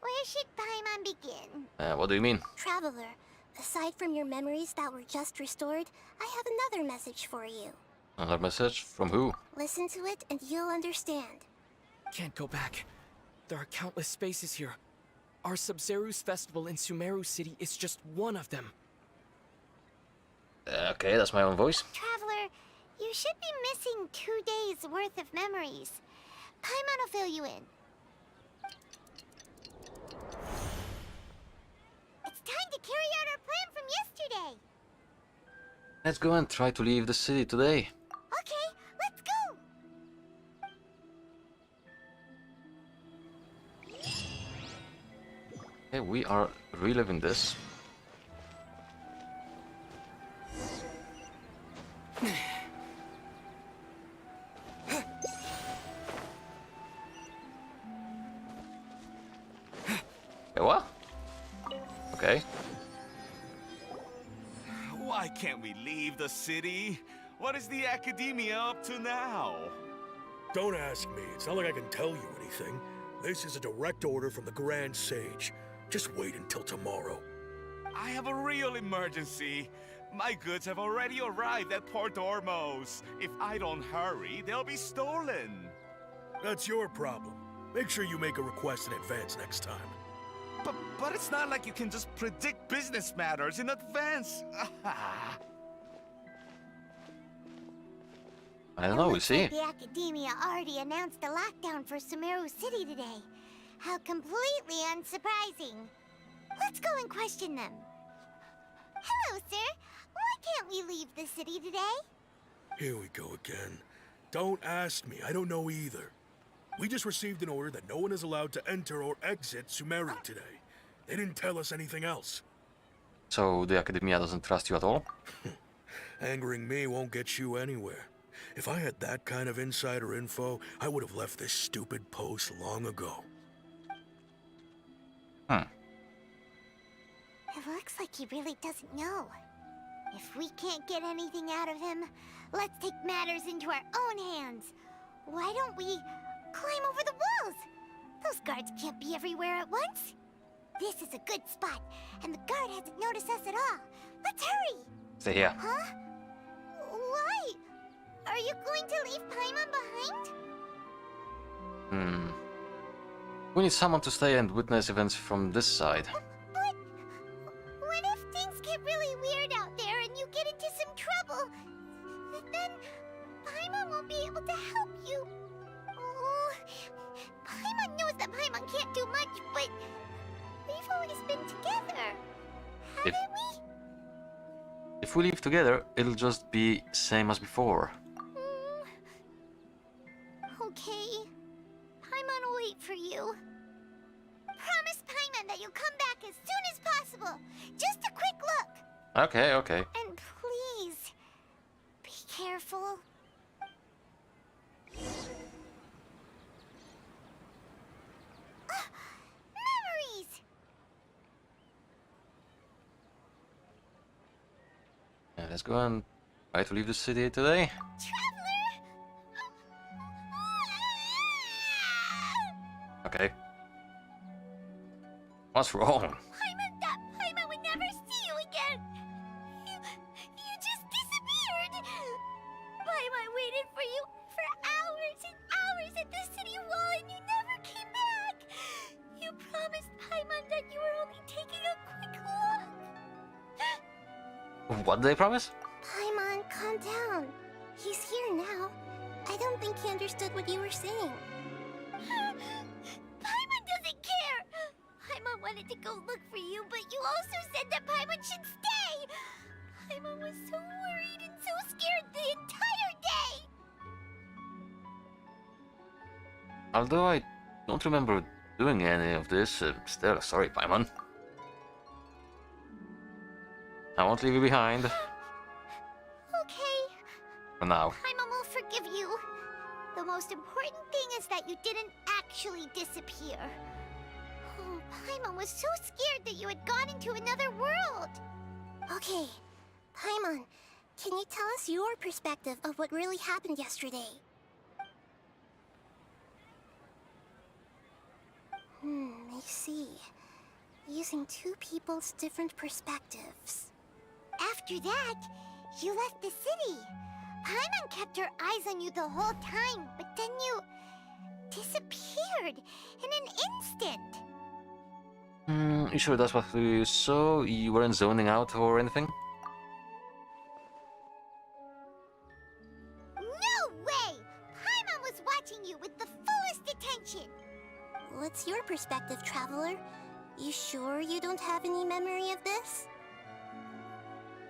where should Paimon begin? What do you mean? Traveler, aside from your memories that were just restored, I have another message for you. Another message? From who? Listen to it and you'll understand. Can't go back. There are countless spaces here. Our Sub-Zeru's festival in Sumeru City is just one of them. Okay, that's my own voice. Traveler, you should be missing 2 days worth of memories. Paimon will fill you in. It's time to carry out our plan from yesterday. Let's go and try to leave the city today. Okay, let's go. Okay, we are reliving this. Okay. Why can't we leave the city? What is the academia up to now? Don't ask me. It's not like I can tell you anything. This is a direct order from the Grand Sage. Just wait until tomorrow. I have a real emergency. My goods have already arrived at Port Ormos. If I don't hurry, they'll be stolen. That's your problem. Make sure you make a request in advance next time. But it's not like you can just predict business matters in advance. I don't know, we'll see. The Academia already announced a lockdown for Sumeru City today. How completely unsurprising. Let's go and question them. Hello, sir. Why can't we leave the city today? Here we go again. Don't ask me. I don't know either. We just received an order that no one is allowed to enter or exit Sumeru today. They didn't tell us anything else. So the Academia doesn't trust you at all? Angering me won't get you anywhere. If I had that kind of insider info, I would have left this stupid post long ago. It looks like he really doesn't know. If we can't get anything out of him, let's take matters into our own hands. Why don't we climb over the walls? Those guards can't be everywhere at once. This is a good spot, and the guard hasn't noticed us at all. Let's hurry! Stay here. Huh? Why? Are you going to leave Paimon behind? We need someone to stay and witness events from this side. But what if things get really weird out there and you get into some trouble? Then Paimon won't be able to help you. Oh, Paimon knows that Paimon can't do much, but we've always been together, haven't we? If we leave together, it'll just be same as before. Okay. Paimon will wait for you. Promise Paimon that you'll come back as soon as possible. Just a quick look. Okay, okay. And please, be careful. Memories! Yeah, let's go and try to leave the city today. Okay. What's wrong? Paimon would never see you again. You just disappeared. Paimon waited for you for hours and hours at the city wall, and you never came back. You promised Paimon that you were only taking a quick look. What did they promise? Paimon, calm down. He's here now. I don't think he understood what you were saying. Paimon doesn't care. Paimon wanted to go look for you, but you also said that Paimon should stay. Paimon was so worried and so scared the entire day. Although I don't remember doing any of this, still, sorry, Paimon. I won't leave you behind. Okay. For now. Paimon will forgive you. The most important thing is that you didn't actually disappear. Oh, Paimon was so scared that you had gone into another world. Okay, Paimon, can you tell us your perspective of what really happened yesterday? I see. Using two people's different perspectives. After that, you left the city. Paimon kept her eyes on you the whole time, but then you disappeared in an instant. You sure that's what you saw? You weren't zoning out or anything? No way! Paimon was watching you with the fullest attention. What's your perspective, Traveler? You sure you don't have any memory of this?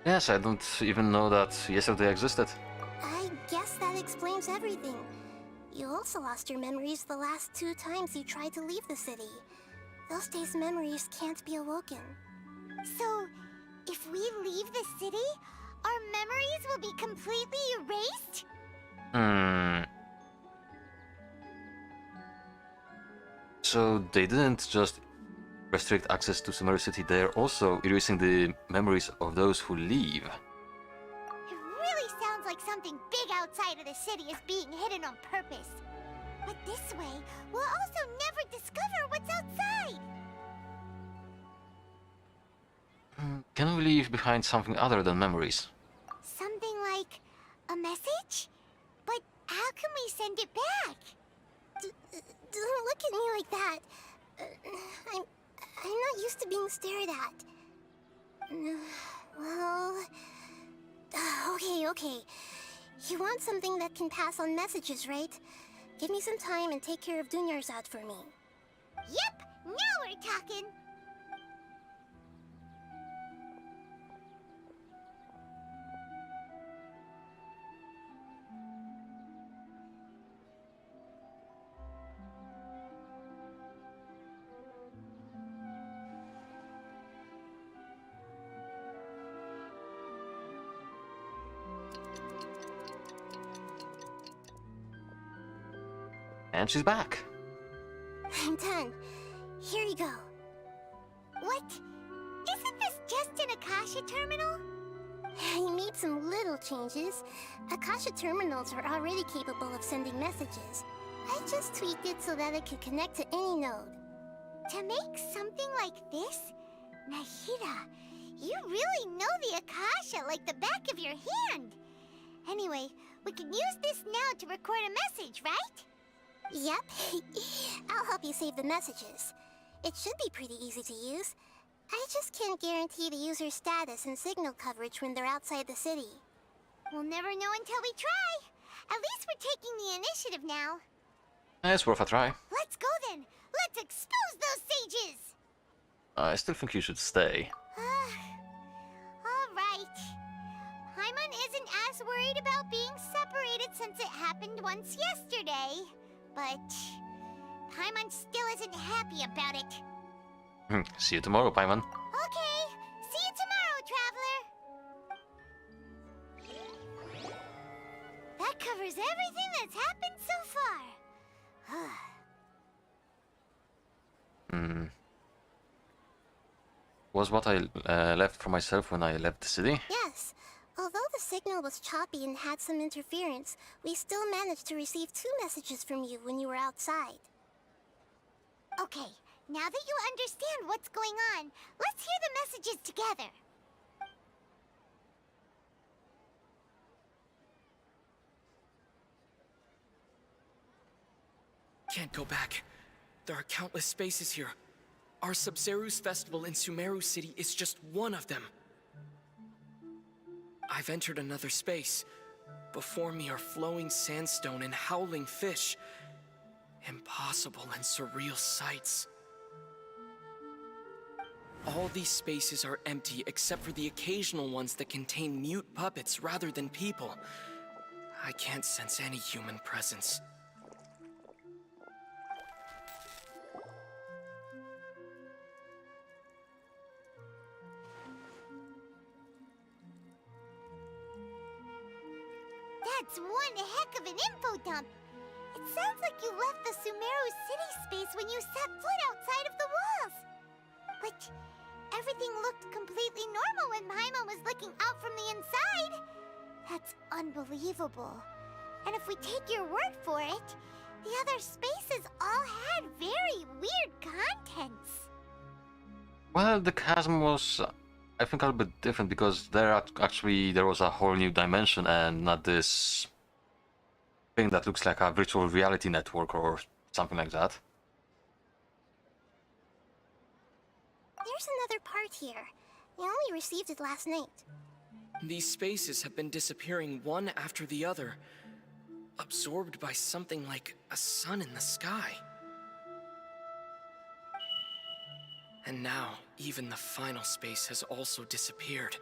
Yes, I don't even know that yesterday existed. I guess that explains everything. You also lost your memories the last 2 times you tried to leave the city. Those days' memories can't be awoken. So, if we leave the city, our memories will be completely erased? So they didn't just restrict access to Sumeru City, they're also erasing the memories of those who leave. It really sounds like something big outside of the city is being hidden on purpose. But this way, we'll also never discover what's outside. Can we leave behind something other than memories? Something like a message? But how can we send it back? Don't look at me like that. I'm not used to being stared at. Well... Okay. You want something that can pass on messages, right? Give me some time and take care of Dunyarzad for me. Yep! Now we're talking! And she's back. I'm done. Here you go. What? Isn't this just an Akasha terminal? I made some little changes. Akasha terminals are already capable of sending messages. I just tweaked it so that it could connect to any node. To make something like this? Nahida, you really know the Akasha like the back of your hand. Anyway, we can use this now to record a message, right? Yep. I'll help you save the messages. It should be pretty easy to use. I just can't guarantee the user's status and signal coverage when they're outside the city. We'll never know until we try. At least we're taking the initiative now. It's worth a try. Let's go then. Let's expose those sages. I still think you should stay. Alright. Paimon isn't as worried about being separated since it happened once yesterday. But Paimon still isn't happy about it. See you tomorrow, Paimon. Okay. See you tomorrow, Traveler. That covers everything that's happened so far. Was what I left for myself when I left the city? Yes. Although the signal was choppy and had some interference, we still managed to receive 2 messages from you when you were outside. Okay, now that you understand what's going on, let's hear the messages together. Can't go back. There are countless spaces here. Our Sabzeruz festival in Sumeru City is just one of them. I've entered another space. Before me are flowing sandstone and howling fish. Impossible and surreal sights. All these spaces are empty except for the occasional ones that contain mute puppets rather than people. I can't sense any human presence. That's one heck of an info dump. It sounds like you left the Sumeru city space when you set foot outside of the walls. But everything looked completely normal when Paimon was looking out from the inside. That's unbelievable. And if we take your word for it, the other spaces all had very weird contents. Well, the chasm was, I think, a little bit different because there was a whole new dimension and not this thing that looks like a virtual reality network or something like that. There's another part here. I only received it last night. These spaces have been disappearing one after the other, absorbed by something like a sun in the sky. And now, even the final space has also disappeared.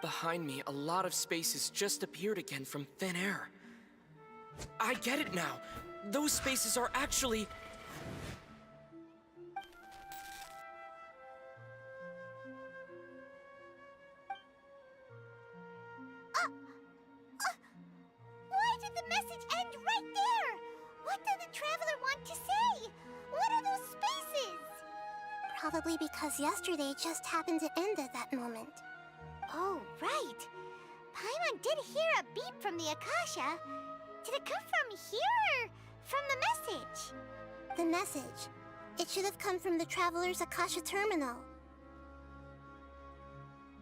Behind me, a lot of spaces just appeared again from thin air. I get it now! Those spaces are actually... Why did the message end right there? What did the Traveler want to say? What are those spaces? Probably because yesterday just happened to end at that moment. Oh, right. Paimon did hear a beep from the Akasha. Did it come from here or from the message? The message. It should have come from the Traveler's Akasha terminal.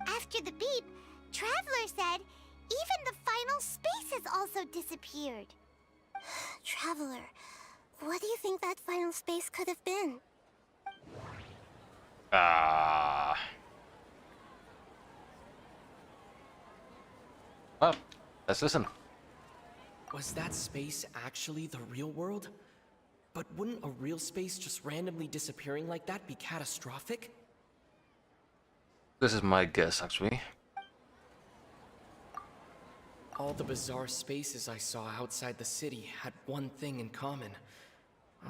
After the beep, Traveler said even the final space has also disappeared. Traveler, what do you think that final space could have been? Well, let's listen. Was that space actually the real world? But wouldn't a real space just randomly disappearing like that be catastrophic? This is my guess, actually. All the bizarre spaces I saw outside the city had one thing in common: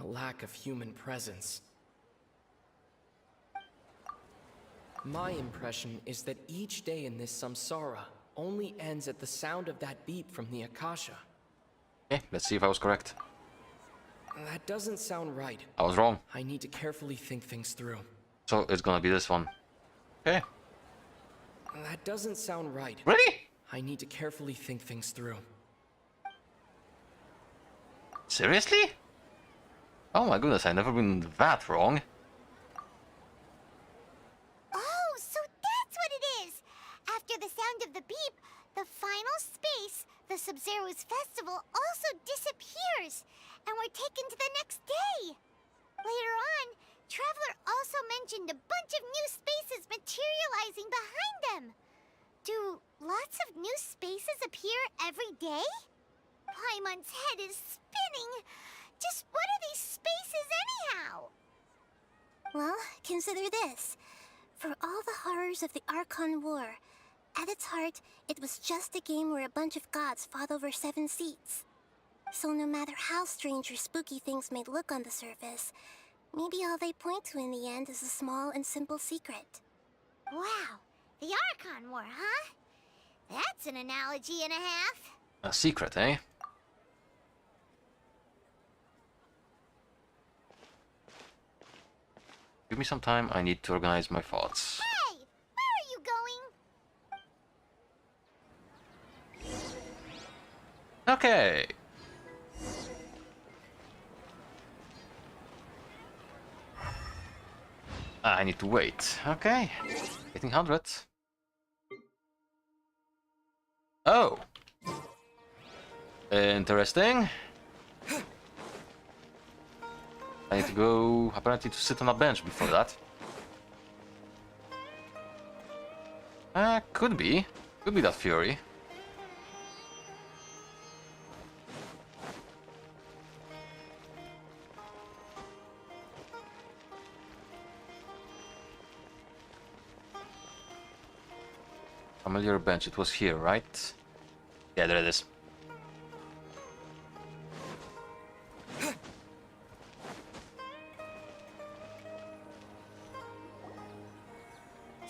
a lack of human presence. My impression is that each day in this samsara only ends at the sound of that beep from the Akasha. Okay, let's see if I was correct. That doesn't sound right. I was wrong. I need to carefully think things through. So it's gonna be this one. Okay. That doesn't sound right. Really? I need to carefully think things through. Seriously? Oh my goodness, I've never been that wrong. Oh, so that's what it is! After the sound of the beep, the final space, the Sub-Zero's festival, also disappears, and we're taken to the next day. Later on, Traveler also mentioned a bunch of new spaces materializing behind them. Do lots of new spaces appear every day? Paimon's head is spinning. Just what are these spaces anyhow? Well, consider this. For all the horrors of the Archon War, at its heart, it was just a game where a bunch of gods fought over 7 seats. So no matter how strange or spooky things may look on the surface, maybe all they point to in the end is a small and simple secret. Wow, the Archon War, huh? That's an analogy and a half. A secret, eh? Give me some time, I need to organize my thoughts. Hey, where are you going? Okay. I need to wait. Okay. 1800. Oh. Interesting. I need to go, apparently, to sit on a bench before that. Could be. Could be that Fury. Familiar bench, it was here, right? Yeah, there it is.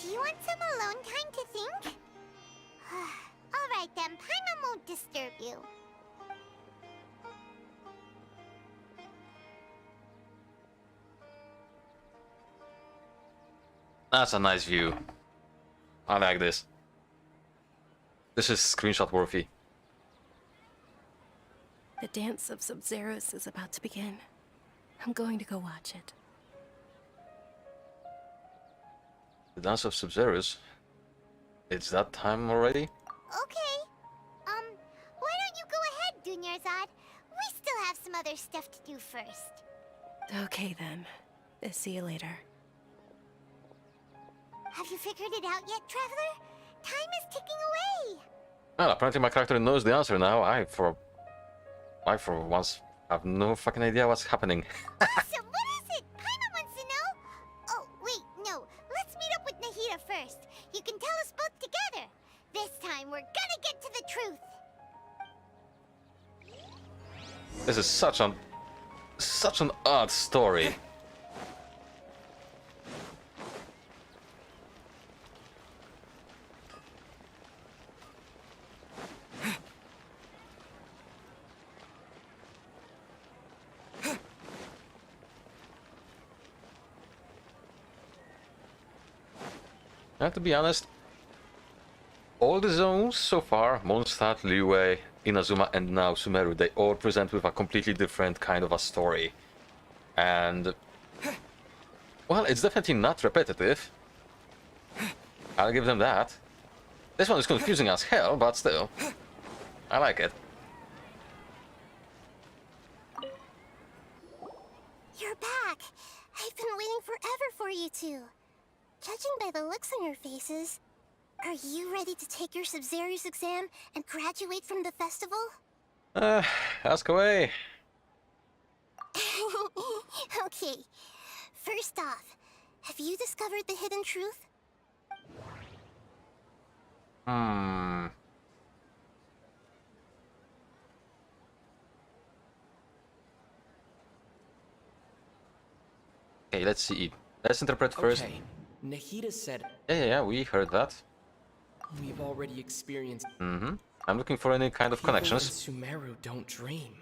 Do you want some alone time to think? Alright then, Paimon won't disturb you. That's a nice view. I like this. This is screenshot worthy. The dance of Sub-Zeros is about to begin. I'm going to go watch it. The dance of Sub-Zeros. It's that time already? Okay. Why don't you go ahead, Dunyarzad? We still have some other stuff to do first. Okay then. See you later. Have you figured it out yet, Traveler? Time is ticking away. Well, apparently my character knows the answer now. I for once have no fucking idea what's happening. Awesome! What is it? Paimon wants to know. Oh, wait, no. Let's meet up with Nahida first. You can tell us both together. This time, we're gonna get to the truth. This is such an odd story. I have to be honest, all the zones so far, Mondstadt, Liyue, Inazuma, and now Sumeru, they all present with a completely different kind of a story. And, well, it's definitely not repetitive. I'll give them that. This one is confusing as hell, but still, I like it. You're back! I've been waiting forever for you two. Judging by the looks on your faces, are you ready to take your Sub-Zero's exam and graduate from the festival? Ask away. Okay. First off, have you discovered the hidden truth? Okay, let's see. Let's interpret first. Okay, Nahida said... Yeah, we heard that. We've already experienced... I'm looking for any kind of connections. People in Sumeru don't dream.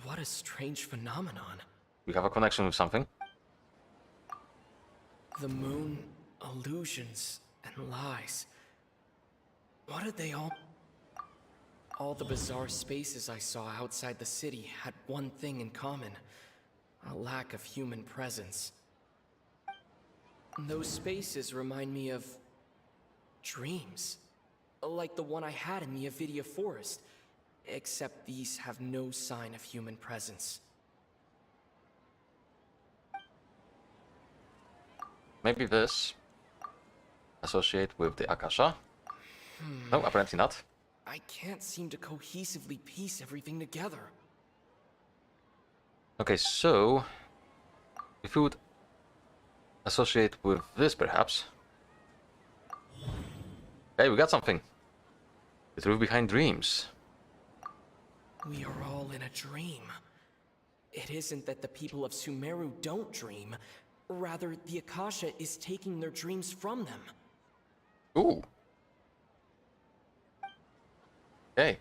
What a strange phenomenon. We have a connection with something. The moon, illusions, and lies. What are they all... All the bizarre spaces I saw outside the city had one thing in common. A lack of human presence. Those spaces remind me of... dreams. Like the one I had in the Avidia Forest. Except these have no sign of human presence. Maybe this. Associate with the Akasha? No, apparently not. I can't seem to cohesively piece everything together. Okay, so... if we would associate with this, perhaps. Hey, we got something. The truth behind dreams. We are all in a dream. It isn't that the people of Sumeru don't dream. Rather, the Akasha is taking their dreams from them. Ooh. Okay.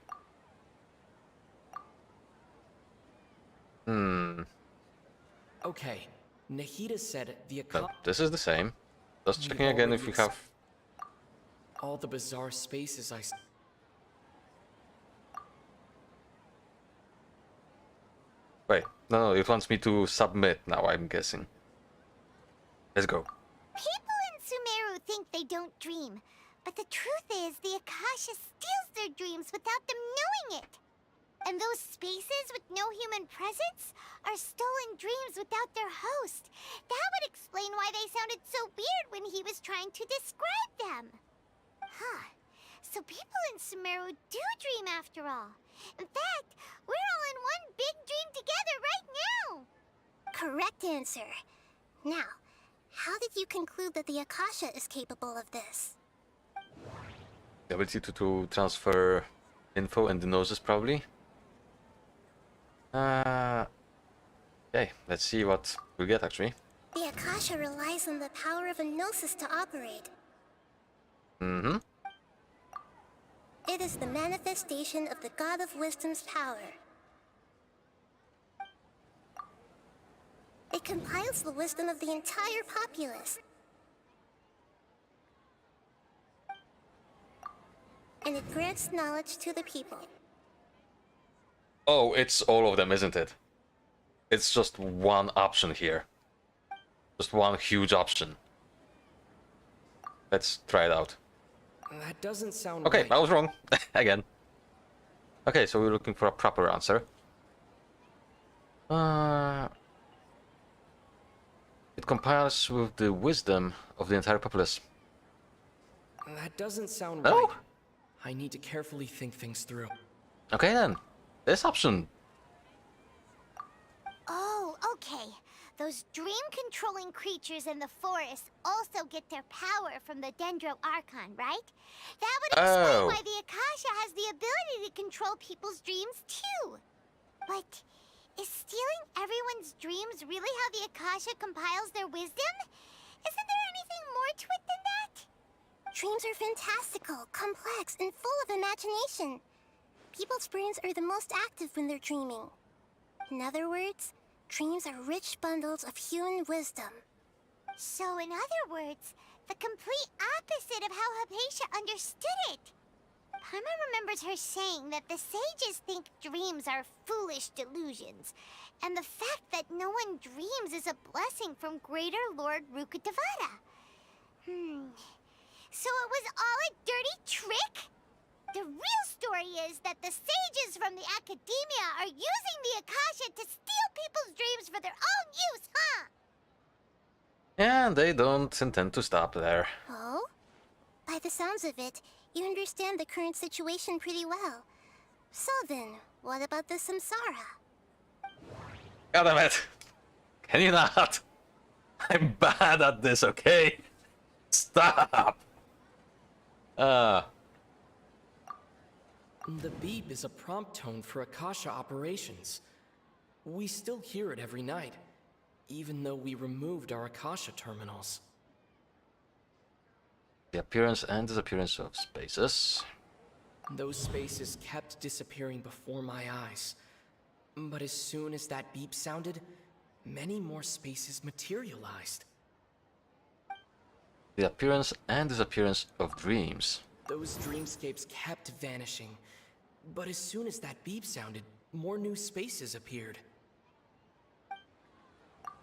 Okay, Nahida said the Akasha... this is the same. Just checking again if we have... all the bizarre spaces I... Wait, no, it wants me to submit now, I'm guessing. Let's go. People in Sumeru think they don't dream, but the truth is the Akasha steals their dreams without them knowing it. And those spaces with no human presence are stolen dreams without their host. That would explain why they sounded so weird when he was trying to describe them. Huh. So people in Sumeru do dream after all. In fact, we're all in one big dream together right now. Correct answer. Now, how did you conclude that the Akasha is capable of this? The ability to transfer info and the noses, probably. Okay, let's see what we get, actually. The Akasha relies on the power of a gnosis to operate. It is the manifestation of the God of Wisdom's power. It compiles the wisdom of the entire populace. And it grants knowledge to the people. Oh, it's all of them, isn't it? It's just one option here. Just one huge option. Let's try it out. That doesn't sound Okay, right. I was wrong. Again. Okay, so we're looking for a proper answer. It compiles with the wisdom of the entire populace. That doesn't sound No? right. I need to carefully think things through. Okay then. This option. Oh, okay. Those dream-controlling creatures in the forest also get their power from the Dendro Archon, right? That would explain why the Akasha has the ability to control people's dreams, too. But is stealing everyone's dreams really how the Akasha compiles their wisdom? Isn't there anything more to it than that? Dreams are fantastical, complex, and full of imagination. People's brains are the most active when they're dreaming. In other words, dreams are rich bundles of human wisdom. So in other words, The complete opposite of how Hypatia understood it. Paimon remembers her saying that the sages think dreams are foolish delusions, and the fact that no one dreams is a blessing from Greater Lord Rukkhadevata. So it was all a dirty trick? The real story is that the sages from the Academia are using the Akasha to steal people's dreams for their own use, huh? And they don't intend to stop there. Oh? By the sounds of it, you understand the current situation pretty well. So then, what about the samsara? God damn it! Can you not? I'm bad at this, okay? Stop! The beep is a prompt tone for Akasha operations. We still hear it every night, even though we removed our Akasha terminals. The appearance and disappearance of spaces. Those spaces kept disappearing before my eyes. But as soon as that beep sounded, many more spaces materialized. The appearance and disappearance of dreams. Those dreamscapes kept vanishing. But as soon as that beep sounded, more new spaces appeared.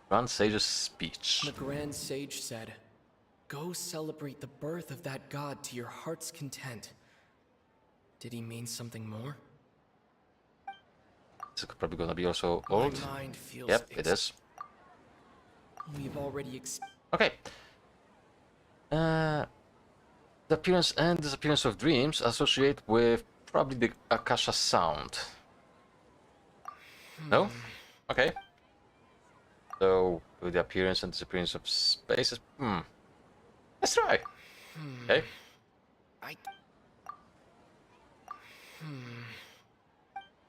Grand Sage's speech. The Grand Sage said, "Go celebrate the birth of that god to your heart's content." Did he mean something more? This is probably gonna be also old. My mind feels yep, it is. We've already okay. The appearance and disappearance of dreams associate with probably the Akasha sound. No? Okay. So, with the appearance and disappearance of spaces, let's try. Okay.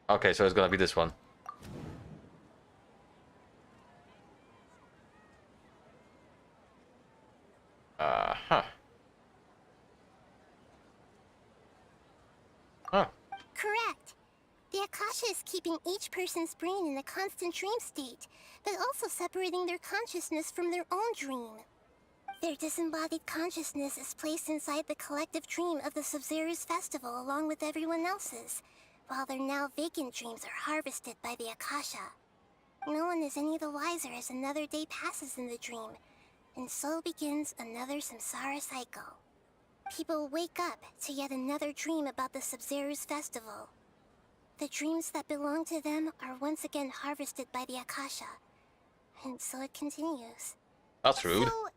Okay, so it's gonna be this one. Correct. The Akasha is keeping each person's brain in a constant dream state, but also separating their consciousness from their own dream. Their disembodied consciousness is placed inside the collective dream of the Sumeru's festival along with everyone else's, while their now vacant dreams are harvested by the Akasha. No one is any the wiser as another day passes in the dream, and so begins another samsara cycle. People wake up to yet another dream about the Sumeru's festival. The dreams that belong to them are once again harvested by the Akasha, and so it continues. That's rude. So,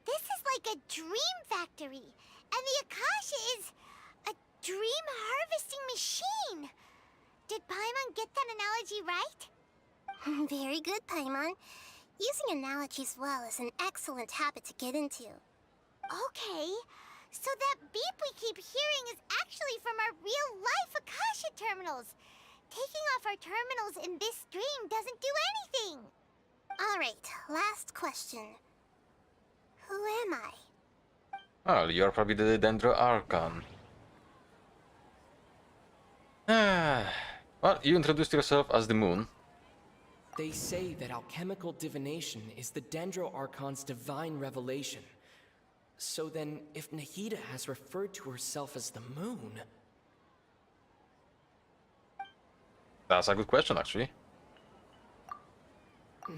this is like a dream factory, and the Akasha is a dream harvesting machine. Did Paimon get that analogy right? Very good, Paimon. Using analogies well is an excellent habit to get into. Okay, so that beep we keep hearing is actually from our real-life Akasha terminals. Taking off our terminals in this dream doesn't do anything. Alright, last question. Who am I? Well, you're probably the Dendro Archon. Well, you introduced yourself as the moon. They say that alchemical divination is the Dendro Archon's divine revelation. So then, if Nahida has referred to herself as the moon... That's a good question, actually.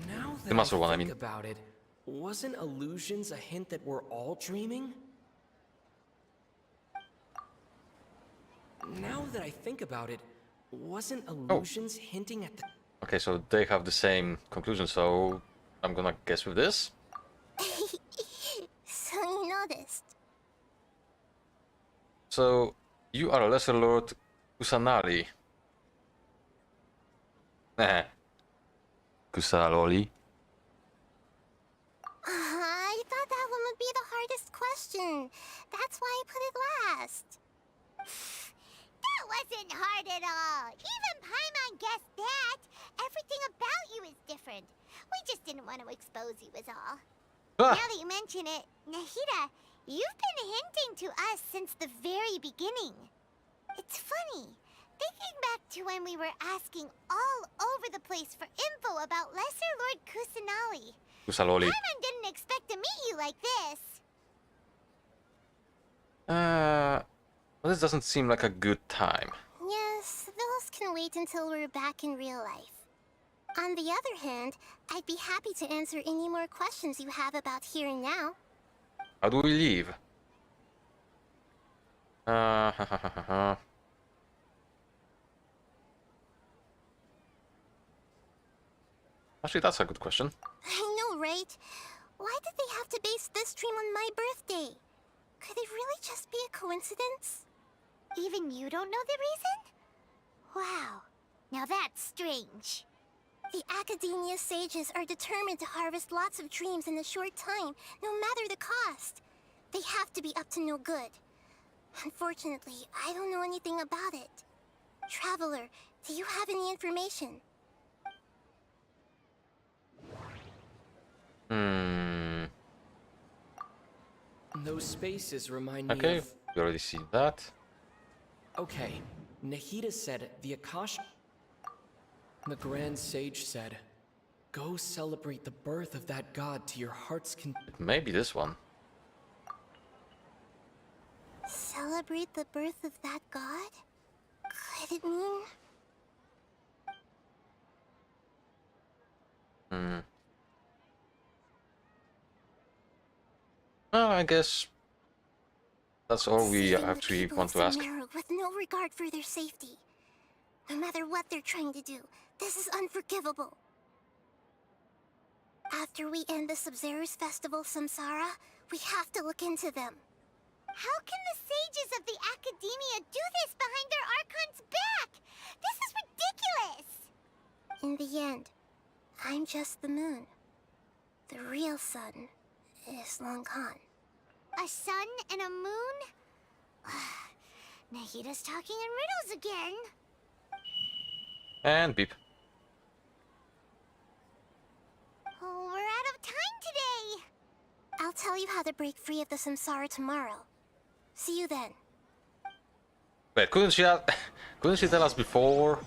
Now that The muscle I one, I think mean. about it, wasn't illusions a hint that we're all dreaming? Now that I think about it, wasn't illusions hinting at the... Okay, so they have the same conclusion, so I'm gonna guess with this. So you noticed. So, you are a Lesser Lord Kusanali. Kusaloli. I thought that one would be the hardest question. That's why I put it last. That wasn't hard at all. Even Paimon guessed that. Everything about you is different. We just didn't want to expose you is all. Now that you mention it, Nahida, you've been hinting to us since the very beginning. It's funny. Thinking back to when we were asking all over the place for info about Lesser Lord Kusanali. Kusaloli. Paimon didn't expect to meet you like this. Well, this doesn't seem like a good time. Yes, those can wait until we're back in real life. On the other hand, I'd be happy to answer any more questions you have about here and now. How do we leave? Actually, that's a good question. I know, right? Why did they have to base this dream on my birthday? Could it really just be a coincidence? Even you don't know the reason? Wow, now that's strange. The Academia sages are determined to harvest lots of dreams in a short time, no matter the cost. They have to be up to no good. Unfortunately, I don't know anything about it. Traveler, do you have any information? Those spaces remind me Okay, of... we already seen that. Okay, Nahida said the Akasha... The Grand Sage said, go celebrate the birth of that god to your heart's Maybe this one. Celebrate the birth of that god? Could it mean... Well, I guess that's all we Saving the actually people want of to ask. Sumeru with no regard for their safety. No matter what they're trying to do, this is unforgivable. After we end the Sub-Zero's festival, Samsara, we have to look into them. How can the sages of the Academia do this behind their Archon's back? This is ridiculous! In the end, I'm just the moon. The real sun is long gone. A sun and a moon? Nahida's talking in riddles again. And beep. Oh, we're out of time today. I'll tell you how to break free of the samsara tomorrow. See you then. Wait, couldn't she tell us before?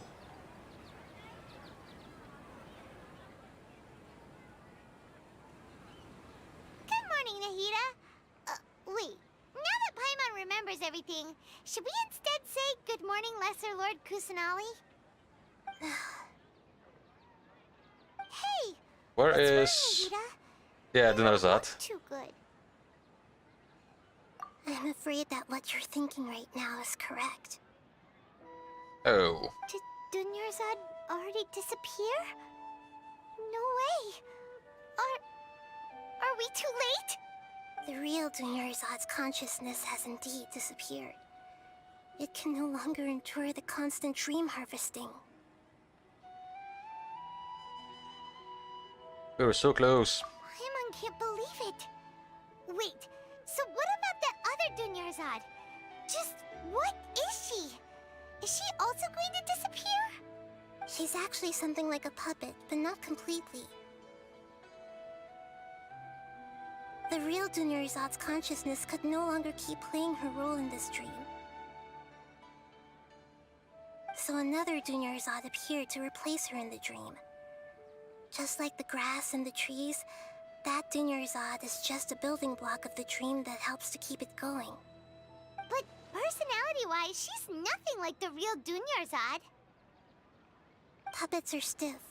Good morning, Nahida. Wait. Now that Paimon remembers everything, should we instead say good morning, Lesser Lord Kusanali? Hey! Where what's is... wrong, Nahida? Yeah, the Not Narzat. too good. I'm afraid that what you're thinking right now is correct. Oh. Did Dunyarzad already disappear? No way! Are we too late? The real Dunyarzad's consciousness has indeed disappeared. It can no longer endure the constant dream harvesting. We were so close. Paimon can't believe it. Wait, so what about that other Dunyarzad? Just what is she? Is she also going to disappear? She's actually something like a puppet, but not completely. The real Dunyarzad's consciousness could no longer keep playing her role in this dream. So another Dunyarzad appeared to replace her in the dream. Just like the grass and the trees, that Dunyarzad is just a building block of the dream that helps to keep it going. But personality-wise, she's nothing like the real Dunyarzad. Puppets are stiff,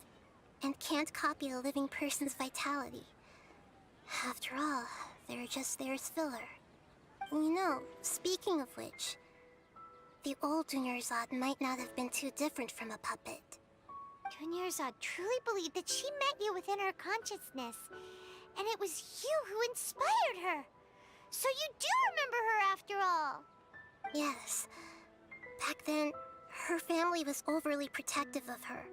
and can't copy a living person's vitality. After all, they're just there as filler. You know, speaking of which, the old Dunyarzad might not have been too different from a puppet. Dunyarzad truly believed that she met you within her consciousness, and it was you who inspired her. So you do remember her after all. Yes. Back then, her family was overly protective of her.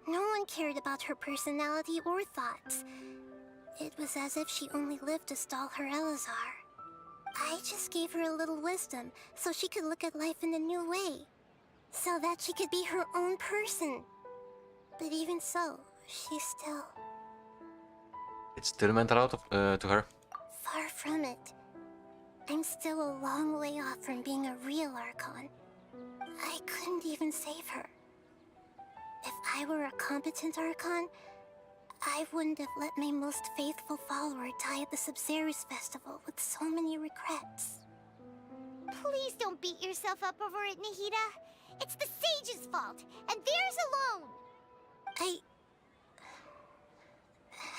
No one cared about her personality or thoughts. It was as if she only lived to stall her Elazar. I just gave her a little wisdom so she could look at life in a new way. So that she could be her own person. But even so, she's still... It still meant a lot to her. Far from it. I'm still a long way off from being a real Archon. I couldn't even save her. If I were a competent Archon, I wouldn't have let my most faithful follower die at the Sub-Zero's festival with so many regrets. Please don't beat yourself up over it, Nahida. It's the sage's fault, and theirs alone.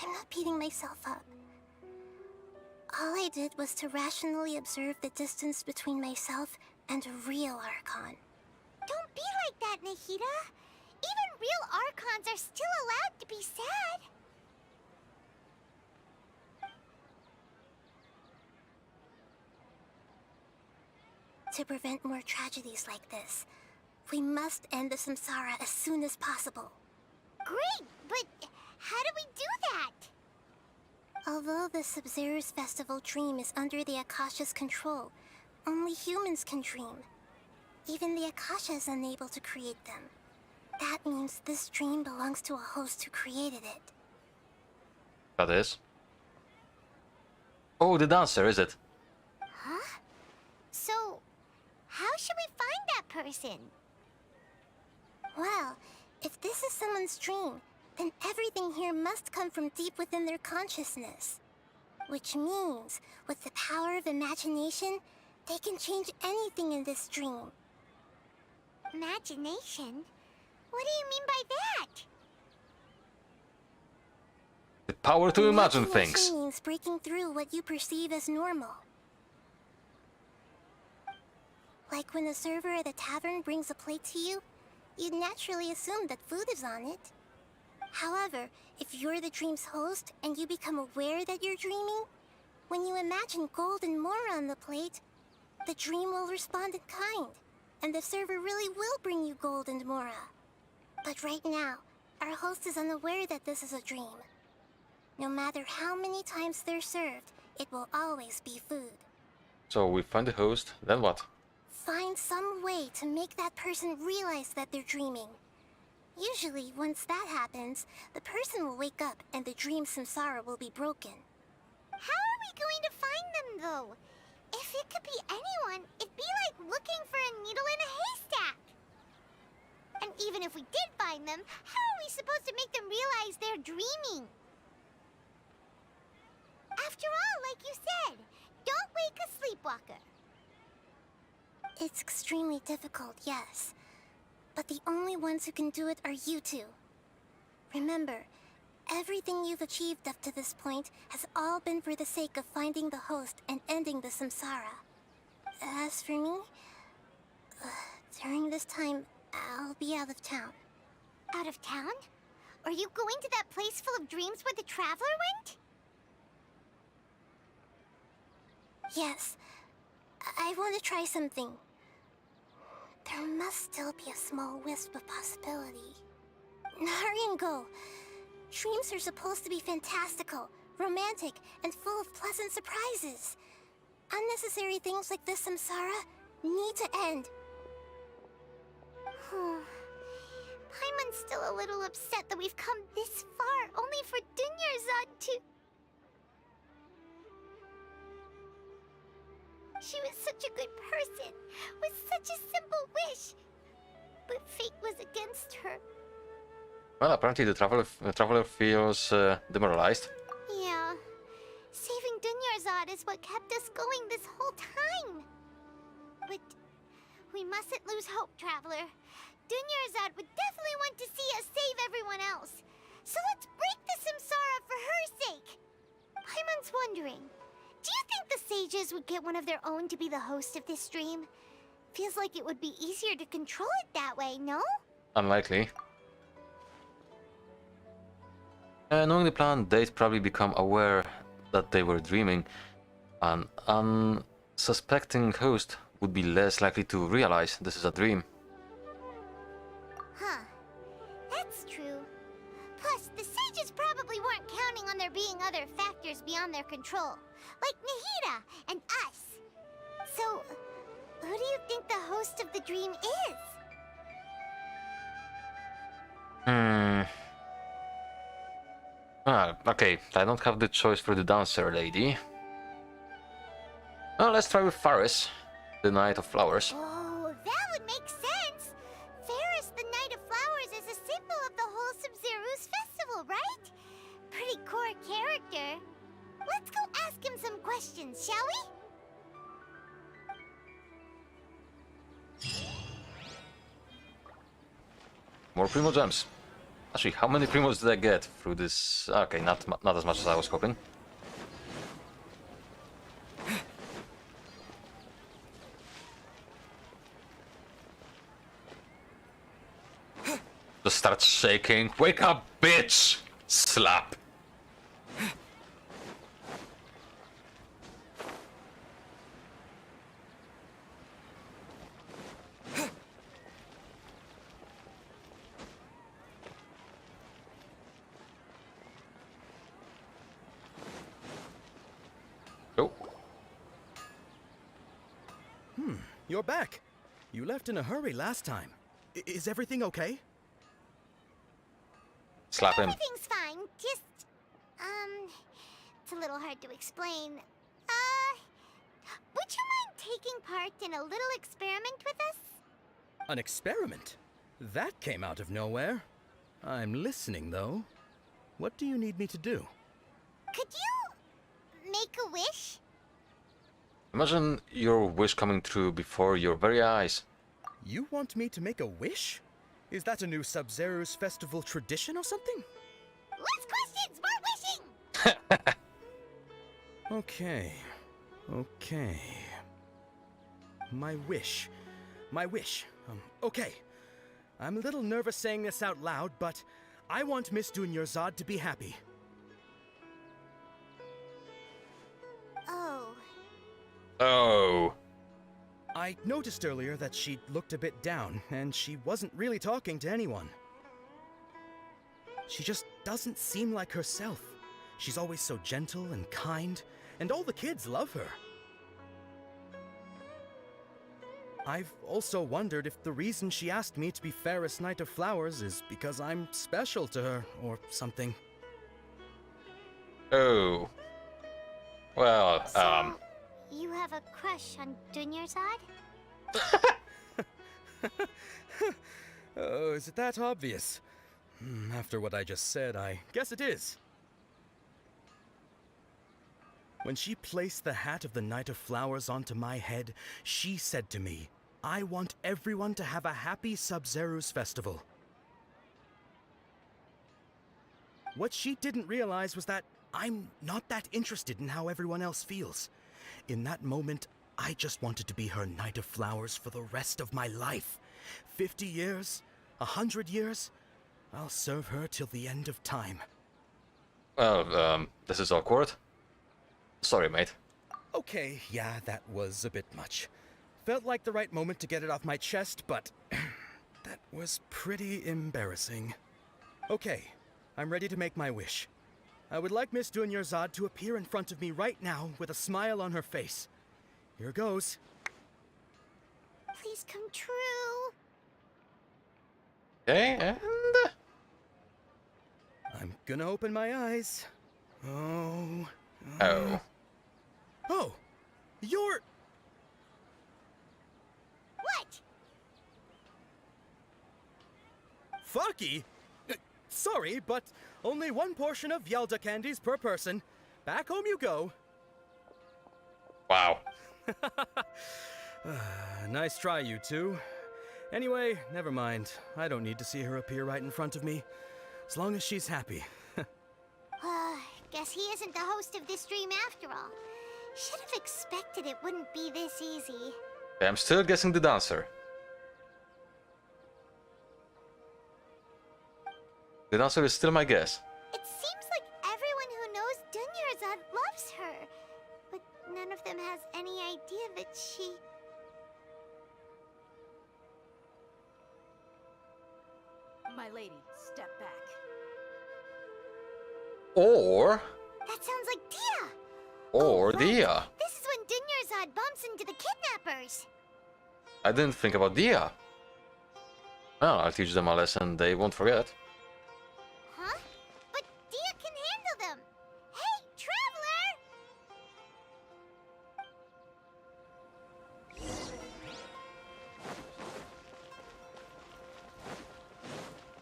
I'm not beating myself up. All I did was to rationally observe the distance between myself and a real Archon. Don't be like that, Nahida. Even real Archons are still allowed to be sad. To prevent more tragedies like this, we must end the samsara as soon as possible. Great, but how do we do that? Although the Sub-Zero's festival dream is under the Akasha's control, only humans can dream. Even the Akasha is unable to create them. That means this dream belongs to a host who created it. That is. Oh, the dancer, is it? Huh? So, how should we find that person? Well, if this is someone's dream, then everything here must come from deep within their consciousness. Which means, with the power of imagination, they can change anything in this dream. Imagination? What do you mean by that? The power to imagine Imagination things. means breaking through what you perceive as normal. Like when a server at a tavern brings a plate to you, you'd naturally assume that food is on it. However, if you're the dream's host and you become aware that you're dreaming, when you imagine gold and more on the plate, the dream will respond in kind, and the server really will bring you gold and mora. But right now, our host is unaware that this is a dream. No matter how many times they're served, it will always be food. So we find the host, then what? Find some way to make that person realize that they're dreaming. Usually, once that happens, the person will wake up and the dream samsara will be broken. How are we going to find them, though? If it could be anyone, it'd be like looking for a needle in a haystack. And even if we did find them, how are we supposed to make them realize they're dreaming? After all, like you said, don't wake a sleepwalker. It's extremely difficult, yes. But the only ones who can do it are you two. Remember, everything you've achieved up to this point has all been for the sake of finding the host and ending the samsara. As for me, during this time, I'll be out of town. Out of town? Are you going to that place full of dreams where the Traveler went? Yes. I want to try something. There must still be a small wisp of possibility. Hurry and go. Dreams are supposed to be fantastical, romantic, and full of pleasant surprises. Unnecessary things like this samsara need to end. Paimon's still a little upset that we've come this far only for Dunyarzad to... She was such a good person, with such a simple wish. But fate was against her. Well, apparently the traveler feels demoralized. Yeah. Saving Dunyarzad is what kept us going this whole time. But we mustn't lose hope, Traveler. Dunyarzad would definitely want to see us save everyone else. So let's break the samsara for her sake. Paimon's wondering, do you think the sages would get one of their own to be the host of this stream? Feels like it would be easier to control it that way, no? Unlikely. Knowing the plan, they'd probably become aware that they were dreaming. An unsuspecting host would be less likely to realize this is a dream. Huh. That's true. Plus, the sages probably weren't counting on there being other factors beyond their control. Like Nahida and us. So, who do you think the host of the dream is? Okay, I don't have the choice for the dancer lady. Well, let's try with Faris, the Knight of Flowers. Oh, that would make sense. Faris, the Knight of Flowers, is a symbol of the whole Sub-Zero's festival, right? Pretty core character. Let's go ask him some questions, shall we? more Primo Gems. Actually, how many Primos did I get through this? Okay, not as much as I was hoping. Just start shaking. Wake up, bitch! Slap. Oh. You're back. You left in a hurry last time. Is everything okay? Slap him. Everything's fine. Just, it's a little hard to explain. Would you mind taking part in a little experiment with us? An experiment? That came out of nowhere. I'm listening, though. What do you need me to do? Could you make a wish? Imagine your wish coming true before your very eyes. You want me to make a wish? Is that a new Sub-Zero's festival tradition or something? Less questions, more wishing! Okay. Okay. My wish. Okay. I'm a little nervous saying this out loud, but I want Miss Dunyarzad to be happy. Oh. Oh. I noticed earlier that she looked a bit down, and she wasn't really talking to anyone. She just doesn't seem like herself. She's always so gentle and kind, and all the kids love her. I've also wondered if the reason she asked me to be Fairest Knight of Flowers is because I'm special to her, or something. Oh. Well, So, you have a crush on Dunyarzad? Oh, is it that obvious? After what I just said, I guess it is. When she placed the hat of the Knight of Flowers onto my head, she said to me, I want everyone to have a happy Sub-Zero's festival. What she didn't realize was that I'm not that interested in how everyone else feels. In that moment, I just wanted to be her Knight of Flowers for the rest of my life. 50 years, 100 years, I'll serve her till the end of time. well, this is awkward. Sorry, mate. Okay, yeah, that was a bit much. Felt like the right moment to get it off my chest, but that was pretty embarrassing. Okay, I'm ready to make my wish. I would like Miss Dunyarzad to appear in front of me right now with a smile on her face. Here goes. Please come true. Okay, and... I'm gonna open my eyes. Oh. Oh. Oh! You're... What? Fucky? Sorry, but only one portion of Yelda candies per person. Back home you go. Wow. Nice try, you two. Anyway, never mind. I don't need to see her appear right in front of me. As long as she's happy. Guess he isn't the host of this stream after all. Should have expected it wouldn't be this easy. I'm still guessing the dancer. The dancer is still my guess. It seems like everyone who knows Dunyarzad loves her. But none of them has any idea that she... My lady, step back. Or... That sounds like Dia! Or Dia. This is when Dunyarzad bumps into the kidnappers. I didn't think about Dia. Well, I'll teach them a lesson they won't forget. Huh? But Dia can handle them. Hey, Traveler!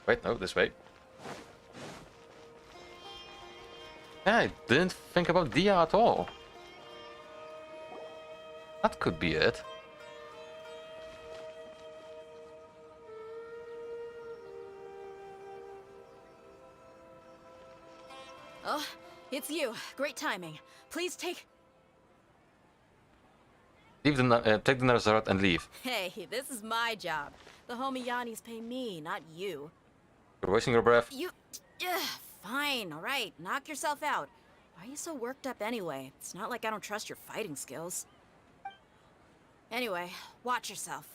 Wait, no, this way. Yeah, I didn't think about Dia at all. That could be it. It's you. Great timing. Please take... Leave the take the nurse out and leave. Hey, this is my job. The homie Yannis pay me, not you. You're wasting your breath. You... Fine, alright. Knock yourself out. Why are you so worked up anyway? It's not like I don't trust your fighting skills. Anyway, watch yourself.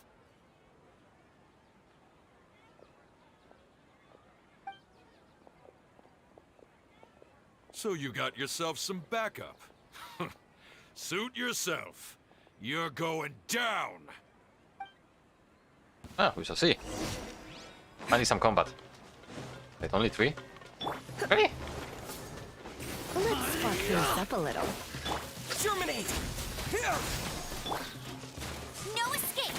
So you got yourself some backup. Suit yourself. You're going down. Ah, we shall see. I need some combat. Wait, only 3? Really? Let's spark things up a little. Germinate! Here! No escape!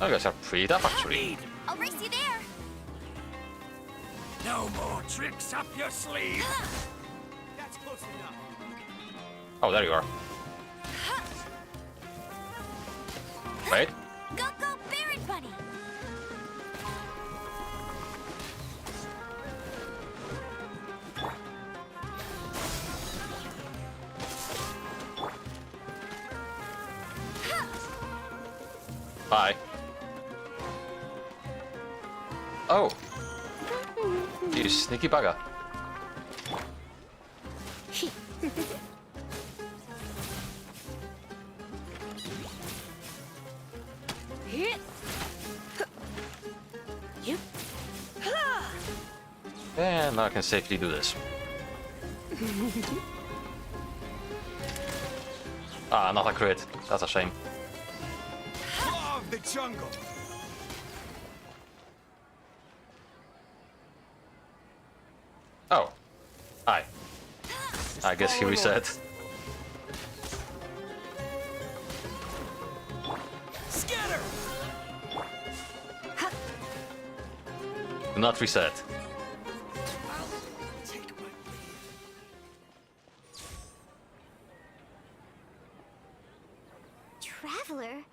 Oh, you guys are pretty tough, actually. I'll race you there! No more tricks up your sleeve. That's close enough. Oh, there you are. Wait. Go, go, Baron Bunny! Bye. Oh. You sneaky bugger. And now I can safely do this. Ah, not a crit. That's a shame. Law of the jungle. Oh. Hi. I guess he reset. Scatter! Do not reset. Traveler,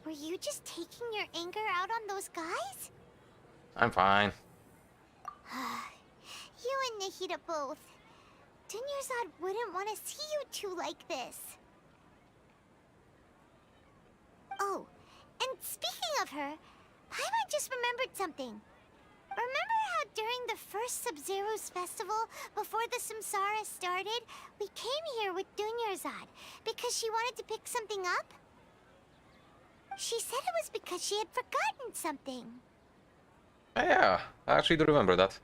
were you just taking your anger out on those guys? I'm fine. You and Nahida both. Dunyarzad wouldn't want to see you two like this. Oh, and speaking of her, Paimon just remembered something. Remember how during the first Sub-Zero's festival, before the Samsara started, we came here with Dunyarzad because she wanted to pick something up? She said it was because she had forgotten something. Yeah, I actually do remember that.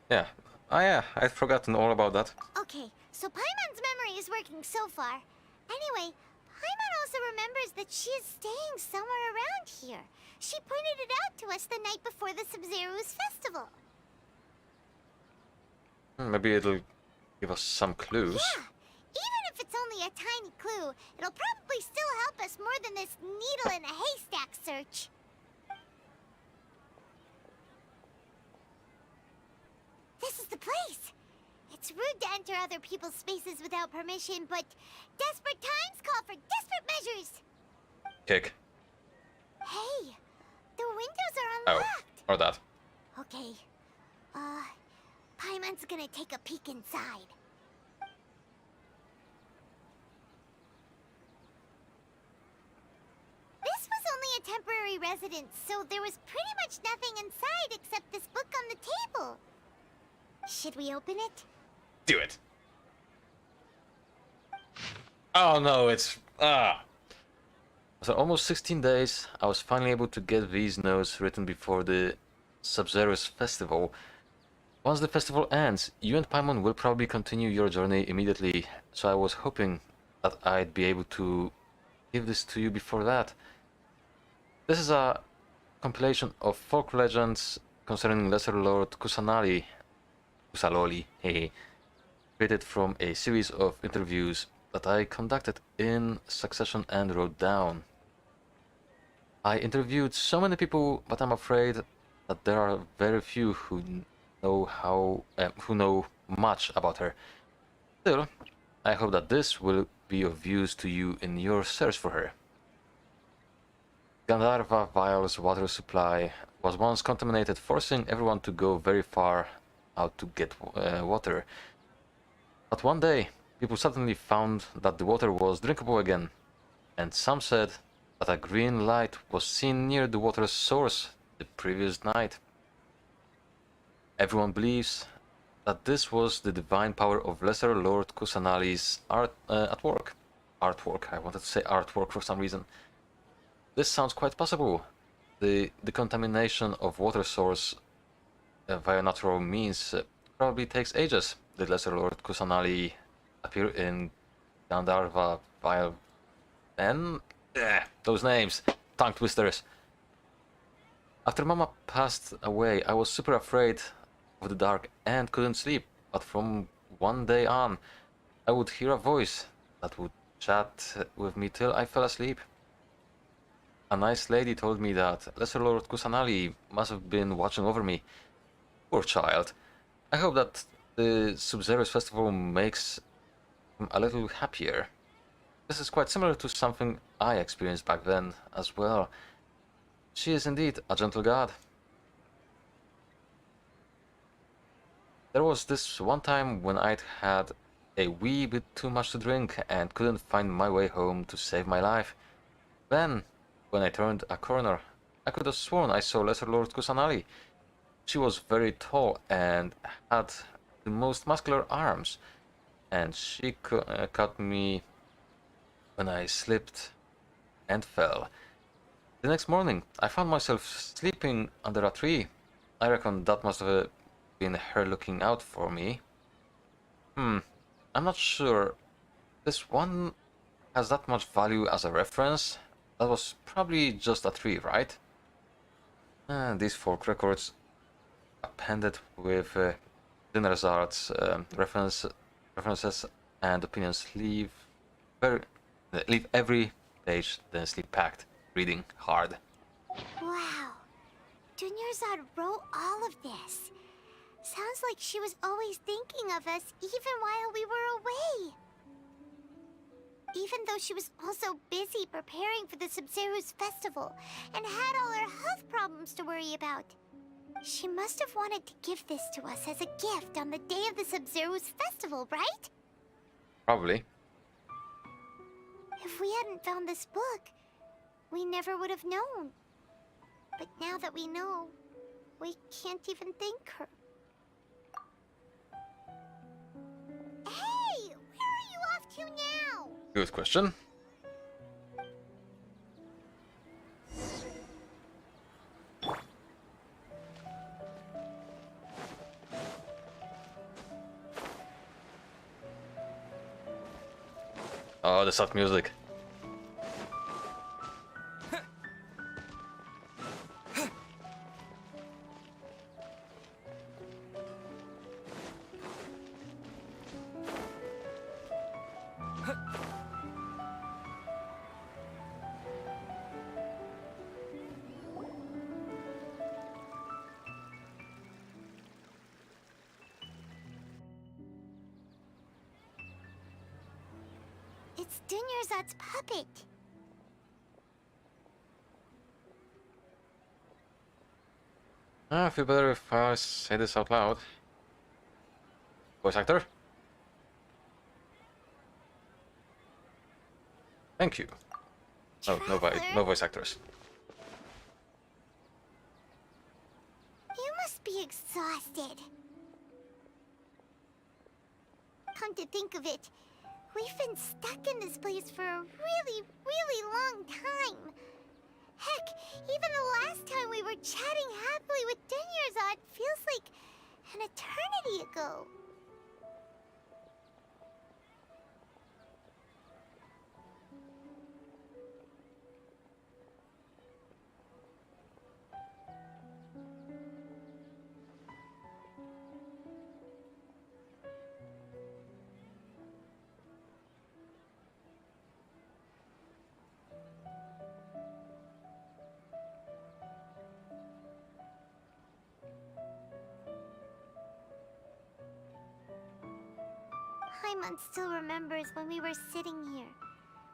Yeah. Oh yeah, I'd forgotten all about that. Okay, so Paimon's memory is working so far. Anyway, Paimon also remembers that she is staying somewhere around here. She pointed it out to us the night before the Sub-Zero's festival. Maybe it'll give us some clues. Yeah, even if it's only a tiny clue, it'll probably still help us more than this needle in a haystack search. This is the place. It's rude to enter other people's spaces without permission, but desperate times call for desperate measures. Kick. Hey, the windows are Oh, unlocked. or that. Okay. Paimon's gonna take a peek inside. This was only a temporary residence, so there was pretty much nothing inside except this book on the table. Should we open it? Do it. Oh no, it's... So almost 16 days, I was finally able to get these notes written before the Sub-Zero's festival. Once the festival ends, you and Paimon will probably continue your journey immediately, so I was hoping that I'd be able to give this to you before that. This is a compilation of folk legends concerning Lesser Lord Kusanali, Kusaloli, created from a series of interviews that I conducted in succession and wrote down. I interviewed so many people, but I'm afraid that there are very few who know much about her. Still, I hope that this will be of use to you in your search for her. Gandharva Vial's water supply was once contaminated, forcing everyone to go very far out to get water. But one day, people suddenly found that the water was drinkable again, and some said that a green light was seen near the water source the previous night. Everyone believes that this was the divine power of Lesser Lord Kusanali's artwork. I wanted to say artwork for some reason. This sounds quite possible. The contamination of water source via natural means probably takes ages. Did Lesser Lord Kusanali appear in Gandharva via then? Those names, tongue twisters. After Mama passed away, I was super afraid of the dark and couldn't sleep. But from one day on, I would hear a voice that would chat with me till I fell asleep. A nice lady told me that Lesser Lord Kusanali must have been watching over me. Poor child. I hope that the Sub-Zero's festival makes him a little happier. This is quite similar to something I experienced back then as well. She is indeed a gentle god. There was this one time when I'd had a wee bit too much to drink and couldn't find my way home to save my life. Then, when I turned a corner, I could have sworn I saw Lesser Lord Kusanali. She was very tall and had the most muscular arms, and she caught me when I slipped and fell. The next morning, I found myself sleeping under a tree. I reckon that must have been her looking out for me. I'm not sure. This one has that much value as a reference. That was probably just a tree, right? These folk records appended with Dinnersart's references and opinions leave every page densely packed, reading hard. Wow. Dunyarzad wrote all of this. Sounds like she was always thinking of us even while we were away. Even though she was also busy preparing for the Sub-Zero's festival and had all her health problems to worry about. She must have wanted to give this to us as a gift on the day of the Sub-Zero's festival, right? Probably. If we hadn't found this book, we never would have known. But now that we know, we can't even thank her. Hey! Where are you off to now? Good question. Oh, the soft music. It's Dunyarzad's puppet. I feel better if I say this out loud. Voice actor? Thank you. Oh, no voice actors. You must be exhausted. Come to think of it, we've been stuck in this place for a really, really long time. Heck, even the last time we were chatting happily with Dunyarzad feels like an eternity ago. Paimon still remembers when we were sitting here,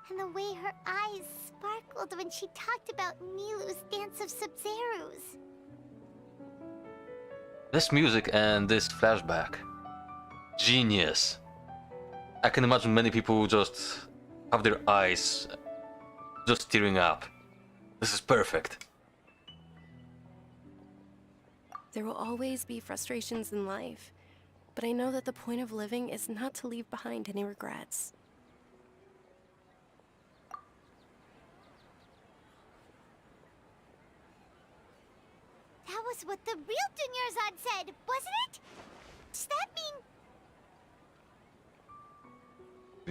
and the way her eyes sparkled when she talked about Nilu's Dance of Sub-Zerus. This music and this flashback. Genius. I can imagine many people just have their eyes just tearing up. This is perfect. There will always be frustrations in life, but I know that the point of living is not to leave behind any regrets. That was what the real Dunyarzad said, wasn't it? Does that mean...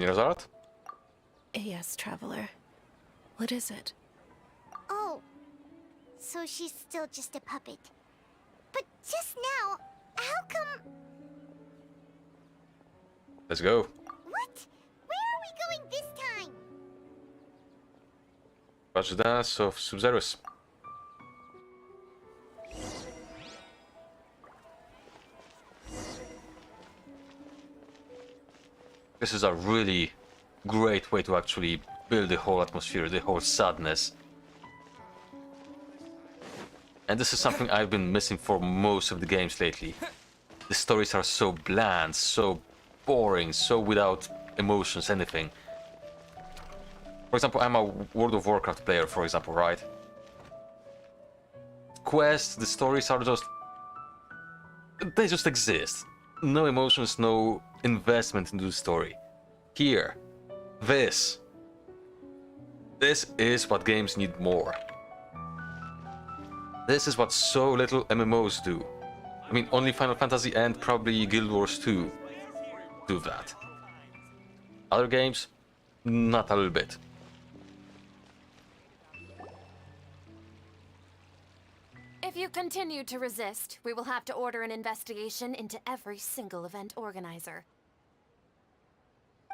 Dunyarzad? Yes, Traveler. What is it? Oh, so she's still just a puppet. But just now, how come... Let's go. What? Where are we going this time? Watch the dance of Sub-Zeros. This is a really great way to actually build the whole atmosphere, the whole sadness. And this is something I've been missing for most of the games lately. The stories are so bland, so boring, so without emotions, anything. For example, I'm a World of Warcraft player, for example, right? Quests, the stories are just... they just exist. No emotions, no investment into the story. Here, this is what games need more. This is what so little MMOs do. I mean, only Final Fantasy and probably Guild Wars 2 do that. Other games, not a little bit. If you continue to resist, we will have to order an investigation into every single event organizer.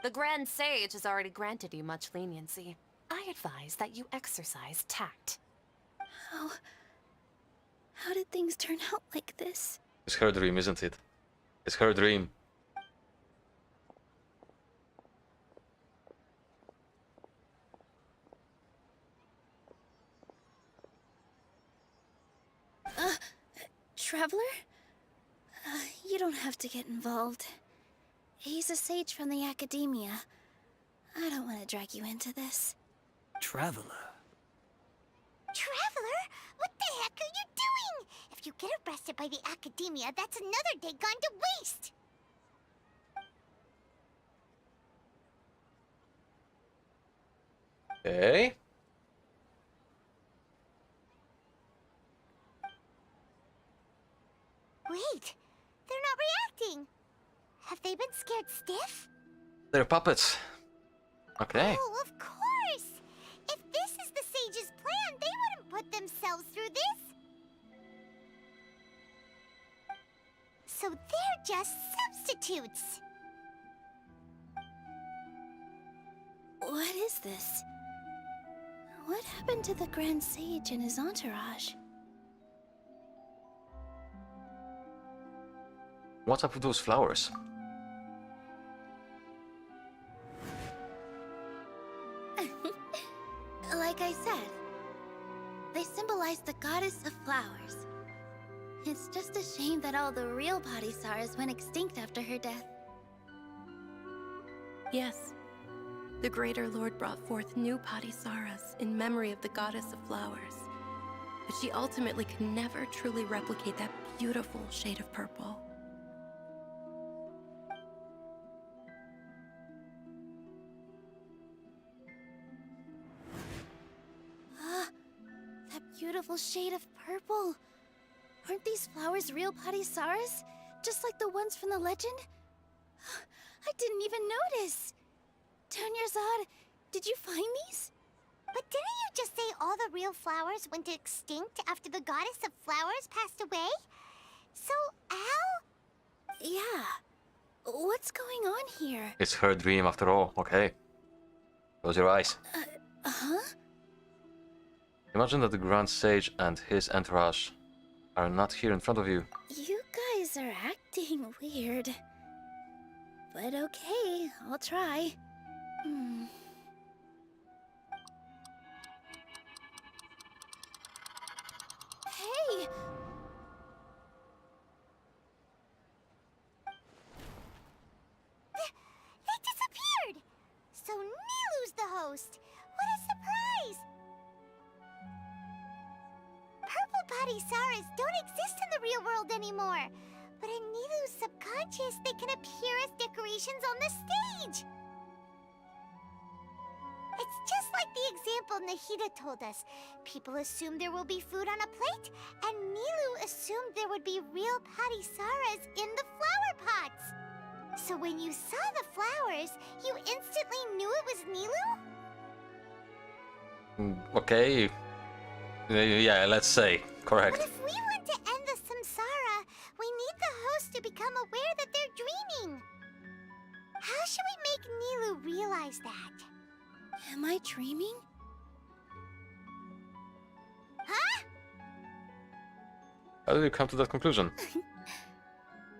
The Grand Sage has already granted you much leniency. I advise that you exercise tact. How did things turn out like this? It's her dream, isn't it? It's her dream. Traveler? You don't have to get involved. He's a sage from the Academia. I don't want to drag you into this. Traveler? Traveler? What the heck are you doing? If you get arrested by the Academia, that's another day gone to waste! Okay. Wait, they're not reacting. Have they been scared stiff? They're puppets. Okay. Oh, of course! If this is the Sage's plan, they wouldn't put themselves through this. So they're just substitutes. What is this? What happened to the Grand Sage and his entourage? What's up with those flowers? Like I said, they symbolize the goddess of flowers. It's just a shame that all the real Bodhisattvas went extinct after her death. Yes. The Greater Lord brought forth new Padhisaras in memory of the goddess of flowers. But she ultimately could never truly replicate that beautiful shade of purple. That beautiful shade of purple. Aren't these flowers real Padhisaras? Just like the ones from the legend? I didn't even notice. Dunyarzad, did you find these? But didn't you just say all the real flowers went extinct after the goddess of flowers passed away? So, how? Yeah. What's going on here? It's her dream after all, okay. Close your eyes. Huh? Imagine that the Grand Sage and his entourage are not here in front of you. You guys are acting weird. But okay, I'll try. Hey! Patisaras don't exist in the real world anymore. But in Nilu's subconscious, they can appear as decorations on the stage. It's just like the example Nahida told us. People assumed there will be food on a plate, and Nilu assumed there would be real Patisaras in the flower pots. So when you saw the flowers, you instantly knew it was Nilu? Okay. Yeah, let's say. Correct. But if we want to end the samsara, we need the host to become aware that they're dreaming. How should we make Nilu realize that? Am I dreaming? Huh? How did you come to that conclusion?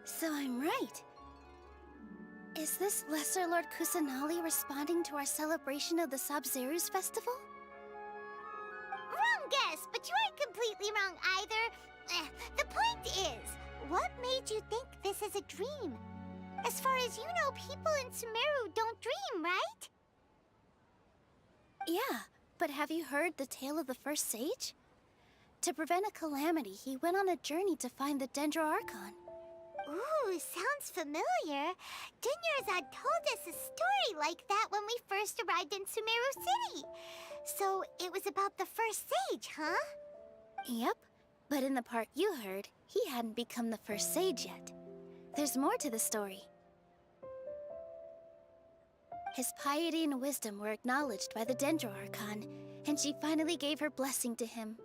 So I'm right. Is this Lesser Lord Kusanali responding to our celebration of the Sabzeruz festival? Wrong guess, but you aren't completely wrong either. The point is, what made you think this is a dream? As far as you know, people in Sumeru don't dream, right? Yeah, but have you heard the tale of the first sage? To prevent a calamity, he went on a journey to find the Dendro Archon. Ooh, sounds familiar. Dunyarzad told us a story like that when we first arrived in Sumeru City. So it was about the first sage, huh? Yep, but in the part you heard, he hadn't become the first sage yet. There's more to the story. His piety and wisdom were acknowledged by the Dendro Archon, and she finally gave her blessing to him.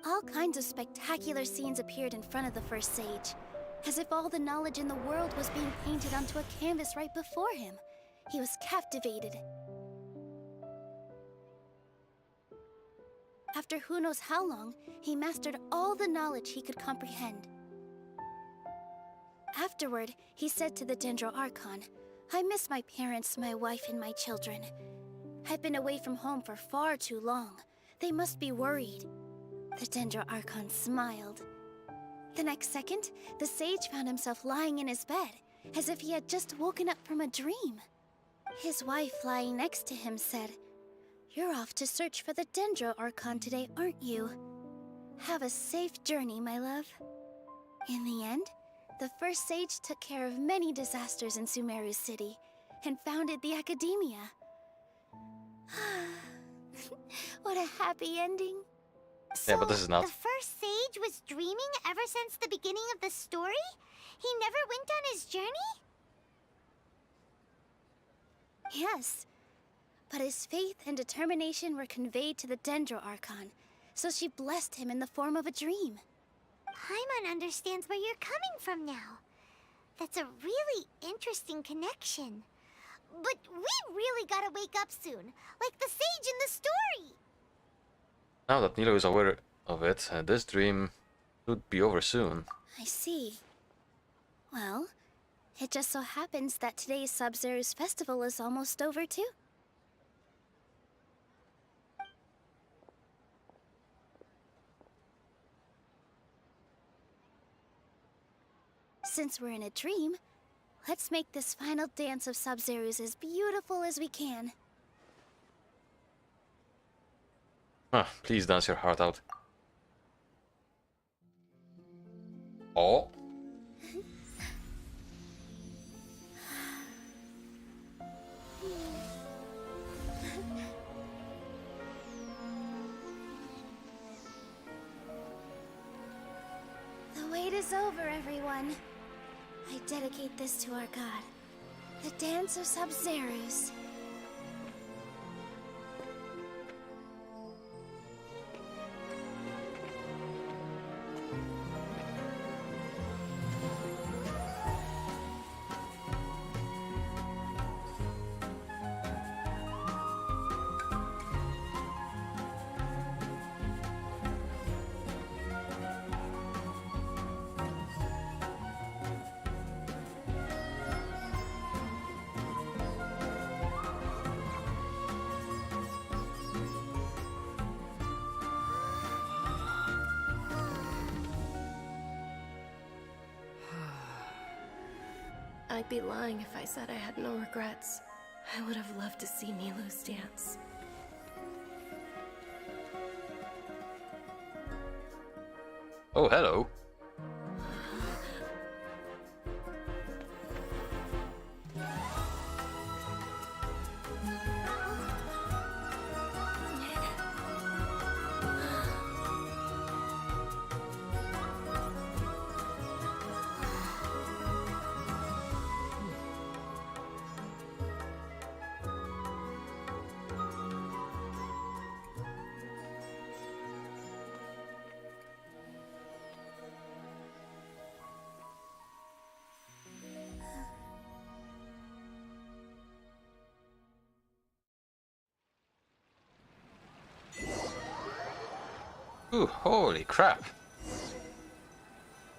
All kinds of spectacular scenes appeared in front of the first sage, as if all the knowledge in the world was being painted onto a canvas right before him. He was captivated. After who knows how long, he mastered all the knowledge he could comprehend. Afterward, he said to the Dendro Archon, "I miss my parents, my wife, and my children. I've been away from home for far too long. They must be worried." The Dendro Archon smiled. The next second, the sage found himself lying in his bed, as if he had just woken up from a dream. His wife, lying next to him, said, "You're off to search for the Dendro Archon today, aren't you? Have a safe journey, my love." In the end, the first sage took care of many disasters in Sumeru City and founded the Academia. What a happy ending. Yeah, but this is not. The first sage was dreaming ever since the beginning of the story? He never went on his journey? Yes, but his faith and determination were conveyed to the Dendro Archon, so she blessed him in the form of a dream. Paimon understands where you're coming from now. That's a really interesting connection. But we really gotta wake up soon, like the sage in the story. Now that Nilo is aware of it, this dream should be over soon. I see. Well, it just so happens that today's Sabzeruz festival is almost over too. Since we're in a dream, let's make this final dance of Sabzeruz as beautiful as we can. Please dance your heart out. Oh. The wait is over, everyone. I dedicate this to our god, the Dance of Sabzeruz. I'd be lying if I said I had no regrets. I would have loved to see Nilu's dance. Oh, hello. Ooh, holy crap.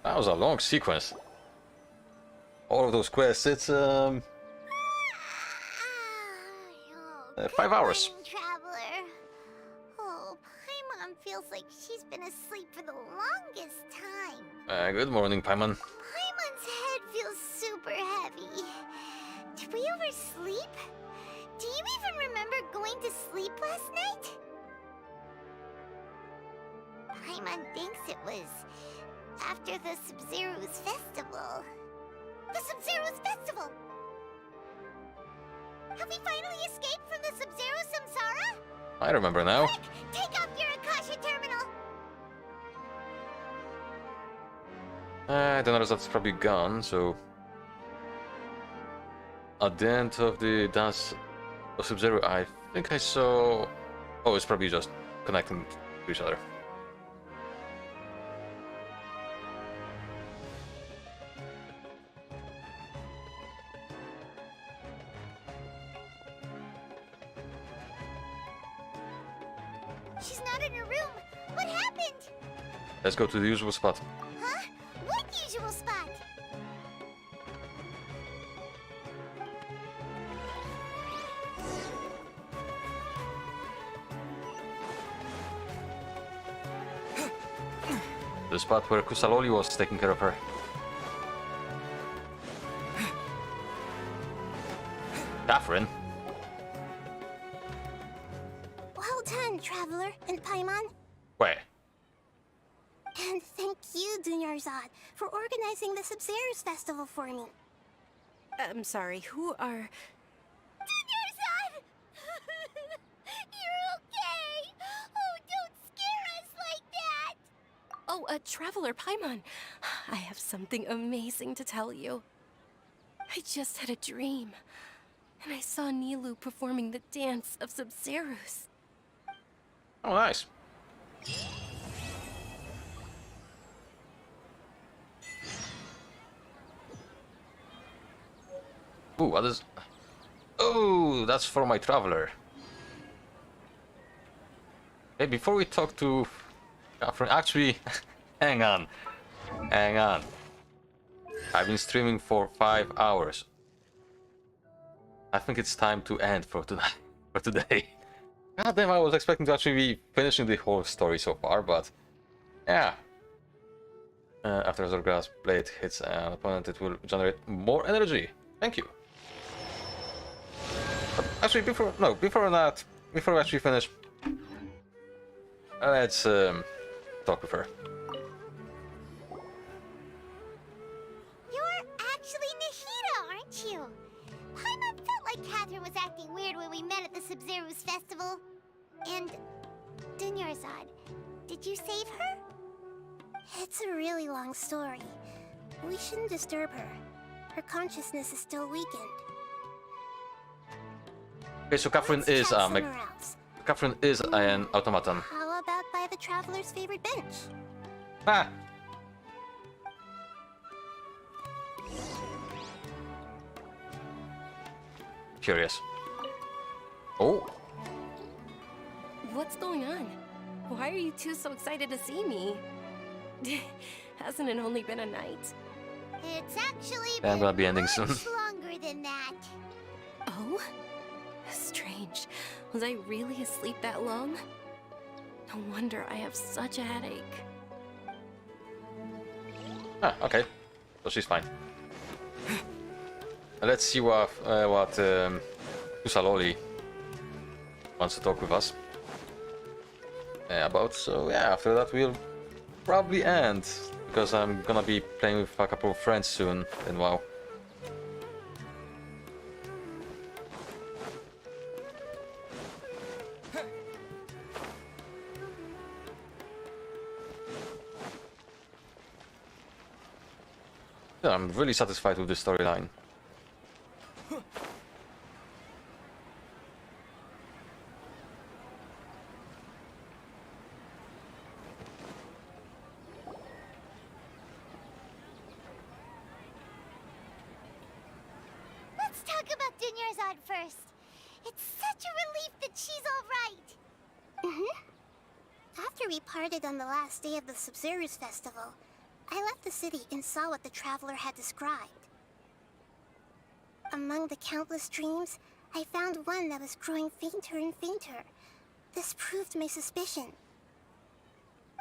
That was a long sequence. All of those quests, it's 5 hours. Traveler. Oh, Paimon feels like she's been asleep for the longest time. Good morning, Paimon. Paimon's head feels super heavy. Did we oversleep? Do you even remember going to sleep last night? Paimon thinks it was after the Sumeru's festival. The Sumeru's festival! Have we finally escaped from the Sumeru Samsara? I remember now. Quick, take up your Akasha terminal! The Narazad's probably gone, so... At the end of the dance of Sub-Zero, I think I saw... Oh, it's probably just connecting to each other. She's not in her room. What happened? Let's go to the usual spot. Huh? What usual spot? The spot where Kusaloli was taking care of her. Catherine? Well done, Traveler and Paimon. Where? And thank you, Dunyarzad, for organizing the Sub-Zero's festival for me. I'm sorry, who are... Dunyarzad! You're okay! Oh, don't scare us like that! Oh, Traveler Paimon. I have something amazing to tell you. I just had a dream, and I saw Nilou performing the dance of Sub-Zero's. Oh, nice. Ooh, what is... Oh, that's for my traveler. Hey, before we talk to Catherine, actually, hang on. Hang on. I've been streaming for 5 hours. I think it's time to end for tonight, for today. God damn, I was expecting to actually be finishing the whole story so far, but yeah. After Zorga's blade hits an opponent, it will generate more energy. Thank you. But actually, before we actually finish, let's talk with her. You're actually Nahida, aren't you? Paimon felt like Catherine was acting weird when we met at the Sub-Zero's festival. And Dunyarzad, did you save her? It's a really long story. We shouldn't disturb her. Her consciousness is still weakened. Okay, so Catherine is Catherine is an automaton. How about by the Traveler's favorite bench? Ah. Curious. Oh. What's going on? Why are you two so excited to see me? Hasn't it only been a night? It's actually I'm gonna be ending soon. much longer than that. Oh? Strange. Was I really asleep that long? No wonder I have such a headache. Ah, okay. So she's fine. Let's see what Kusaloli wants to talk with us about. So yeah, after that we'll probably end, because I'm gonna be playing with a couple of friends soon in WoW. Yeah, I'm really satisfied with the storyline. Let's talk about Dunyarzad first. It's such a relief that she's all right. After we parted on the last day of the Sumeru's festival, I left the city and saw what the traveler had described. Among the countless dreams, I found one that was growing fainter and fainter. This proved my suspicion.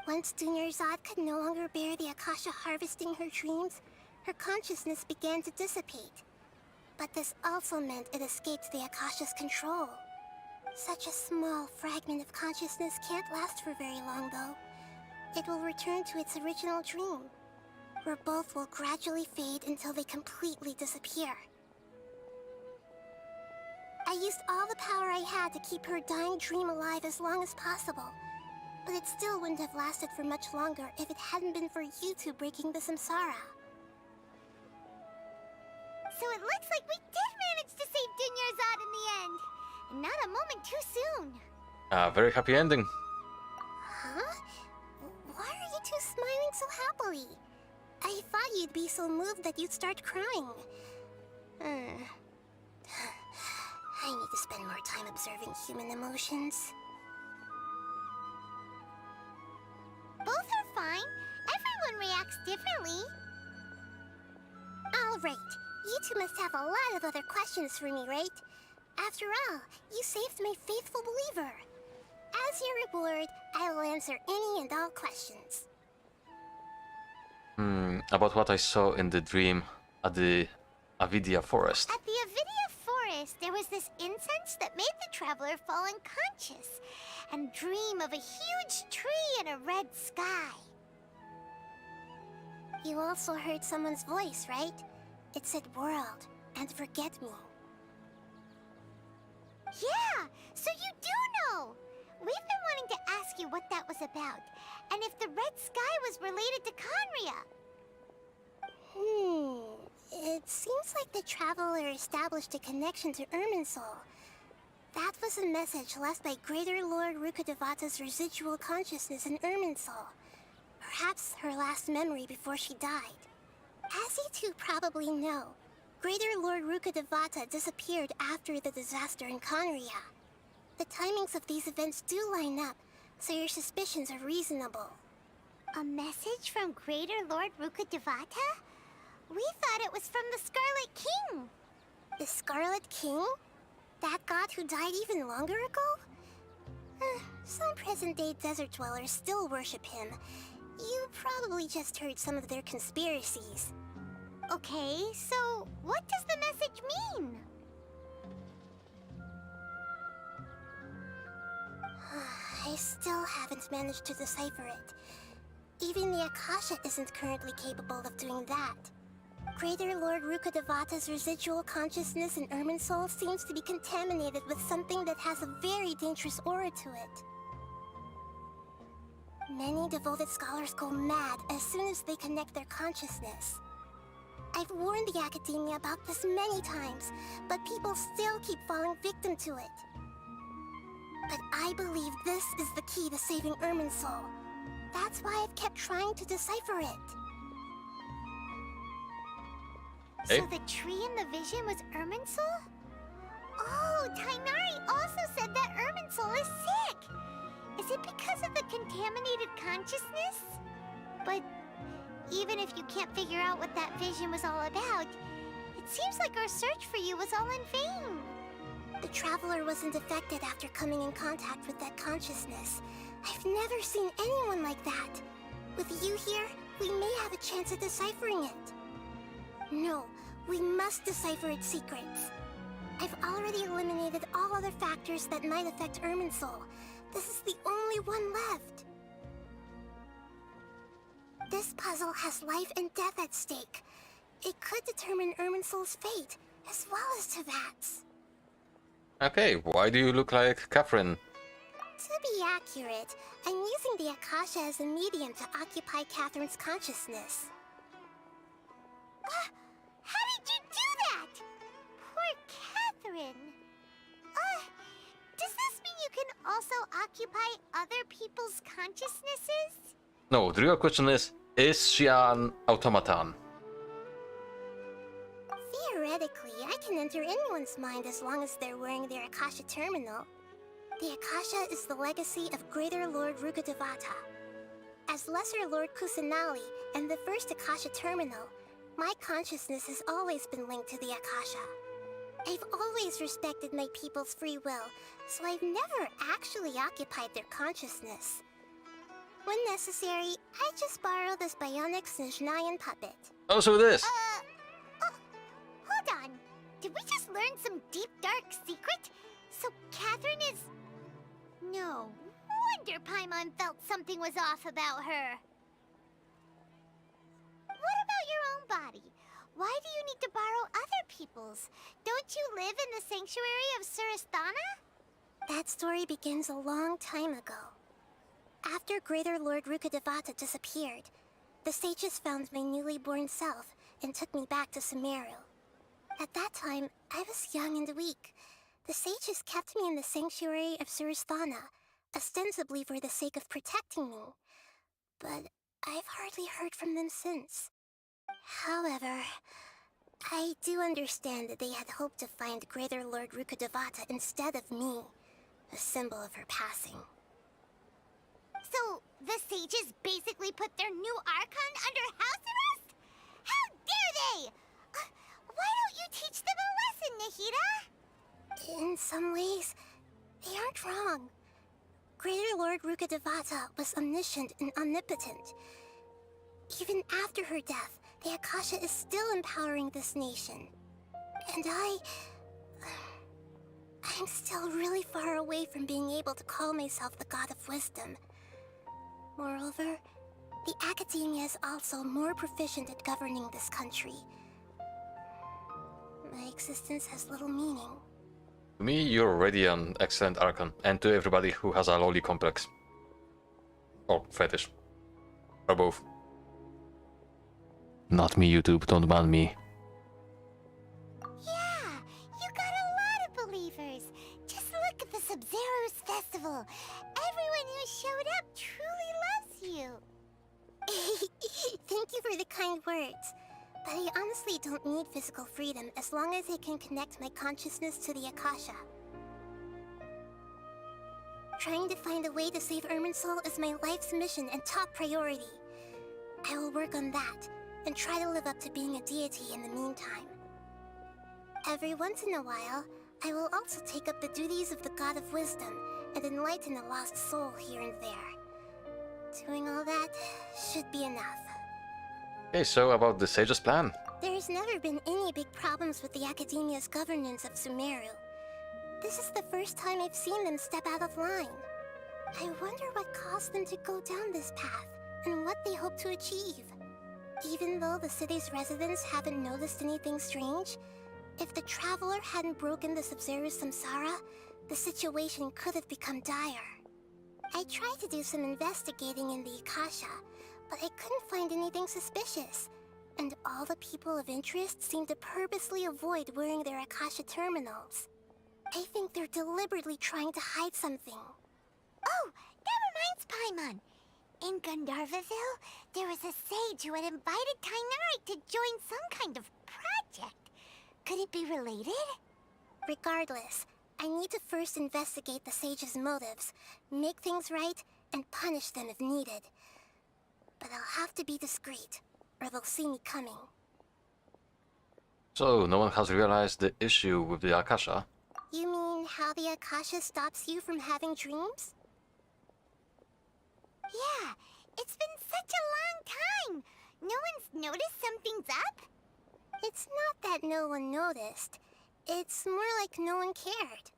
Once Dunyarzad could no longer bear the Akasha harvesting her dreams, her consciousness began to dissipate. But this also meant it escaped the Akasha's control. Such a small fragment of consciousness can't last for very long, though. It will return to its original dream, where both will gradually fade until they completely disappear. I used all the power I had to keep her dying dream alive as long as possible, but it still wouldn't have lasted for much longer if it hadn't been for you two breaking the samsara. So it looks like we did manage to save Dunyarzad in the end, and not a moment too soon. Very happy ending. Huh? Why are you two smiling so happily? I thought you'd be so moved that you'd start crying. I need to spend more time observing human emotions. Both are fine. Everyone reacts differently. All right. You two must have a lot of other questions for me, right? After all, you saved my faithful believer. As your reward, I will answer any and all questions. About what I saw in the dream at the Avidia forest. At the Avidia forest, there was this incense that made the traveler fall unconscious and dream of a huge tree and a red sky. You also heard someone's voice, right? It said world and forget me. Yeah, so you do know! We've been wanting to ask you what that was about, and if the red sky was related to Conria. It seems like the traveler established a connection to Irminsul. That was a message left by Greater Lord Rukkhadevata's residual consciousness in Irminsul. Perhaps her last memory before she died. As you two probably know, Greater Lord Rukkhadevata disappeared after the disaster in Conria. The timings of these events do line up, so your suspicions are reasonable. A message from Greater Lord Rukkhadevata? We thought it was from the Scarlet King. The Scarlet King? That god who died even longer ago? Some present-day desert dwellers still worship him. You probably just heard some of their conspiracies. Okay, so what does the message mean? I still haven't managed to decipher it. Even the Akasha isn't currently capable of doing that. Greater Lord Rukkhadevata's residual consciousness in Irminsul seems to be contaminated with something that has a very dangerous aura to it. Many devoted scholars go mad as soon as they connect their consciousness. I've warned the Academia about this many times, but people still keep falling victim to it. But I believe this is the key to saving Irminsul. That's why I've kept trying to decipher it. Hey. So the tree in the vision was Irminsul? Oh, Tainari also said that Irminsul is sick! Is it because of the contaminated consciousness? But even if you can't figure out what that vision was all about, it seems like our search for you was all in vain. The Traveler wasn't affected after coming in contact with that consciousness. I've never seen anyone like that. With you here, we may have a chance at deciphering it. No, we must decipher its secrets. I've already eliminated all other factors that might affect Irminsul. This is the only one left. This puzzle has life and death at stake. It could determine Irminsul's fate, as well as Tevat's. Okay, why do you look like Catherine? To be accurate, I'm using the Akasha as a medium to occupy Catherine's consciousness. How did you do that? Poor Catherine. Does this mean you can also occupy other people's consciousnesses? No, the real question is she an automaton? Theoretically, I can enter anyone's mind as long as they're wearing their Akasha terminal. The Akasha is the legacy of Greater Lord Rukkhadevata. As Lesser Lord Kusanali and the first Akasha terminal, my consciousness has always been linked to the Akasha. I've always respected my people's free will, so I've never actually occupied their consciousness. When necessary, I just borrow this bionic Snezhnayan puppet. Oh, so this. Hold on. Did we just learn some deep, dark secret? So Catherine is... No wonder Paimon felt something was off about her. What about your own body? Why do you need to borrow other people's? Don't you live in the sanctuary of Surasthana? That story begins a long time ago. After Greater Lord Rukkhadevata disappeared, the sages found my newly born self and took me back to Sumeru. At that time, I was young and weak. The sages kept me in the sanctuary of Surasthana, ostensibly for the sake of protecting me. But I've hardly heard from them since. However, I do understand that they had hoped to find Greater Lord Rukkhadevata instead of me, a symbol of her passing. So, the sages basically put their new Archon under house arrest? How dare they! Why don't you teach them a lesson, Nahida? In some ways, they aren't wrong. Greater Lord Rukkhadevata was omniscient and omnipotent. Even after her death, the Akasha is still empowering this nation. And I'm still really far away from being able to call myself the God of Wisdom. Moreover, the Academia is also more proficient at governing this country. My existence has little meaning. To me, you're already an excellent Archon, and to everybody who has a loli complex. Or fetish. Or both. Not me, YouTube, don't ban me. Yeah, you got a lot of believers. Just look at the Sub-Zero's festival. Everyone who showed up truly loves you. Thank you for the kind words. But I honestly don't need physical freedom as long as I can connect my consciousness to the Akasha. Trying to find a way to save Irminsul is my life's mission and top priority. I will work on that, and try to live up to being a deity in the meantime. Every once in a while, I will also take up the duties of the God of Wisdom and enlighten a lost soul here and there. Doing all that should be enough. Okay, so about the Sage's plan. There's never been any big problems with the Academia's governance of Sumeru. This is the first time I've seen them step out of line. I wonder what caused them to go down this path, and what they hope to achieve. Even though the city's residents haven't noticed anything strange, if the Traveler hadn't broken the Sub-Zero's samsara, the situation could have become dire. I tried to do some investigating in the Akasha, but I couldn't find anything suspicious, and all the people of interest seem to purposely avoid wearing their Akasha terminals. I think they're deliberately trying to hide something. Oh, that reminds Paimon. In Gandharvaville, there was a sage who had invited Tainari to join some kind of project. Could it be related? Regardless, I need to first investigate the sage's motives, make things right, and punish them if needed. But I'll have to be discreet, or they'll see me coming. So, no one has realized the issue with the Akasha? You mean how the Akasha stops you from having dreams? Yeah, it's been such a long time. No one's noticed something's up? It's not that no one noticed. It's more like no one cared.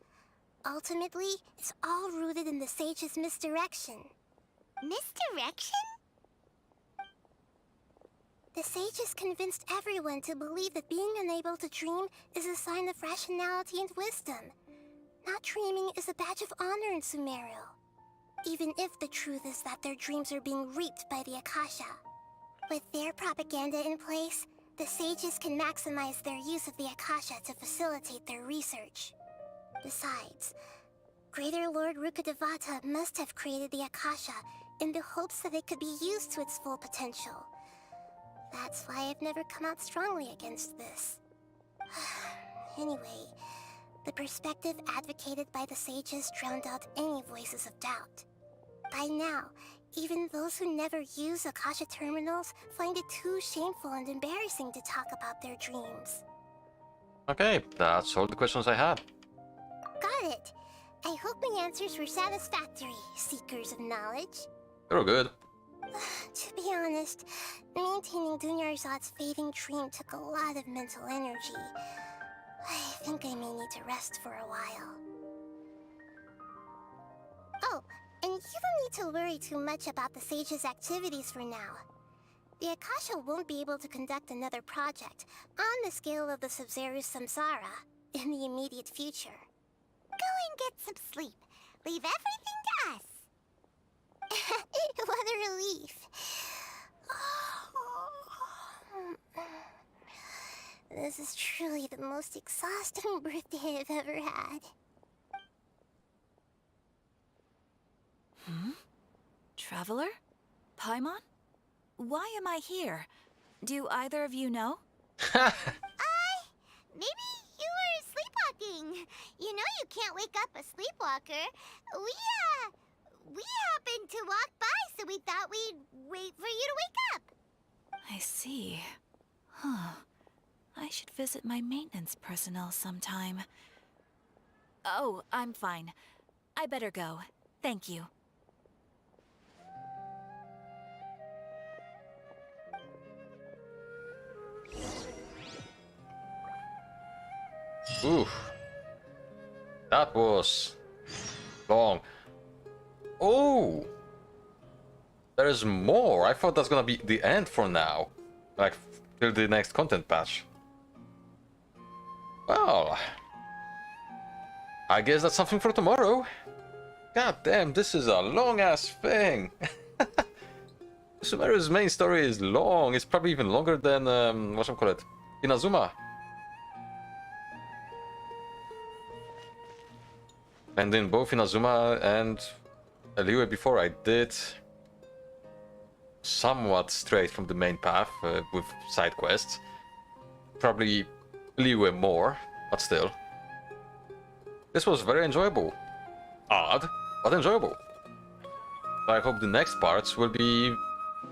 Ultimately, it's all rooted in the sage's misdirection. Misdirection? The sages convinced everyone to believe that being unable to dream is a sign of rationality and wisdom. Not dreaming is a badge of honor in Sumeru. Even if the truth is that their dreams are being reaped by the Akasha. With their propaganda in place, the sages can maximize their use of the Akasha to facilitate their research. Besides, Greater Lord Rukkhadevata must have created the Akasha in the hopes that it could be used to its full potential. That's why I've never come out strongly against this. Anyway, the perspective advocated by the sages drowned out any voices of doubt. By now, even those who never use Akasha terminals find it too shameful and embarrassing to talk about their dreams. Okay, that's all the questions I had. Got it. I hope my answers were satisfactory, seekers of knowledge. You're good. To be honest, maintaining Dunyarzad's fading dream took a lot of mental energy. I think I may need to rest for a while. Oh, and you don't need to worry too much about the sage's activities for now. The Akasha won't be able to conduct another project on the scale of the Sumeru Samsara in the immediate future. Go and get some sleep. Leave everything to us. What a relief. This is truly the most exhausting birthday I've ever had. Traveler? Paimon? Why am I here? Do either of you know? Maybe you were sleepwalking. You know you can't wake up a sleepwalker. We happened to walk by, so we thought we'd wait for you to wake up. I see. Huh. I should visit my maintenance personnel sometime. Oh, I'm fine. I better go. Thank you. Oof. That was long. Oh! There's more. I thought that's gonna be the end for now. Like, till the next content patch. Well, I guess that's something for tomorrow. God damn, this is a long-ass thing. Sumeru's main story is long. It's probably even longer than, whatchamacallit, Inazuma. And in both Inazuma and Liyue before, I did somewhat straight from the main path with side quests. Probably Liyue more, but still. This was very enjoyable. Odd, but enjoyable. I hope the next parts will be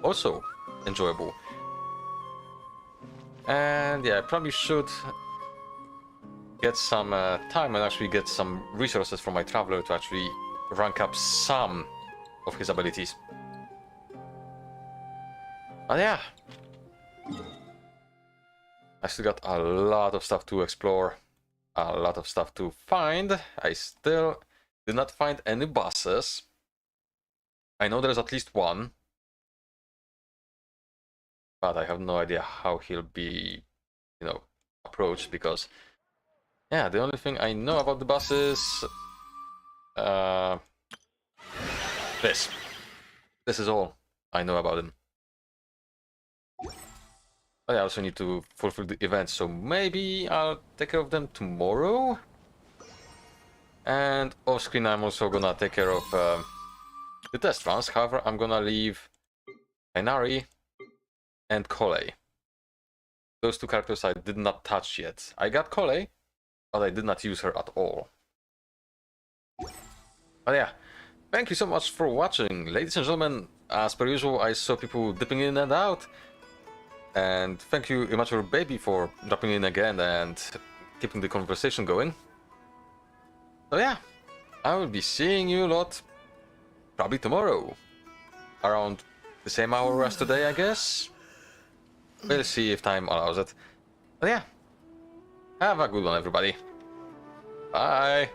also enjoyable. And yeah, I probably should get some time and actually get some resources from my traveler to actually rank up some of his abilities. But yeah, I still got a lot of stuff to explore, a lot of stuff to find. I still did not find any bosses. I know there's at least one, but I have no idea how he'll be, you know, approached, because yeah, the only thing I know about the boss is this. This is all I know about him. But I also need to fulfill the event, so maybe I'll take care of them tomorrow. And off screen, I'm also gonna take care of the test runs. However, I'm gonna leave Ainari and Collei. Those two characters I did not touch yet. I got Collei, but I did not use her at all. But yeah, thank you so much for watching, ladies and gentlemen. As per usual, I saw people dipping in and out. And thank you, Immature Baby, for dropping in again and keeping the conversation going. So yeah, I will be seeing you a lot probably tomorrow. Around the same hour as today, I guess. We'll see if time allows it. But yeah, have a good one, everybody. Bye.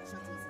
casualties